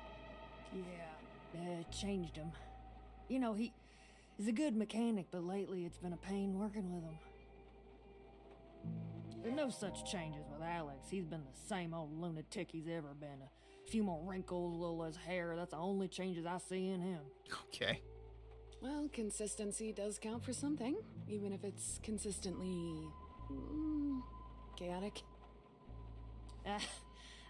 Yeah, changed him. You know, he's a good mechanic, but lately it's been a pain working with him. There's no such changes with Alex. He's been the same old lunatic he's ever been. A few more wrinkles, a little less hair. That's the only changes I see in him. Okay. Well, consistency does count for something, even if it's consistently chaotic.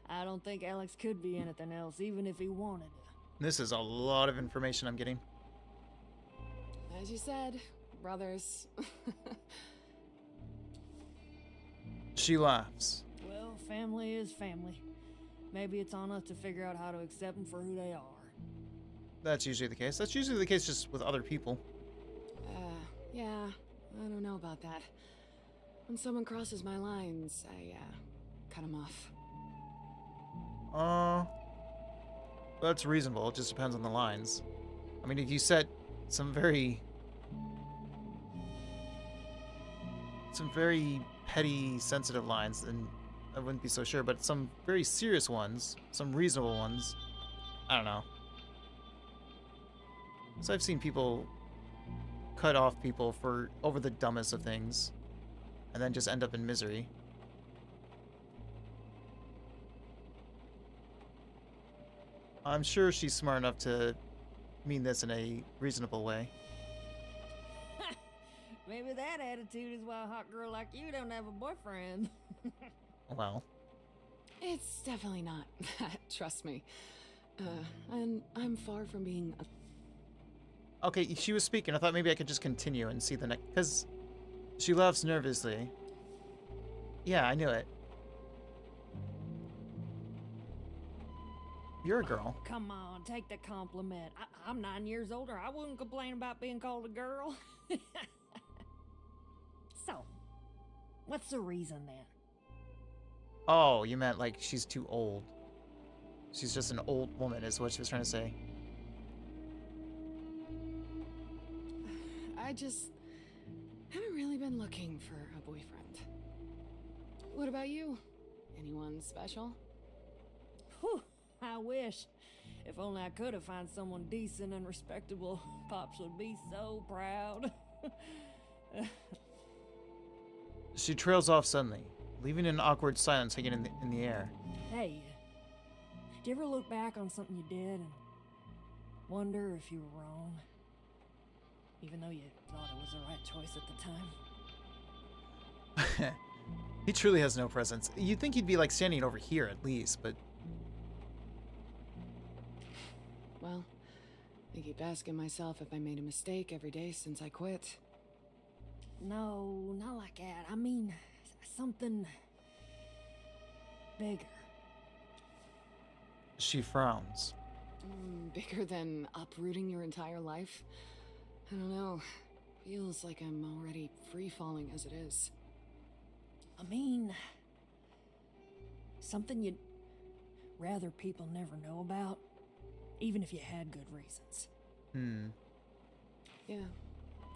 I don't think Alex could be anything else, even if he wanted to. This is a lot of information I'm getting. As you said, brothers. She laughs. Well, family is family. Maybe it's on us to figure out how to accept them for who they are. That's usually the case. That's usually the case just with other people. Yeah, I don't know about that. When someone crosses my lines, I, cut them off. That's reasonable. It just depends on the lines. I mean, if you set some very petty, sensitive lines, then I wouldn't be so sure. But some very serious ones, some reasonable ones, I don't know. So I've seen people cut off people for over the dumbest of things, and then just end up in misery. I'm sure she's smart enough to mean this in a reasonable way. Maybe that attitude is why a hot girl like you don't have a boyfriend. Well. It's definitely not that, trust me. And I'm far from being a... Okay, she was speaking. I thought maybe I could just continue and see the next... Because she laughs nervously. Yeah, I knew it. You're a girl. Come on, take the compliment. I'm 9 years older. I wouldn't complain about being called a girl. So, what's the reason then? Oh, you meant like she's too old. She's just an old woman is what she was trying to say. I just haven't really been looking for a boyfriend. What about you? Anyone special? Whew, I wish. If only I could have found someone decent and respectable. Pops would be so proud. She trails off suddenly, leaving an awkward silence hanging in the air. Hey, do you ever look back on something you did and wonder if you were wrong? Even though you thought it was the right choice at the time? He truly has no presence. You'd think he'd be like standing over here at least, but... Well, I keep asking myself if I made a mistake every day since I quit. No, not like that. I mean, something bigger. She frowns. Bigger than uprooting your entire life? I don't know. Feels like I'm already free-falling as it is. I mean, something you'd rather people never know about, even if you had good reasons. Yeah.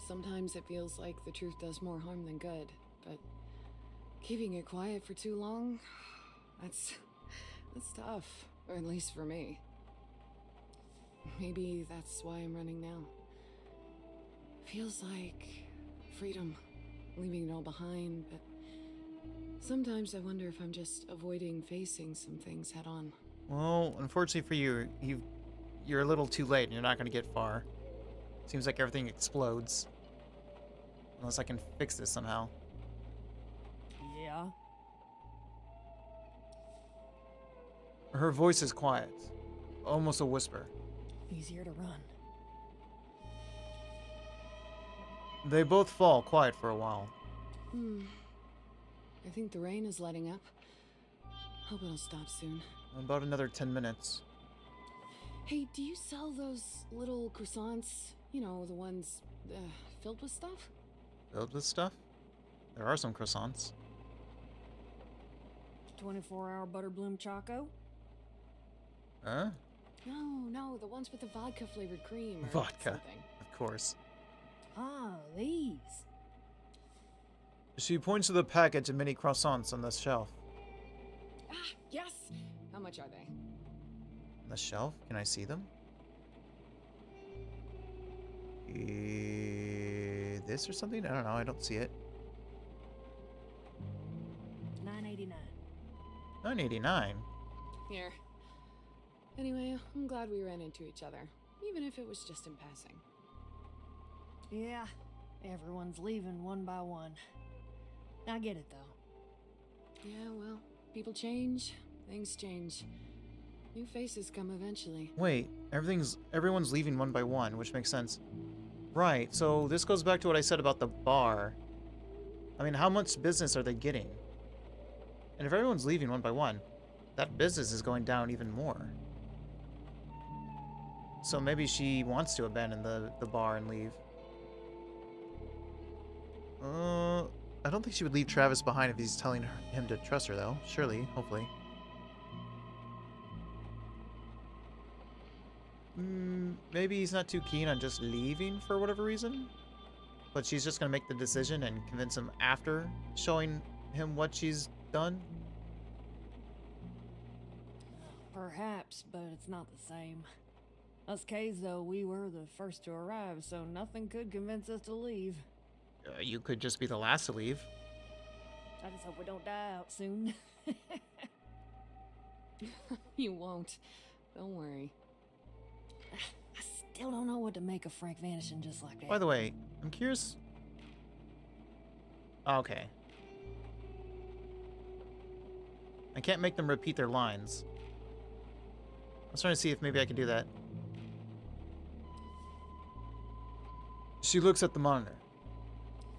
Sometimes it feels like the truth does more harm than good, but keeping it quiet for too long, that's tough, or at least for me. Maybe that's why I'm running now. Feels like freedom, leaving it all behind, but sometimes I wonder if I'm just avoiding facing some things head on. Well, unfortunately for you, you're a little too late and you're not going to get far. Seems like everything explodes. Unless I can fix this somehow. Yeah. Her voice is quiet. Almost a whisper. Easier to run. They both fall quiet for a while. I think the rain is letting up. Hope it'll stop soon. About another 10 minutes. Hey, do you sell those little croissants? You know, the ones filled with stuff? Filled with stuff? There are some croissants. 24-hour butterbloom choco? Huh? No, the ones with the vodka-flavored cream or Vodka. something. Of course. Ah, these. She points to the package of mini croissants on the shelf. Ah, yes! How much are they? On the shelf? Can I see them? This or something? I don't know. I don't see it. 989. Here. Anyway, I'm glad we ran into each other, even if it was just in passing. Yeah, everyone's leaving one by one. I get it, though. Yeah, well, people change, things change. New faces come eventually. Wait, everyone's leaving one by one, which makes sense. Right, so this goes back to what I said about the bar. I mean, how much business are they getting? And if everyone's leaving one by one, that business is going down even more. So maybe she wants to abandon the bar and leave. I don't think she would leave Travis behind if he's telling him to trust her, though. Surely, hopefully. Maybe he's not too keen on just leaving for whatever reason. But she's just going to make the decision and convince him after showing him what she's done. Perhaps, but it's not the same. Us K's, though, we were the first to arrive, so nothing could convince us to leave. You could just be the last to leave. I just hope we don't die out soon. You won't. Don't worry. I still don't know what to make of Frank vanishing just like that. By the way, I'm curious. Okay. I can't make them repeat their lines. I was trying to see if maybe I can do that. She looks at the monitor.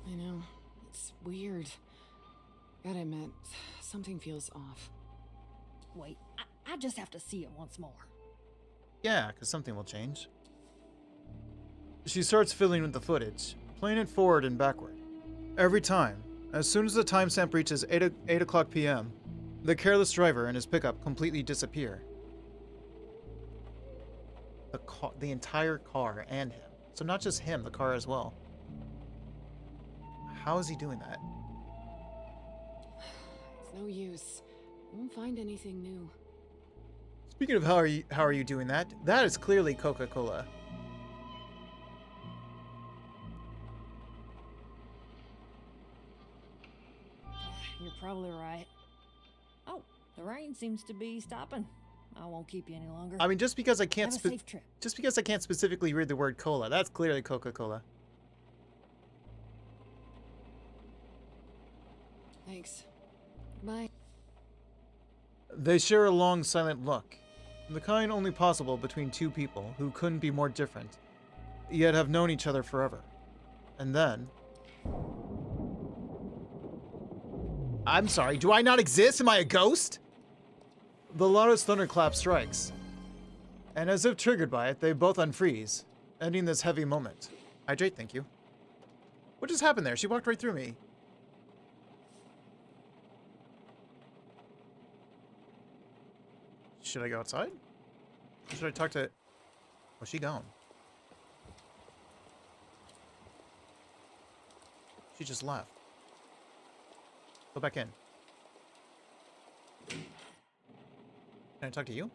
I know. It's weird. Gotta admit, something feels off. Wait, I just have to see it once more. Yeah, because something will change. She starts fiddling with the footage, playing it forward and backward. Every time, as soon as the timestamp reaches 8 o'clock p.m., the careless driver and his pickup completely disappear. The entire car and him. So not just him, the car as well. How is he doing that? It's no use. Won't find anything new. Speaking of how are you doing that? That is clearly Coca-Cola. You're probably right. Oh, the rain seems to be stopping. I won't keep you any longer. I mean, just because I can't Have a safe trip. just because I can't specifically read the word cola, that's clearly Coca-Cola. Thanks. Bye. They share a long, silent look, the kind only possible between two people who couldn't be more different, yet have known each other forever. And then... I'm sorry, do I not exist? Am I a ghost? The loudest thunderclap strikes, and as if triggered by it, they both unfreeze, ending this heavy moment. Hydrate, thank you. What just happened there? She walked right through me. Should I go outside? Or should I talk to... Oh, she gone. She just left. Go back in. Can I talk to you?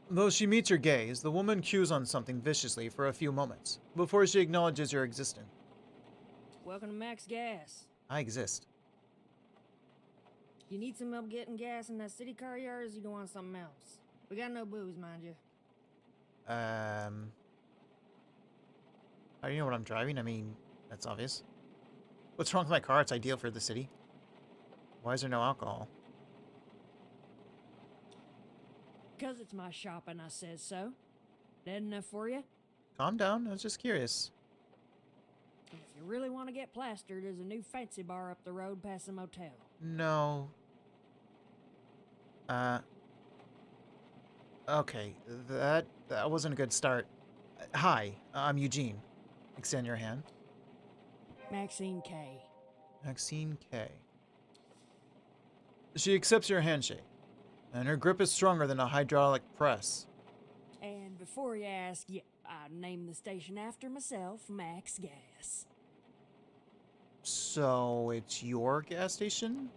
Though she meets your gaze, the woman cues on something viciously for a few moments, before she acknowledges your existence. Welcome to Max Gas. I exist. You need some help getting gas in that city car of yours, you want something else? We got no booze, mind you. How do you know what I'm driving? I mean, that's obvious. What's wrong with my car? It's ideal for the city. Why is there no alcohol? 'Cause it's my shop and I says so. That enough for you? Calm down. I was just curious. If you really want to get plastered, there's a new fancy bar up the road past the motel. No. Okay. That wasn't a good start. Hi, I'm Eugene. Extend your hand. Maxine K. Maxine K. She accepts your handshake, and her grip is stronger than a hydraulic press. And before you ask, yeah, I named the station after myself, Max Gas. So it's your gas station?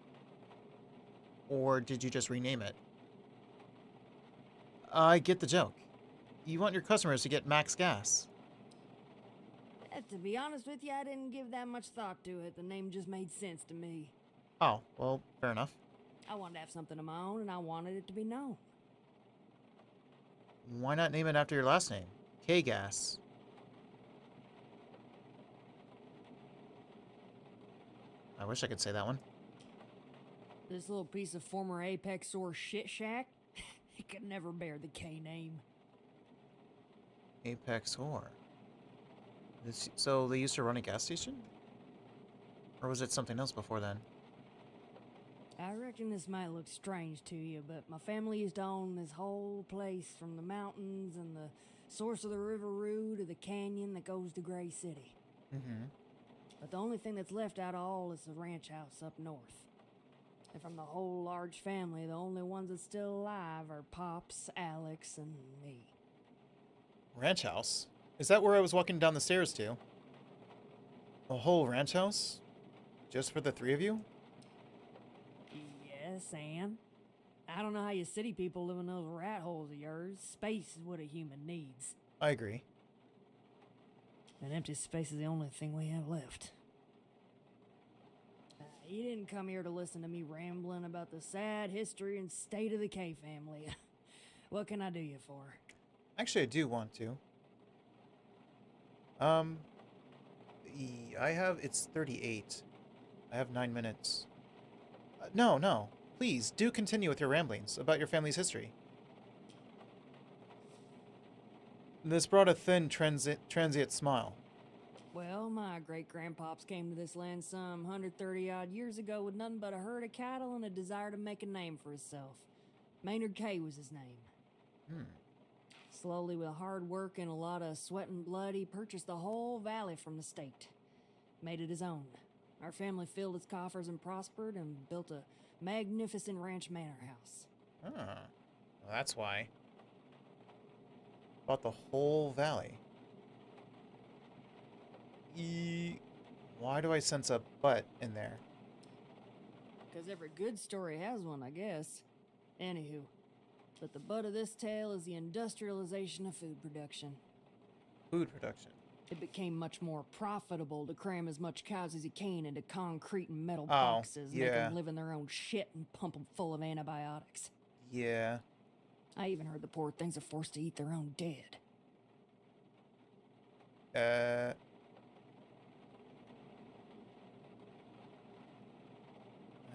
Or did you just rename it? I get the joke. You want your customers to get max gas. To be honest with you, I didn't give that much thought to it. The name just made sense to me. Oh, well, fair enough. I wanted to have something of my own, and I wanted it to be known. Why not name it after your last name? K-Gas. I wish I could say that one. This little piece of former Apex Source shit shack, it could never bear the K name. Apex Ore. So they used to run a gas station? Or was it something else before then? I reckon this might look strange to you, but my family used to own this whole place from the mountains and the source of the River Rue to the canyon that goes to Gray City. Mm-hmm. But the only thing that's left out of all is the ranch house up north. And from the whole large family, the only ones that's still alive are Pops, Alex, and me. Ranch house? Is that where I was walking down the stairs to? A whole ranch house? Just for the three of you? Yes, and I don't know how you city people live in those rat holes of yours. Space is what a human needs. I agree. And empty space is the only thing we have left. You didn't come here to listen to me rambling about the sad history and state of the K family. What can I do you for? Actually, I do want to. It's 38. I have 9 minutes. No. Please, do continue with your ramblings about your family's history. This brought a thin, transient smile. Well, my great-grandpops came to this land some 130-odd years ago with nothing but a herd of cattle and a desire to make a name for himself. Maynard K was his name. Slowly, with hard work and a lot of sweat and blood, he purchased the whole valley from the state. Made it his own. Our family filled its coffers and prospered and built a magnificent ranch manor house. Well, that's why. Bought the whole valley. Why do I sense a butt in there? 'Cause every good story has one, I guess. Anywho, but the butt of this tale is the industrialization of food production. Food production. It became much more profitable to cram as much cows as you can into concrete and metal boxes, make yeah. them live in their own shit and pump them full of antibiotics. Yeah. I even heard the poor things are forced to eat their own dead. I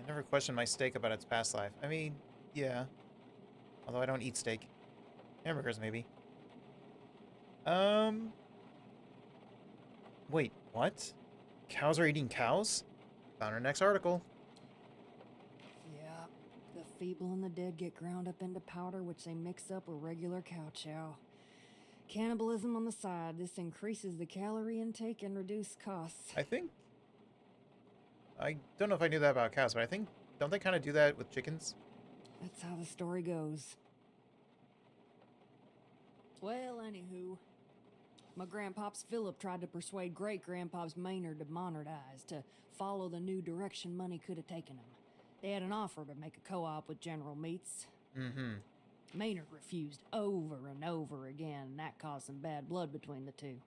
never questioned my steak about its past life. I mean, yeah. Although I don't eat steak. Hamburgers, maybe. Wait, what? Cows are eating cows? Found our next article. Yeah, the feeble and the dead get ground up into powder, which they mix up with regular cow chow. Cannibalism on the side. This increases the calorie intake and reduces costs. I don't know if I knew that about cows, but I think, don't they kind of do that with chickens? That's how the story goes. Well, anywho, my grandpops Philip tried to persuade great-grandpops Maynard to modernize, to follow the new direction money could have taken him. They had an offer to make a co-op with General Meats. Mm-hmm. Maynard refused over and over again, and that caused some bad blood between the two.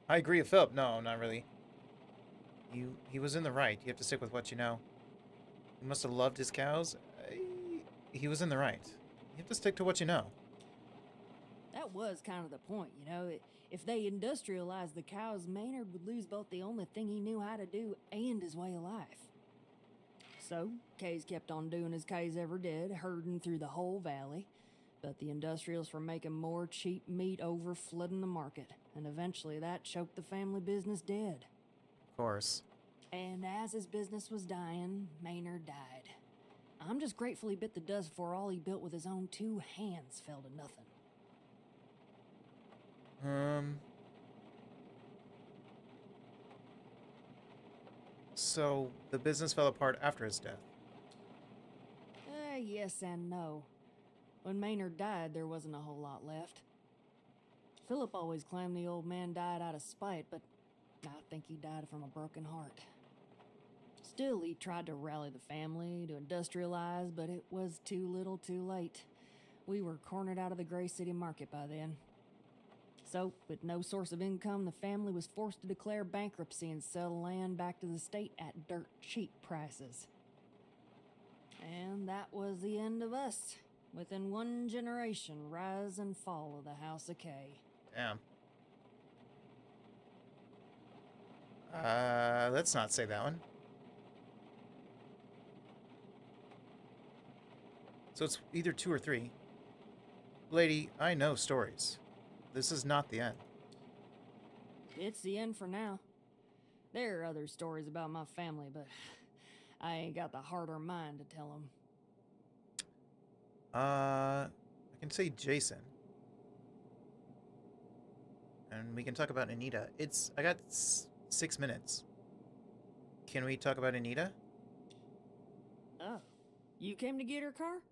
I agree with Philip. No, not really. He was in the right. You have to stick with what you know. He must have loved his cows. He was in the right. You have to stick to what you know. That was kind of the point, you know. If they industrialized the cows, Maynard would lose both the only thing he knew how to do and his way of life. So, Kays kept on doing as Kays ever did, herding through the whole valley. But the industrials were making more cheap meat over, flooding the market. And eventually that choked the family business dead. Of course. And as his business was dying, Maynard died. I'm just grateful he bit the dust before all he built with his own 2 hands fell to nothing. So the business fell apart after his death. Yes and no. When Maynard died, there wasn't a whole lot left. Philip always claimed the old man died out of spite, but I think he died from a broken heart. Still, he tried to rally the family, to industrialize, but it was too little too late. We were cornered out of the Gray City market by then. So, with no source of income, the family was forced to declare bankruptcy and sell the land back to the state at dirt cheap prices. And that was the end of us. Within one generation, rise and fall of the House of K. Damn. Let's not say that one. So it's either 2 or 3. Lady, I know stories. This is not the end. It's the end for now. There are other stories about my family, but I ain't got the heart or mind to tell them. I can say Jason. And we can talk about Anita. I got 6 minutes. Can we talk about Anita? Oh, you came to get her car?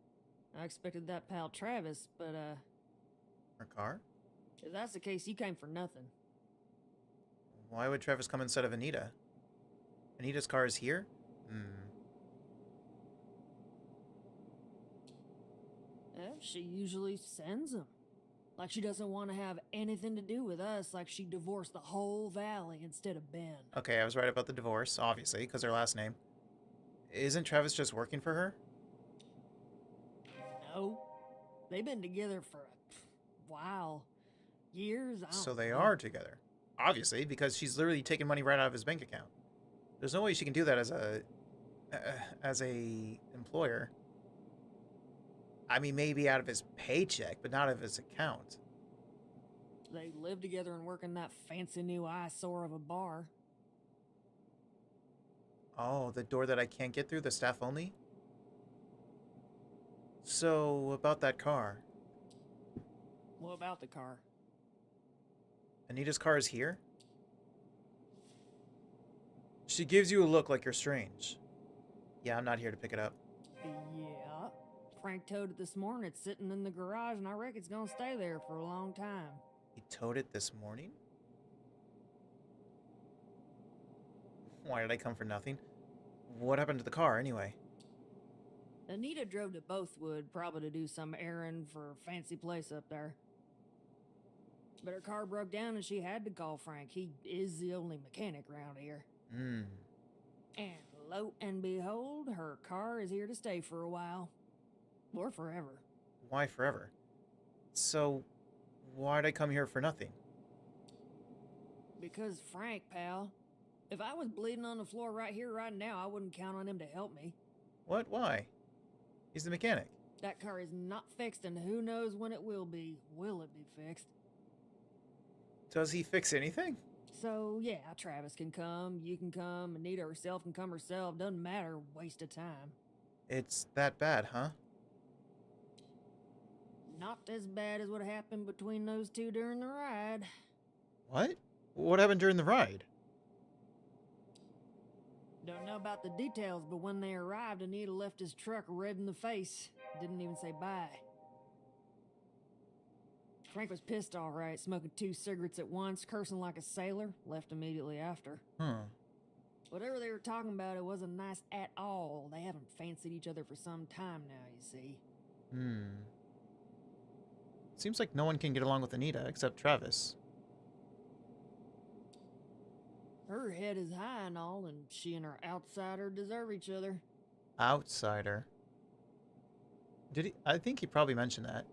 I expected that pal Travis, but Her car? if that's the case, you came for nothing. Why would Travis come instead of Anita? Anita's car is here? She usually sends them. Like she doesn't want to have anything to do with us, like she divorced the whole valley instead of Ben. Okay, I was right about the divorce, obviously, because her last name. Isn't Travis just working for her? No. They've been together for a while. Years, I don't So they know. are together. Obviously, because she's literally taking money right out of his bank account. There's no way she can do that as a employer. I mean, maybe out of his paycheck, but not out of his account. They live together and work in that fancy new eyesore of a bar. Oh, the door that I can't get through, the staff only? So, about that car. What about the car? Anita's car is here? She gives you a look like you're strange. Yeah, I'm not here to pick it up. Yeah. Frank towed it this morning. It's sitting in the garage, and I reckon it's gonna stay there for a long time. He towed it this morning? Why did I come for nothing? What happened to the car, anyway? Anita drove to Bothwood, probably to do some errand for a fancy place up there. But her car broke down and she had to call Frank. He is the only mechanic around here. And lo and behold, her car is here to stay for a while. Or forever. Why forever? So, why'd I come here for nothing? Because Frank, pal. If I was bleeding on the floor right here, right now, I wouldn't count on him to help me. What? Why? He's the mechanic. That car is not fixed, and who knows when it will be. Will it be fixed? Does he fix anything? So, yeah, Travis can come, you can come, Anita herself can come herself. Doesn't matter, waste of time. It's that bad, huh? Not as bad as what happened between those two during the ride. What? What happened during the ride? Don't know about the details, but when they arrived, Anita left his truck red in the face. Didn't even say bye. Frank was pissed all right, smoking 2 cigarettes at once, cursing like a sailor, left immediately after. Whatever they were talking about, it wasn't nice at all. They haven't fancied each other for some time now, you see. Seems like no one can get along with Anita except Travis. Her head is high and all, and she and her outsider deserve each other. Outsider. Did he? I think he probably mentioned that.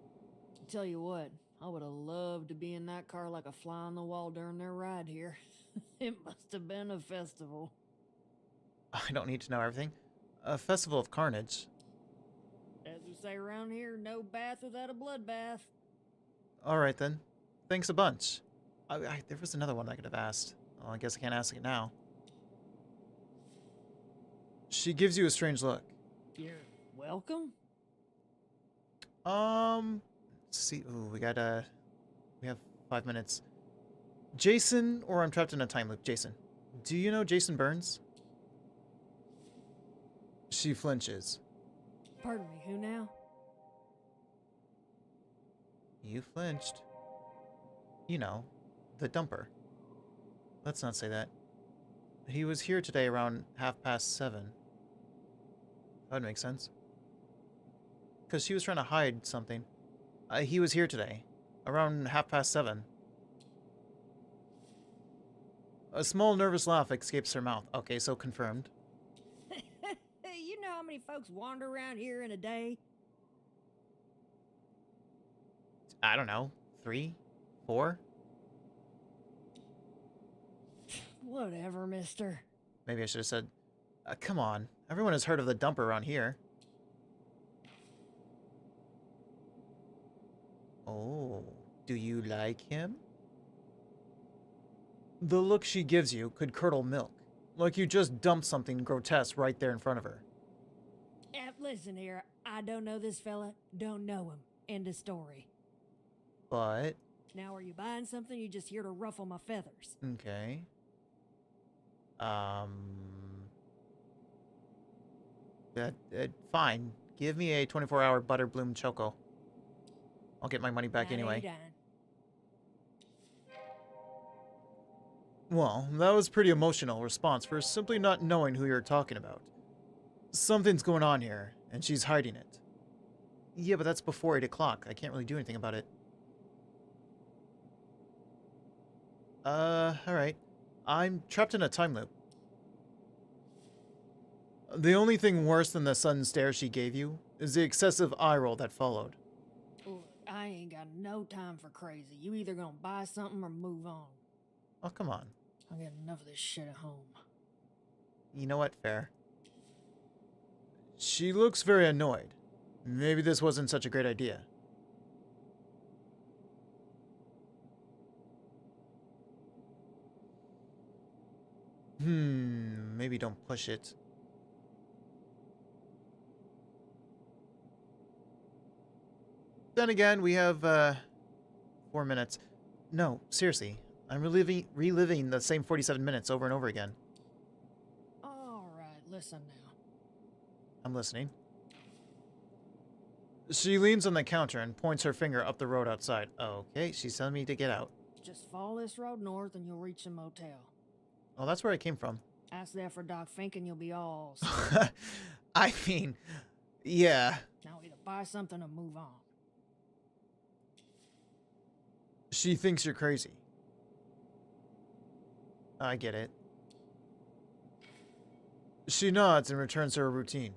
Tell you what, I would have loved to be in that car like a fly on the wall during their ride here. It must have been a festival. I don't need to know everything. A festival of carnage. As we say around here, no bath without a bloodbath. Alright then. Thanks a bunch. There was another one I could have asked. Well, I guess I can't ask it now. She gives you a strange look. You're welcome? Let's see. Ooh, we have 5 minutes. Jason, or I'm trapped in a time loop. Jason. Do you know Jason Burns? She flinches. Pardon me, who now? You flinched. You know, the dumper. Let's not say that. He was here today around 7:30. That would make sense. Because she was trying to hide something. He was here today, around 7:30. A small nervous laugh escapes her mouth. Okay, so confirmed. You know how many folks wander around here in a day? I don't know. 3? 4? Whatever, mister. Maybe I should have said, come on. Everyone has heard of the dumper around here. Oh, do you like him? The look she gives you could curdle milk. Like you just dumped something grotesque right there in front of her. Listen here, I don't know this fella, don't know him. End of story. But... Now, are you buying something, or you just here to ruffle my feathers? Okay. Fine. Give me a 24-hour Butterbloom Choco. I'll get my money back anyway. Well, that was a pretty emotional response for simply not knowing who you're talking about. Something's going on here, and she's hiding it. Yeah, but that's before 8 o'clock. I can't really do anything about it. Alright. I'm trapped in a time loop. The only thing worse than the sudden stare she gave you is the excessive eye roll that followed. Look, I ain't got no time for crazy. You either gonna buy something or move on. Oh, come on. I got enough of this shit at home. You know what? Fair. She looks very annoyed. Maybe this wasn't such a great idea. Maybe don't push it. Then again, we have, 4 minutes. No, seriously. I'm reliving the same 47 minutes over and over again. Alright, listen now. I'm listening. She leans on the counter and points her finger up the road outside. Okay, she's telling me to get out. Just follow this road north and you'll reach the motel. Oh, that's where I came from. Ask there for Doc Fink and you'll be all I mean, yeah. Now either buy something or move on. She thinks you're crazy. I get it. She nods and returns to her routine.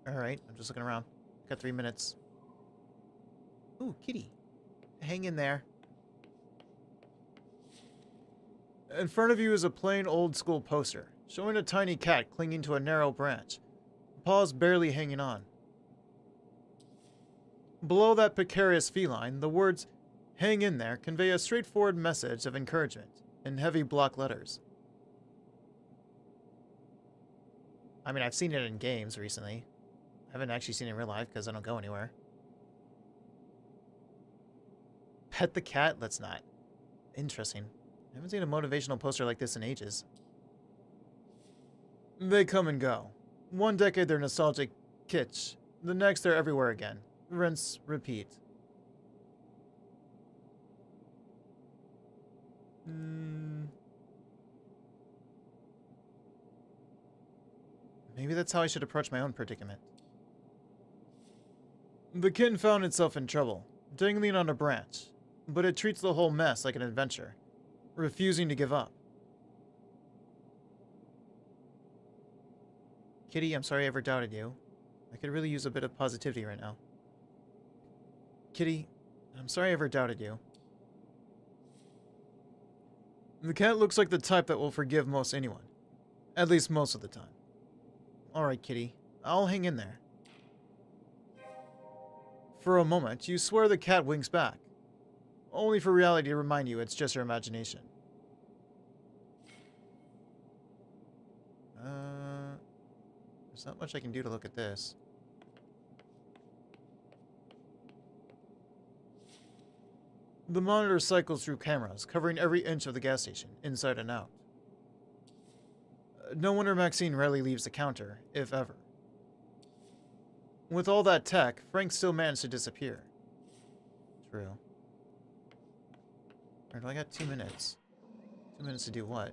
Alright, I'm just looking around. Got 3 minutes. Ooh, kitty. Hang in there. In front of you is a plain old-school poster, showing a tiny cat clinging to a narrow branch, paws barely hanging on. Below that precarious feline, the words, "Hang in there," convey a straightforward message of encouragement in heavy block letters. I mean, I've seen it in games recently. I haven't actually seen it in real life because I don't go anywhere. Pet the cat? Let's not. Interesting. I haven't seen a motivational poster like this in ages. They come and go. One decade they're nostalgic kitsch. The next they're everywhere again. Rinse, repeat. Maybe that's how I should approach my own predicament. The kitten found itself in trouble, dangling on a branch, but it treats the whole mess like an adventure, refusing to give up. Kitty, I'm sorry I ever doubted you. I could really use a bit of positivity right now. Kitty, I'm sorry I ever doubted you. The cat looks like the type that will forgive most anyone. At least most of the time. Alright, Kitty. I'll hang in there. For a moment, you swear the cat winks back. Only for reality to remind you it's just your imagination. There's not much I can do to look at this. The monitor cycles through cameras, covering every inch of the gas station, inside and out. No wonder Maxine rarely leaves the counter, if ever. With all that tech, Frank still managed to disappear. True. Alright, I got 2 minutes. 2 minutes to do what?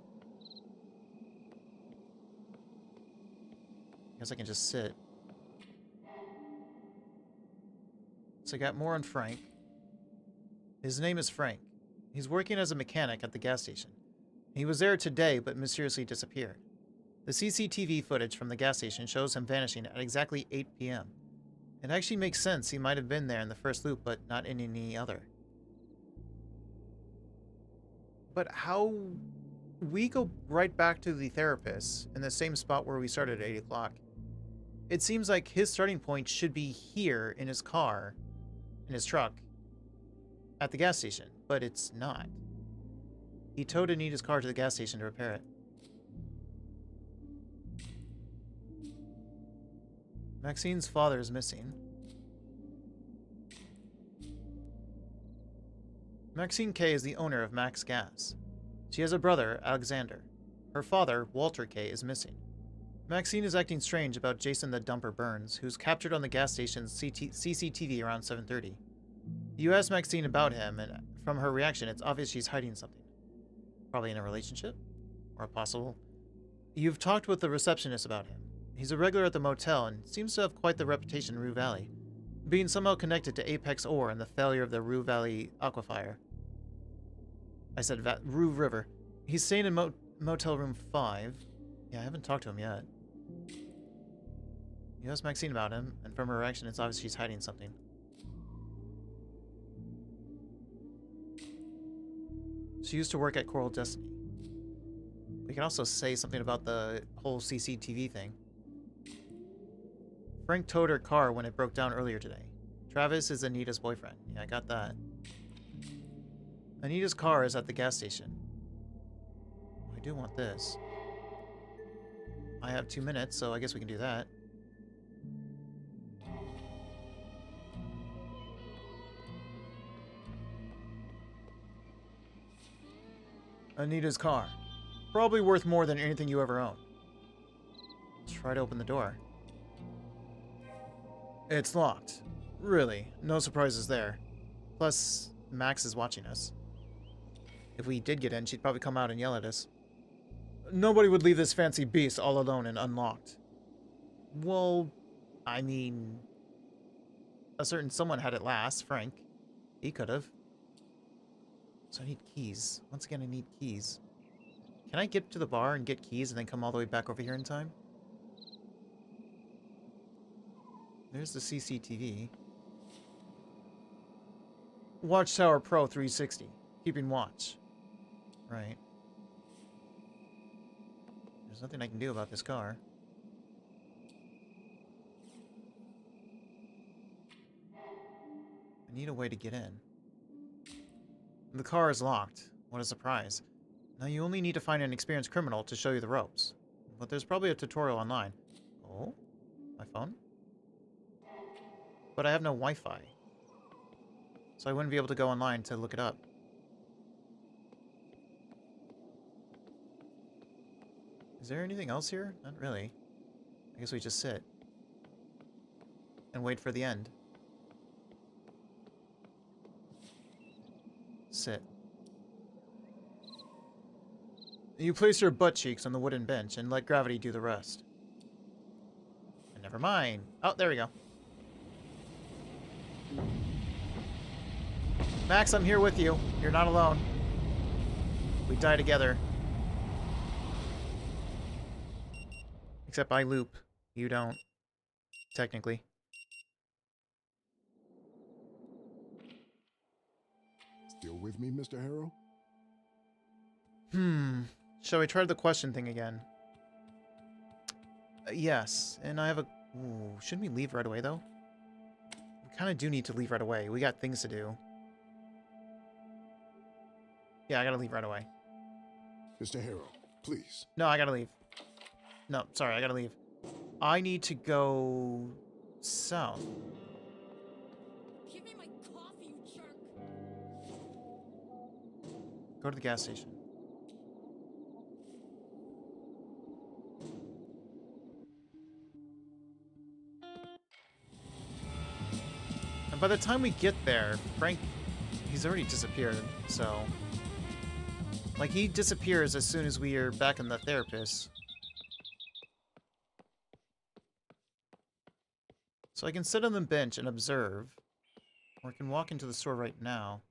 Guess I can just sit. So I got more on Frank. His name is Frank. He's working as a mechanic at the gas station. He was there today, but mysteriously disappeared. The CCTV footage from the gas station shows him vanishing at exactly 8 p.m. It actually makes sense. He might have been there in the first loop, but not in any other. But how... We go right back to the therapist in the same spot where we started at 8 o'clock. It seems like his starting point should be here in his car, in his truck, at the gas station, but it's not. He towed Anita's car to the gas station to repair it. Maxine's father is missing. Maxine K is the owner of Max Gas. She has a brother, Alexander. Her father, Walter K, is missing. Maxine is acting strange about Jason the Dumper Burns, who's captured on the gas station's CCTV around 7:30. You ask Maxine about him, and from her reaction, it's obvious she's hiding something. Probably in a relationship? Or possible. You've talked with the receptionist about him. He's a regular at the motel and seems to have quite the reputation in Rue Valley, being somehow connected to Apex Ore and the failure of the Rue Valley aquifer. I said Rue River. He's staying in motel room 5. Yeah, I haven't talked to him yet. You asked Maxine about him, and from her reaction, it's obvious she's hiding something. She used to work at Coral Destiny. We can also say something about the whole CCTV thing. Frank towed her car when it broke down earlier today. Travis is Anita's boyfriend. Yeah, I got that. Anita's car is at the gas station. I do want this. I have 2 minutes, so I guess we can do that. Anita's car. Probably worth more than anything you ever own. Try to open the door. It's locked. Really, no surprises there. Plus, Max is watching us. If we did get in, she'd probably come out and yell at us. Nobody would leave this fancy beast all alone and unlocked. Well, I mean... A certain someone had it last, Frank. He could have. So I need keys. Once again, I need keys. Can I get to the bar and get keys and then come all the way back over here in time? There's the CCTV. Watchtower Pro 360. Keeping watch. Right. There's nothing I can do about this car. I need a way to get in. The car is locked. What a surprise. Now you only need to find an experienced criminal to show you the ropes. But there's probably a tutorial online. Oh? My phone? But I have no Wi-Fi. So I wouldn't be able to go online to look it up. Is there anything else here? Not really. I guess we just sit. And wait for the end. Sit. You place your butt cheeks on the wooden bench and let gravity do the rest. And never mind. Oh, there we go. Max, I'm here with you. You're not alone. We die together. Except I loop. You don't. Technically. Still with me, Mr. Harrow? Shall we try the question thing again? Yes, and I have a... Ooh, shouldn't we leave right away, though? We kind of do need to leave right away. We got things to do. Yeah, I gotta leave right away. Mr. Harrow, please. No, I gotta leave. No, sorry, I gotta leave. I need to go... south. Give me my coffee, you jerk! Go to the gas station. And by the time we get there, Frank, he's already disappeared, so... Like, he disappears as soon as we are back in the therapist. So I can sit on the bench and observe, or I can walk into the store right now.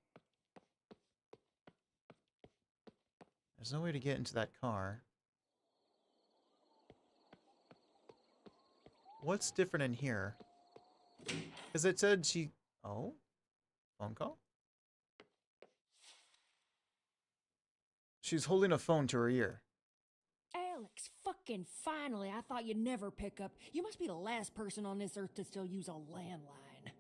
There's no way to get into that car. What's different in here? Because it said she... Oh? Phone call? She's holding a phone to her ear. Alex, fucking finally, I thought you'd never pick up. You must be the last person on this earth to still use a landline.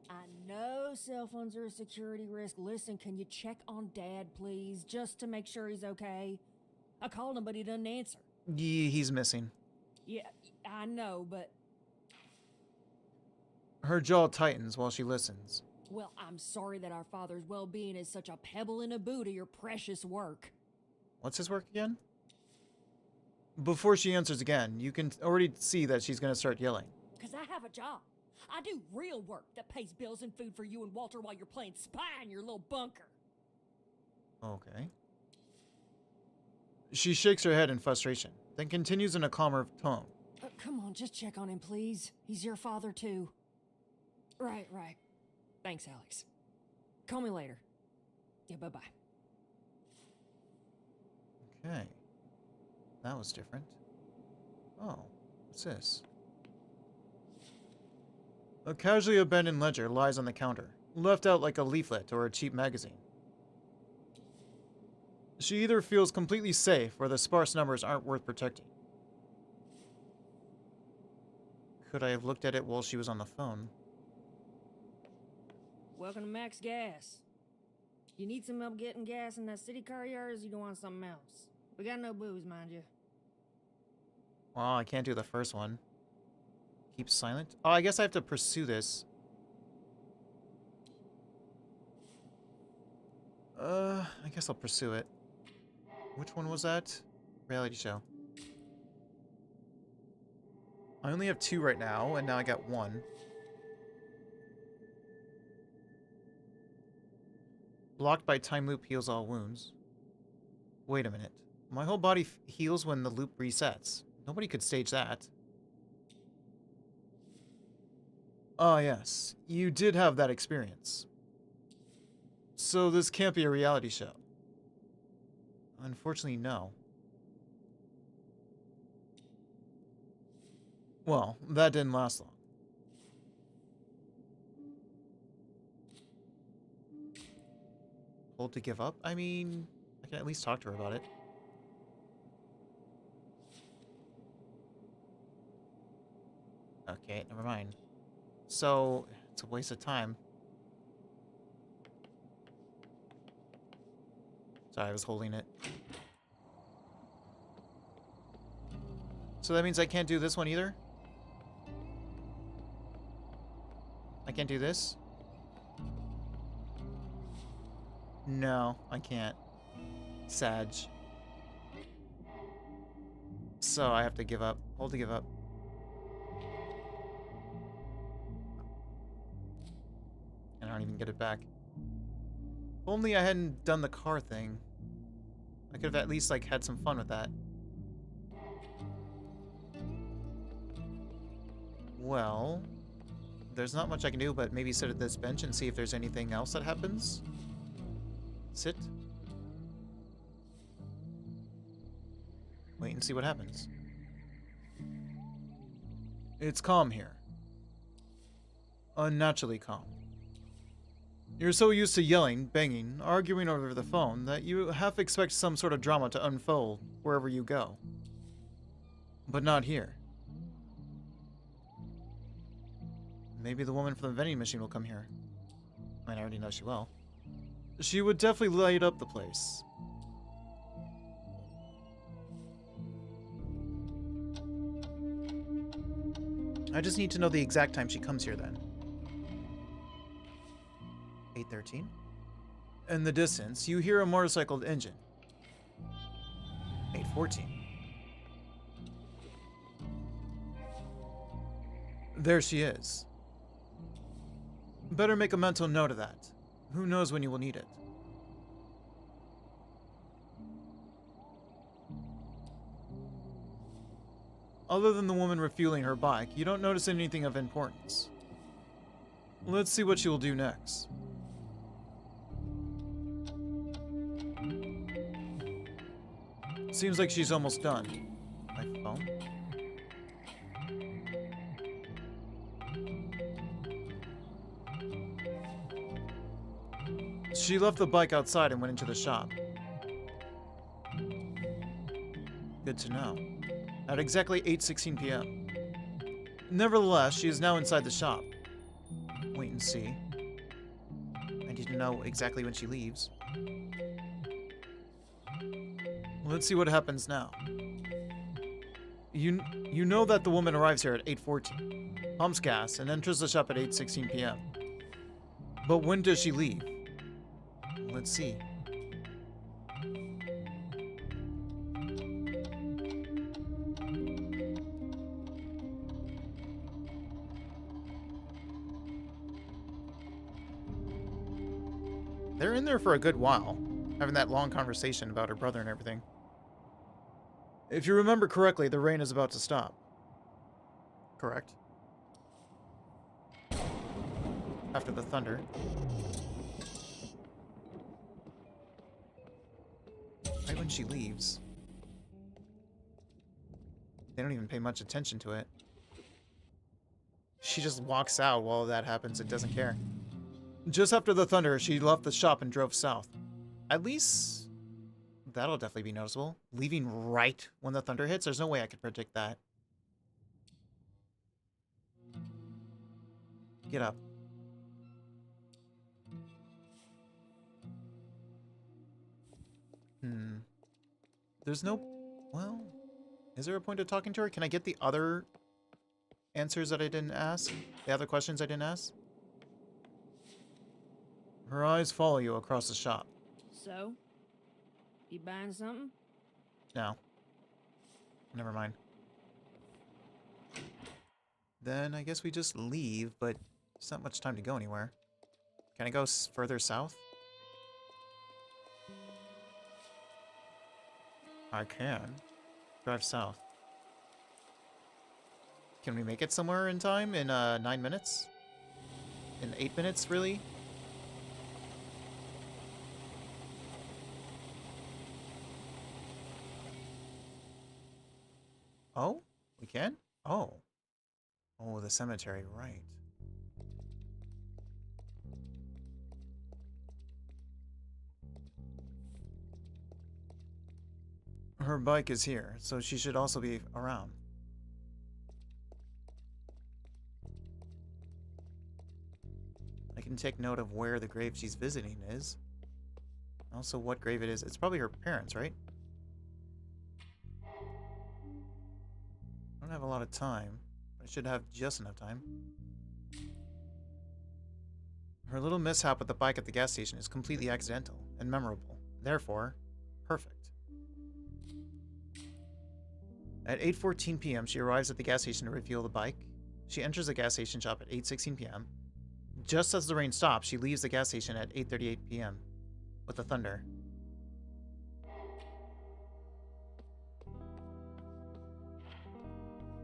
I know cell phones are a security risk. Listen, can you check on Dad, please? Just to make sure he's okay. I called him, but he doesn't answer. Yeah, he's missing. Yeah, I know, but... Her jaw tightens while she listens. Well, I'm sorry that our father's well-being is such a pebble in a boot of your precious work. What's his work again? Before she answers again, you can already see that she's going to start yelling. Because I have a job. I do real work that pays bills and food for you and Walter while you're playing spy in your little bunker. Okay. She shakes her head in frustration, then continues in a calmer tone. Come on, just check on him, please. He's your father, too. Right. Thanks, Alex. Call me later. Yeah, bye-bye. Okay. That was different. Oh, what's this? A casually abandoned ledger lies on the counter, left out like a leaflet or a cheap magazine. She either feels completely safe or the sparse numbers aren't worth protecting. Could I have looked at it while she was on the phone? Welcome to Max Gas. You need some help getting gas in that city car yard, or you want something else? We got no booze, mind you. Well, I can't do the first one. Keep silent? Oh, I guess I have to pursue this. I guess I'll pursue it. Which one was that? Reality show. I only have 2 right now, and now I got 1. Blocked by time loop heals all wounds. Wait a minute. My whole body heals when the loop resets. Nobody could stage that. Ah, yes. You did have that experience. So this can't be a reality show. Unfortunately, no. Well, that didn't last long. Hold to give up? I mean, I can at least talk to her about it. Okay, never mind. So, it's a waste of time. Sorry, I was holding it. So that means I can't do this one either? I can't do this? No, I can't. Sag. So I have to give up. Hold to give up. And I don't even get it back. If only I hadn't done the car thing. I could have at least, like, had some fun with that. Well, there's not much I can do but maybe sit at this bench and see if there's anything else that happens. Sit. Wait and see what happens. It's calm here. Unnaturally calm. You're so used to yelling, banging, arguing over the phone that you half expect some sort of drama to unfold wherever you go. But not here. Maybe the woman from the vending machine will come here. I mean, I already know she will. She would definitely light up the place. I just need to know the exact time she comes here then. 8:13. In the distance, you hear a motorcycle engine. 8:14. There she is. Better make a mental note of that. Who knows when you will need it. Other than the woman refueling her bike, you don't notice anything of importance. Let's see what she will do next. Seems like she's almost done. My phone? She left the bike outside and went into the shop. Good to know. At exactly 8:16 p.m. Nevertheless, she is now inside the shop. Wait and see. I need to know exactly when she leaves. Let's see what happens now. You know that the woman arrives here at 8:14, pumps gas, and enters the shop at 8:16 p.m. But when does she leave? Let's see. They're in there for a good while, having that long conversation about her brother and everything. If you remember correctly, the rain is about to stop. Correct. After the thunder. Right when she leaves. They don't even pay much attention to it. She just walks out while that happens and doesn't care. Just after the thunder, she left the shop and drove south. At least, that'll definitely be noticeable. Leaving right when the thunder hits? There's no way I could predict that. Get up. There's no... Well, is there a point of talking to her? Can I get the other answers that I didn't ask? The other questions I didn't ask? Her eyes follow you across the shop. So? You buying something? No. Never mind. Then I guess we just leave, but there's not much time to go anywhere. Can I go further south? I can. Drive south. Can we make it somewhere in time? In 9 minutes? In 8 minutes, really? Oh? We can? Oh. Oh, the cemetery, right. Her bike is here, so she should also be around. I can take note of where the grave she's visiting is. Also, what grave it is. It's probably her parents, right? I don't have a lot of time. I should have just enough time. Her little mishap with the bike at the gas station is completely accidental and memorable. Therefore, perfect. At 8:14 p.m., she arrives at the gas station to refuel the bike. She enters the gas station shop at 8:16 p.m. Just as the rain stops, she leaves the gas station at 8:38 p.m. with the thunder.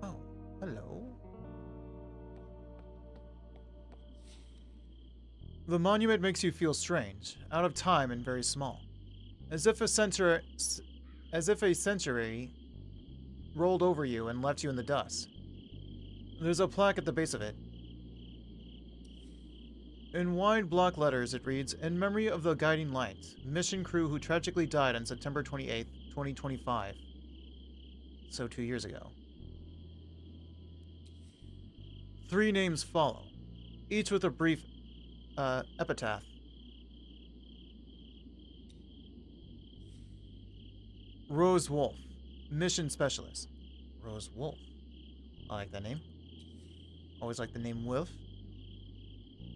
Oh, hello. The monument makes you feel strange, out of time and very small. As if a century rolled over you and left you in the dust. There's a plaque at the base of it. In wide block letters it reads, "In memory of the guiding light, mission crew who tragically died on September 28th, 2025. So 2 years ago. 3 names follow, each with a brief epitaph. Rose Wolf, Mission Specialist. Rose Wolf. I like that name. Always like the name Wolf.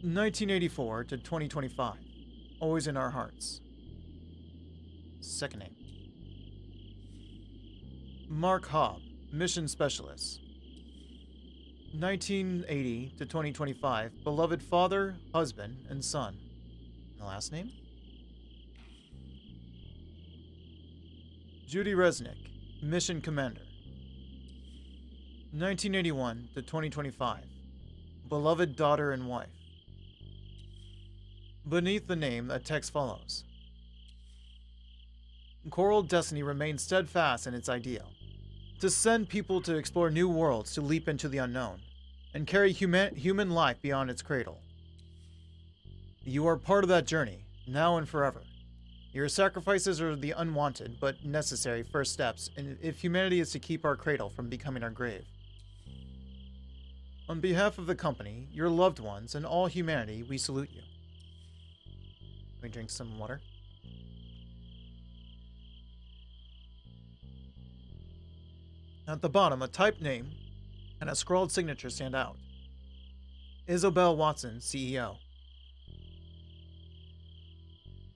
1984 to 2025. Always in our hearts. Second name. Mark Hobb, Mission Specialist. 1980 to 2025. Beloved father, husband, and son. And the last name? Judy Resnick, Mission Commander. 1981 to 2025. Beloved daughter and wife. Beneath the name, a text follows. Coral Destiny remains steadfast in its ideal to send people to explore new worlds, to leap into the unknown, and carry human life beyond its cradle. You are part of that journey, now and forever. Your sacrifices are the unwanted but necessary first steps if humanity is to keep our cradle from becoming our grave. On behalf of the company, your loved ones, and all humanity, we salute you. Let me drink some water. At the bottom, a typed name and a scrawled signature stand out. Isabel Watson, CEO.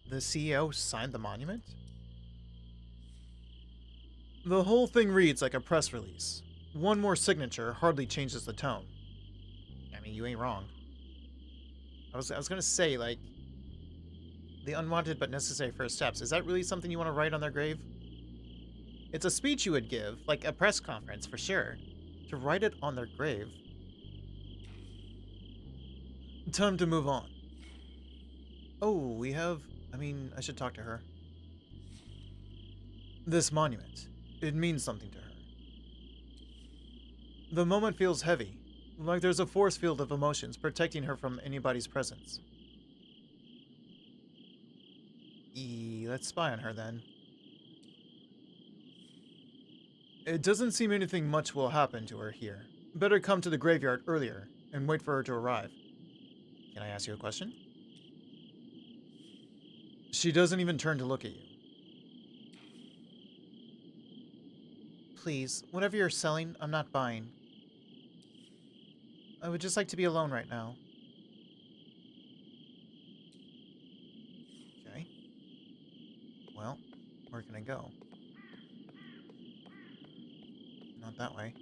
The CEO signed the monument? The whole thing reads like a press release. One more signature hardly changes the tone. I mean, you ain't wrong. I was gonna say, like, the unwanted but necessary first steps. Is that really something you want to write on their grave? It's a speech you would give, like a press conference for sure. To write it on their grave. Time to move on. Oh, we have... I should talk to her. This monument. It means something to her. The moment feels heavy, like there's a force field of emotions protecting her from anybody's presence. Let's spy on her then. It doesn't seem anything much will happen to her here. Better come to the graveyard earlier and wait for her to arrive. Can I ask you a question? She doesn't even turn to look at you. Please, whatever you're selling, I'm not buying. I would just like to be alone right now. Okay. Well, where can I go? Not that way.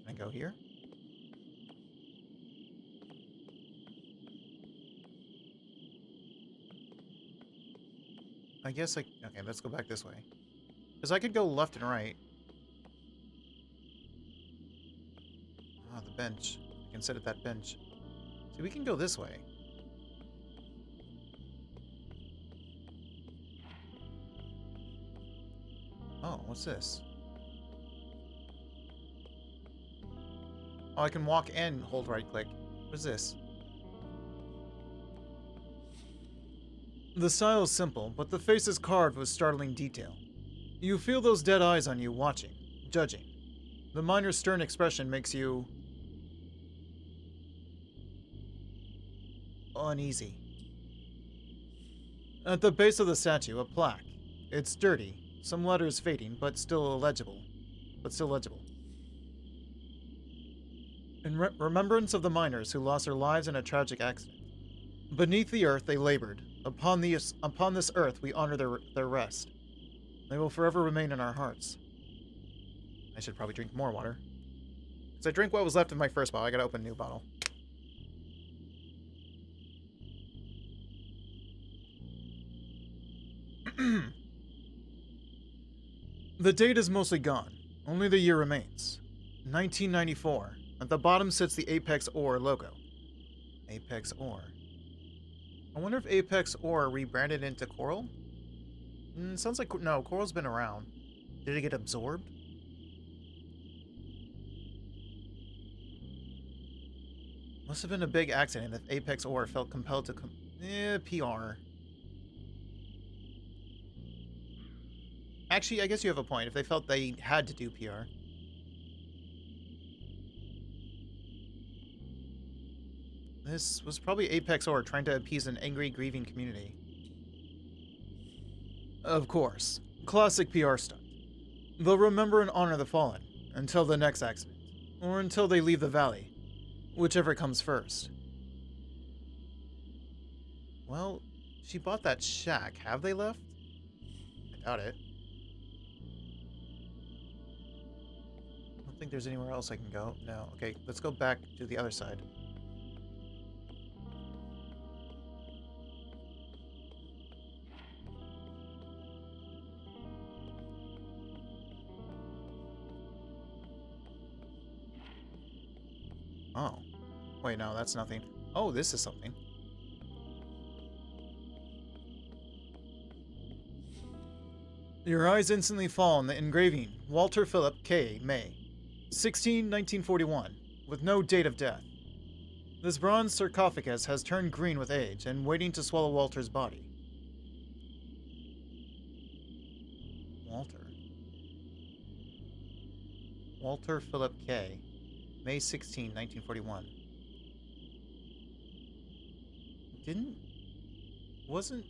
Can I go here? I guess okay, let's go back this way. Because I could go left and right. Ah, the bench. I can sit at that bench. See, we can go this way. Oh, what's this? Oh, I can walk and hold right click. What is this? The style is simple, but the face is carved with startling detail. You feel those dead eyes on you watching, judging. The miner's stern expression makes you... uneasy. At the base of the statue, a plaque. It's dirty, some letters fading, but still legible. In remembrance of the miners who lost their lives in a tragic accident. Beneath the earth they labored. Upon this earth we honor their rest. They will forever remain in our hearts. I should probably drink more water. Because I drank what was left of my first bottle. I gotta open a new bottle. The date is mostly gone. Only the year remains. 1994. At the bottom sits the Apex Ore logo. Apex Ore. I wonder if Apex Ore rebranded into Coral? Sounds like... no, Coral's been around. Did it get absorbed? Must have been a big accident if Apex Ore felt compelled to... PR. Actually, I guess you have a point. If they felt they had to do PR. This was probably Apex Ore trying to appease an angry, grieving community. Of course. Classic PR stunt. They'll remember and honor the fallen, until the next accident. Or until they leave the valley. Whichever comes first. Well, she bought that shack. Have they left? I doubt it. I don't think there's anywhere else I can go. No. Okay, let's go back to the other side. Oh. Wait, no, that's nothing. Oh, this is something. Your eyes instantly fall on the engraving. Walter Philip K. May, 1941, with no date of death. This bronze sarcophagus has turned green with age and waiting to swallow Walter's body. Walter Philip K. May 1941. Wasn't...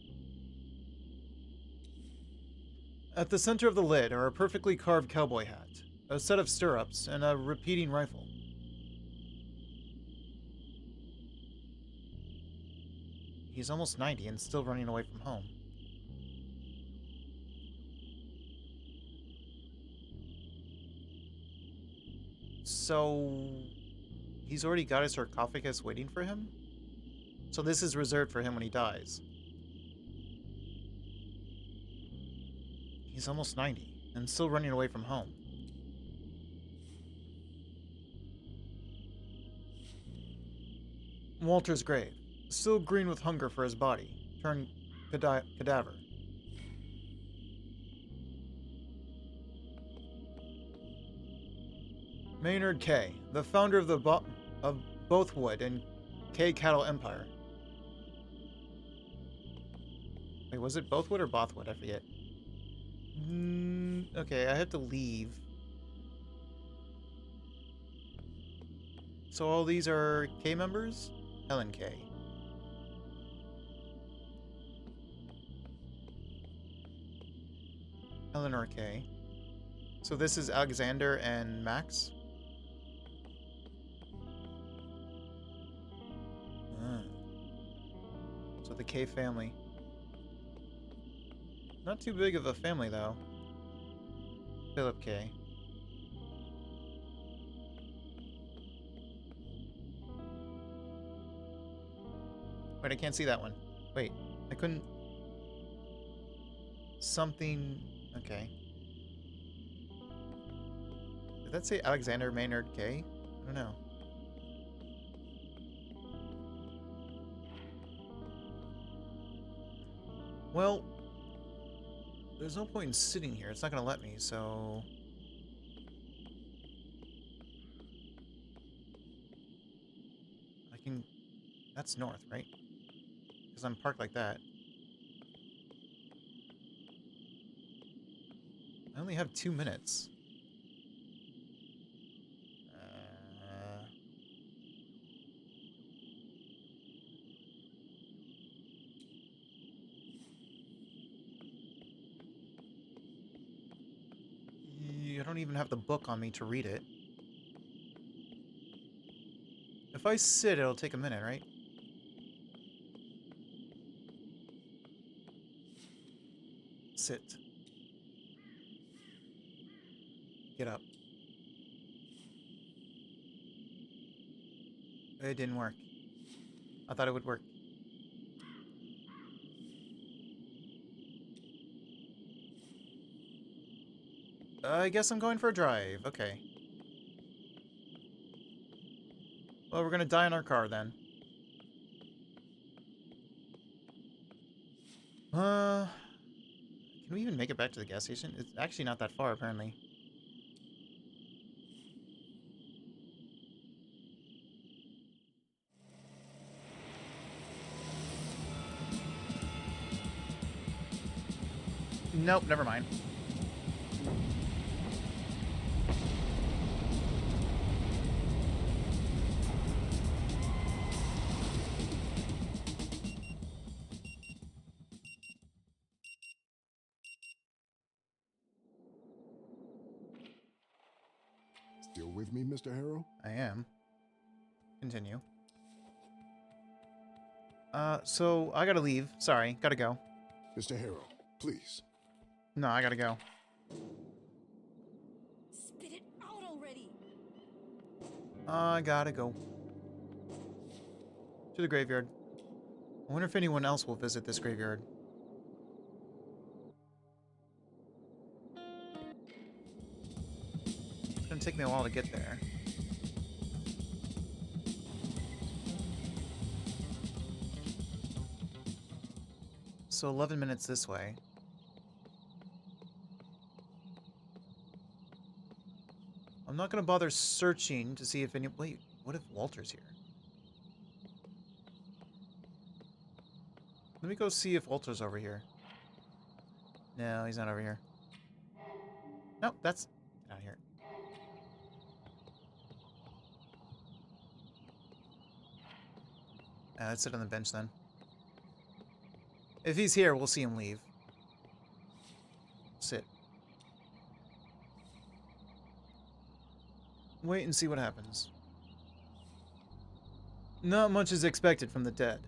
At the center of the lid are a perfectly carved cowboy hat, a set of stirrups, and a repeating rifle. He's almost 90 and still running away from home. So... he's already got a sarcophagus waiting for him? So this is reserved for him when he dies. He's almost 90 and still running away from home. Walter's grave, still green with hunger for his body, turned cadaver. Maynard K., the founder of of Bothwood and K Cattle Empire. Wait, was it Bothwood or Bothwood? I forget. Okay, I have to leave. So all these are K members? Helen K. Eleanor K. So this is Alexander and Max? So the K family. Not too big of a family, though. Philip K. Wait, I can't see that one. Wait, I couldn't... Something... Okay. Did that say Alexander Maynard K? I don't know. Well, there's no point in sitting here. It's not going to let me, so... I can... That's north, right? Because I'm parked like that. I only have 2 minutes. I don't even have the book on me to read it. If I sit, it'll take a minute, right? Sit. Get up. It didn't work. I thought it would work. I guess I'm going for a drive. Okay. Well, we're gonna die in our car then. Can we even make it back to the gas station? It's actually not that far, apparently. Nope, never mind. Still with me, Mr. Harrow? I am. Continue. So I gotta leave. Sorry, gotta go. Mr. Harrow, please. No, I gotta go. Spit it out already! I gotta go. To the graveyard. I wonder if anyone else will visit this graveyard. It's gonna take me a while to get there. So 11 minutes this way. I'm not going to bother searching to see if any... Wait, what if Walter's here? Let me go see if Walter's over here. No, he's not over here. No, that's... Get out of here. Let's sit on the bench then. If he's here, we'll see him leave. Sit. Wait and see what happens. Not much is expected from the dead.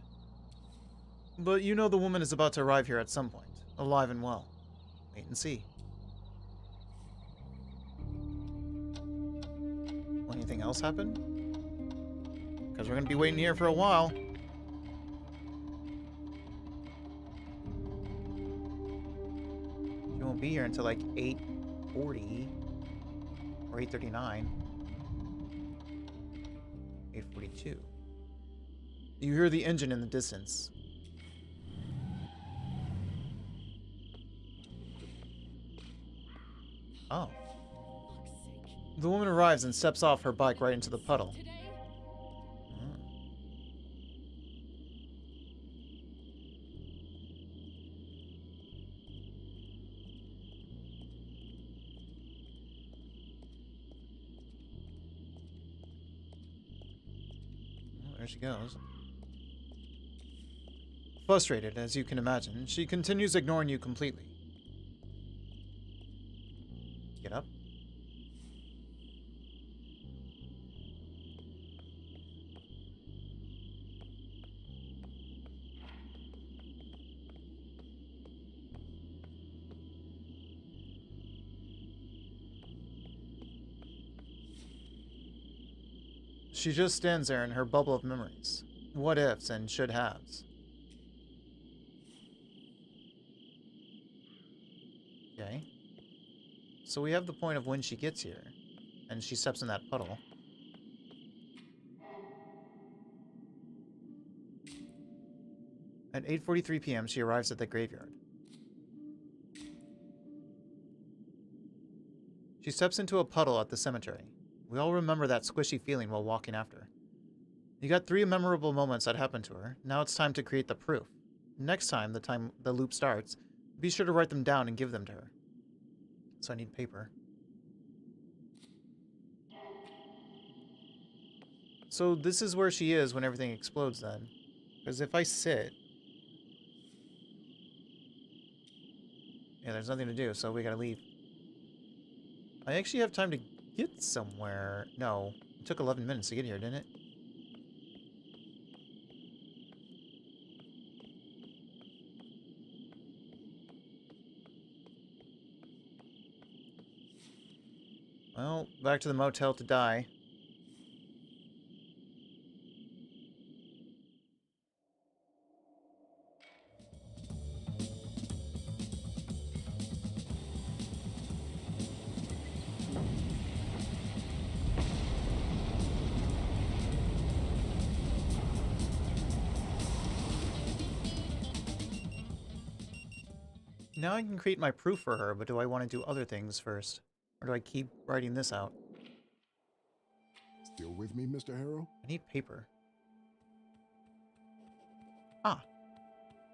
But you know the woman is about to arrive here at some point, alive and well. Wait and see. Will anything else happen? Because we're going to be waiting here for a while. She won't be here until like 8:40 or 8:39. 8:42. You hear the engine in the distance. Oh. The woman arrives and steps off her bike right into the puddle. There she goes. Frustrated, as you can imagine, she continues ignoring you completely. Get up. She just stands there in her bubble of memories. What ifs and should haves. Okay. So we have the point of when she gets here. And she steps in that puddle. At 8:43 p.m. she arrives at the graveyard. She steps into a puddle at the cemetery. We all remember that squishy feeling while walking after her. You got 3 memorable moments that happened to her. Now it's time to create the proof. Next time the loop starts, be sure to write them down and give them to her. So I need paper. So this is where she is when everything explodes then. Because if I sit... Yeah, there's nothing to do, so we gotta leave. I actually have time to get somewhere. No, it took 11 minutes to get here, didn't it? Well, back to the motel to die. Now I can create my proof for her, but do I want to do other things first? Or do I keep writing this out? Still with me, Mr. Harrow? I need paper. Ah.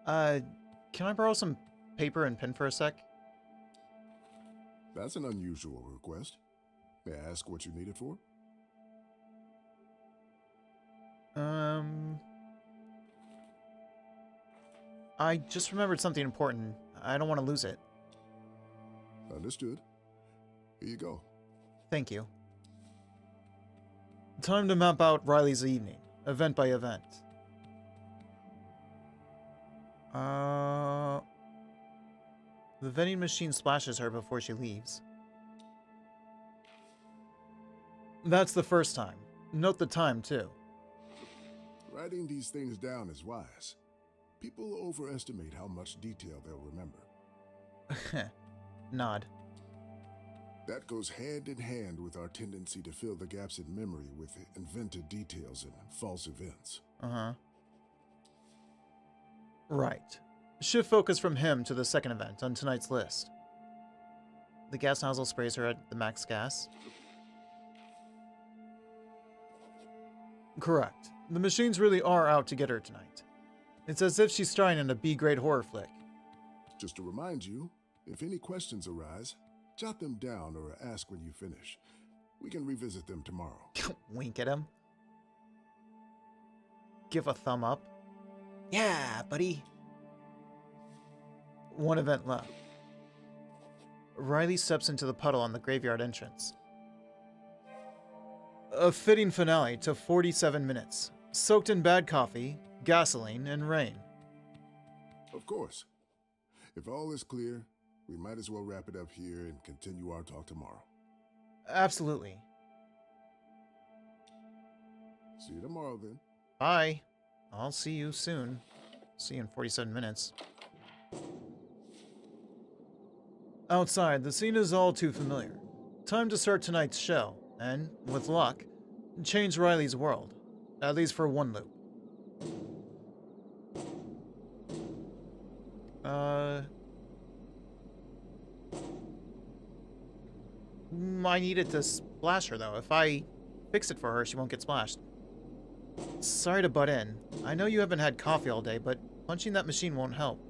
Can I borrow some paper and pen for a sec? That's an unusual request. May I ask what you need it for? I just remembered something important. I don't want to lose it. Understood. Here you go. Thank you. Time to map out Riley's evening, event by event. The vending machine splashes her before she leaves. That's the first time. Note the time, too. Writing these things down is wise. People overestimate how much detail they'll remember. Nod. That goes hand in hand with our tendency to fill the gaps in memory with invented details and false events. Uh-huh. Right. Shift focus from him to the second event on tonight's list. The gas nozzle sprays her at the max gas. Correct. The machines really are out to get her tonight. It's as if she's starring in a B-grade horror flick. Just to remind you, if any questions arise, jot them down or ask when you finish. We can revisit them tomorrow. Wink at him. Give a thumb up. Yeah, buddy. One event left. Riley steps into the puddle on the graveyard entrance. A fitting finale to 47 minutes, soaked in bad coffee, gasoline, and rain. Of course. If all is clear, we might as well wrap it up here and continue our talk tomorrow. Absolutely. See you tomorrow, then. Bye. I'll see you soon. See you in 47 minutes. Outside, the scene is all too familiar. Time to start tonight's show, and, with luck, change Riley's world. At least for one loop. I needed to splash her, though. If I fix it for her, she won't get splashed. Sorry to butt in. I know you haven't had coffee all day, but punching that machine won't help.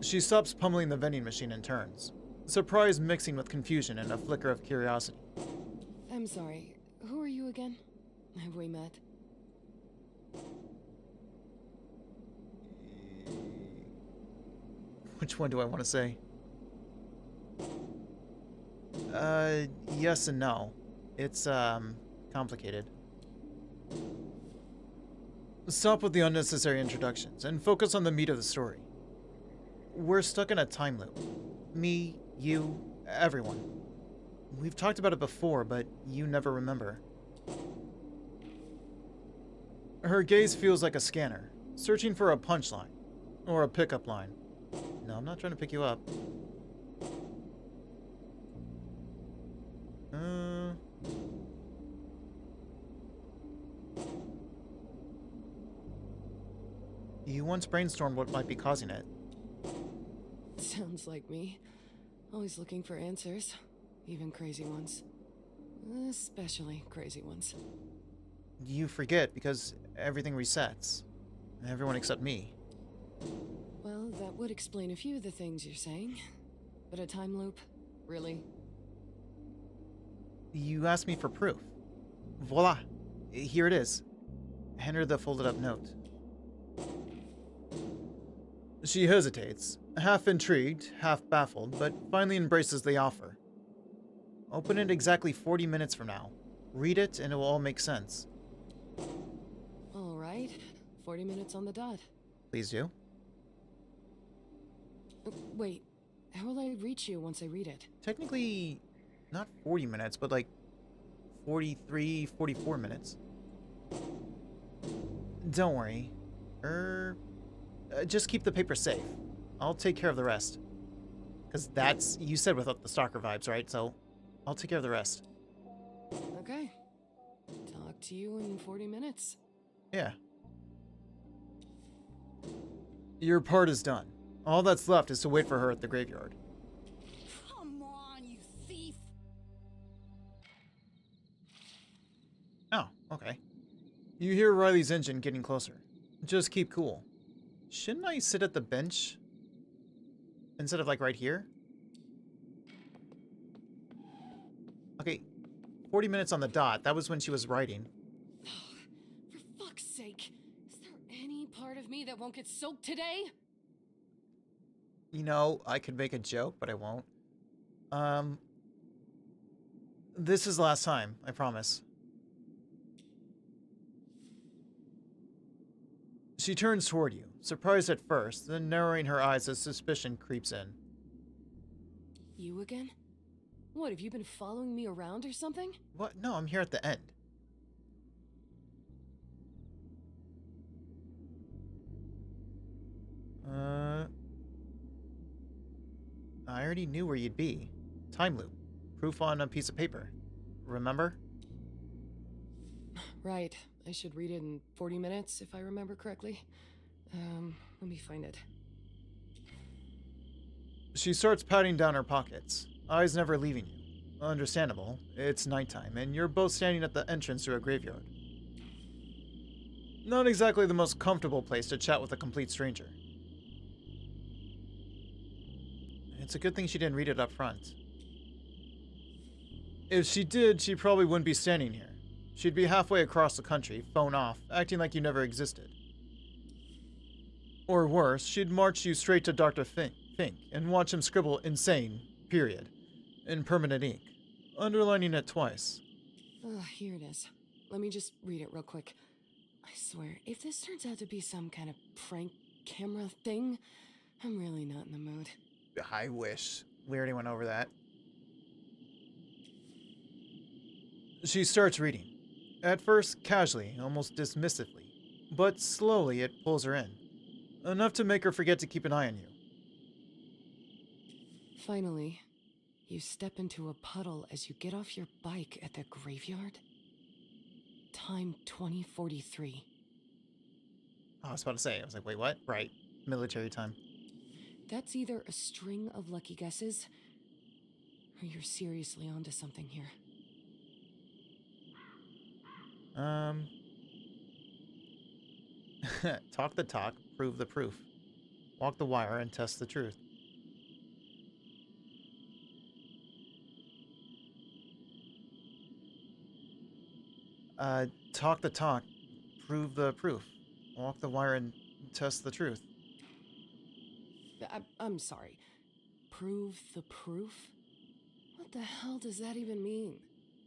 She stops pummeling the vending machine and turns, surprise mixing with confusion and a flicker of curiosity. I'm sorry. Who are you again? Have we met? Which one do I want to say? Yes and no. It's, complicated. Stop with the unnecessary introductions and focus on the meat of the story. We're stuck in a time loop. Me, you, everyone. We've talked about it before, but you never remember. Her gaze feels like a scanner, searching for a punchline, or a pickup line. No, I'm not trying to pick you up. You once brainstormed what might be causing it. Sounds like me. Always looking for answers. Even crazy ones. Especially crazy ones. You forget because everything resets. Everyone except me. Well, that would explain a few of the things you're saying. But a time loop? Really? You asked me for proof. Voila! Here it is. Hand her the folded up note. She hesitates, half intrigued, half baffled, but finally embraces the offer. Open it exactly 40 minutes from now. Read it and it will all make sense. All right. 40 minutes on the dot. Please do. Wait. How will I reach you once I read it? Technically, not 40 minutes, but like 43, 44 minutes. Don't worry. Just keep the paper safe. I'll take care of the rest. Because that's, you said without the stalker vibes, right? So, I'll take care of the rest. Okay. Talk to you in 40 minutes. Yeah. Your part is done. All that's left is to wait for her at the graveyard. Come on, you thief! Oh, okay. You hear Riley's engine getting closer. Just keep cool. Shouldn't I sit at the bench? Instead of like right here? Okay, 40 minutes on the dot. That was when she was writing. For fuck's sake. Is there any part of me that won't get soaked today? You know, I could make a joke, but I won't. This is the last time, I promise. She turns toward you, surprised at first, then narrowing her eyes as suspicion creeps in. You again? What, have you been following me around or something? What? No, I'm here at the end. I already knew where you'd be. Time loop. Proof on a piece of paper. Remember? Right. I should read it in 40 minutes, if I remember correctly. Let me find it. She starts patting down her pockets, eyes never leaving you. Understandable. It's nighttime, and you're both standing at the entrance to a graveyard. Not exactly the most comfortable place to chat with a complete stranger. It's a good thing she didn't read it up front. If she did, she probably wouldn't be standing here. She'd be halfway across the country, phone off, acting like you never existed. Or worse, she'd march you straight to Dr. Fink and watch him scribble insane, period, in permanent ink, underlining it twice. Here it is. Let me just read it real quick. I swear, if this turns out to be some kind of prank camera thing, I'm really not in the mood. I wish. We already went over that. She starts reading. At first, casually, almost dismissively, but slowly it pulls her in. Enough to make her forget to keep an eye on you. Finally, you step into a puddle as you get off your bike at the graveyard. Time 2043. Oh, I was about to say, I was like, wait, what? Right. Military time. That's either a string of lucky guesses, or you're seriously onto something here. Talk the talk, prove the proof. Walk the wire and test the truth. Talk the talk, prove the proof. Walk the wire and test the truth. I'm sorry. Prove the proof? What the hell does that even mean?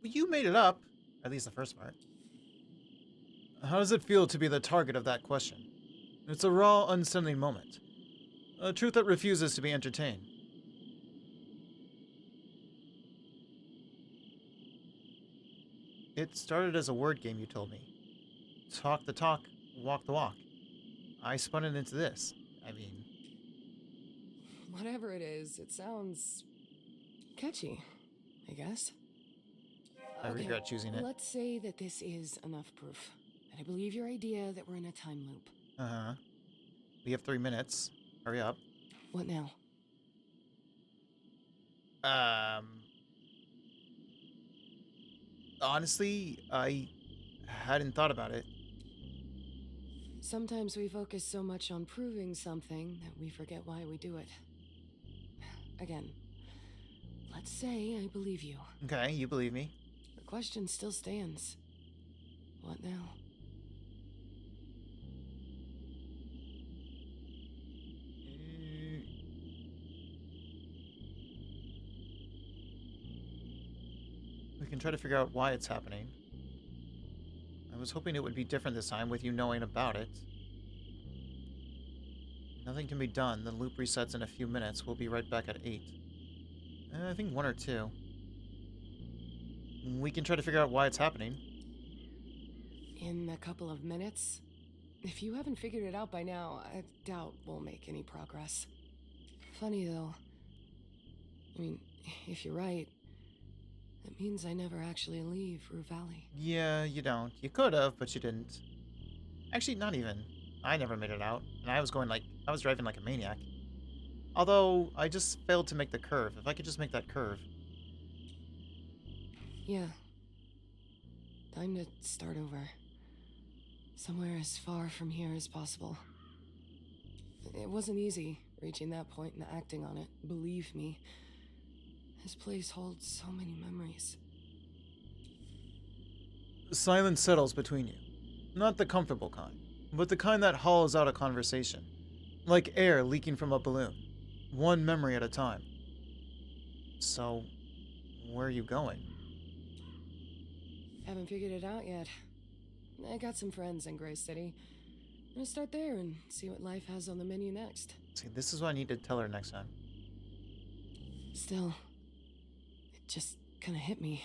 You made it up, at least the first part. How does it feel to be the target of that question? It's a raw, unsettling moment. A truth that refuses to be entertained. It started as a word game, you told me. Talk the talk, walk the walk. I spun it into this. I mean... Whatever it is, it sounds... catchy, I guess. I regret choosing it. Let's say that this is enough proof. And I believe your idea that we're in a time loop. Uh-huh. We have 3 minutes. Hurry up. What now? Honestly, I hadn't thought about it. Sometimes we focus so much on proving something that we forget why we do it. Again, let's say I believe you. Okay, you believe me. The question still stands. What now? We can try to figure out why it's happening. I was hoping it would be different this time with you knowing about it. Nothing can be done. The loop resets in a few minutes. We'll be right back at 8. I think 1 or 2. We can try to figure out why it's happening. In a couple of minutes? If you haven't figured it out by now, I doubt we'll make any progress. Funny though. I mean, if you're right, that means I never actually leave Rue Valley. Yeah, you don't. You could have, but you didn't. Actually, not even. I never made it out, and I was driving like a maniac. Although, I just failed to make the curve. If I could just make that curve. Yeah. Time to start over. Somewhere as far from here as possible. It wasn't easy, reaching that point and acting on it. Believe me. This place holds so many memories. Silence settles between you. Not the comfortable kind, but the kind that hollows out a conversation. Like air leaking from a balloon. One memory at a time. So, where are you going? Haven't figured it out yet. I got some friends in Gray City. I'm gonna start there and see what life has on the menu next. See, this is what I need to tell her next time. Still, it just kinda hit me.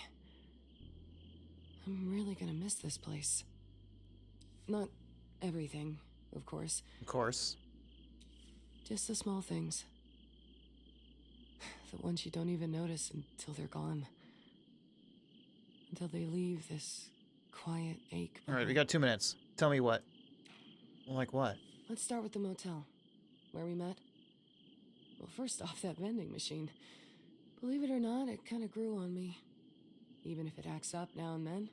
I'm really gonna miss this place. Not everything, of course. Of course. Just the small things. The ones you don't even notice until they're gone. Until they leave this quiet ache. Alright, we got 2 minutes. Tell me what. Like what? Let's start with the motel. Where we met. Well, first off, that vending machine. Believe it or not, it kind of grew on me. Even if it acts up now and then,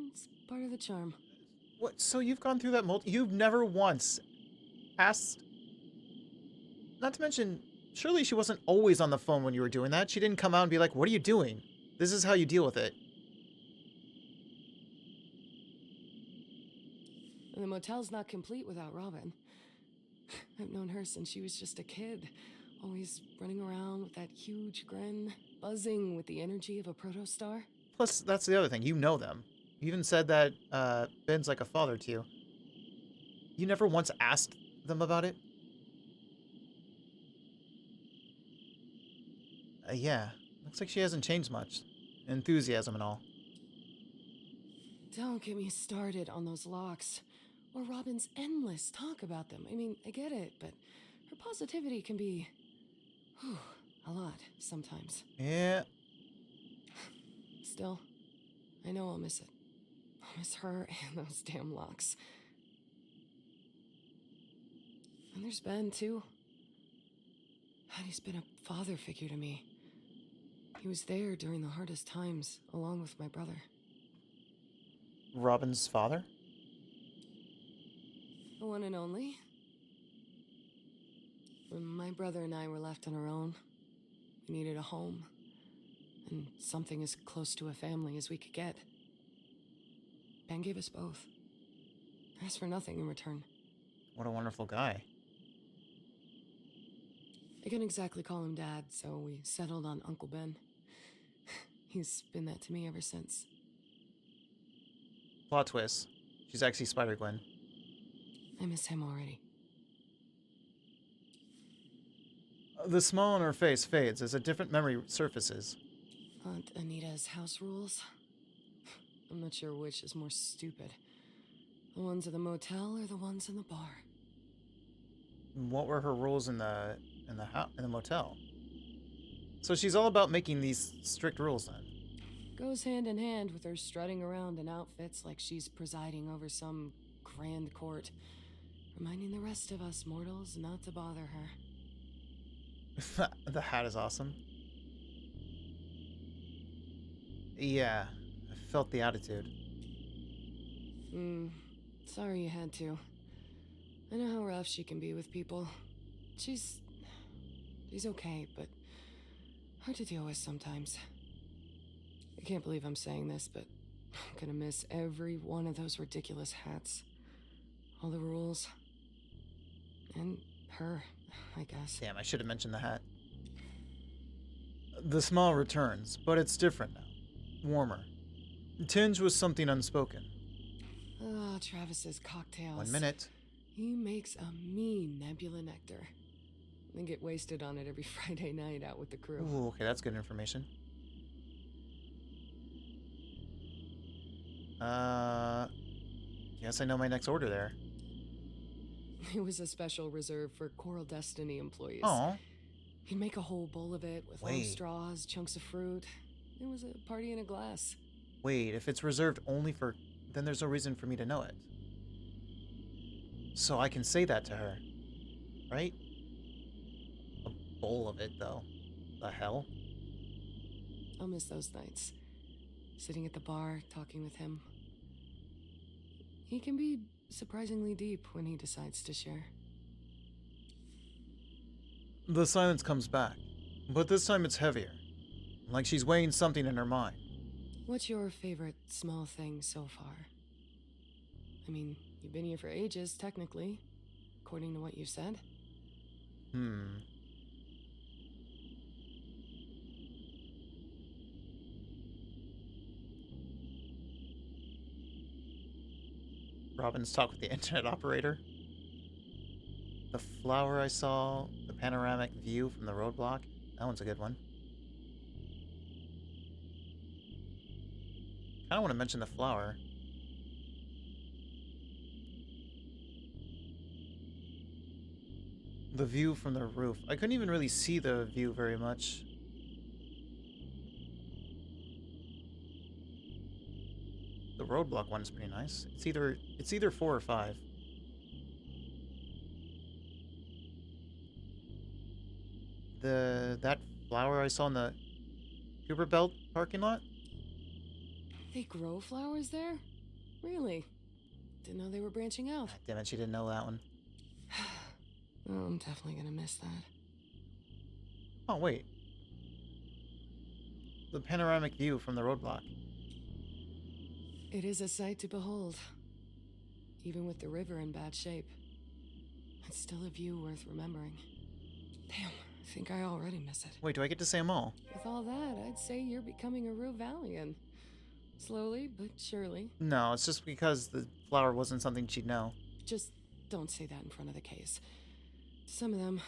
it's part of the charm. What? So you've gone through that you've never once asked... Not to mention, surely she wasn't always on the phone when you were doing that. She didn't come out and be like, what are you doing? This is how you deal with it. And the motel's not complete without Robin. I've known her since she was just a kid, always running around with that huge grin, buzzing with the energy of a protostar. Plus, that's the other thing. You know them. You even said that Ben's like a father to you. You never once asked them about it? Yeah. Looks like she hasn't changed much. Enthusiasm and all. Don't get me started on those locks. Or Robin's endless talk about them. I mean, I get it, but her positivity can be... a lot, sometimes. Yeah. Still, I know I'll miss it. I'll miss her and those damn locks. And there's Ben, too. And he's been a father figure to me. He was there during the hardest times, along with my brother. Robin's father? The one and only. When my brother and I were left on our own, we needed a home. And something as close to a family as we could get. Ben gave us both. Asked for nothing in return. What a wonderful guy. I couldn't exactly call him Dad, so we settled on Uncle Ben. He's been that to me ever since. Plot twist. She's actually Spider-Gwen. I miss him already. The smile on her face fades as a different memory surfaces. Aunt Anita's house rules? I'm not sure which is more stupid. The ones at the motel or the ones in the bar? What were her rules in the motel? So she's all about making these strict rules then. Goes hand in hand with her strutting around in outfits like she's presiding over some grand court, reminding the rest of us mortals not to bother her. The hat is awesome. Yeah, I felt the attitude. Sorry you had to. I know how rough she can be with people. She's okay, but hard to deal with sometimes. I can't believe I'm saying this, but I'm gonna miss every one of those ridiculous hats. All the rules. And her, I guess. Damn, I should have mentioned the hat. The smile returns, but it's different now. Warmer. Tinged with something unspoken. Ah, Travis's cocktails. 1 minute. He makes a mean nebula nectar. I get wasted on it every Friday night out with the crew. Ooh, okay, that's good information. Guess I know my next order there. It was a special reserved for Coral Destiny employees. Oh. He'd make a whole bowl of it with long straws, chunks of fruit. It was a party in a glass. Wait, if it's reserved only for... then there's no reason for me to know it. So I can say that to her. Right? A bowl of it, though. The hell? I'll miss those nights. Sitting at the bar, talking with him. He can be surprisingly deep when he decides to share. The silence comes back, but this time it's heavier. Like she's weighing something in her mind. What's your favorite small thing so far? I mean, you've been here for ages, technically, according to what you said. Robin's talk with the internet operator. The flower I saw, the panoramic view from the roadblock. That one's a good one. I don't want to mention the flower. The view from the roof. I couldn't even really see the view very much. The roadblock one's pretty nice. It's either 4 or 5. That flower I saw in the Cooper Belt parking lot? They grow flowers there? Really? Didn't know they were branching out. Damn it, she didn't know that one. Oh, I'm definitely gonna miss that. Oh, wait. The panoramic view from the roadblock. It is a sight to behold. Even with the river in bad shape. It's still a view worth remembering. Damn, I think I already miss it. Wait, do I get to say them all? With all that, I'd say you're becoming a Rue Valleyan. Slowly, but surely. No, it's just because the flower wasn't something she'd know. Just don't say that in front of the case. Some of them,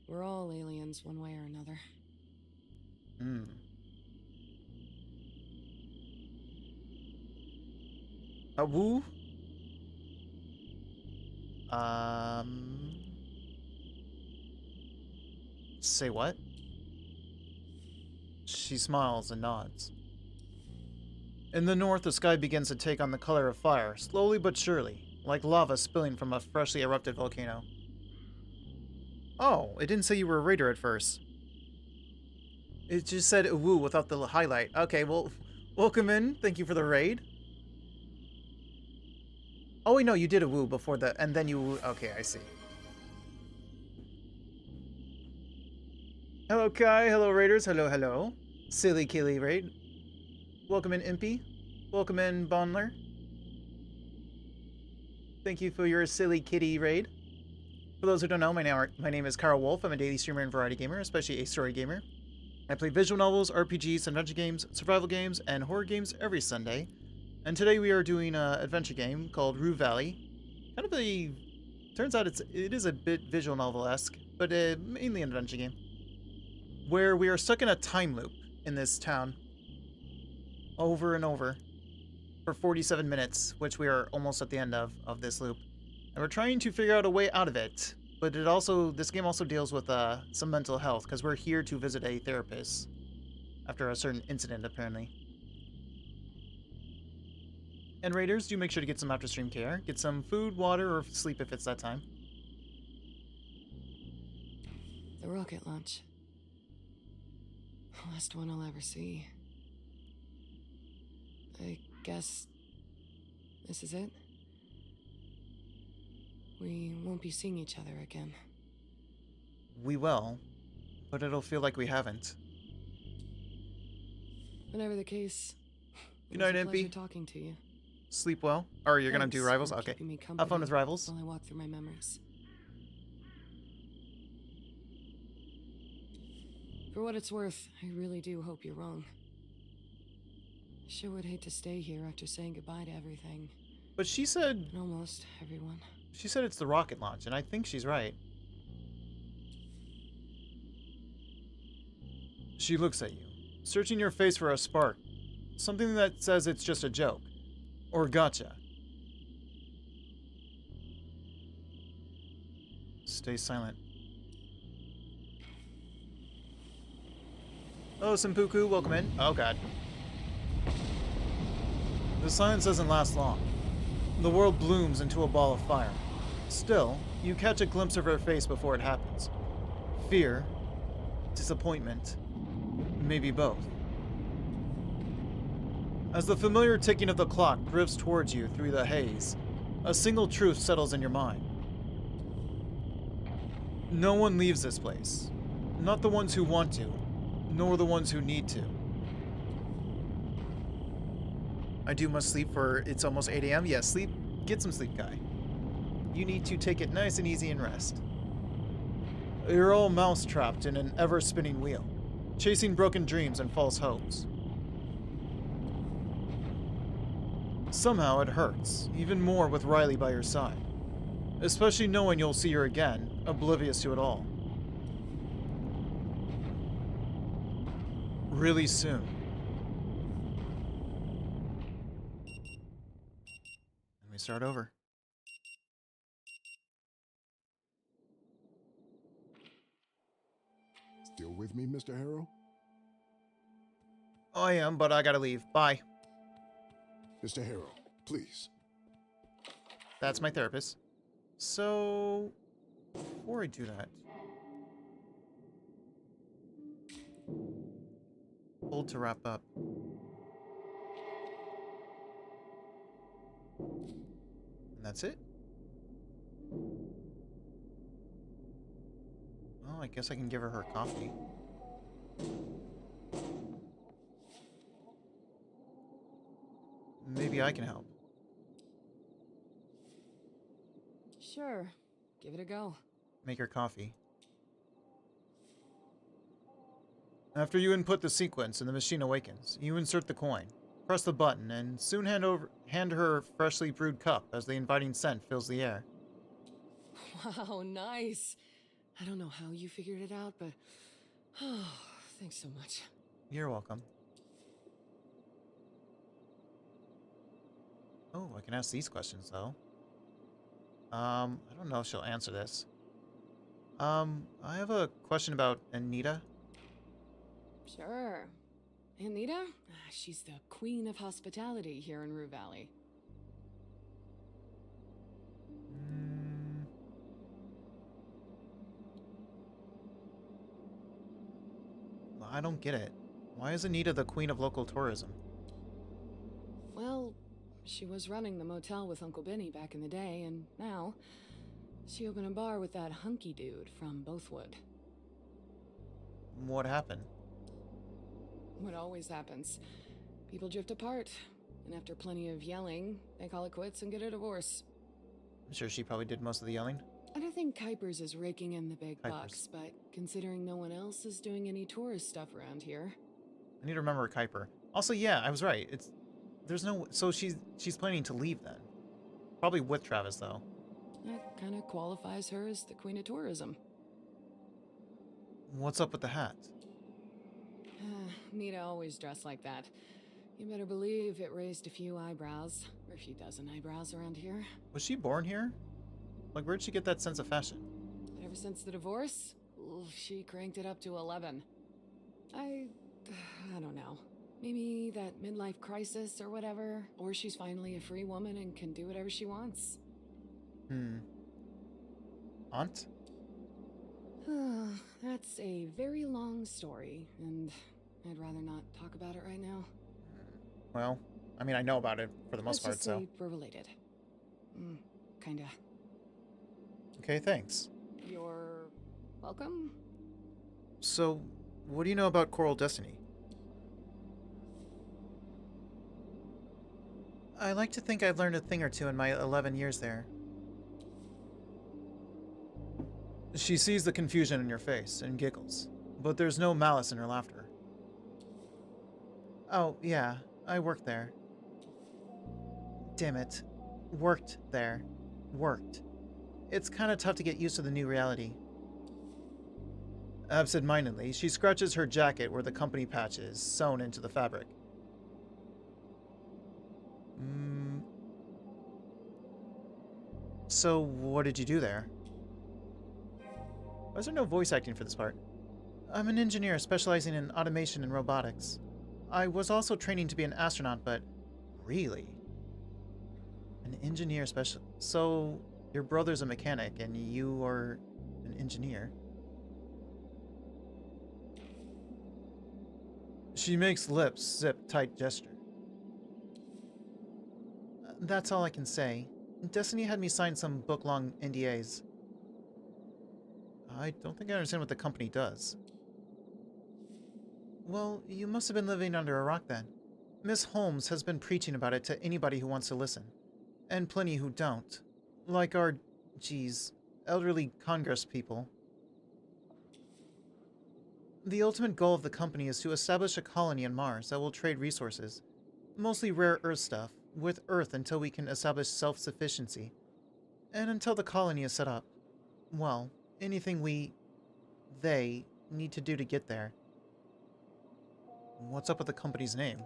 we're all aliens one way or another. A woo? Say what? She smiles and nods. In the north, the sky begins to take on the color of fire, slowly but surely, like lava spilling from a freshly erupted volcano. Oh, it didn't say you were a raider at first. It just said woo without the highlight. Okay, well, welcome in. Thank you for the raid. Oh, wait, no, you did a woo before the... And then you woo... Okay, I see. Hello, Kai. Hello, Raiders. Hello, hello. Silly Killy Raid. Welcome in, Impy. Welcome in, Bonler. Thank you for your Silly Kitty Raid. For those who don't know, my name is Carl Wolf. I'm a daily streamer and variety gamer, especially a story gamer. I play visual novels, RPGs, adventure games, survival games, and horror games every Sunday. And today we are doing an adventure game called Rue Valley. Kind of a... Turns out it is a bit visual novel-esque, but mainly an adventure game. Where we are stuck in a time loop in this town. Over and over. For 47 minutes, which we are almost at the end of this loop. And we're trying to figure out a way out of it. But this game also deals with some mental health, because we're here to visit a therapist. After a certain incident, apparently. And Raiders, do make sure to get some after stream care. Get some food, water, or sleep if it's that time. The rocket launch. The last one I'll ever see. I guess this is it. We won't be seeing each other again. We will, but it'll feel like we haven't. Whatever the case. Good night, It was a pleasure Impy. talking to you. Sleep well. Or you're gonna do Thanks Rivals? for Okay. keeping me Have fun with company Rivals. while I walk through my memories. For what it's worth, I really do hope you're wrong. I sure would hate to stay here after saying goodbye to everything. But she said... And almost everyone. She said it's the rocket launch, and I think she's right. She looks at you, searching your face for a spark. Something that says it's just a joke. Or gotcha. Stay silent. Oh, Simpuku, welcome in. Oh, God. The silence doesn't last long. The world blooms into a ball of fire. Still, you catch a glimpse of her face before it happens. Fear, disappointment, maybe both. As the familiar ticking of the clock drifts towards you through the haze, a single truth settles in your mind. No one leaves this place. Not the ones who want to, nor the ones who need to. I must sleep for it's almost 8 a.m. Yes, sleep. Get some sleep, Kai. You need to take it nice and easy and rest. You're all mouse-trapped in an ever-spinning wheel, chasing broken dreams and false hopes. Somehow it hurts, even more with Riley by your side. Especially knowing you'll see her again, oblivious to it all. Really soon. Let me start over. Still with me, Mr. Harrow? I am, but I gotta leave. Bye. Mr. Harrow, please. That's my therapist. So, before I do that... Hold to wrap up. And that's it? Well, I guess I can give her coffee. Maybe I can help. Sure. Give it a go. Make her coffee. After you input the sequence and the machine awakens, you insert the coin. Press the button and soon hand her a freshly brewed cup as the inviting scent fills the air. Wow, nice. I don't know how you figured it out, but oh, thanks so much. You're welcome. Oh, I can ask these questions though. I don't know if she'll answer this. I have a question about Anita. Sure. Anita? She's the queen of hospitality here in Rue Valley. I don't get it. Why is Anita the queen of local tourism? Well, she was running the motel with Uncle Benny back in the day, and now she opened a bar with that hunky dude from Bothwood. What happened? What always happens. People drift apart, and after plenty of yelling, they call it quits and get a divorce. I'm sure she probably did most of the yelling. I don't think Kuipers is raking in the big Kuipers. bucks, but considering no one else is doing any tourist stuff around here. I need to remember Kuiper. Also, yeah, I was right. So she's planning to leave then. Probably with Travis though. That kind of qualifies her as the queen of tourism. What's up with the hat? Nita always dressed like that. You better believe it raised a few eyebrows, or a few dozen eyebrows around here. Was she born here? Like, where'd she get that sense of fashion? Ever since the divorce, she cranked it up to 11. I don't know. Maybe that midlife crisis or whatever, or she's finally a free woman and can do whatever she wants. Aunt? That's a very long story, and I'd rather not talk about it right now. Well, I mean, I know about it for the most part, Let's just say we're related. Kinda. Okay, thanks. You're welcome? So, what do you know about Coral Destiny? I like to think I've learned a thing or two in my 11 years there. She sees the confusion in your face and giggles, but there's no malice in her laughter. Oh, yeah, I worked there. Damn it. Worked there. Worked. It's kind of tough to get used to the new reality. Absent-mindedly, she scratches her jacket where the company patch is sewn into the fabric. So, what did you do there? Why is there no voice acting for this part? I'm an engineer specializing in automation and robotics. I was also training to be an astronaut, but really? An engineer So, your brother's a mechanic and you are an engineer? She makes lips zip tight gesture. That's all I can say. Destiny had me sign some book-long NDAs. I don't think I understand what the company does. Well, you must have been living under a rock then. Miss Holmes has been preaching about it to anybody who wants to listen. And plenty who don't. Like our, elderly Congress people. The ultimate goal of the company is to establish a colony on Mars that will trade resources, mostly rare Earth stuff, with Earth until we can establish self-sufficiency. And until the colony is set up, well, anything they need to do to get there. What's up with the company's name?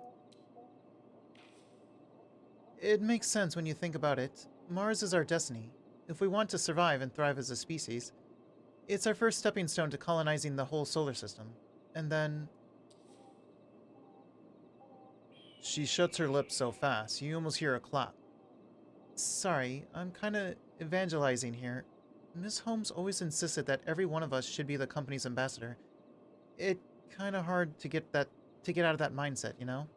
It makes sense when you think about it. Mars is our destiny. If we want to survive and thrive as a species, it's our first stepping stone to colonizing the whole solar system. And then... She shuts her lips so fast, you almost hear a clap. Sorry, I'm kinda evangelizing here. Miss Holmes always insisted that every one of us should be the company's ambassador. It's kinda hard to get that to get out of that mindset, you know?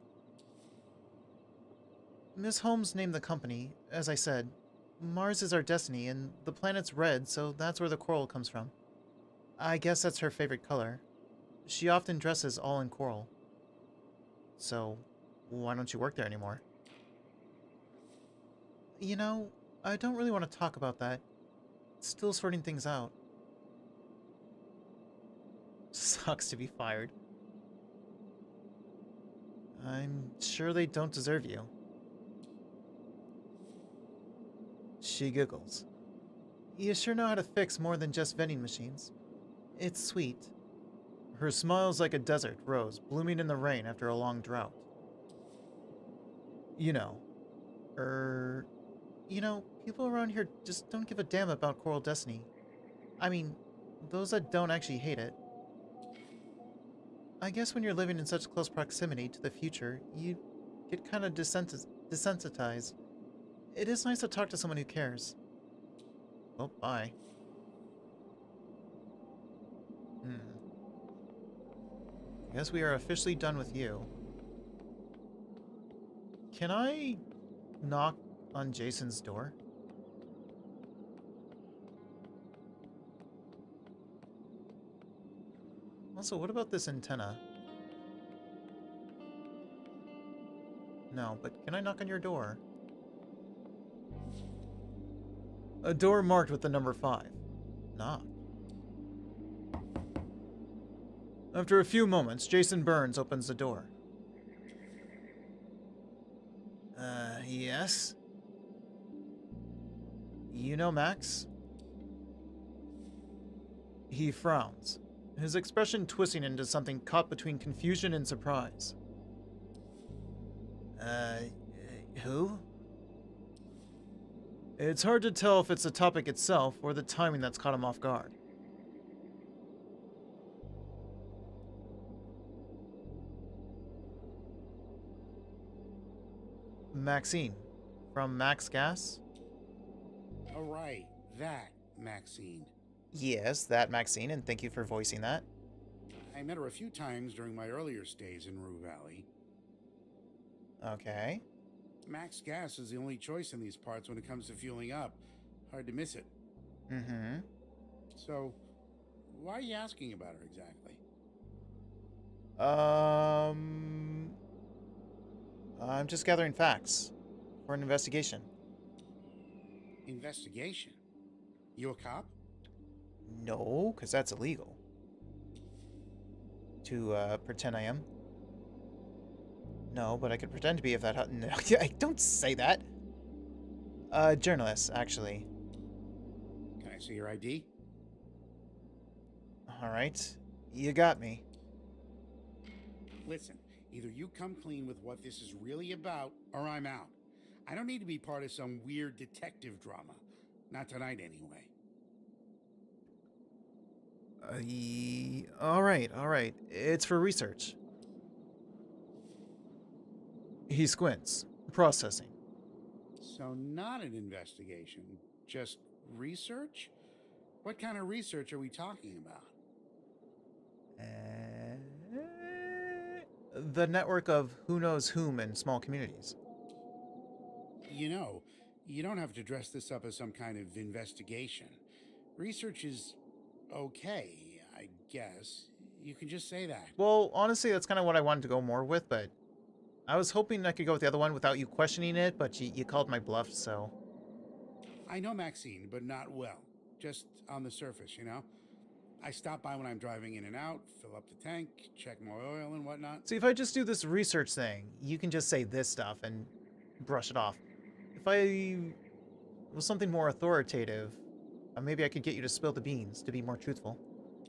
Miss Holmes named the company, as I said. Mars is our destiny, and the planet's red, so that's where the coral comes from. I guess that's her favorite color. She often dresses all in coral. So, why don't you work there anymore? You know, I don't really want to talk about that. Still sorting things out. Sucks to be fired. I'm sure they don't deserve you. She giggles. You sure know how to fix more than just vending machines. It's sweet. Her smile's like a desert rose blooming in the rain after a long drought. You know, people around here just don't give a damn about Coral Destiny. I mean, those that don't actually hate it. I guess when you're living in such close proximity to the future, you get kind of desensitized. It is nice to talk to someone who cares. Oh, bye. Guess we are officially done with you. Can I knock on Jason's door? Also, what about this antenna? No, but can I knock on your door? A door marked with the number 5. Knock. After a few moments, Jason Burns opens the door. Yes? You know Max? He frowns, his expression twisting into something caught between confusion and surprise. Who? It's hard to tell if it's the topic itself or the timing that's caught him off guard. Maxine, from Max Gas? Oh, right. That Maxine. Yes, that Maxine, and thank you for voicing that. I met her a few times during my earlier stays in Rue Valley. Okay. Max Gas is the only choice in these parts when it comes to fueling up. Hard to miss it. Mm-hmm. So, why are you asking about her exactly? I'm just gathering facts for an investigation. Investigation? You a cop? No, because that's illegal. To pretend I am. No, but I could pretend to be if that... No, don't say that. Journalist, actually. Can I see your ID? Alright. You got me. Listen, either you come clean with what this is really about, or I'm out. I don't need to be part of some weird detective drama. Not tonight, anyway. Alright. It's for research. He squints, processing. So not an investigation, just research? What kind of research are we talking about? The network of who knows whom in small communities. You know, you don't have to dress this up as some kind of investigation. Research is okay, I guess. You can just say that. Well, honestly, that's kind of what I wanted to go more with, but I was hoping I could go with the other one without you questioning it, but you called my bluff, so... I know Maxine, but not well. Just on the surface, you know? I stop by when I'm driving in and out, fill up the tank, check my oil and whatnot. See, if I just do this research thing, you can just say this stuff and brush it off. If I was something more authoritative, maybe I could get you to spill the beans, to be more truthful.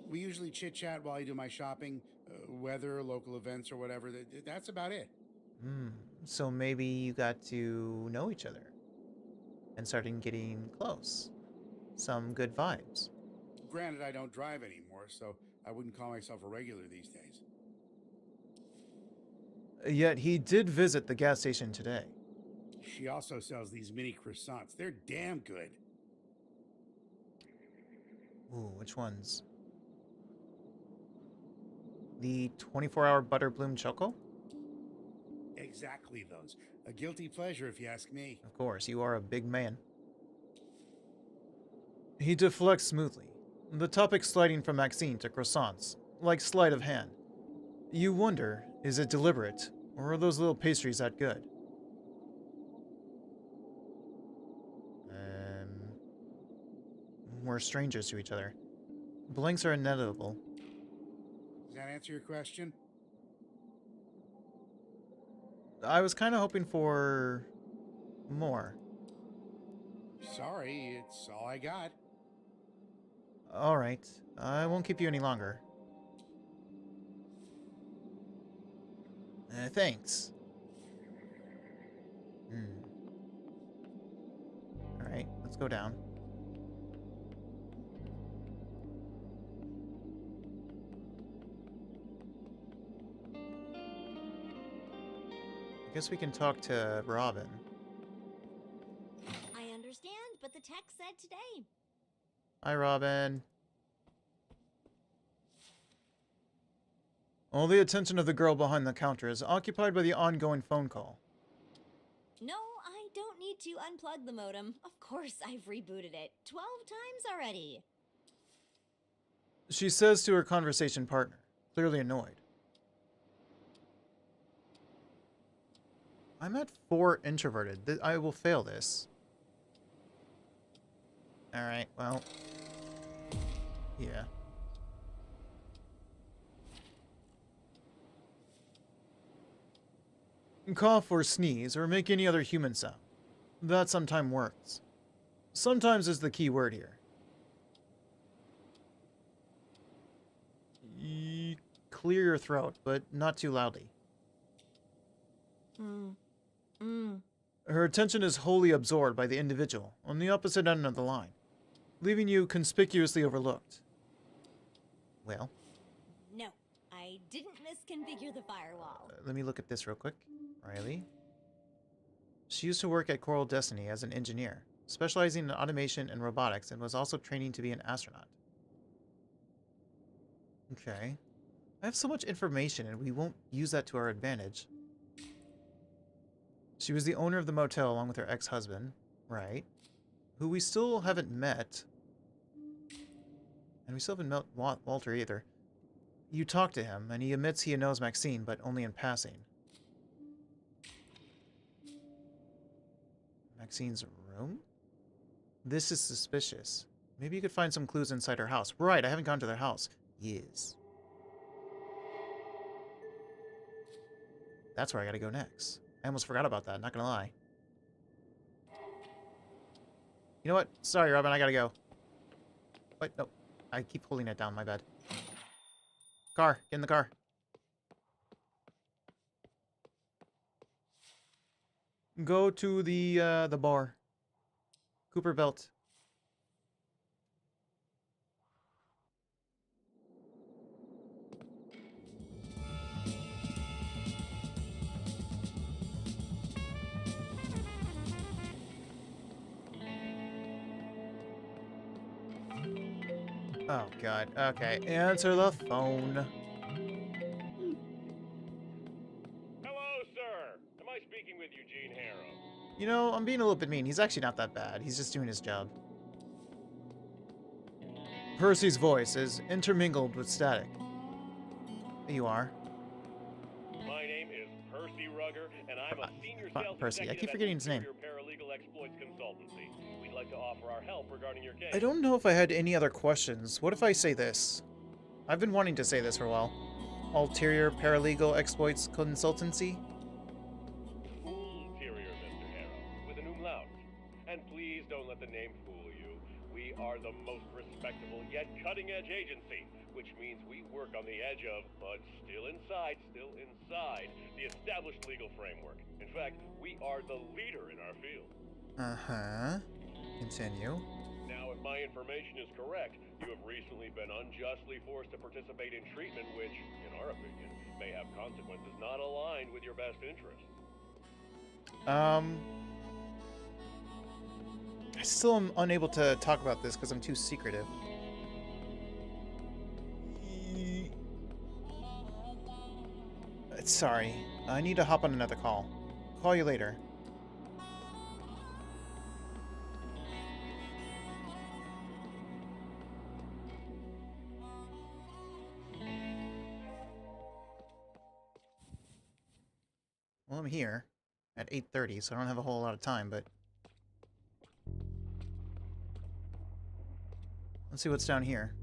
We usually chit-chat while I do my shopping, weather, local events, or whatever. That's about it. So maybe you got to know each other and started getting close. Some good vibes. Granted, I don't drive anymore, so I wouldn't call myself a regular these days. Yet he did visit the gas station today. She also sells these mini croissants. They're damn good. Ooh, which ones? The 24-hour Butterbloom Choco? Exactly those. A guilty pleasure, if you ask me. Of course, you are a big man. He deflects smoothly, the topic sliding from Maxine to croissants, like sleight of hand. You wonder, is it deliberate, or are those little pastries that good? We're strangers to each other. Blinks are inevitable. Does that answer your question? I was kind of hoping for more. Sorry, it's all I got. Alright, I won't keep you any longer. Thanks. Alright, let's go down. I guess we can talk to Robin. I understand, but the text said today. Hi, Robin. All the attention of the girl behind the counter is occupied by the ongoing phone call. No, I don't need to unplug the modem. Of course, I've rebooted it 12 times already. She says to her conversation partner, clearly annoyed. I'm at 4 introverted. I will fail this. Alright, well. Yeah. Cough or sneeze or make any other human sound. That sometimes works. Sometimes is the key word here. Clear your throat, but not too loudly. Her attention is wholly absorbed by the individual on the opposite end of the line, leaving you conspicuously overlooked. Well? No, I didn't misconfigure the firewall. Let me look at this real quick. Riley. She used to work at Coral Destiny as an engineer, specializing in automation and robotics, and was also training to be an astronaut. Okay. I have so much information, and we won't use that to our advantage. She was the owner of the motel along with her ex-husband, right? Who we still haven't met. And we still haven't met Walter either. You talk to him, and he admits he knows Maxine, but only in passing. Maxine's room? This is suspicious. Maybe you could find some clues inside her house. Right, I haven't gone to their house. Yes. That's where I gotta go next. I almost forgot about that, not gonna lie. You know what? Sorry, Robin, I gotta go. Wait, no. I keep holding it down, my bad. Car, get in the car. Go to the bar. Cooper Belt. Oh, God. Okay. Answer the phone. Hello, sir. Am I speaking with Eugene Harrow? You know, I'm being a little bit mean. He's actually not that bad. He's just doing his job. Percy's voice is intermingled with static. There you are. My name is Percy Rugger, and I'm a senior sales Percy. I executive keep at forgetting his name. Superior Paralegal Exploits Consultancy. We'd like to offer our help regarding your case. I don't know if I had any other questions. What if I say this? I've been wanting to say this for a while. Ulterior Paralegal Exploits Consultancy? Ulterior, Mr. Harrow, with an umlaut. And please don't let the name fool you. We are the most respectable yet cutting-edge agency, which means we work on the edge of, but still inside, the established legal framework. In fact, we are the leader in our field. Uh-huh. Continue. Now, if my information is correct, you have recently been unjustly forced to participate in treatment which, in our opinion, may have consequences not aligned with your best interests. I still am unable to talk about this because I'm too secretive. Sorry. I need to hop on another call. Call you later. Well, I'm here at 8:30, so I don't have a whole lot of time, but let's see what's down here.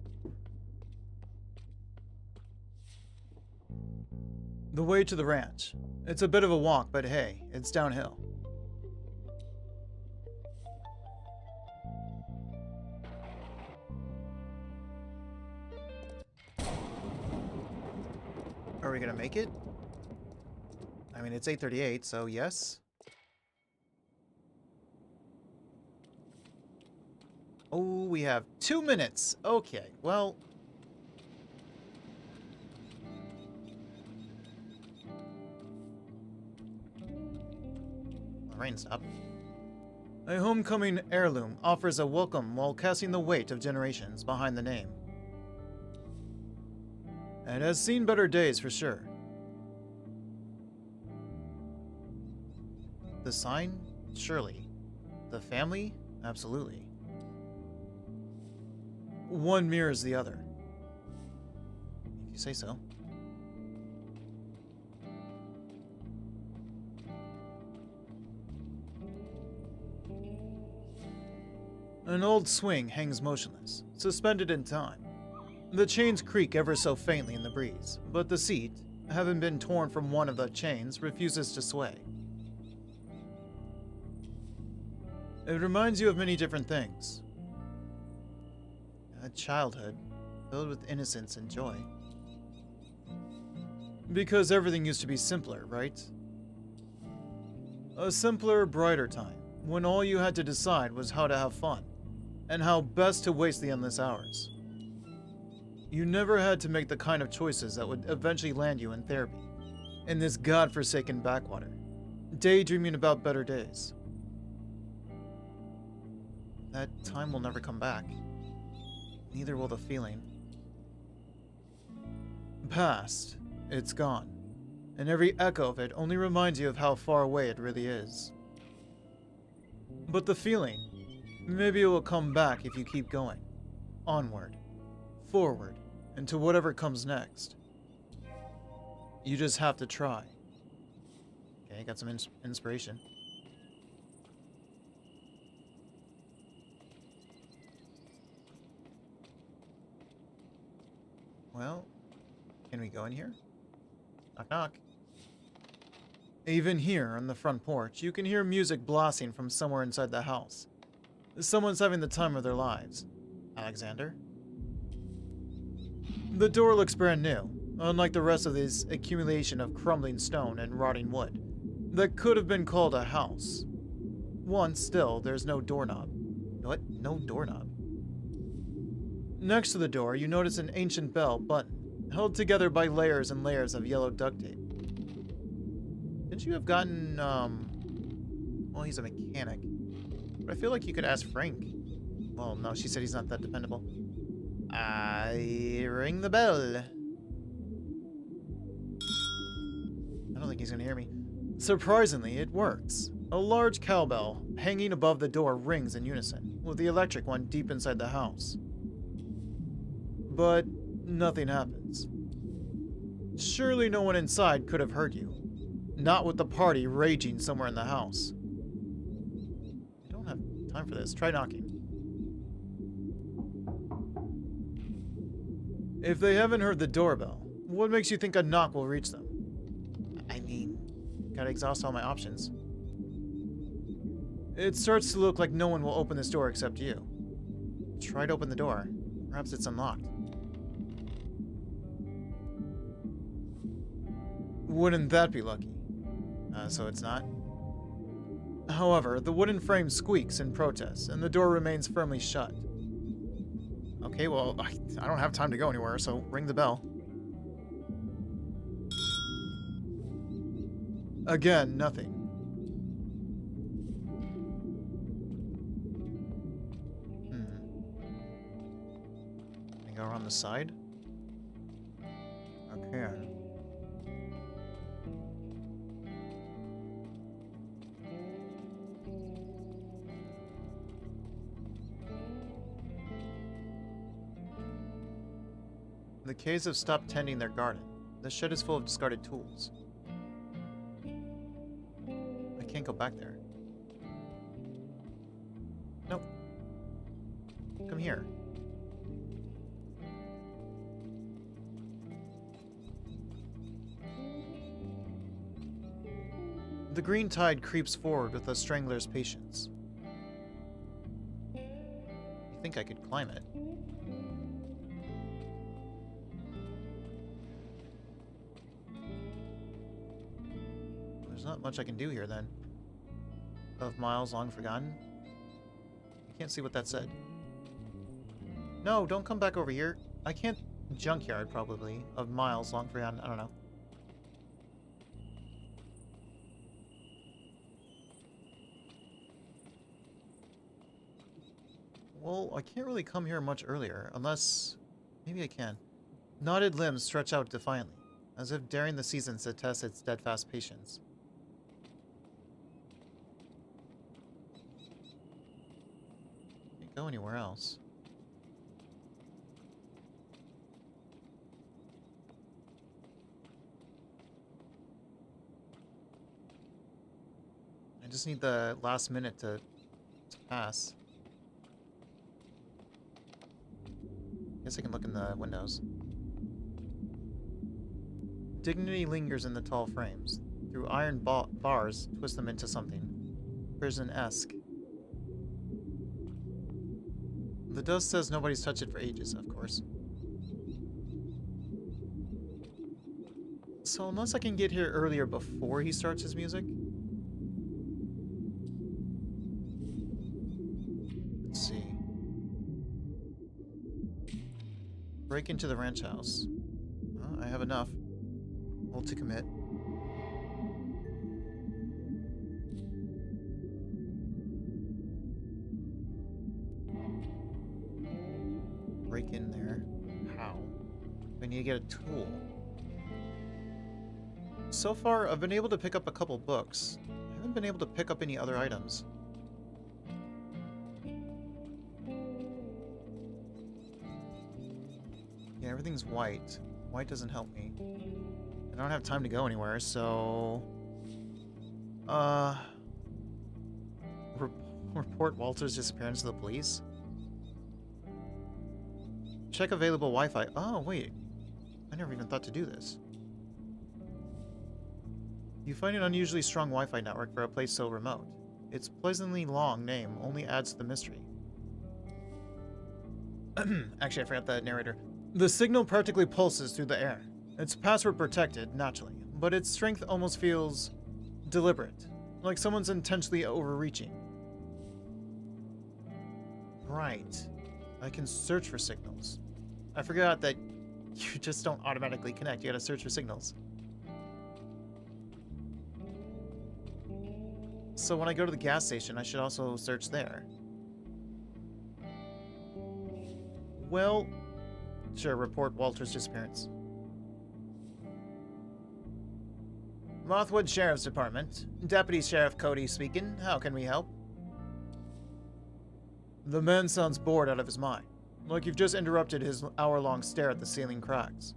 The way to the ranch. It's a bit of a walk, but hey, it's downhill. Are we gonna make it? I mean, it's 8:38, so yes. Oh, we have 2 minutes. Okay, well. The rain stopped. A homecoming heirloom offers a welcome while casting the weight of generations behind the name. It has seen better days for sure. The sign? Surely. The family? Absolutely. One mirrors the other. If you say so. An old swing hangs motionless, suspended in time. The chains creak ever so faintly in the breeze, but the seat, having been torn from one of the chains, refuses to sway. It reminds you of many different things. A childhood, filled with innocence and joy. Because everything used to be simpler, right? A simpler, brighter time, when all you had to decide was how to have fun, and how best to waste the endless hours. You never had to make the kind of choices that would eventually land you in therapy, in this godforsaken backwater, daydreaming about better days. That time will never come back. Neither will the feeling. Past, it's gone, and every echo of it only reminds you of how far away it really is. But the feeling, maybe it will come back if you keep going. Onward, forward, and to whatever comes next. You just have to try. Okay, got some inspiration. Well, can we go in here? Knock knock. Even here on the front porch, you can hear music blasting from somewhere inside the house. Someone's having the time of their lives. Alexander? The door looks brand new, unlike the rest of this accumulation of crumbling stone and rotting wood that could have been called a house. Once still, there's no doorknob. What? No doorknob? Next to the door, you notice an ancient bell button, held together by layers and layers of yellow duct tape. Couldn't you have gotten, well, he's a mechanic. But I feel like you could ask Frank. Well, no, she said he's not that dependable. I ring the bell. I don't think he's gonna hear me. Surprisingly, it works. A large cowbell hanging above the door rings in unison, with the electric one deep inside the house. But nothing happens. Surely no one inside could have heard you. Not with the party raging somewhere in the house. I don't have time for this. Try knocking. If they haven't heard the doorbell, what makes you think a knock will reach them? I mean, gotta exhaust all my options. It starts to look like no one will open this door except you. Try to open the door. Perhaps it's unlocked. Wouldn't that be lucky? So it's not? However, the wooden frame squeaks in protest, and the door remains firmly shut. Okay, well, I don't have time to go anywhere, so ring the bell. Again, nothing. Can I go around the side? Okay. The K's have stopped tending their garden. The shed is full of discarded tools. I can't go back there. Nope. Come here. The green tide creeps forward with a strangler's patience. You think I could climb it? There's not much I can do here then. Of miles long forgotten? I can't see what that said. No, don't come back over here. I can't... Junkyard, probably. Of miles long forgotten. I don't know. Well, I can't really come here much earlier, unless... Maybe I can. Knotted limbs stretch out defiantly, as if daring the seasons to test its steadfast patience. Can't go anywhere else. I just need the last minute to pass. Guess I can look in the windows. Dignity lingers in the tall frames. Through iron bars, twist them into something prison-esque. The dust says nobody's touched it for ages, of course. So unless I can get here earlier before he starts his music... Let's see. Break into the ranch house. I have enough. Well, to commit. Break in there. How? I need to get a tool. So far, I've been able to pick up a couple books. I haven't been able to pick up any other items. Yeah, everything's white. White doesn't help me. I don't have time to go anywhere, so... Report Walter's disappearance to the police? Check available Wi-Fi. Oh, wait. I never even thought to do this. You find an unusually strong Wi-Fi network for a place so remote. Its pleasantly long name only adds to the mystery. Actually, I forgot the narrator. The signal practically pulses through the air. It's password protected, naturally, but its strength almost feels deliberate, like someone's intentionally overreaching. Right. I can search for signals. I forgot that you just don't automatically connect. You gotta search for signals. So when I go to the gas station, I should also search there. Well, sure, report Walter's disappearance. Mothwood Sheriff's Department. Deputy Sheriff Cody speaking. How can we help? The man sounds bored out of his mind. Like you've just interrupted his hour-long stare at the ceiling cracks.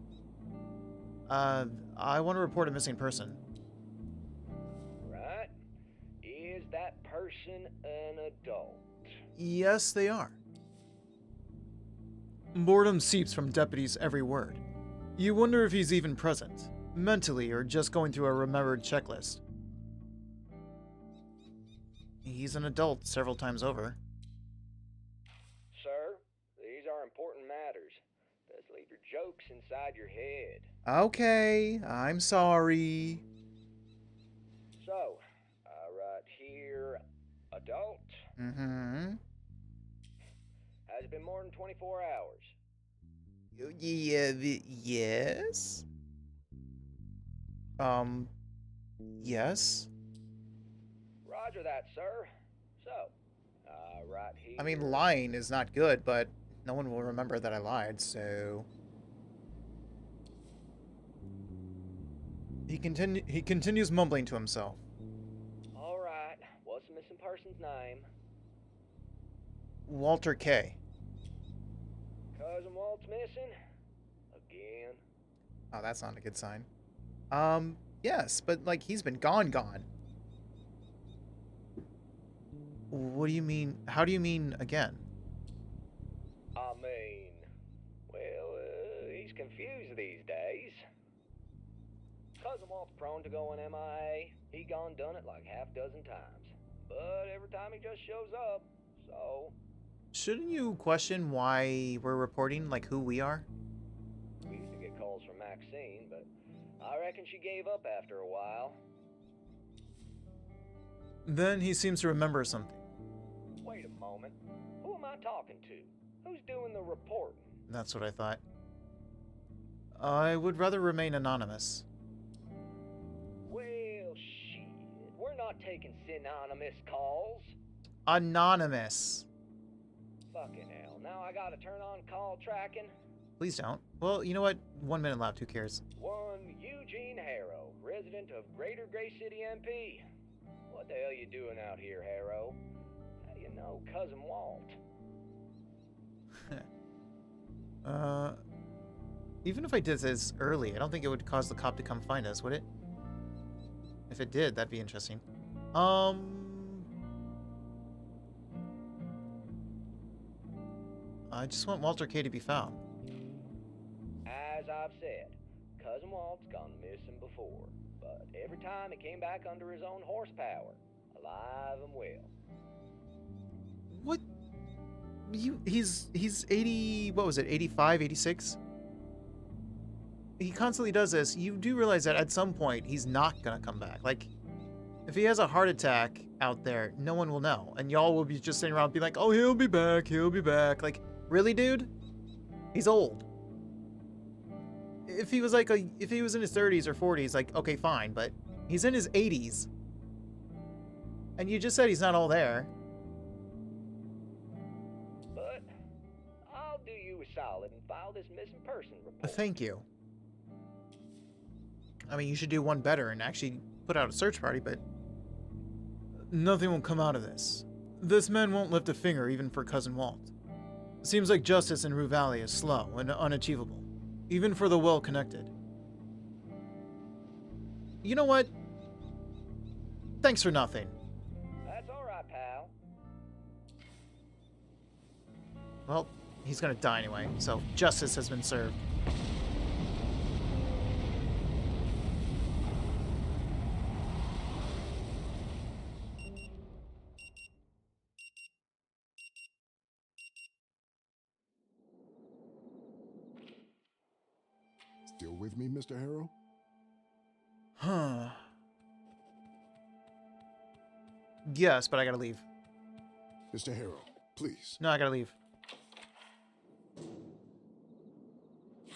I want to report a missing person. Right. Is that person an adult? Yes, they are. Boredom seeps from Deputy's every word. You wonder if he's even present, mentally or just going through a remembered checklist. He's an adult several times over. Sir, these are important matters. Let's leave your jokes inside your head. Okay, I'm sorry. So, right here, adult? Mm-hmm. Has it been more than 24 hours? Yeah, yes? Yes? Roger that, sir. So, right here... I mean, lying is not good, but no one will remember that I lied, so... He continues mumbling to himself. All right. What's the missing person's name? Walter K. Cousin Walt's missing? again? Oh, that's not a good sign. Yes, but like he's been gone. What do you mean? How do you mean again? I mean, well, he's confused these days. Cousin Walt's prone to going MIA. He gone done it like half dozen times. But every time he just shows up, so... Shouldn't you question why we're reporting, like who we are? We used to get calls from Maxine, but I reckon she gave up after a while. Then he seems to remember something. Wait a moment. Who am I talking to? Who's doing the reporting? That's what I thought. I would rather remain anonymous. Well, shit. We're not taking synonymous calls. Anonymous. Fucking hell. Now I gotta turn on call tracking. Please don't. Well, you know what? 1 minute left. Who cares? One Eugene Harrow, resident of Greater Gray City, MP. What the hell you doing out here, Harrow? How do you know Cousin Walt? Even if I did this early, I don't think it would cause the cop to come find us, would it? If it did, that'd be interesting. I just want Walter K to be found. As I've said, Cousin Walt's gone missing before, but every time he came back under his own horsepower, alive and well. What? He's 80, what was it, 85, 86? He constantly does this. You do realize that at some point he's not gonna come back. Like, if he has a heart attack out there, no one will know. And y'all will be just sitting around being like, oh, he'll be back, he'll be back. Like, really, dude? He's old. If he was if he was in his 30s or 40s, like, okay, fine, but he's in his 80s. And you just said he's not all there. But I'll do you a solid and file this missing person report. Thank you. I mean, you should do one better and actually put out a search party, but nothing will come out of this. This man won't lift a finger even for Cousin Walt. Seems like justice in Rue Valley is slow and unachievable, even for the well-connected. You know what? Thanks for nothing. That's all right, pal. Well, he's gonna die anyway, so justice has been served. Still with me, Mr. Harrow? Huh. Yes, but I gotta leave. Mr. Harrow, please. No, I gotta leave.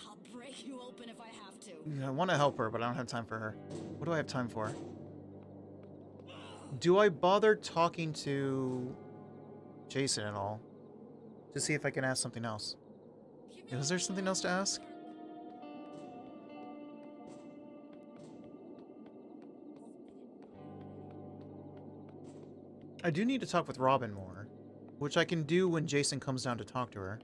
I'll break you open if I have to. I want to help her, but I don't have time for her. What do I have time for? Do I bother talking to Jason at all? To see if I can ask something else. Is there something else to ask? I do need to talk with Robin more, which I can do when Jason comes down to talk to her.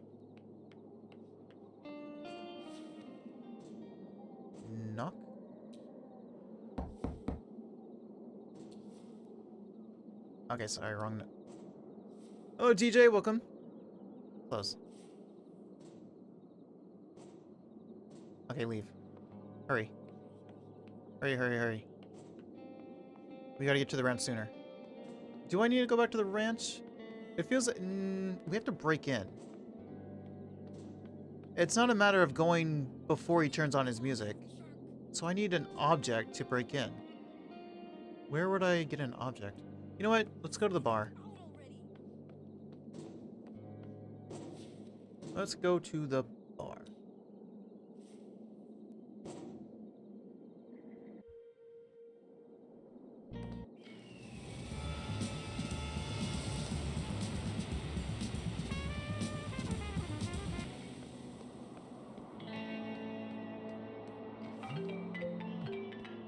Knock? Okay, sorry, wrong. Oh, DJ, welcome. Close. Okay, leave. Hurry. Hurry, hurry, hurry. We gotta get to the ranch sooner. Do I need to go back to the ranch? It feels like... we have to break in. It's not a matter of going before he turns on his music. So I need an object to break in. Where would I get an object? You know what? Let's go to the bar. Let's go to the bar.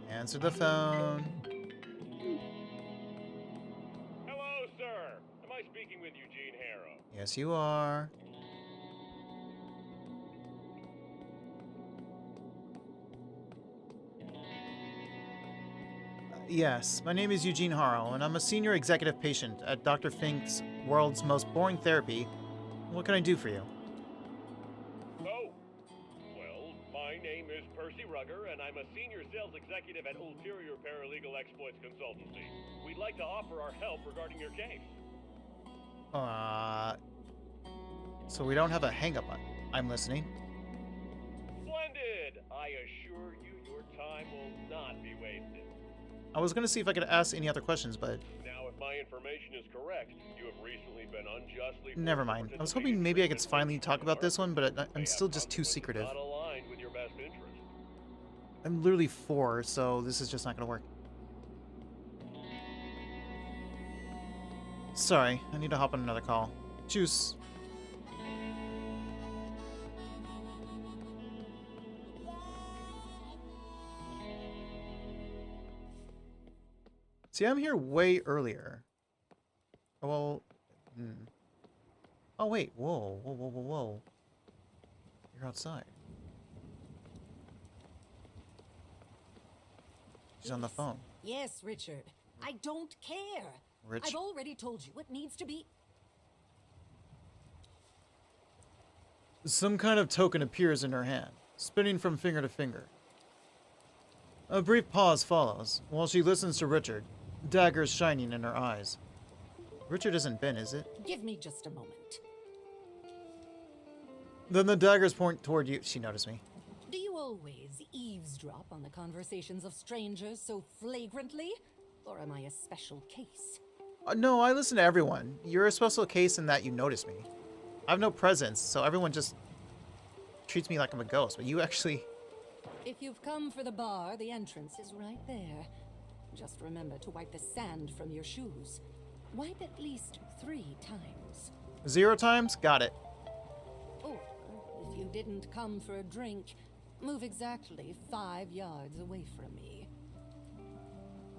Answer the phone. Hello, sir. Am I speaking with Eugene Harrow? Yes, you are. Yes, my name is Eugene Harrow, and I'm a senior executive patient at Dr. Fink's world's most boring therapy. What can I do for you? Oh, well, my name is Percy Rugger, and I'm a senior sales executive at Ulterior Paralegal Exploits Consultancy. We'd like to offer our help regarding your case. So we don't have a hang-up. I'm listening. Splendid! I assure you your time will not be wasted. I was gonna see if I could ask any other questions, but Now, if my information is correct, you have recently been unjustly... never mind. I was hoping maybe I could finally talk about this one, but I'm still just too secretive. Not aligned with your best interest. I'm literally 4, so this is just not gonna work. Sorry, I need to hop on another call. Juice. See, I'm here way earlier. Well, oh wait, whoa, whoa, whoa, whoa, whoa. You're outside. She's on the phone. Yes, Richard. I don't care. Rich. I've already told you it needs to be. Some kind of token appears in her hand, spinning from finger to finger. A brief pause follows, while she listens to Richard, daggers shining in her eyes. Richard isn't Ben, is it? Give me just a moment. Then the daggers point toward you. She noticed me. Do you always eavesdrop on the conversations of strangers so flagrantly? Or am I a special case? No, I listen to everyone. You're a special case in that you notice me. I have no presence, so everyone just treats me like I'm a ghost, but you actually... If you've come for the bar, the entrance is right there. Just remember to wipe the sand from your shoes. Wipe at least 3 times. 0 times? Got it. Or, if you didn't come for a drink, move exactly 5 yards away from me.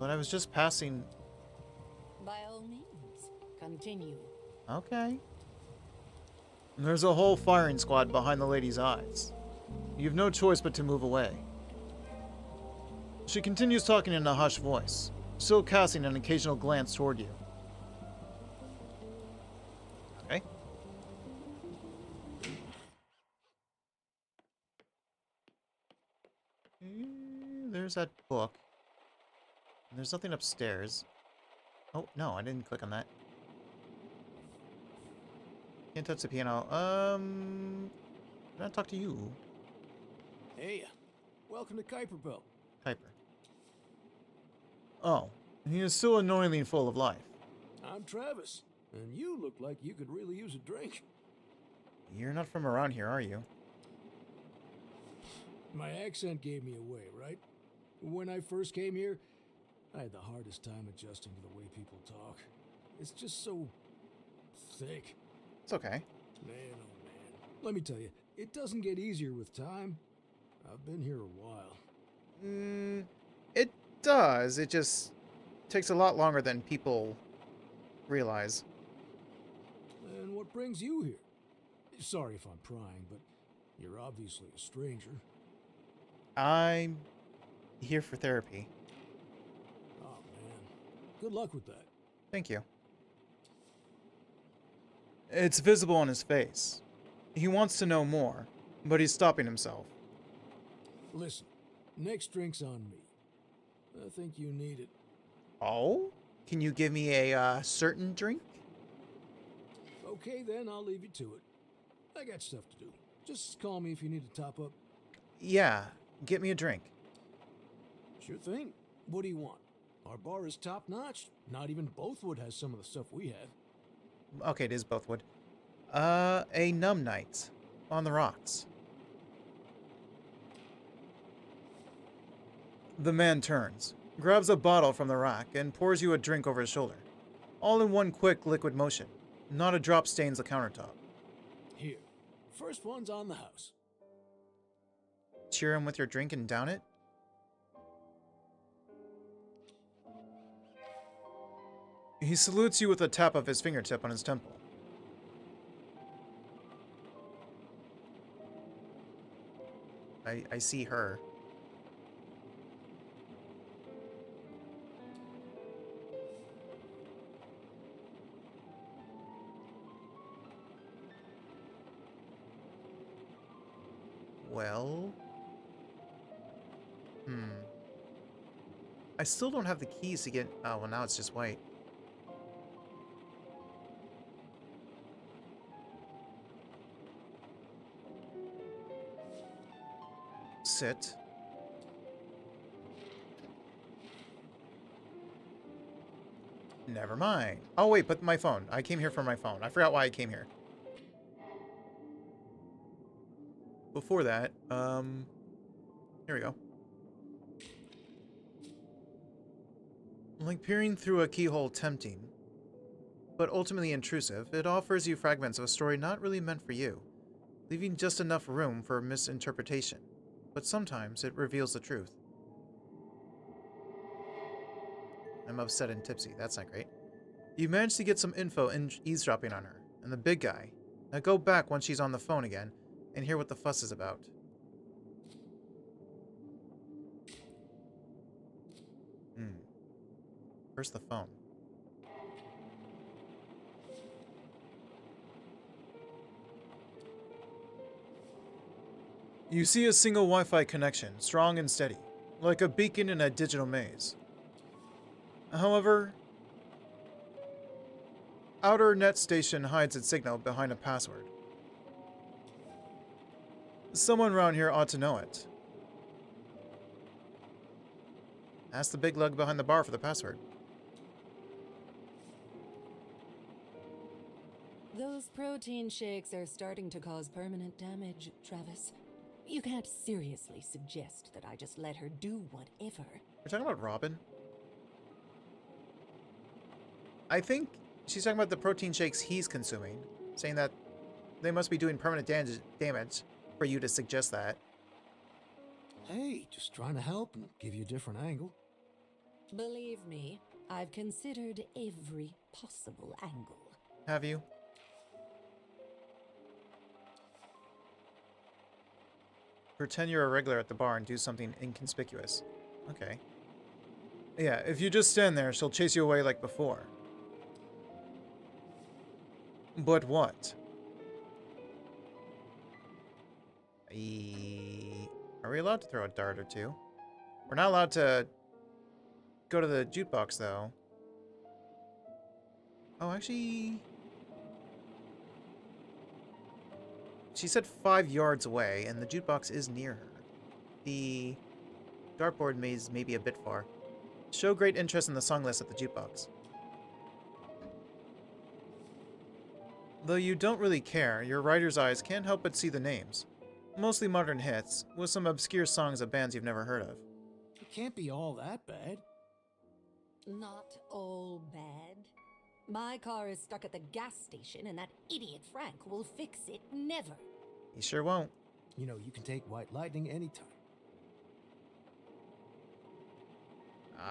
But I was just passing... By all means, continue. Okay. There's a whole firing squad behind the lady's eyes. You've no choice but to move away. She continues talking in a hushed voice, still casting an occasional glance toward you. Okay. There's that book. There's nothing upstairs. Oh, no, I didn't click on that. Can't touch the piano. Can I talk to you? Hey, welcome to Kuiper Belt. Kuiper. Oh, he is still annoyingly full of life. I'm Travis, and you look like you could really use a drink. You're not from around here, are you? My accent gave me away, right? When I first came here, I had the hardest time adjusting to the way people talk. It's just so thick. It's okay. Man, oh man. Let me tell you, it doesn't get easier with time. I've been here a while. It does. It just takes a lot longer than people realize. And what brings you here? Sorry if I'm prying, but you're obviously a stranger. I'm here for therapy. Oh man. Good luck with that. Thank you. It's visible on his face. He wants to know more, but he's stopping himself. Listen, next drink's on me. I think you need it. Oh? Can you give me a certain drink? Okay then, I'll leave you to it. I got stuff to do. Just call me if you need to top up. Yeah, get me a drink. Sure thing. What do you want? Our bar is top notch. Not even Bothwood has some of the stuff we have. Okay, it is Bothwood. A numb night on the rocks. The man turns, grabs a bottle from the rack, and pours you a drink over his shoulder. All in one quick liquid motion. Not a drop stains the countertop. Here. First one's on the house. Cheer him with your drink and down it? He salutes you with a tap of his fingertip on his temple. I see her. Well... I still don't have the keys to get... Oh, well, now it's just white. Sit. Never mind. Oh, wait, but my phone. I came here for my phone. I forgot why I came here. Before that, here we go. Like peering through a keyhole tempting, but ultimately intrusive, it offers you fragments of a story not really meant for you, leaving just enough room for misinterpretation. But sometimes it reveals the truth. I'm upset and tipsy. That's not great. You managed to get some info eavesdropping on her, and the big guy. Now go back once she's on the phone again, and hear what the fuss is about. Where's the phone? You see a single Wi-Fi connection, strong and steady, like a beacon in a digital maze. However, outer net station hides its signal behind a password. Someone around here ought to know it. Ask the big lug behind the bar for the password. Those protein shakes are starting to cause permanent damage, Travis. You can't seriously suggest that I just let her do whatever. We're talking about Robin? I think she's talking about the protein shakes he's consuming, saying that they must be doing permanent damage for you to suggest that. Hey, just trying to help and give you a different angle. Believe me, I've considered every possible angle. Have you? Pretend you're a regular at the bar and do something inconspicuous. Okay. Yeah, if you just stand there, she'll chase you away like before. But what? Are we allowed to throw a dart or two? We're not allowed to go to the jukebox, though. Oh, actually... She said 5 yards away, and the jukebox is near her. The dartboard maze may be a bit far. Show great interest in the song list at the jukebox. Though you don't really care, your writer's eyes can't help but see the names. Mostly modern hits, with some obscure songs of bands you've never heard of. It can't be all that bad. Not all bad. My car is stuck at the gas station, and that idiot Frank will fix it never. He sure won't. You know, you can take White Lightning anytime.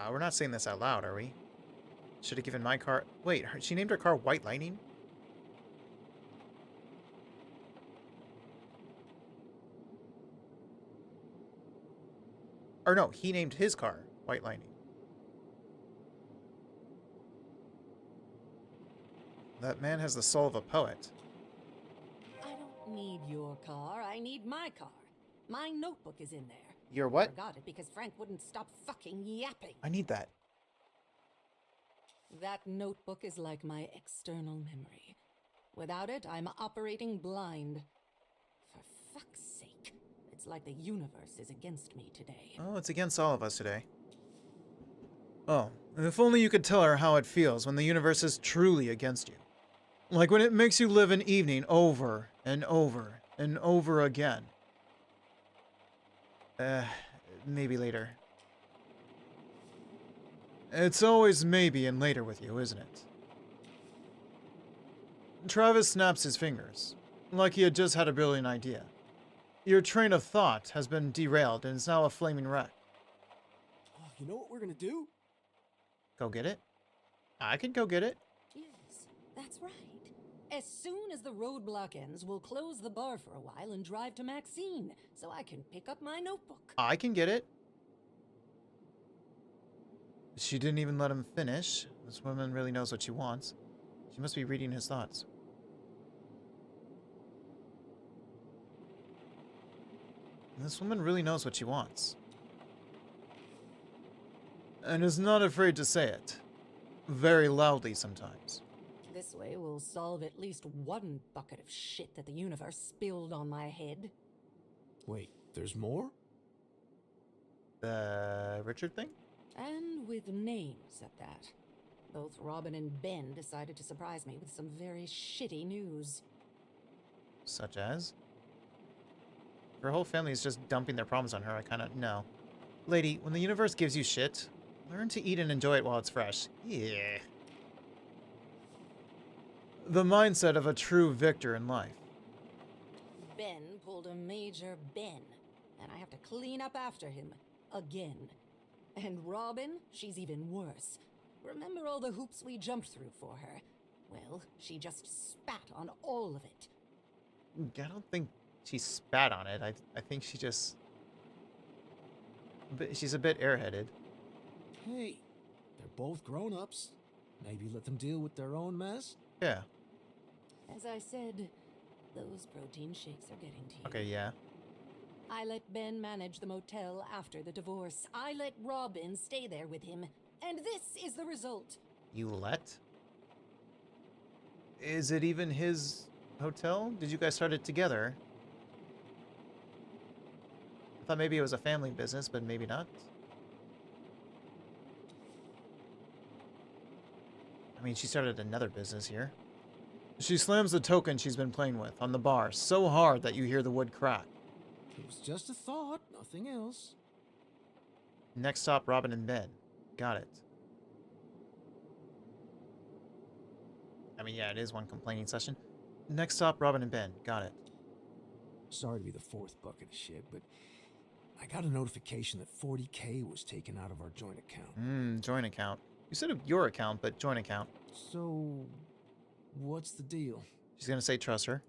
We're not saying this out loud, are we? Should have given my car... Wait, she named her car White Lightning? Or no, he named his car White Lightning. That man has the soul of a poet. I don't need your car, I need my car. My notebook is in there. Your what? I forgot it because Frank wouldn't stop fucking yapping. I need that. That notebook is like my external memory. Without it, I'm operating blind. For fuck's sake. It's like the universe is against me today. Oh, it's against all of us today. Oh, if only you could tell her how it feels when the universe is truly against you. Like when it makes you live an evening over and over and over again. Maybe later. It's always maybe and later with you, isn't it? Travis snaps his fingers, like he had just had a brilliant idea. Your train of thought has been derailed and is now a flaming wreck. Oh, you know what we're gonna do? Go get it? I can go get it. Yes, that's right. As soon as the roadblock ends, we'll close the bar for a while and drive to Maxine, so I can pick up my notebook. I can get it. She didn't even let him finish. This woman really knows what she wants. She must be reading his thoughts. This woman really knows what she wants. And is not afraid to say it. Very loudly sometimes. This way we'll solve at least one bucket of shit that the universe spilled on my head. Wait, there's more? The Richard thing? And with names at that. Both Robin and Ben decided to surprise me with some very shitty news. Such as? Her whole family is just dumping their problems on her. I kinda know. Lady, when the universe gives you shit, learn to eat and enjoy it while it's fresh. Yeah. The mindset of a true victor in life. Ben pulled a major Ben, and I have to clean up after him. Again. And Robin, she's even worse. Remember all the hoops we jumped through for her? Well, she just spat on all of it. I don't think she spat on it. I think she just... She's a bit airheaded. Hey, they're both grown-ups. Maybe let them deal with their own mess? Yeah. As I said, those protein shakes are getting to you. Okay, yeah. I let Ben manage the motel after the divorce. I let Robin stay there with him. And this is the result. You let? Is it even his hotel? Did you guys start it together? I thought maybe it was a family business, but maybe not. I mean, she started another business here. She slams the token she's been playing with on the bar so hard that you hear the wood crack. It was just a thought, nothing else. Next stop, Robin and Ben. Got it. I mean, yeah, it is one complaining session. Next stop, Robin and Ben. Got it. Sorry to be the fourth bucket of shit, but I got a notification that 40K was taken out of our joint account. Joint account. You said your account, but joint account. So, what's the deal? She's gonna say trust her.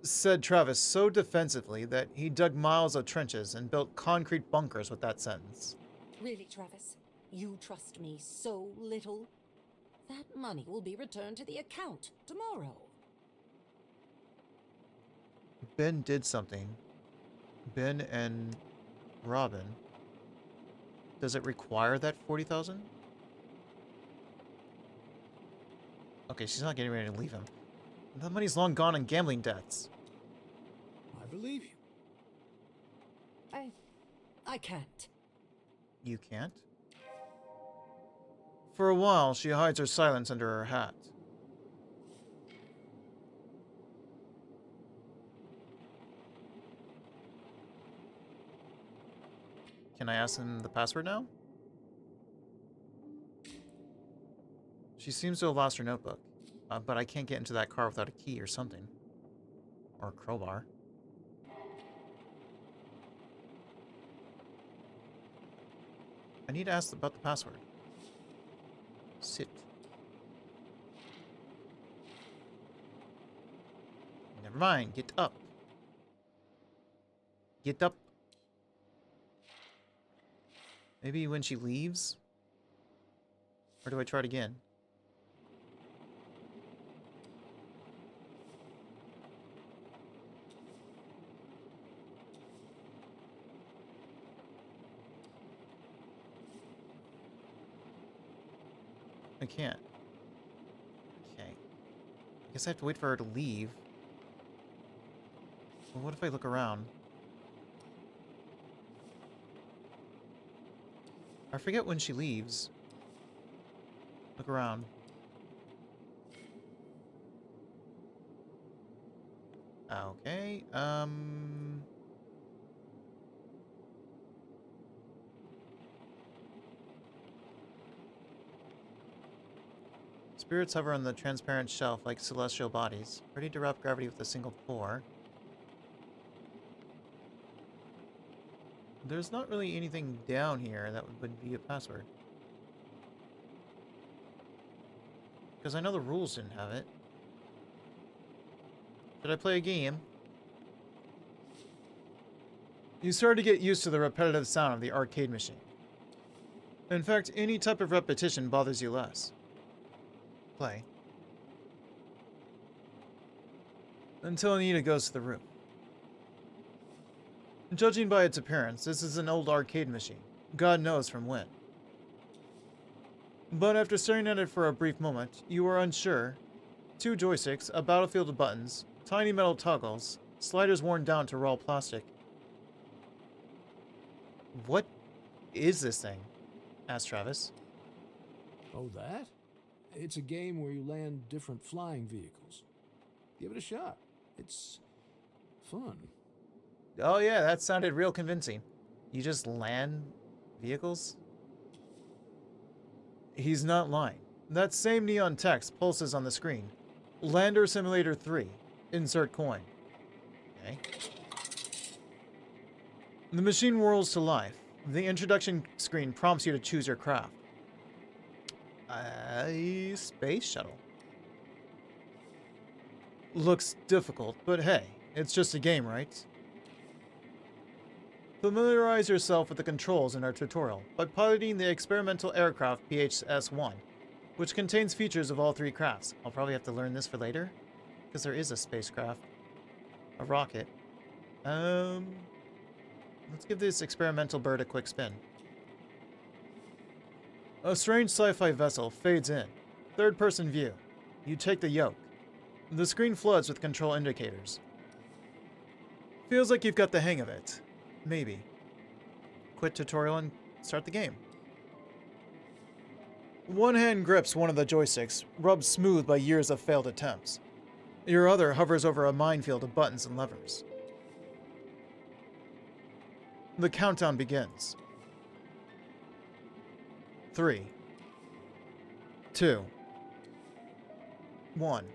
Said Travis so defensively that he dug miles of trenches and built concrete bunkers with that sentence. Really, Travis? You trust me so little? That money will be returned to the account tomorrow. Ben did something. Ben and Robin. Does it require that 40,000? Okay, she's not getting ready to leave him. That money's long gone on gambling debts. I believe you. I can't. You can't? For a while, she hides her silence under her hat. Can I ask him the password now? She seems to have lost her notebook, but I can't get into that car without a key or something. Or a crowbar. I need to ask about the password. Sit. Never mind, get up. Get up. Maybe when she leaves? Or do I try it again? I can't. Okay. I guess I have to wait for her to leave. Well, what if I look around? I forget when she leaves. Look around. Okay, Spirits hover on the transparent shelf like celestial bodies, ready to wrap gravity with a single pore. There's not really anything down here that would be a password. Because I know the rules didn't have it. Should I play a game? You start to get used to the repetitive sound of the arcade machine. In fact, any type of repetition bothers you less. Play. Until Anita goes to the room. Judging by its appearance, this is an old arcade machine. God knows from when. But after staring at it for a brief moment, you are unsure. 2 joysticks, a battlefield of buttons, tiny metal toggles, sliders worn down to raw plastic. What is this thing? Asked Travis. Oh, that? It's a game where you land different flying vehicles. Give it a shot. It's fun. Oh yeah, that sounded real convincing. You just land vehicles? He's not lying. That same neon text pulses on the screen. Lander Simulator 3. Insert coin. Okay. The machine whirls to life. The introduction screen prompts you to choose your craft. A space shuttle. Looks difficult, but hey, it's just a game, right? Familiarize yourself with the controls in our tutorial by piloting the experimental aircraft PHS-1, which contains features of all 3 crafts. I'll probably have to learn this for later, because there is a spacecraft. A rocket. Let's give this experimental bird a quick spin. A strange sci-fi vessel fades in. Third-person view. You take the yoke. The screen floods with control indicators. Feels like you've got the hang of it. Maybe. Quit tutorial and start the game. One hand grips one of the joysticks, rubbed smooth by years of failed attempts. Your other hovers over a minefield of buttons and levers. The countdown begins. 3, 2, 1.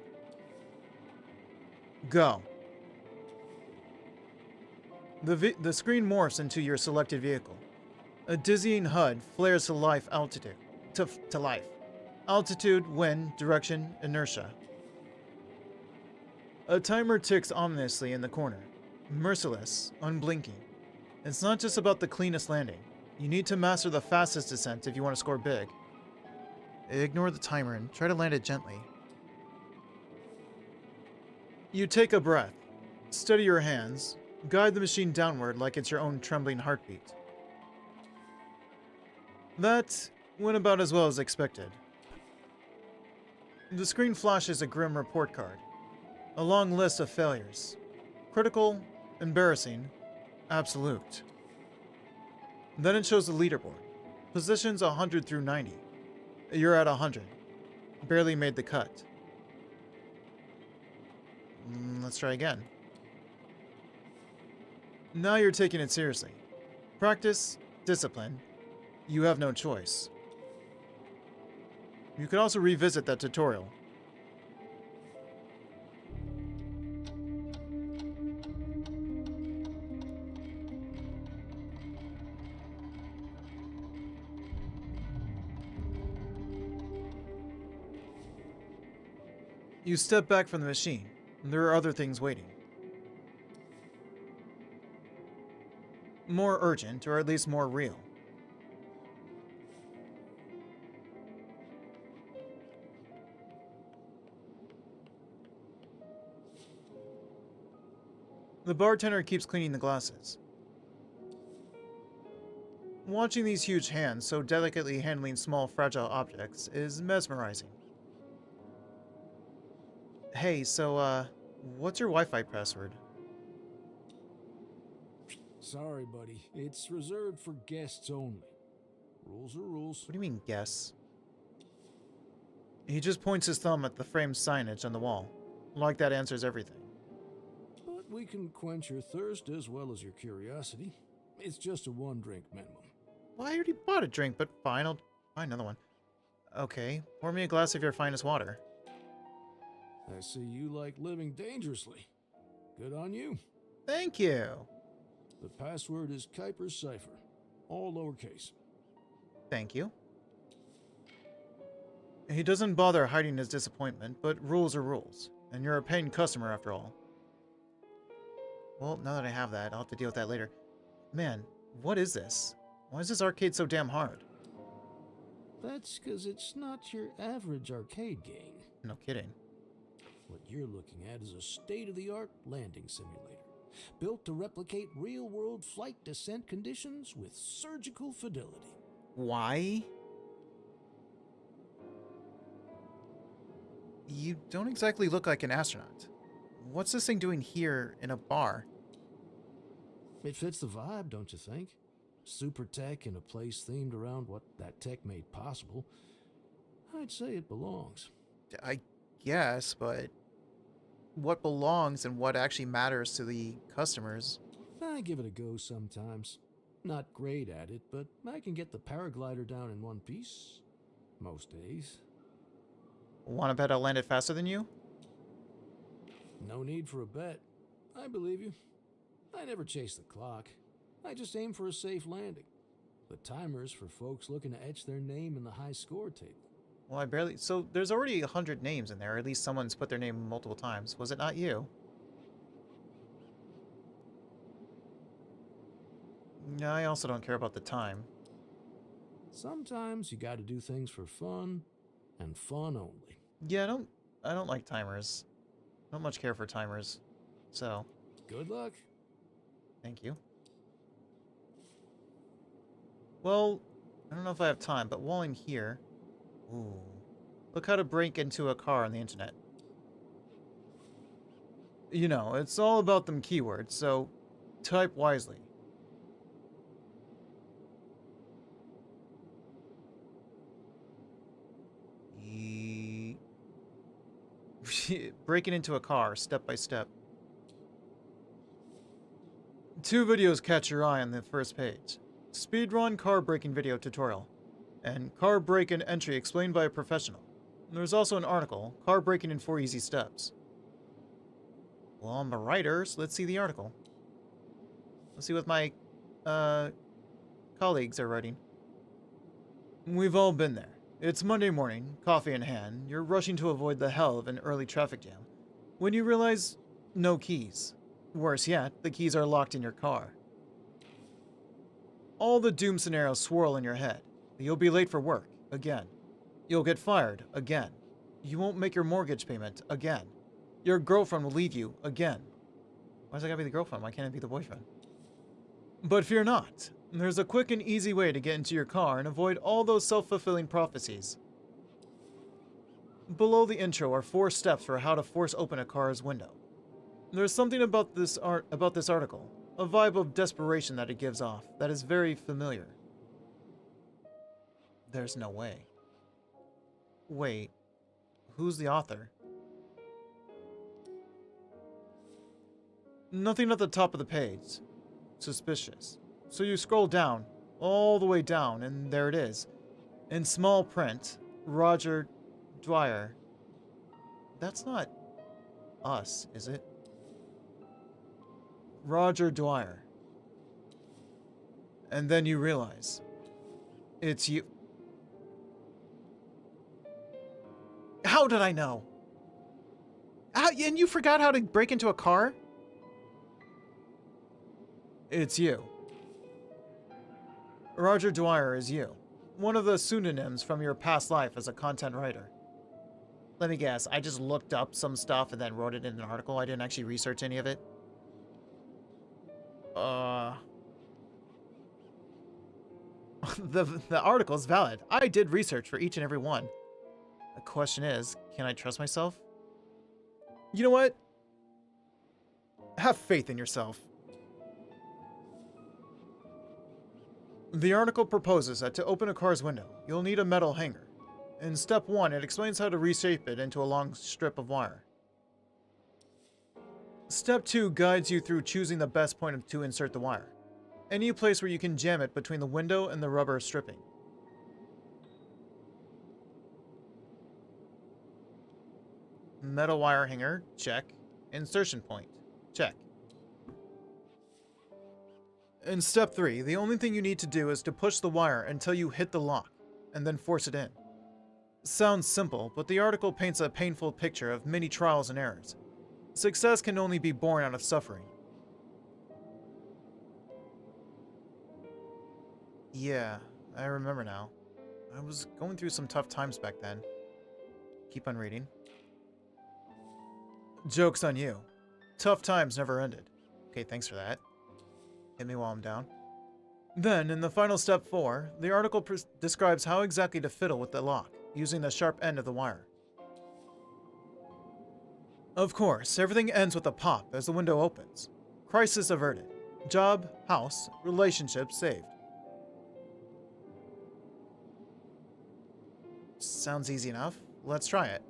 Go. The screen morphs into your selected vehicle. A dizzying HUD flares to life altitude. To life. Altitude, wind, direction, inertia. A timer ticks ominously in the corner. Merciless, unblinking. It's not just about the cleanest landing. You need to master the fastest descent if you want to score big. Ignore the timer and try to land it gently. You take a breath. Steady your hands. Guide the machine downward like it's your own trembling heartbeat. That went about as well as expected. The screen flashes a grim report card. A long list of failures. Critical, embarrassing, absolute. Then it shows the leaderboard. Positions 100 through 90. You're at 100. Barely made the cut. Let's try again. Now you're taking it seriously. Practice, discipline. You have no choice. You could also revisit that tutorial. You step back from the machine. There are other things waiting. More urgent, or at least more real. The bartender keeps cleaning the glasses. Watching these huge hands so delicately handling small, fragile objects is mesmerizing. Hey, so, what's your Wi-Fi password? Sorry, buddy. It's reserved for guests only. Rules are rules. What do you mean, guess? He just points his thumb at the framed signage on the wall. Like that answers everything. But we can quench your thirst as well as your curiosity. It's just a 1-drink minimum. Well, I already bought a drink, but fine, I'll buy another one. Okay, pour me a glass of your finest water. I see you like living dangerously. Good on you. Thank you. The password is Kuiper's Cipher. All lowercase. Thank you. He doesn't bother hiding his disappointment, but rules are rules. And you're a paying customer after all. Well, now that I have that, I'll have to deal with that later. Man, what is this? Why is this arcade so damn hard? That's because it's not your average arcade game. No kidding. What you're looking at is a state-of-the-art landing simulator. built to replicate real-world flight descent conditions with surgical fidelity. Why? You don't exactly look like an astronaut. What's this thing doing here in a bar? It fits the vibe, don't you think? Super tech in a place themed around what that tech made possible. I'd say it belongs. I guess, but what belongs and what actually matters to the customers? I give it a go sometimes. Not great at it, but I can get the paraglider down in one piece. Most days. Want to bet I'll land it faster than you? No need for a bet. I believe you. I never chase the clock. I just aim for a safe landing. The timer's for folks looking to etch their name in the high score table. Well, I barely... So there's already 100 names in there. Or at least someone's put their name multiple times. Was it not you? No, I also don't care about the time. Sometimes you gotta do things for fun, and fun only. Yeah, I don't like timers. I don't much care for timers. So, Good luck. thank you. Well, I don't know if I have time, but while I'm here... Ooh. Look how to break into a car on the internet. You know, it's all about them keywords, so type wisely. Breaking into a car, step by step. 2 videos catch your eye on the first page. Speedrun car braking video tutorial. And car break-in entry explained by a professional. There's also an article, Car Breaking in 4 Easy Steps. Well, I'm a writer, so let's see the article. Let's see what my colleagues are writing. We've all been there. It's Monday morning, coffee in hand. You're rushing to avoid the hell of an early traffic jam. When you realize, no keys. Worse yet, the keys are locked in your car. All the doom scenarios swirl in your head. You'll be late for work, again. You'll get fired, again. You won't make your mortgage payment, again. Your girlfriend will leave you, again. Why's that gotta be the girlfriend? Why can't it be the boyfriend? But fear not. There's a quick and easy way to get into your car and avoid all those self-fulfilling prophecies. Below the intro are 4 steps for how to force open a car's window. There's something about this article, a vibe of desperation that it gives off, that is very familiar. There's no way. Wait, who's the author? Nothing at the top of the page. Suspicious. So you scroll down, all the way down, and there it is. In small print, Roger Dwyer. That's not us, is it? Roger Dwyer. And then you realize, it's you. How did I know? And you forgot how to break into a car? It's you. Roger Dwyer is you. One of the pseudonyms from your past life as a content writer. Let me guess, I just looked up some stuff and then wrote it in an article. I didn't actually research any of it. The article is valid. I did research for each and every one. The question is, can I trust myself? You know what? Have faith in yourself. The article proposes that to open a car's window, you'll need a metal hanger. In step 1, it explains how to reshape it into a long strip of wire. Step 2 guides you through choosing the best point to insert the wire. Any place where you can jam it between the window and the rubber stripping. Metal wire hanger, check. Insertion point, check. In step 3, the only thing you need to do is to push the wire until you hit the lock, and then force it in. Sounds simple, but the article paints a painful picture of many trials and errors. Success can only be born out of suffering. Yeah, I remember now. I was going through some tough times back then. Keep on reading. Joke's on you. Tough times never ended. Okay, thanks for that. Hit me while I'm down. Then, in the final step 4, the article describes how exactly to fiddle with the lock, using the sharp end of the wire. Of course, everything ends with a pop as the window opens. Crisis averted. Job, house, relationship saved. Sounds easy enough. Let's try it.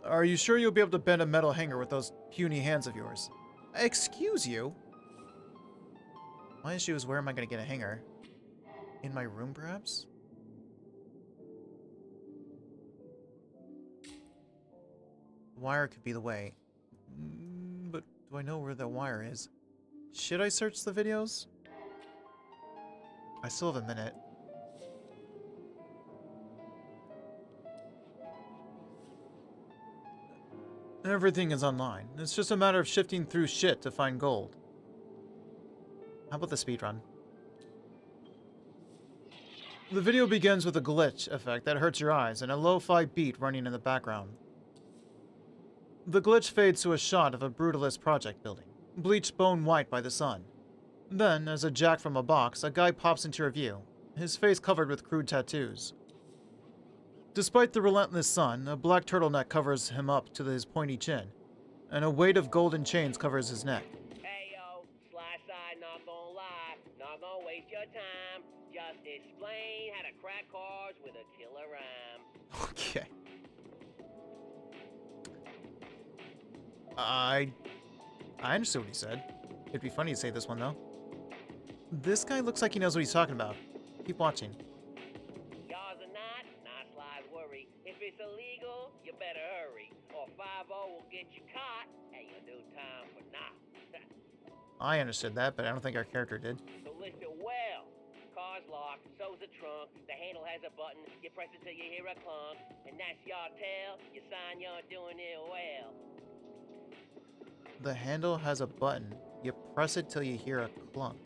Are you sure you'll be able to bend a metal hanger with those puny hands of yours? Excuse you? My issue is, where am I going to get a hanger? In my room, perhaps? Wire could be the way. But do I know where the wire is? Should I search the videos? I still have a minute. Everything is online. It's just a matter of shifting through shit to find gold. How about the speedrun? The video begins with a glitch effect that hurts your eyes and a lo-fi beat running in the background. The glitch fades to a shot of a brutalist project building, bleached bone white by the sun. Then, as a jack from a box, a guy pops into your view, his face covered with crude tattoos. Despite the relentless sun, a black turtleneck covers him up to his pointy chin, and a weight of golden chains covers his neck. Hey yo, sly side, not gonna lie, not gonna waste your time. Just explain how to crack cars with a killer rhyme. Okay. I understood what he said. It'd be funny to say this one, though. This guy looks like he knows what he's talking about. Keep watching. Yours or not, not sly's worry. If it's illegal, you better hurry, or 5-0 will get you caught, and you'll do time for now. I understood that, but I don't think our character did. So listen well. Car's locked, so's the trunk, the handle has a button, you press it till you hear a clunk, and that's your tell, you sign you're doing it well. The handle has a button. You press it till you hear a clunk.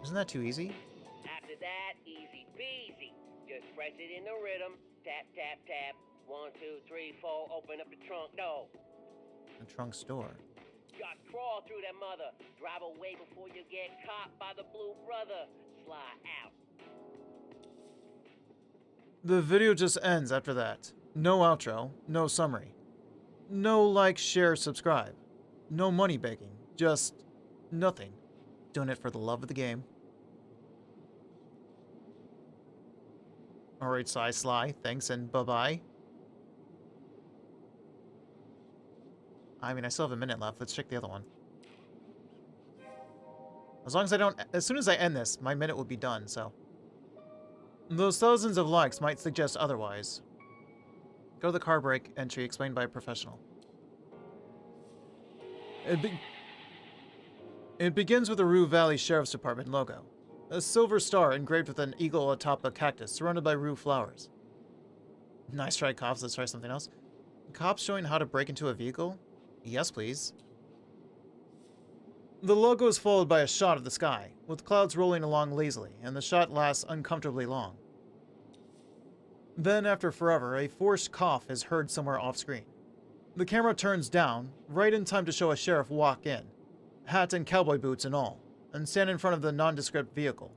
Isn't that too easy? After that, easy peasy. Just press it in the rhythm, tap, tap, tap, 1, 2, 3, 4, open up the trunk door. The trunk's door. Just crawl through that mother, drive away before you get caught by the blue brother. Slide out. The video just ends after that. No outro, no summary. No like, share, subscribe. No money begging. Just nothing. Doing it for the love of the game. Alright, Sly, thanks and bye-bye. I mean, I still have a minute left. Let's check the other one. As soon as I end this, my minute will be done, so. Those thousands of likes might suggest otherwise. Go to the car brake entry explained by a professional. It begins with the Rue Valley Sheriff's Department logo. A silver star engraved with an eagle atop a cactus surrounded by rue flowers. Nice try, cops. Let's try something else. Cops showing how to break into a vehicle? Yes, please. The logo is followed by a shot of the sky, with clouds rolling along lazily, and the shot lasts uncomfortably long. Then, after forever, a forced cough is heard somewhere off-screen. The camera turns down, right in time to show a sheriff walk in, hat and cowboy boots and all, and stand in front of the nondescript vehicle.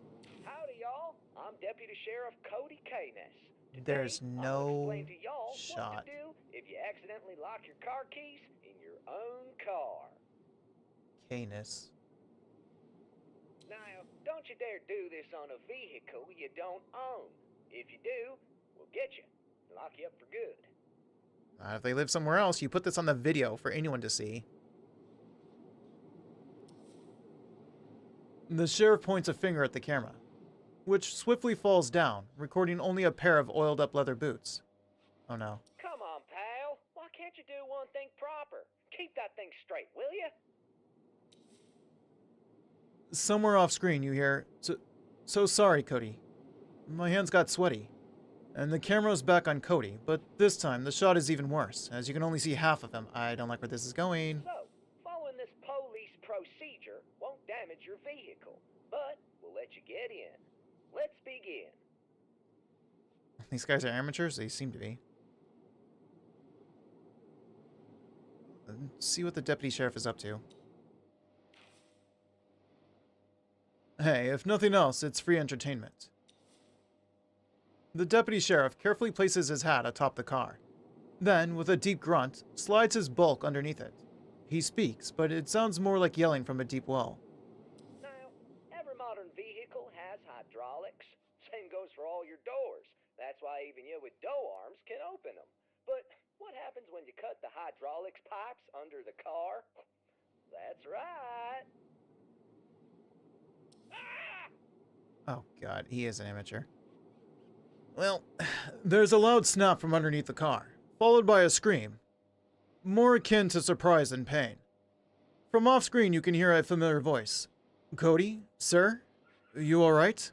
Howdy, y'all. I'm Deputy Sheriff Cody Canis. There's no explain to y'all shot. what to do if you accidentally lock your car keys in your own car. Canis. Now, don't you dare do this on a vehicle you don't own. If you do, we'll get you. Lock you up for good. If they live somewhere else, you put this on the video for anyone to see. The sheriff points a finger at the camera, which swiftly falls down, recording only a pair of oiled-up leather boots. Oh no. Come on, pal. Why can't you do one thing proper? Keep that thing straight, will you? Somewhere off-screen you hear, So sorry, Cody. My hands got sweaty. And the camera's back on Cody, but this time the shot is even worse, as you can only see half of him. I don't like where this is going. So, following this police procedure won't damage your vehicle, but we'll let you get in. Let's begin. These guys are amateurs? They seem to be. see what the deputy sheriff is up to. Hey, if nothing else, it's free entertainment. The deputy sheriff carefully places his hat atop the car. Then, with a deep grunt, slides his bulk underneath it. He speaks, but it sounds more like yelling from a deep well. Now, every modern vehicle has hydraulics. Same goes for all your doors. That's why even you with dough arms can open them. But what happens when you cut the hydraulics pipes under the car? That's right. Oh god, he is an amateur. Well, there's a loud snap from underneath the car, followed by a scream, more akin to surprise than pain. From off-screen, you can hear a familiar voice. Cody? Sir? You alright?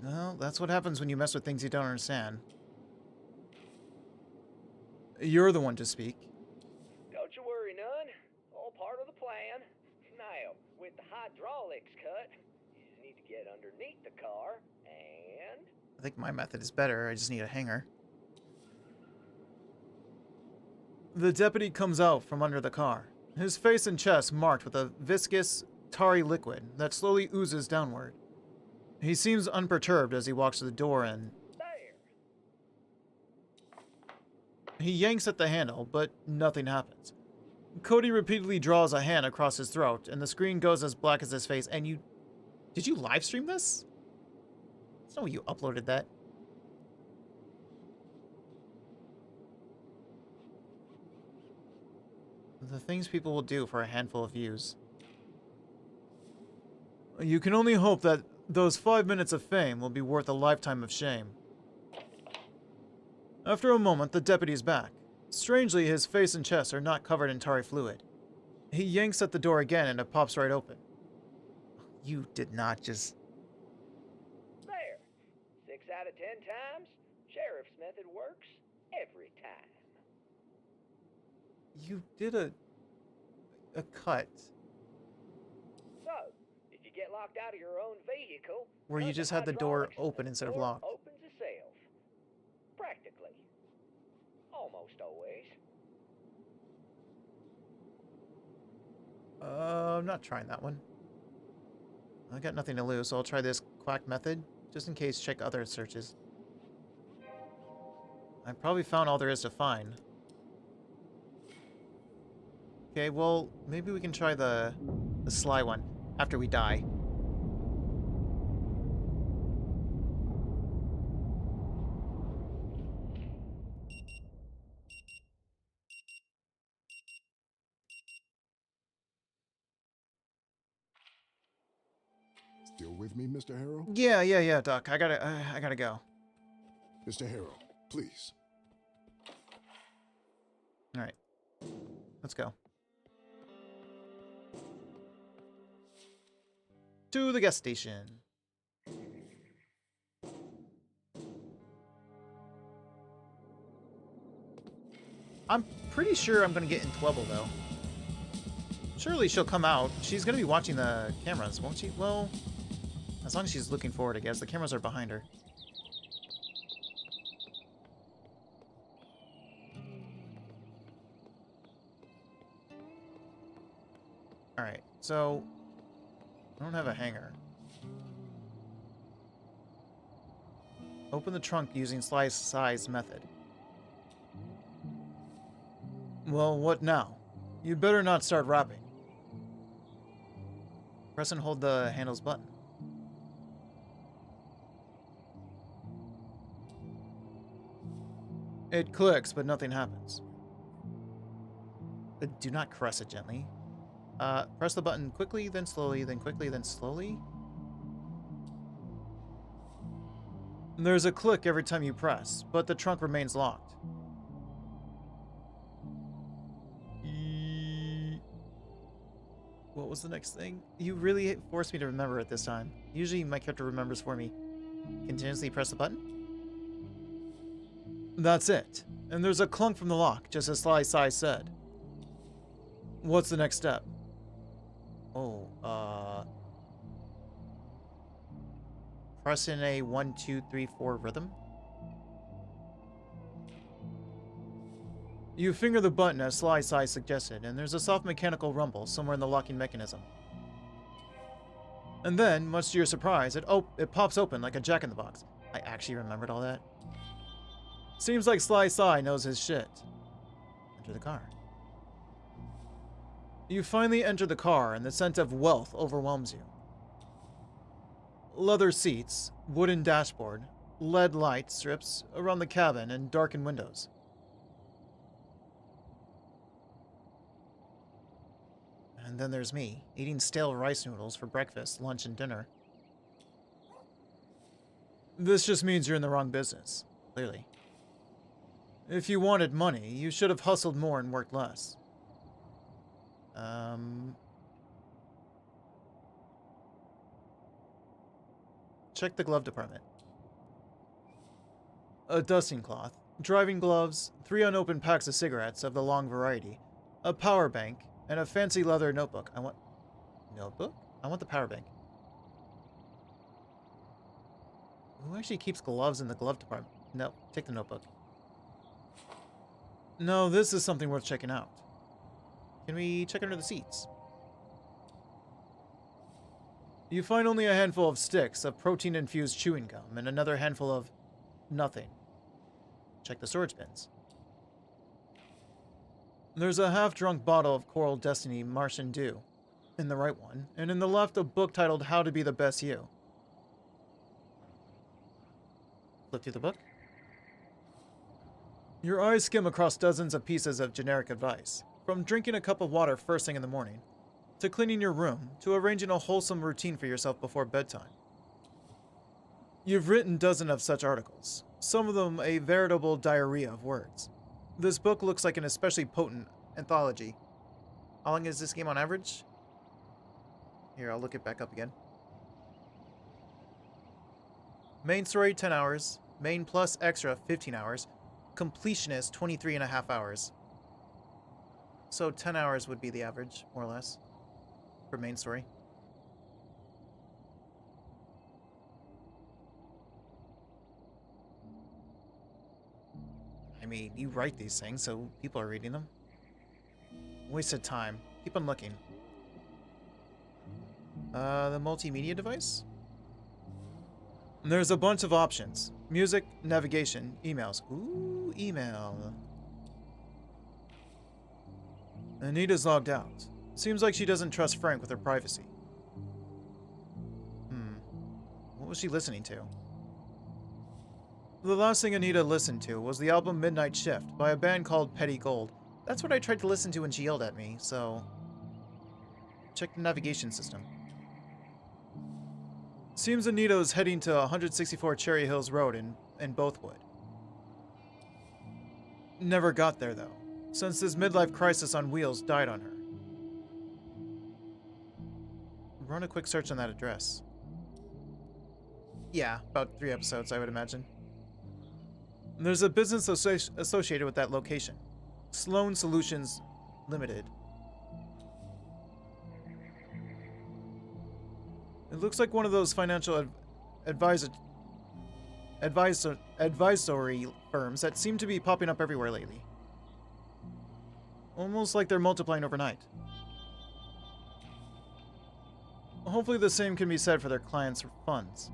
Well, that's what happens when you mess with things you don't understand. You're the one to speak. Don't you worry none. All part of the plan. Now, with the hydraulics cut, you just need to get underneath the car and... I think my method is better. I just need a hanger. The deputy comes out from under the car, his face and chest marked with a viscous, tarry liquid that slowly oozes downward. He seems unperturbed as he walks to the door and... There! He yanks at the handle, but nothing happens. Cody repeatedly draws a hand across his throat, and the screen goes as black as his face, and you... Did you live stream this? That's not what you uploaded that. The things people will do for a handful of views. You can only hope that those 5 minutes of fame will be worth a lifetime of shame. After a moment, the deputy is back. Strangely, his face and chest are not covered in tarry fluid. He yanks at the door again and it pops right open. You did not just... There! 6 out of 10 times, sheriff's method works every time. You did a cut. So, if you get locked out of your own vehicle... Where you cut just had the door hydraulics, open instead of door locked. opens itself. Practically. Almost always. I'm not trying that one. I got nothing to lose, so I'll try this quack method, just in case check other searches. I probably found all there is to find. Okay, well, maybe we can try the sly one after we die. Still with me, Mr. Harrow? Yeah, Doc. I gotta go. Mr. Harrow, please. All right, let's go. To the gas station. I'm pretty sure I'm gonna get in trouble though. Surely she'll come out. She's gonna be watching the cameras, won't she? Well, as long as she's looking forward, I guess. The cameras are behind her. Alright, so... I don't have a hanger. Open the trunk using slice size method. Well, what now? You better not start rapping. Press and hold the handles button. It clicks, but nothing happens. Do not caress it gently. Press the button quickly, then slowly, then quickly, then slowly. There's a click every time you press, but the trunk remains locked. What was the next thing? You really forced me to remember it this time. Usually my character remembers for me. Continuously press the button. That's it. And there's a clunk from the lock, just as Sly Sai said. What's the next step? Oh, press in a 1, 2, 3, 4 rhythm. You finger the button as Sly Size suggested, and there's a soft mechanical rumble somewhere in the locking mechanism. And then, much to your surprise, it pops open like a jack-in-the-box. I actually remembered all that. Seems like Sly Sly knows his shit. Enter the car. You finally enter the car, and the scent of wealth overwhelms you. Leather seats, wooden dashboard, LED light strips around the cabin, and darkened windows. And then there's me, eating stale rice noodles for breakfast, lunch, and dinner. This just means you're in the wrong business, clearly. If you wanted money, you should have hustled more and worked less. Check the glove department. A dusting cloth, driving gloves, 3 unopened packs of cigarettes of the long variety, a power bank, and a fancy leather notebook. Notebook? I want the power bank. Who actually keeps gloves in the glove department? No, take the notebook. No, this is something worth checking out. Can we check under the seats? You find only a handful of sticks of protein-infused chewing gum and another handful of nothing. Check the storage bins. There's a half-drunk bottle of Coral Destiny Martian Dew in the right one, and in the left a book titled How to Be the Best You. Flip through the book. Your eyes skim across dozens of pieces of generic advice, from drinking a cup of water first thing in the morning, to cleaning your room, to arranging a wholesome routine for yourself before bedtime. You've written dozens of such articles, some of them a veritable diarrhea of words. This book looks like an especially potent anthology. How long is this game on average? Here, I'll look it back up again. Main story, 10 hours. Main plus extra, 15 hours. Completionist, 23.5 hours. So 10 hours would be the average, more or less, for main story. I mean, you write these things, so people are reading them. Wasted time. Keep on looking. The multimedia device? There's a bunch of options. Music, navigation, emails. Ooh, email. Anita's logged out. Seems like she doesn't trust Frank with her privacy. What was she listening to? The last thing Anita listened to was the album Midnight Shift by a band called Petty Gold. That's what I tried to listen to when she yelled at me, so... Check the navigation system. Seems Anita's heading to 164 Cherry Hills Road in Bothwood. Never got there, though, since this midlife crisis on wheels died on her. Run a quick search on that address. Yeah, about 3 episodes, I would imagine. There's a business associated with that location. Sloan Solutions Limited. It looks like one of those financial advisory firms that seem to be popping up everywhere lately. Almost like they're multiplying overnight. Hopefully the same can be said for their clients' funds.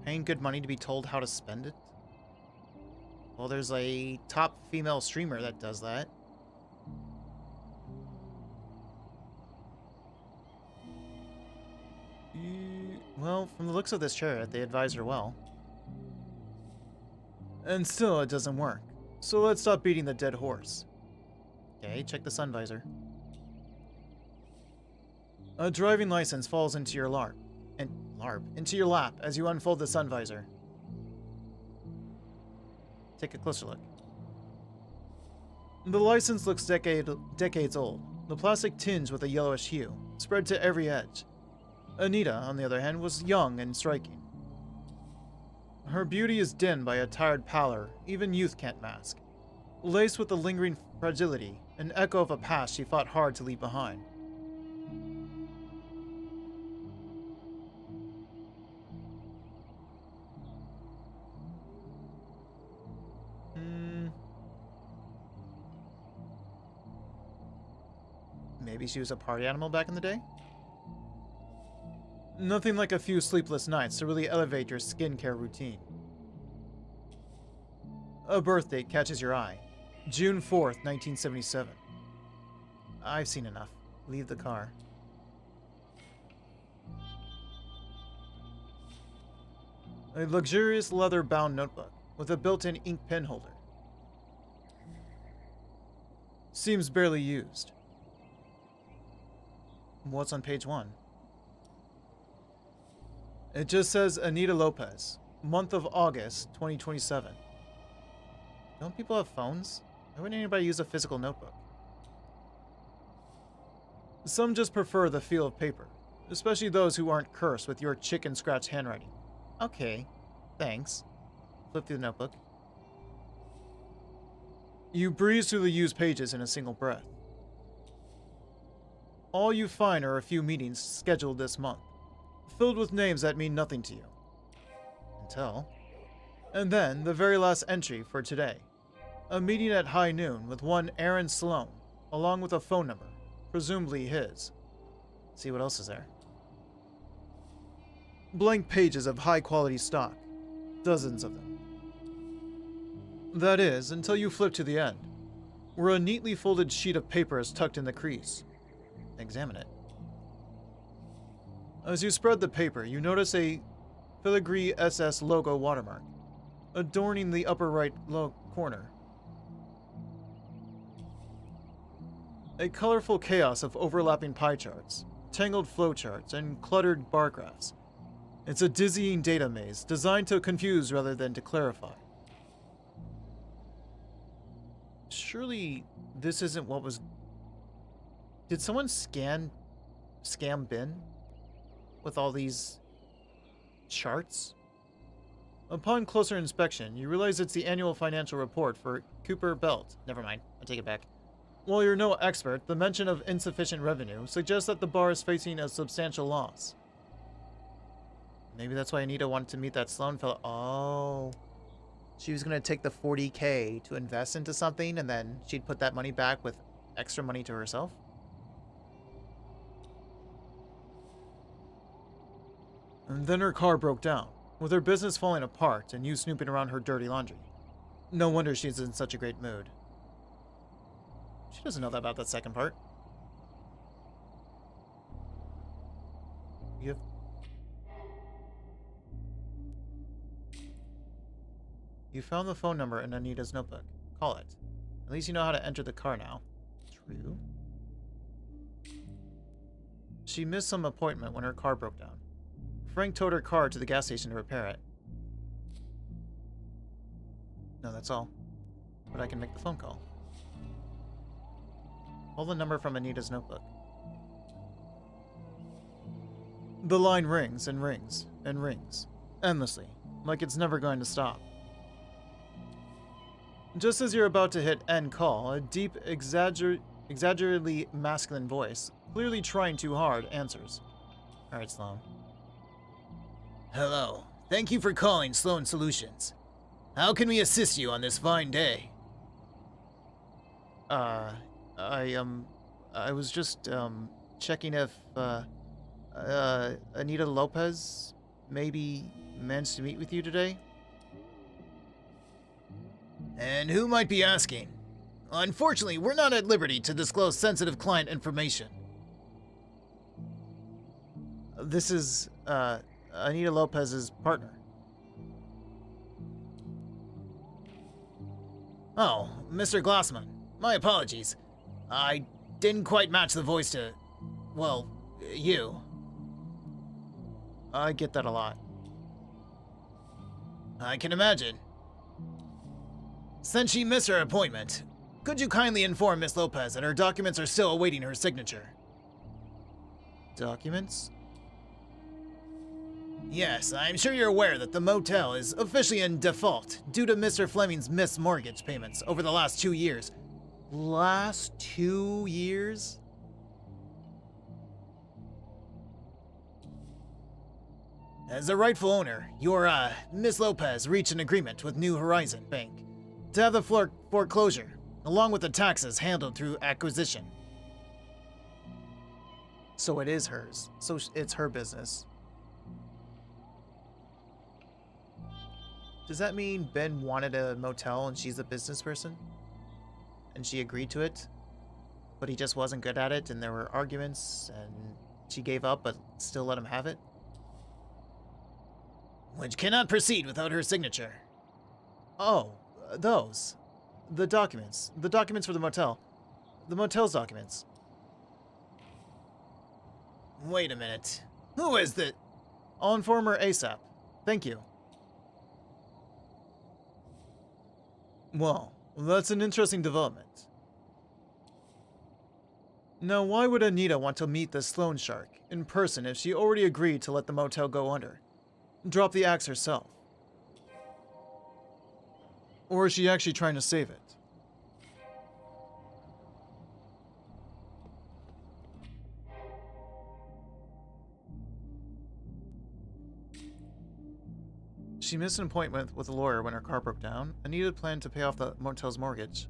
Paying good money to be told how to spend it? Well, there's a top female streamer that does that. Well, from the looks of this chariot, they advise her well. And still, it doesn't work. So let's stop beating the dead horse. Okay, check the sun visor. A driving license falls into your into your lap as you unfold the sun visor. Take a closer look. The license looks decades old, the plastic tinged with a yellowish hue, spread to every edge. Anita, on the other hand, was young and striking. Her beauty is dimmed by a tired pallor even youth can't mask, laced with a lingering fragility, an echo of a past she fought hard to leave behind. Maybe she was a party animal back in the day? Nothing like a few sleepless nights to really elevate your skincare routine. A birth date catches your eye. June 4th, 1977. I've seen enough. Leave the car. A luxurious leather-bound notebook with a built-in ink pen holder. Seems barely used. What's on page 1? It just says Anita Lopez, month of August, 2027. Don't people have phones? Why wouldn't anybody use a physical notebook? Some just prefer the feel of paper, especially those who aren't cursed with your chicken scratch handwriting. Okay, thanks. Flip through the notebook. You breeze through the used pages in a single breath. All you find are a few meetings scheduled this month, filled with names that mean nothing to you. And then, the very last entry for today. A meeting at high noon with one Aaron Sloan, along with a phone number, presumably his. See what else is there. Blank pages of high-quality stock. Dozens of them. That is, until you flip to the end, where a neatly folded sheet of paper is tucked in the crease. Examine it. As you spread the paper, you notice a filigree SS logo watermark, adorning the upper right corner. A colorful chaos of overlapping pie charts, tangled flowcharts, and cluttered bar graphs. It's a dizzying data maze designed to confuse rather than to clarify. Surely this isn't what was... Did someone scam bin with all these charts? Upon closer inspection, you realize it's the annual financial report for Cooper Belt. Never mind, I take it back. While you're no expert, the mention of insufficient revenue suggests that the bar is facing a substantial loss. Maybe that's why Anita wanted to meet that Sloan fellow. Oh. She was going to take the $40K to invest into something, and then she'd put that money back with extra money to herself? And then her car broke down, with her business falling apart and you snooping around her dirty laundry. No wonder she's in such a great mood. She doesn't know that about that second part. You found the phone number in Anita's notebook. Call it. At least you know how to enter the car now. True. She missed some appointment when her car broke down. Frank towed her car to the gas station to repair it. No, that's all. But I can make the phone call. Call the number from Anita's notebook. The line rings and rings and rings, endlessly, like it's never going to stop. Just as you're about to hit end call, a deep, exaggeratedly masculine voice, clearly trying too hard, answers. Alright, Sloan. Hello. Thank you for calling Sloan Solutions. How can we assist you on this fine day? I was just, checking if, Anita Lopez maybe managed to meet with you today? And who might be asking? Unfortunately, we're not at liberty to disclose sensitive client information. This is, Anita Lopez's partner. Oh, Mr. Glassman. My apologies. I didn't quite match the voice to, well, you. I get that a lot. I can imagine. Since she missed her appointment, could you kindly inform Miss Lopez that her documents are still awaiting her signature? Documents? Yes, I'm sure you're aware that the motel is officially in default due to Mr. Fleming's missed mortgage payments over the last 2 years. Last 2 years? As the rightful owner, your, Miss Lopez reached an agreement with New Horizon Bank to have the foreclosure, along with the taxes, handled through acquisition. So it is hers. So it's her business. Does that mean Ben wanted a motel and she's a business person? And she agreed to it? But he just wasn't good at it and there were arguments and she gave up but still let him have it? Which cannot proceed without her signature. Oh, those. The documents. The documents for the motel. The motel's documents. Wait a minute. Who is that? I'll inform her ASAP. Thank you. Well, that's an interesting development. Now, why would Anita want to meet the Sloan Shark in person if she already agreed to let the motel go under? Drop the axe herself. Or is she actually trying to save it? She missed an appointment with a lawyer when her car broke down. Anita planned to pay off the motel's mortgage.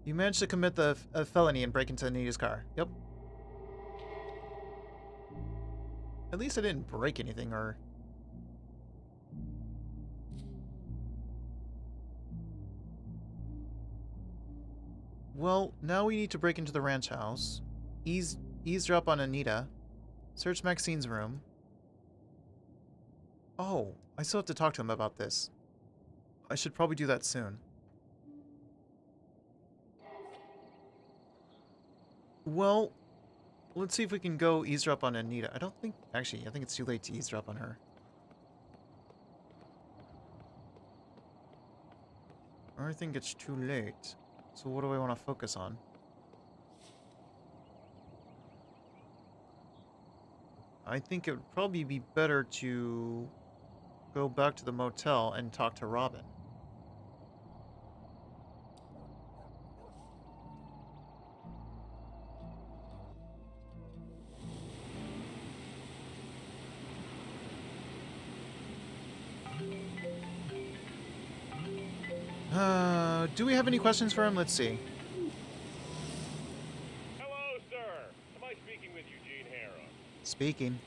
You managed to commit a felony and break into Anita's car. Yep. At least I didn't break anything or... Well, now we need to break into the ranch house, eavesdrop on Anita, search Maxine's room. Oh, I still have to talk to him about this. I should probably do that soon. Well, let's see if we can go eavesdrop on Anita. I think it's too late to eavesdrop on her. Or I think it's too late. So what do I want to focus on? I think it would probably be better to go back to the motel and talk to Robin. Do we have any questions for him? Let's see. Hello, sir. Am I speaking with Eugene Harrow? Speaking.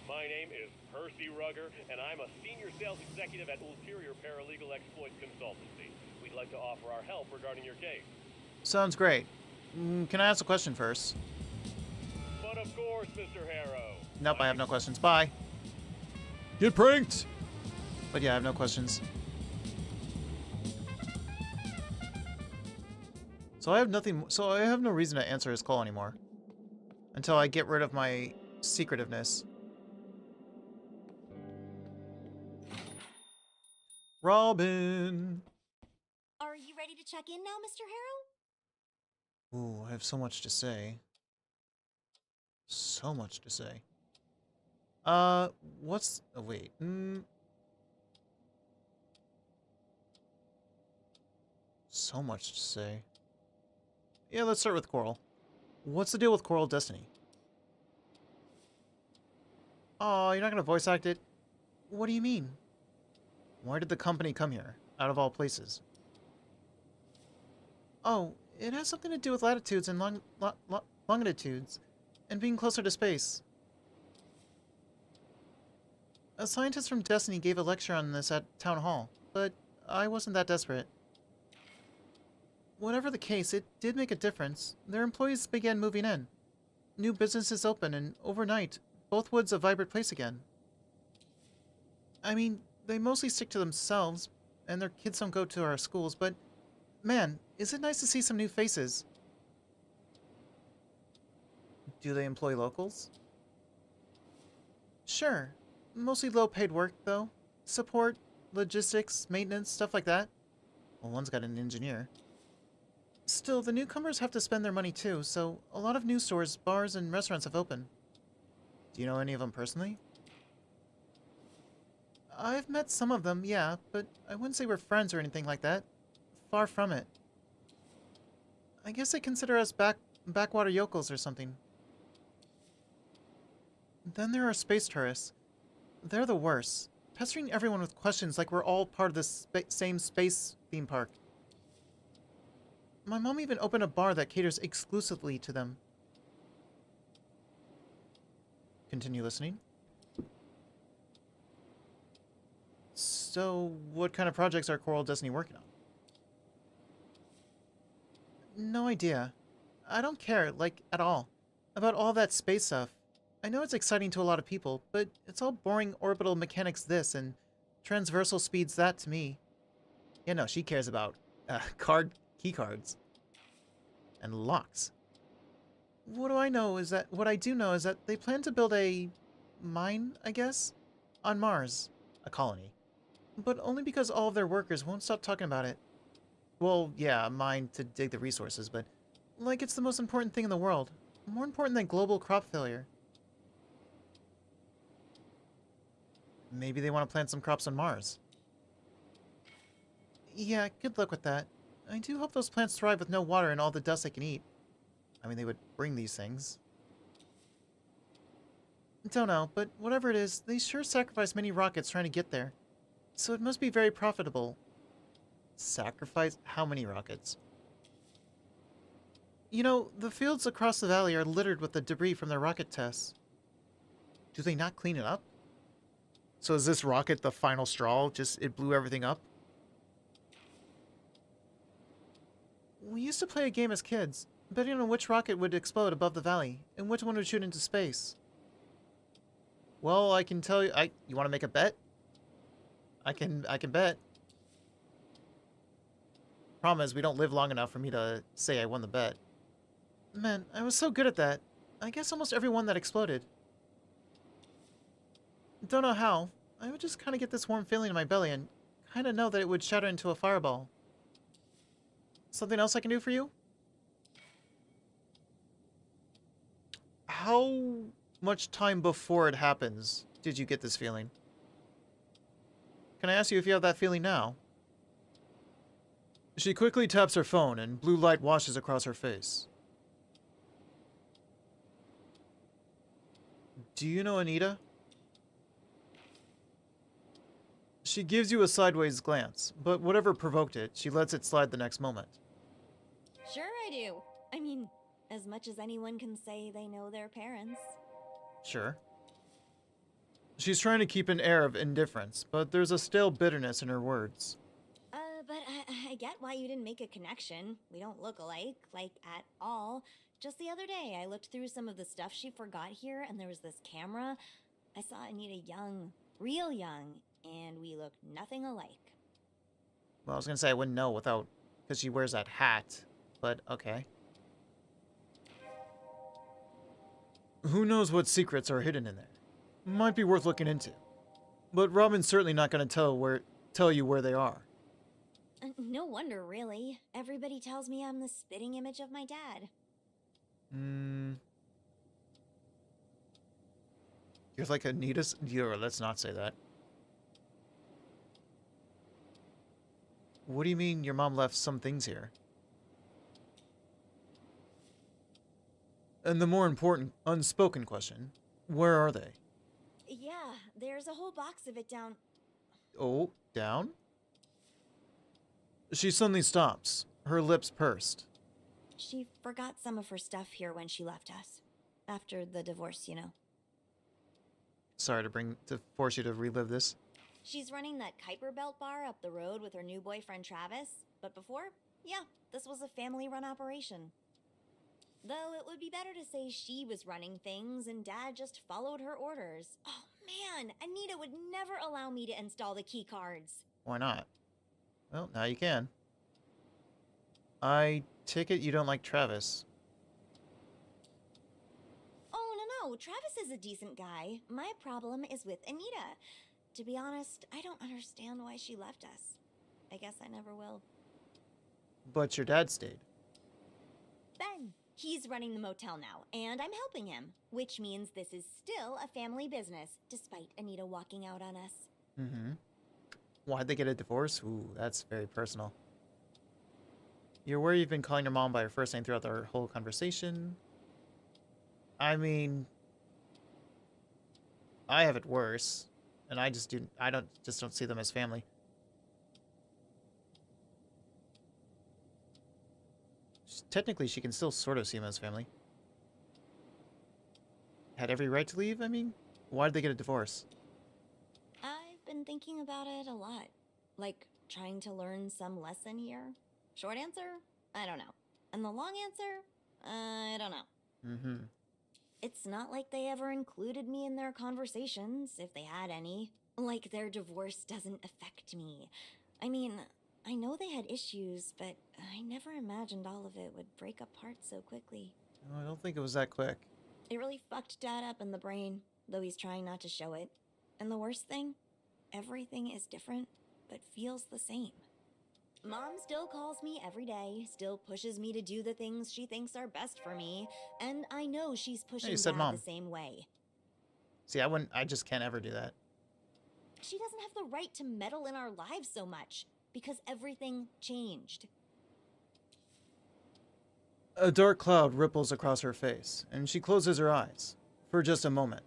My name is Percy Rugger, and I'm a senior sales executive at Ulterior Paralegal Exploits Consultancy. We'd like to offer our help regarding your case. Sounds great. Can I ask a question first? But of course, Mr. Harrow. Nope, I have no questions. Bye. Get pranked! But yeah, I have no questions. So I have no reason to answer his call anymore. Until I get rid of my secretiveness. Robin! Are you ready to check in now, Mr. Harrow? Ooh, I have so much to say. So much to say. What's... Oh, wait. So much to say. Yeah, let's start with Coral. What's the deal with Coral Destiny? Oh, you're not gonna voice act it? What do you mean? Why did the company come here, out of all places? Oh, it has something to do with latitudes and longitudes, and being closer to space. A scientist from Destiny gave a lecture on this at Town Hall, but I wasn't that desperate. Whatever the case, it did make a difference. Their employees began moving in. New businesses open, and overnight, both woods a vibrant place again. I mean, they mostly stick to themselves, and their kids don't go to our schools, but man, is it nice to see some new faces. Do they employ locals? Sure. Mostly low-paid work, though. Support, logistics, maintenance, stuff like that. Well, one's got an engineer. Still, the newcomers have to spend their money too, so a lot of new stores, bars, and restaurants have opened. Do you know any of them personally? I've met some of them, yeah, but I wouldn't say we're friends or anything like that. Far from it. I guess they consider us backwater yokels or something. Then there are space tourists. They're the worst, pestering everyone with questions like we're all part of the same space theme park. My mom even opened a bar that caters exclusively to them. Continue listening. So, what kind of projects are Coral Destiny working on? No idea. I don't care, like, at all, about all that space stuff. I know it's exciting to a lot of people, but it's all boring orbital mechanics this and transversal speeds that to me. Yeah, no, she cares about key cards and locks. What I do know is that they plan to build a mine, I guess, on Mars, a colony. But only because all of their workers won't stop talking about it. Well, yeah, a mine to dig the resources, but like it's the most important thing in the world. More important than global crop failure. Maybe they want to plant some crops on Mars. Yeah, good luck with that. I do hope those plants thrive with no water and all the dust they can eat. I mean, they would bring these things. Don't know, but whatever it is, they sure sacrifice many rockets trying to get there. So it must be very profitable. Sacrifice how many rockets? You know, the fields across the valley are littered with the debris from their rocket tests. Do they not clean it up? So is this rocket the final straw? Just it blew everything up? We used to play a game as kids, betting on which rocket would explode above the valley, and which one would shoot into space. Well, I can tell you... You want to make a bet? I can bet. Problem is, we don't live long enough for me to say I won the bet. Man, I was so good at that. I guess almost every one that exploded. Don't know how. I would just kind of get this warm feeling in my belly and kind of know that it would shatter into a fireball. Something else I can do for you? How much time before it happens did you get this feeling? Can I ask you if you have that feeling now? She quickly taps her phone and blue light washes across her face. Do you know Anita? She gives you a sideways glance, but whatever provoked it, she lets it slide the next moment. Sure I do. I mean, as much as anyone can say they know their parents. Sure. She's trying to keep an air of indifference, but there's a stale bitterness in her words. But I get why you didn't make a connection. We don't look alike, like, at all. Just the other day, I looked through some of the stuff she forgot here, and there was this camera. I saw Anita young, real young, and we look nothing alike. Well, I was gonna say I wouldn't know without... because she wears that hat, but okay. Who knows what secrets are hidden in there? Might be worth looking into. But Robin's certainly not gonna tell you where they are. No wonder, really. Everybody tells me I'm the spitting image of my dad. You're like Anita's... let's not say that. What do you mean your mom left some things here? And the more important, unspoken question, where are they? Yeah, there's a whole box of it down... Oh, down? She suddenly stops, her lips pursed. She forgot some of her stuff here when she left us. After the divorce, you know. Sorry to force you to relive this. She's running that Kuiper Belt bar up the road with her new boyfriend Travis. But before, yeah, this was a family-run operation. Though it would be better to say she was running things and Dad just followed her orders. Oh man, Anita would never allow me to install the key cards. Why not? Well, now you can. I take it you don't like Travis. Oh, no, Travis is a decent guy. My problem is with Anita. To be honest, I don't understand why she left us. I guess I never will. But your dad stayed. Ben, he's running the motel now, and I'm helping him. Which means this is still a family business, despite Anita walking out on us. Mm-hmm. Why'd they get a divorce? Ooh, that's very personal. You're aware you've been calling your mom by her first name throughout our whole conversation? I mean... I have it worse. And I just don't see them as family. technically she can still sort of see him as family. Had every right to leave, I mean? Why did they get a divorce? I've been thinking about it a lot. Like, trying to learn some lesson here. Short answer? I don't know. And the long answer? I don't know. Mm-hmm. It's not like they ever included me in their conversations, if they had any. Like, their divorce doesn't affect me. I mean, I know they had issues, but I never imagined all of it would break apart so quickly. No, I don't think it was that quick. It really fucked Dad up in the brain, though he's trying not to show it. And the worst thing? Everything is different, but feels the same. Mom still calls me every day, still pushes me to do the things she thinks are best for me, and I know she's pushing said Dad Mom. the same way. See, I just can't ever do that. She doesn't have the right to meddle in our lives so much, because everything changed. A dark cloud ripples across her face, and she closes her eyes. For just a moment.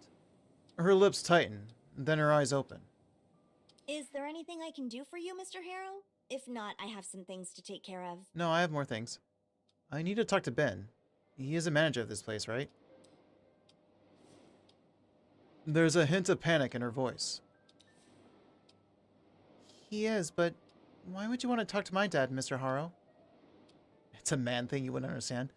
Her lips tighten, then her eyes open. Is there anything I can do for you, Mr. Harrow? If not, I have some things to take care of. No, I have more things. I need to talk to Ben. He is a manager of this place, right? There's a hint of panic in her voice. He is, but why would you want to talk to my dad, Mr. Harrow? It's a man thing you wouldn't understand.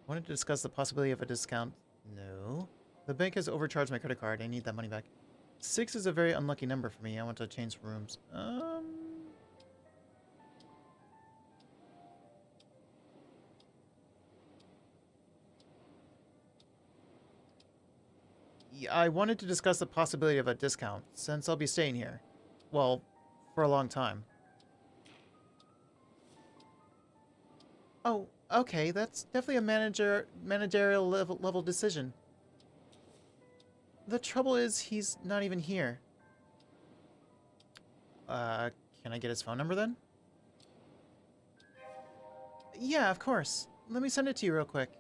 Wanted to discuss the possibility of a discount. No. The bank has overcharged my credit card. I need that money back. 6 is a very unlucky number for me. I want to change rooms. Yeah, I wanted to discuss the possibility of a discount, since I'll be staying here. Well, for a long time. Oh, okay, that's definitely a managerial level decision. The trouble is, he's not even here. Can I get his phone number then? Yeah, of course. Let me send it to you real quick.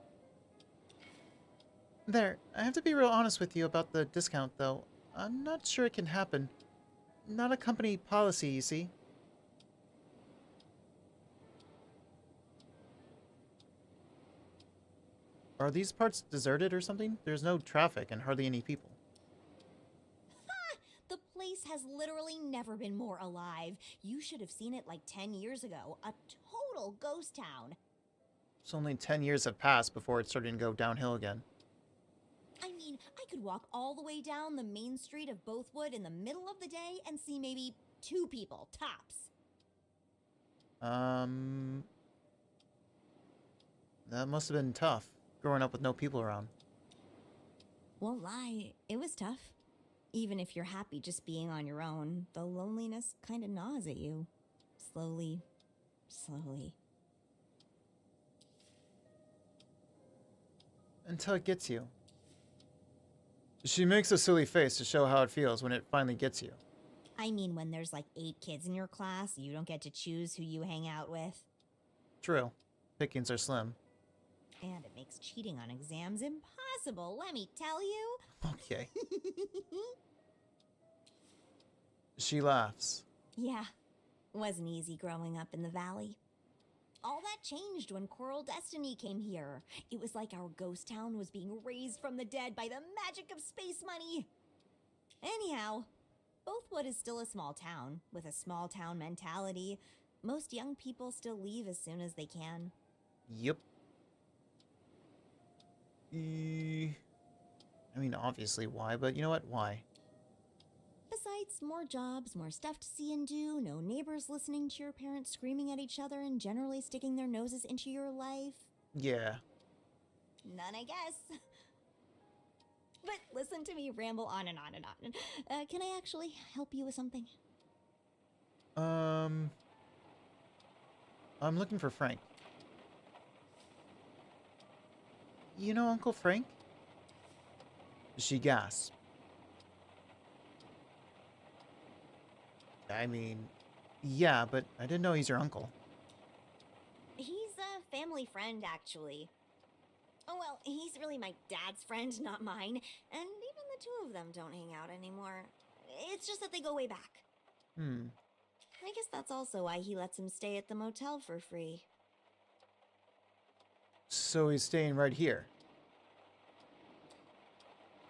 There, I have to be real honest with you about the discount, though. I'm not sure it can happen. Not a company policy, you see. Are these parts deserted or something? There's no traffic and hardly any people. Ha! The place has literally never been more alive. You should have seen it like 10 years ago. A total ghost town. So only 10 years have passed before it's starting to go downhill again. I mean, I could walk all the way down the main street of Bothwood in the middle of the day and see maybe 2 people, tops. That must have been tough, growing up with no people around. Won't lie, it was tough. Even if you're happy just being on your own, the loneliness kind of gnaws at you. Slowly. Until it gets you. She makes a silly face to show how it feels when it finally gets you. I mean, when there's like 8 kids in your class, you don't get to choose who you hang out with. True. Pickings are slim. And it makes cheating on exams impossible, let me tell you. Okay. She laughs. Yeah, wasn't easy growing up in the valley. All that changed when Coral Destiny came here. It was like our ghost town was being raised from the dead by the magic of space money. Anyhow, Bothwood is still a small town, with a small town mentality. Most young people still leave as soon as they can. Yep. I mean, obviously why, but you know what? Why? Besides, more jobs, more stuff to see and do, no neighbors listening to your parents screaming at each other and generally sticking their noses into your life. Yeah. None, I guess. But listen to me ramble on and on and on. Can I actually help you with something? I'm looking for Frank. You know Uncle Frank? She gasps. I mean, yeah, but I didn't know he's your uncle. He's a family friend, actually. Oh, well, he's really my dad's friend, not mine. And even the 2 of them don't hang out anymore. It's just that they go way back. I guess that's also why he lets him stay at the motel for free. So he's staying right here.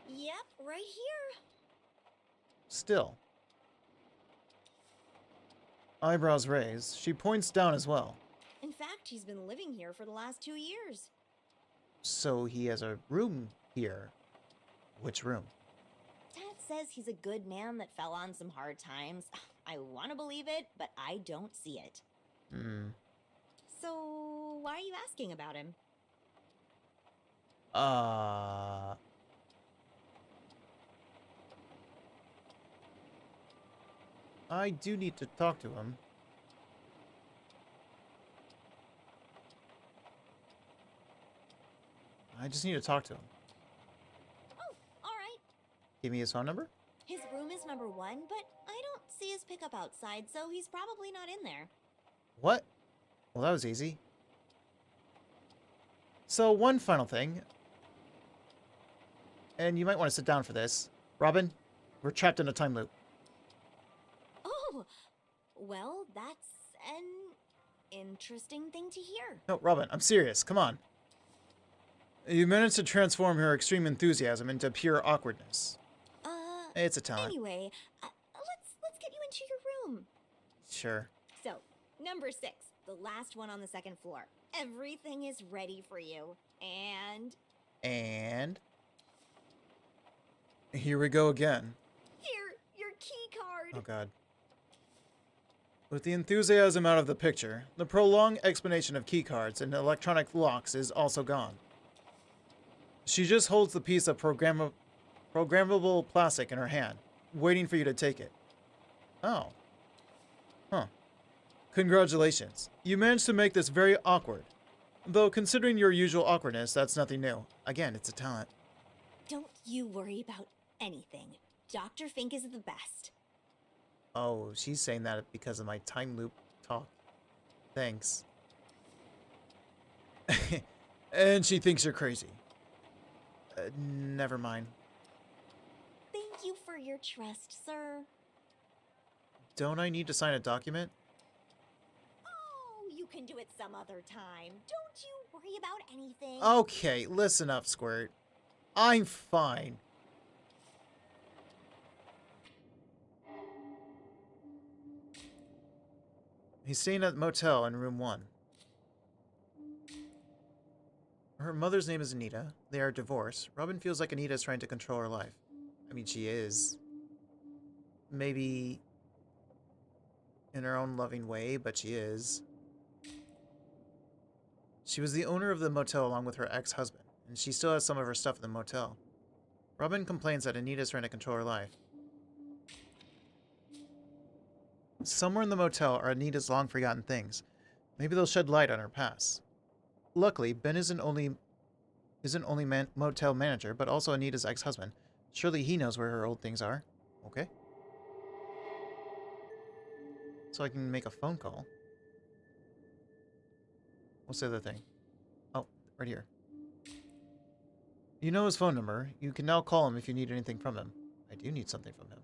Yep, right here. Still. Eyebrows raised. She points down as well. In fact, he's been living here for the last 2 years. So he has a room here. Which room? Dad says he's a good man that fell on some hard times. I want to believe it, but I don't see it. Hmm. So, why are you asking about him? I do need to talk to him. I just need to talk to him. Oh, alright. Give me his phone number? His room is number 1, but I don't see his pickup outside, so he's probably not in there. What? Well, that was easy. So, one final thing. And you might want to sit down for this. Robin, we're trapped in a time loop. Oh, well, that's an interesting thing to hear. No, Robin, I'm serious. Come on. You managed to transform her extreme enthusiasm into pure awkwardness. It's a talent. Anyway, let's get you into your room. Sure. So, number 6, the last one on the 2nd floor. Everything is ready for you. And Here we go again. here, your key card. Oh, God. With the enthusiasm out of the picture, the prolonged explanation of keycards and electronic locks is also gone. She just holds the piece of programmable plastic in her hand, waiting for you to take it. Oh. Huh. Congratulations. You managed to make this very awkward. Though, considering your usual awkwardness, that's nothing new. Again, it's a talent. Don't you worry about anything. Dr. Fink is the best. Oh, she's saying that because of my time loop talk. Thanks. And she thinks you're crazy. Never mind. Thank you for your trust, sir. Don't I need to sign a document? Oh, you can do it some other time. Don't you worry about anything. Okay, listen up, Squirt. I'm fine. He's staying at the motel in room 1. Her mother's name is Anita. They are divorced. Robin feels like Anita is trying to control her life. I mean, she is. Maybe in her own loving way, but she is. She was the owner of the motel along with her ex-husband, and she still has some of her stuff in the motel. Robin complains that Anita is trying to control her life. Somewhere in the motel are Anita's long-forgotten things. Maybe they'll shed light on her past. Luckily, Ben isn't only motel manager, but also Anita's ex-husband. Surely he knows where her old things are. Okay. So I can make a phone call. What's the other thing? Oh, right here. You know his phone number. You can now call him if you need anything from him. I do need something from him.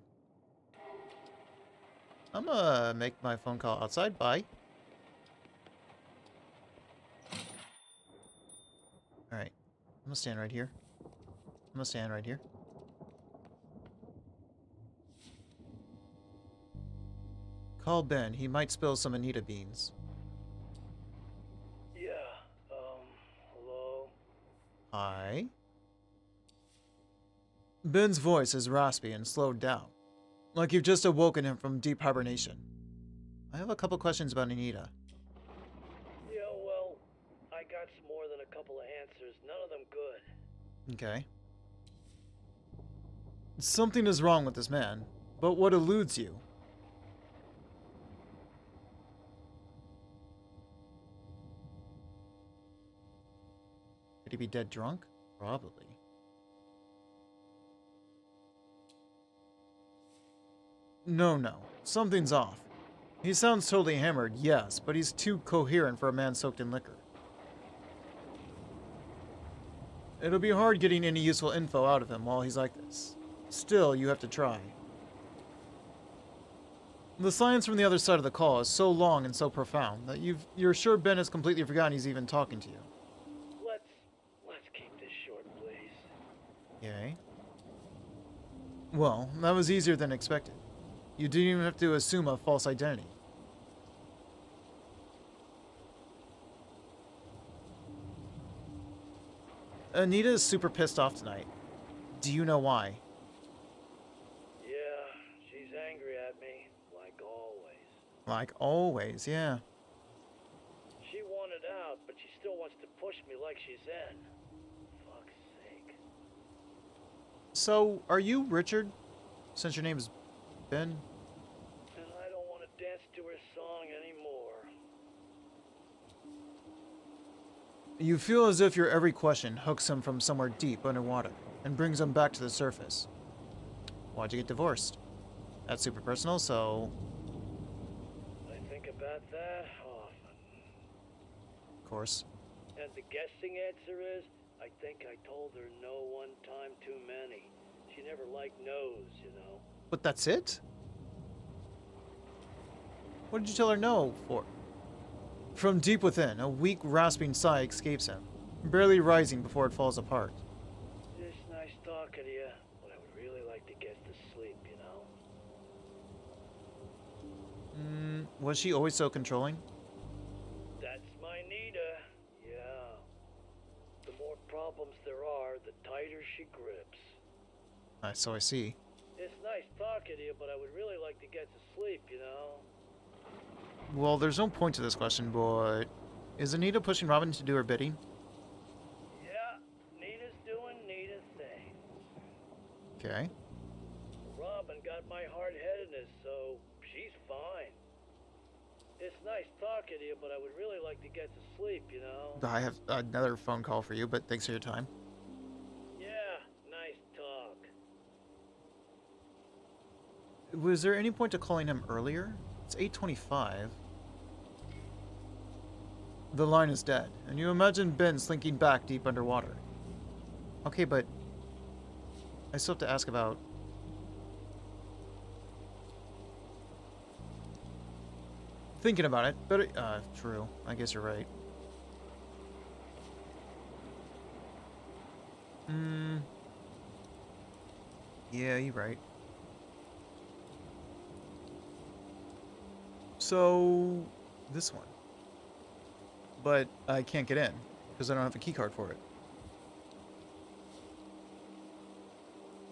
I'm gonna make my phone call outside. Bye. Alright. I'm gonna stand right here. Call Ben. He might spill some Anita beans. Yeah, hello? Hi? Ben's voice is raspy and slowed down, like you've just awoken him from deep hibernation. I have a couple questions about Anita. Yeah, well, I got some more than a couple of answers, none of them good. Okay. Something is wrong with this man, but what eludes you? Could he be dead drunk? Probably. No. Something's off. He sounds totally hammered, yes, but he's too coherent for a man soaked in liquor. It'll be hard getting any useful info out of him while he's like this. Still, you have to try. The silence from the other side of the call is so long and so profound that you're sure Ben has completely forgotten he's even talking to you. Let's Okay. Well, that was easier than expected. You didn't even have to assume a false identity. Anita is super pissed off tonight. Do you know why? Yeah, she's angry at me, like always. Like always, yeah. She wanted out, but she still wants to push me like she's in. Fuck's sake. So, are you Richard? Since your name is Ben? And I don't want to dance to her song anymore. You feel as if your every question hooks him from somewhere deep underwater and brings him back to the surface. Why'd you get divorced? That's super personal, so... I think about that often. Of course. And the guessing answer is, I think I told her no one time too many. She never liked no's, you know. But that's it? What did you tell her no for? From deep within, a weak, rasping sigh escapes him, barely rising before it falls apart. It's nice talking to you, but I would really like to get to sleep, you know. Was she always so controlling? That's my Nita, yeah. The more problems there are, the tighter she grips. So I see. It's nice talking to you, but I would really like to get to sleep, you know. Well, there's no point to this question, but... Is Anita pushing Robin to do her bidding? Yeah, Nita's doing Nita things. Okay. Robin got my hard-headedness, so she's fine. It's nice talking to you, but I would really like to get to sleep, you know. I have another phone call for you, but thanks for your time. Yeah, nice talk. Was there any point to calling him earlier? It's 8:25. The line is dead, and you imagine Ben slinking back deep underwater. Okay, but I still have to ask about... Thinking about it, but true. I guess you're right. Yeah, you're right. So, this one. But I can't get in, because I don't have a keycard for it.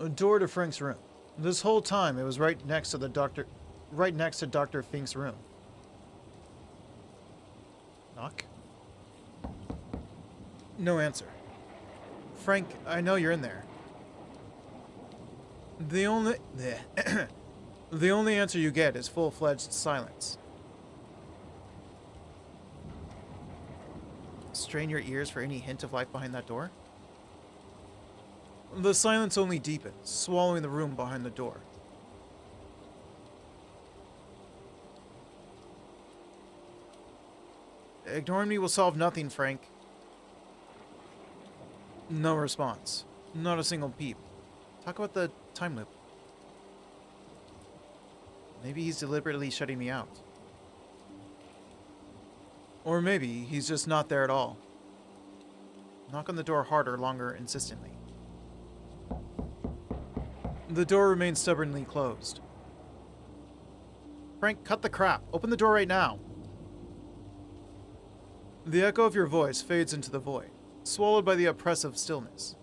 A door to Frank's room. This whole time, it was right next to Dr. Fink's room. Knock? No answer. Frank, I know you're in there. The only... The only answer you get is full-fledged silence. Strain your ears for any hint of life behind that door? The silence only deepens, swallowing the room behind the door. Ignoring me will solve nothing, Frank. No response. Not a single peep. Talk about the time loop. Maybe he's deliberately shutting me out. Or maybe he's just not there at all. Knock on the door harder, longer, insistently. The door remains stubbornly closed. Frank, cut the crap. Open the door right now. The echo of your voice fades into the void, swallowed by the oppressive stillness.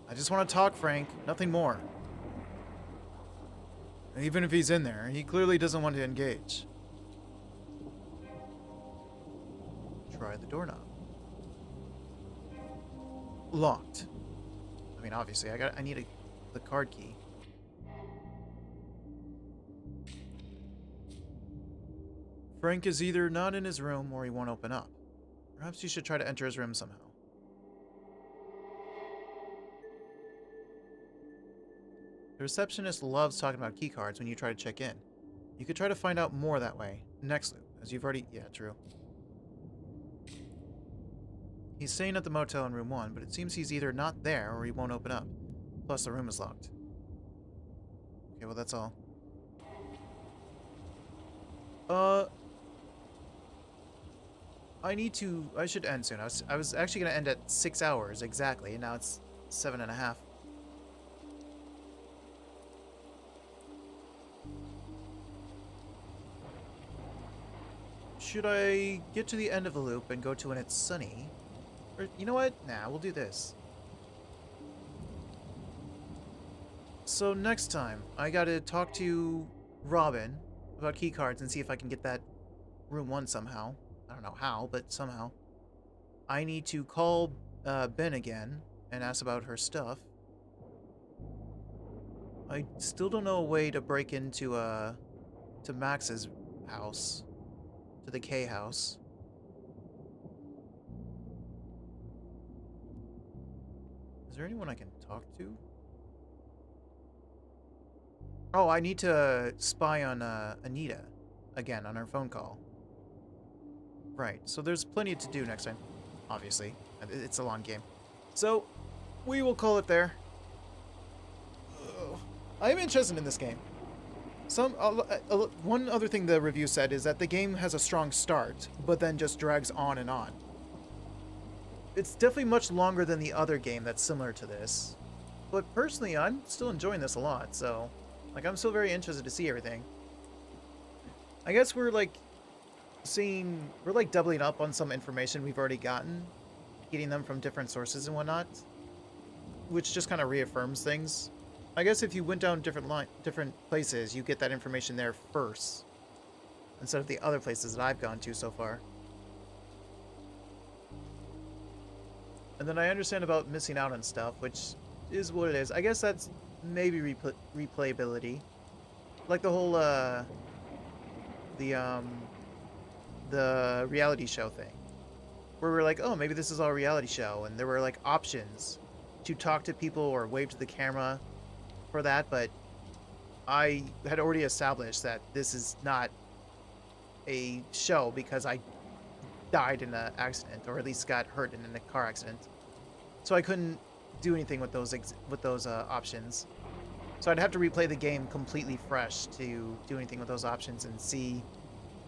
I just want to talk, Frank. Nothing more. Even if he's in there, he clearly doesn't want to engage. Try the doorknob. Locked. I mean, obviously, I need the card key. Frank is either not in his room or he won't open up. Perhaps you should try to enter his room somehow. The receptionist loves talking about keycards when you try to check in. You could try to find out more that way. Next loop, as you've already... Yeah, true. He's staying at the motel in room 1, but it seems he's either not there or he won't open up. Plus, the room is locked. Okay, well, that's all. I should end soon. I was actually going to end at 6 hours exactly, and now it's 7.5. should I get to the end of the loop and go to when it's sunny? Or, you know what? Nah, we'll do this. So next time, I gotta talk to Robin about keycards and see if I can get that room 1 somehow. I don't know how, but somehow. I need to call Ben again and ask about her stuff. I still don't know a way to break into to Max's house, to the K house. Is there anyone I can talk to? Oh, I need to spy on Anita again on her phone call. Right, so there's plenty to do next time, obviously. It's a long game. So, we will call it there. I am interested in this game. One other thing the review said is that the game has a strong start, but then just drags on and on. It's definitely much longer than the other game that's similar to this. But personally, I'm still enjoying this a lot, so... Like, I'm still very interested to see everything. I guess we're, like, doubling up on some information we've already gotten. Getting them from different sources and whatnot. Which just kind of reaffirms things. I guess if you went down different places, you get that information there first. Instead of the other places that I've gone to so far. And then I understand about missing out on stuff, which is what it is. I guess that's maybe replayability. Like the whole, the reality show thing. Where we're like, oh, maybe this is all a reality show. And there were, like, options to talk to people or wave to the camera for that. But I had already established that this is not a show because I died in an accident, or at least got hurt in a car accident. So I couldn't do anything with those options. So I'd have to replay the game completely fresh to do anything with those options and see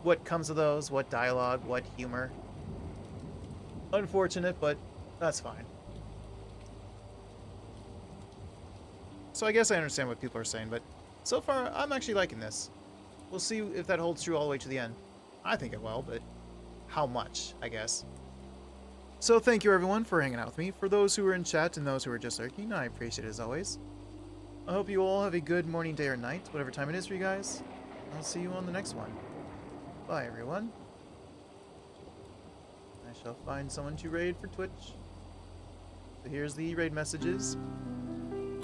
what comes of those, what dialogue, what humor. Unfortunate, but that's fine. So I guess I understand what people are saying, but so far I'm actually liking this. We'll see if that holds true all the way to the end. I think it will, but how much, I guess. So thank you everyone for hanging out with me. For those who are in chat and those who are just lurking, I appreciate it as always. I hope you all have a good morning, day, or night, whatever time it is for you guys. I'll see you on the next one. Bye everyone. I shall find someone to raid for Twitch. So here's the raid messages.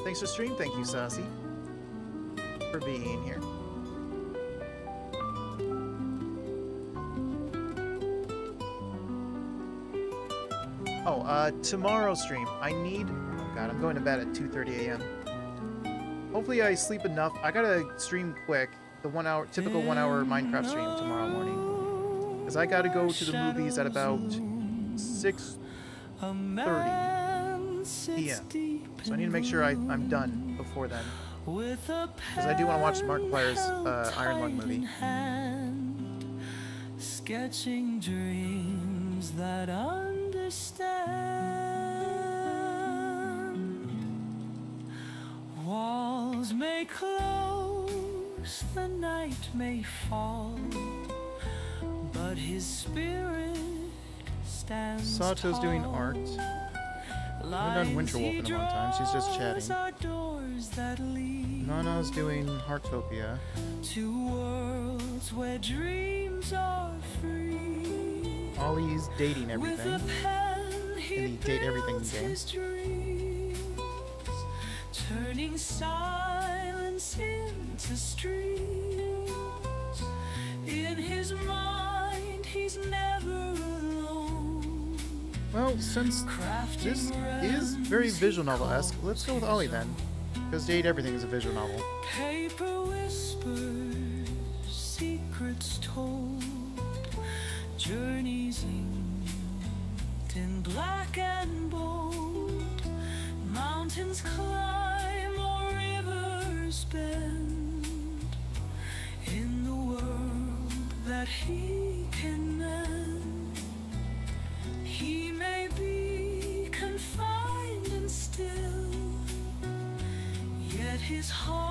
Thanks for stream. Thank you, Sassy, for being here. Oh, tomorrow's stream. Oh god, I'm going to bed at 2:30 a.m. Hopefully I sleep enough. I gotta stream quick. The typical 1 hour Minecraft stream tomorrow morning. Because I gotta go to the movies at about 6:30 p.m. So I need to make sure I'm done before then. Because I do want to watch Markiplier's Iron Lung movie. Sketching dreams that understand. Walls may close, the night may fall, but his spirit stands Sato's doing art. I haven't done Winterwolf in a long time. She's just chatting. Nana's doing Heartopia. To worlds where dreams are free. Ollie's dating everything in the Date Everything game. Dreams, turning silence into streams. In his mind, he's never alone. Well, since this is very visual novel-esque, let's go with Ollie then. Because Date Everything is a visual novel. Paper whispers, secrets told, journeys inked in black and bold. Mountains climb or rivers bend in the world that he can mend. He may be confined and still, yet his heart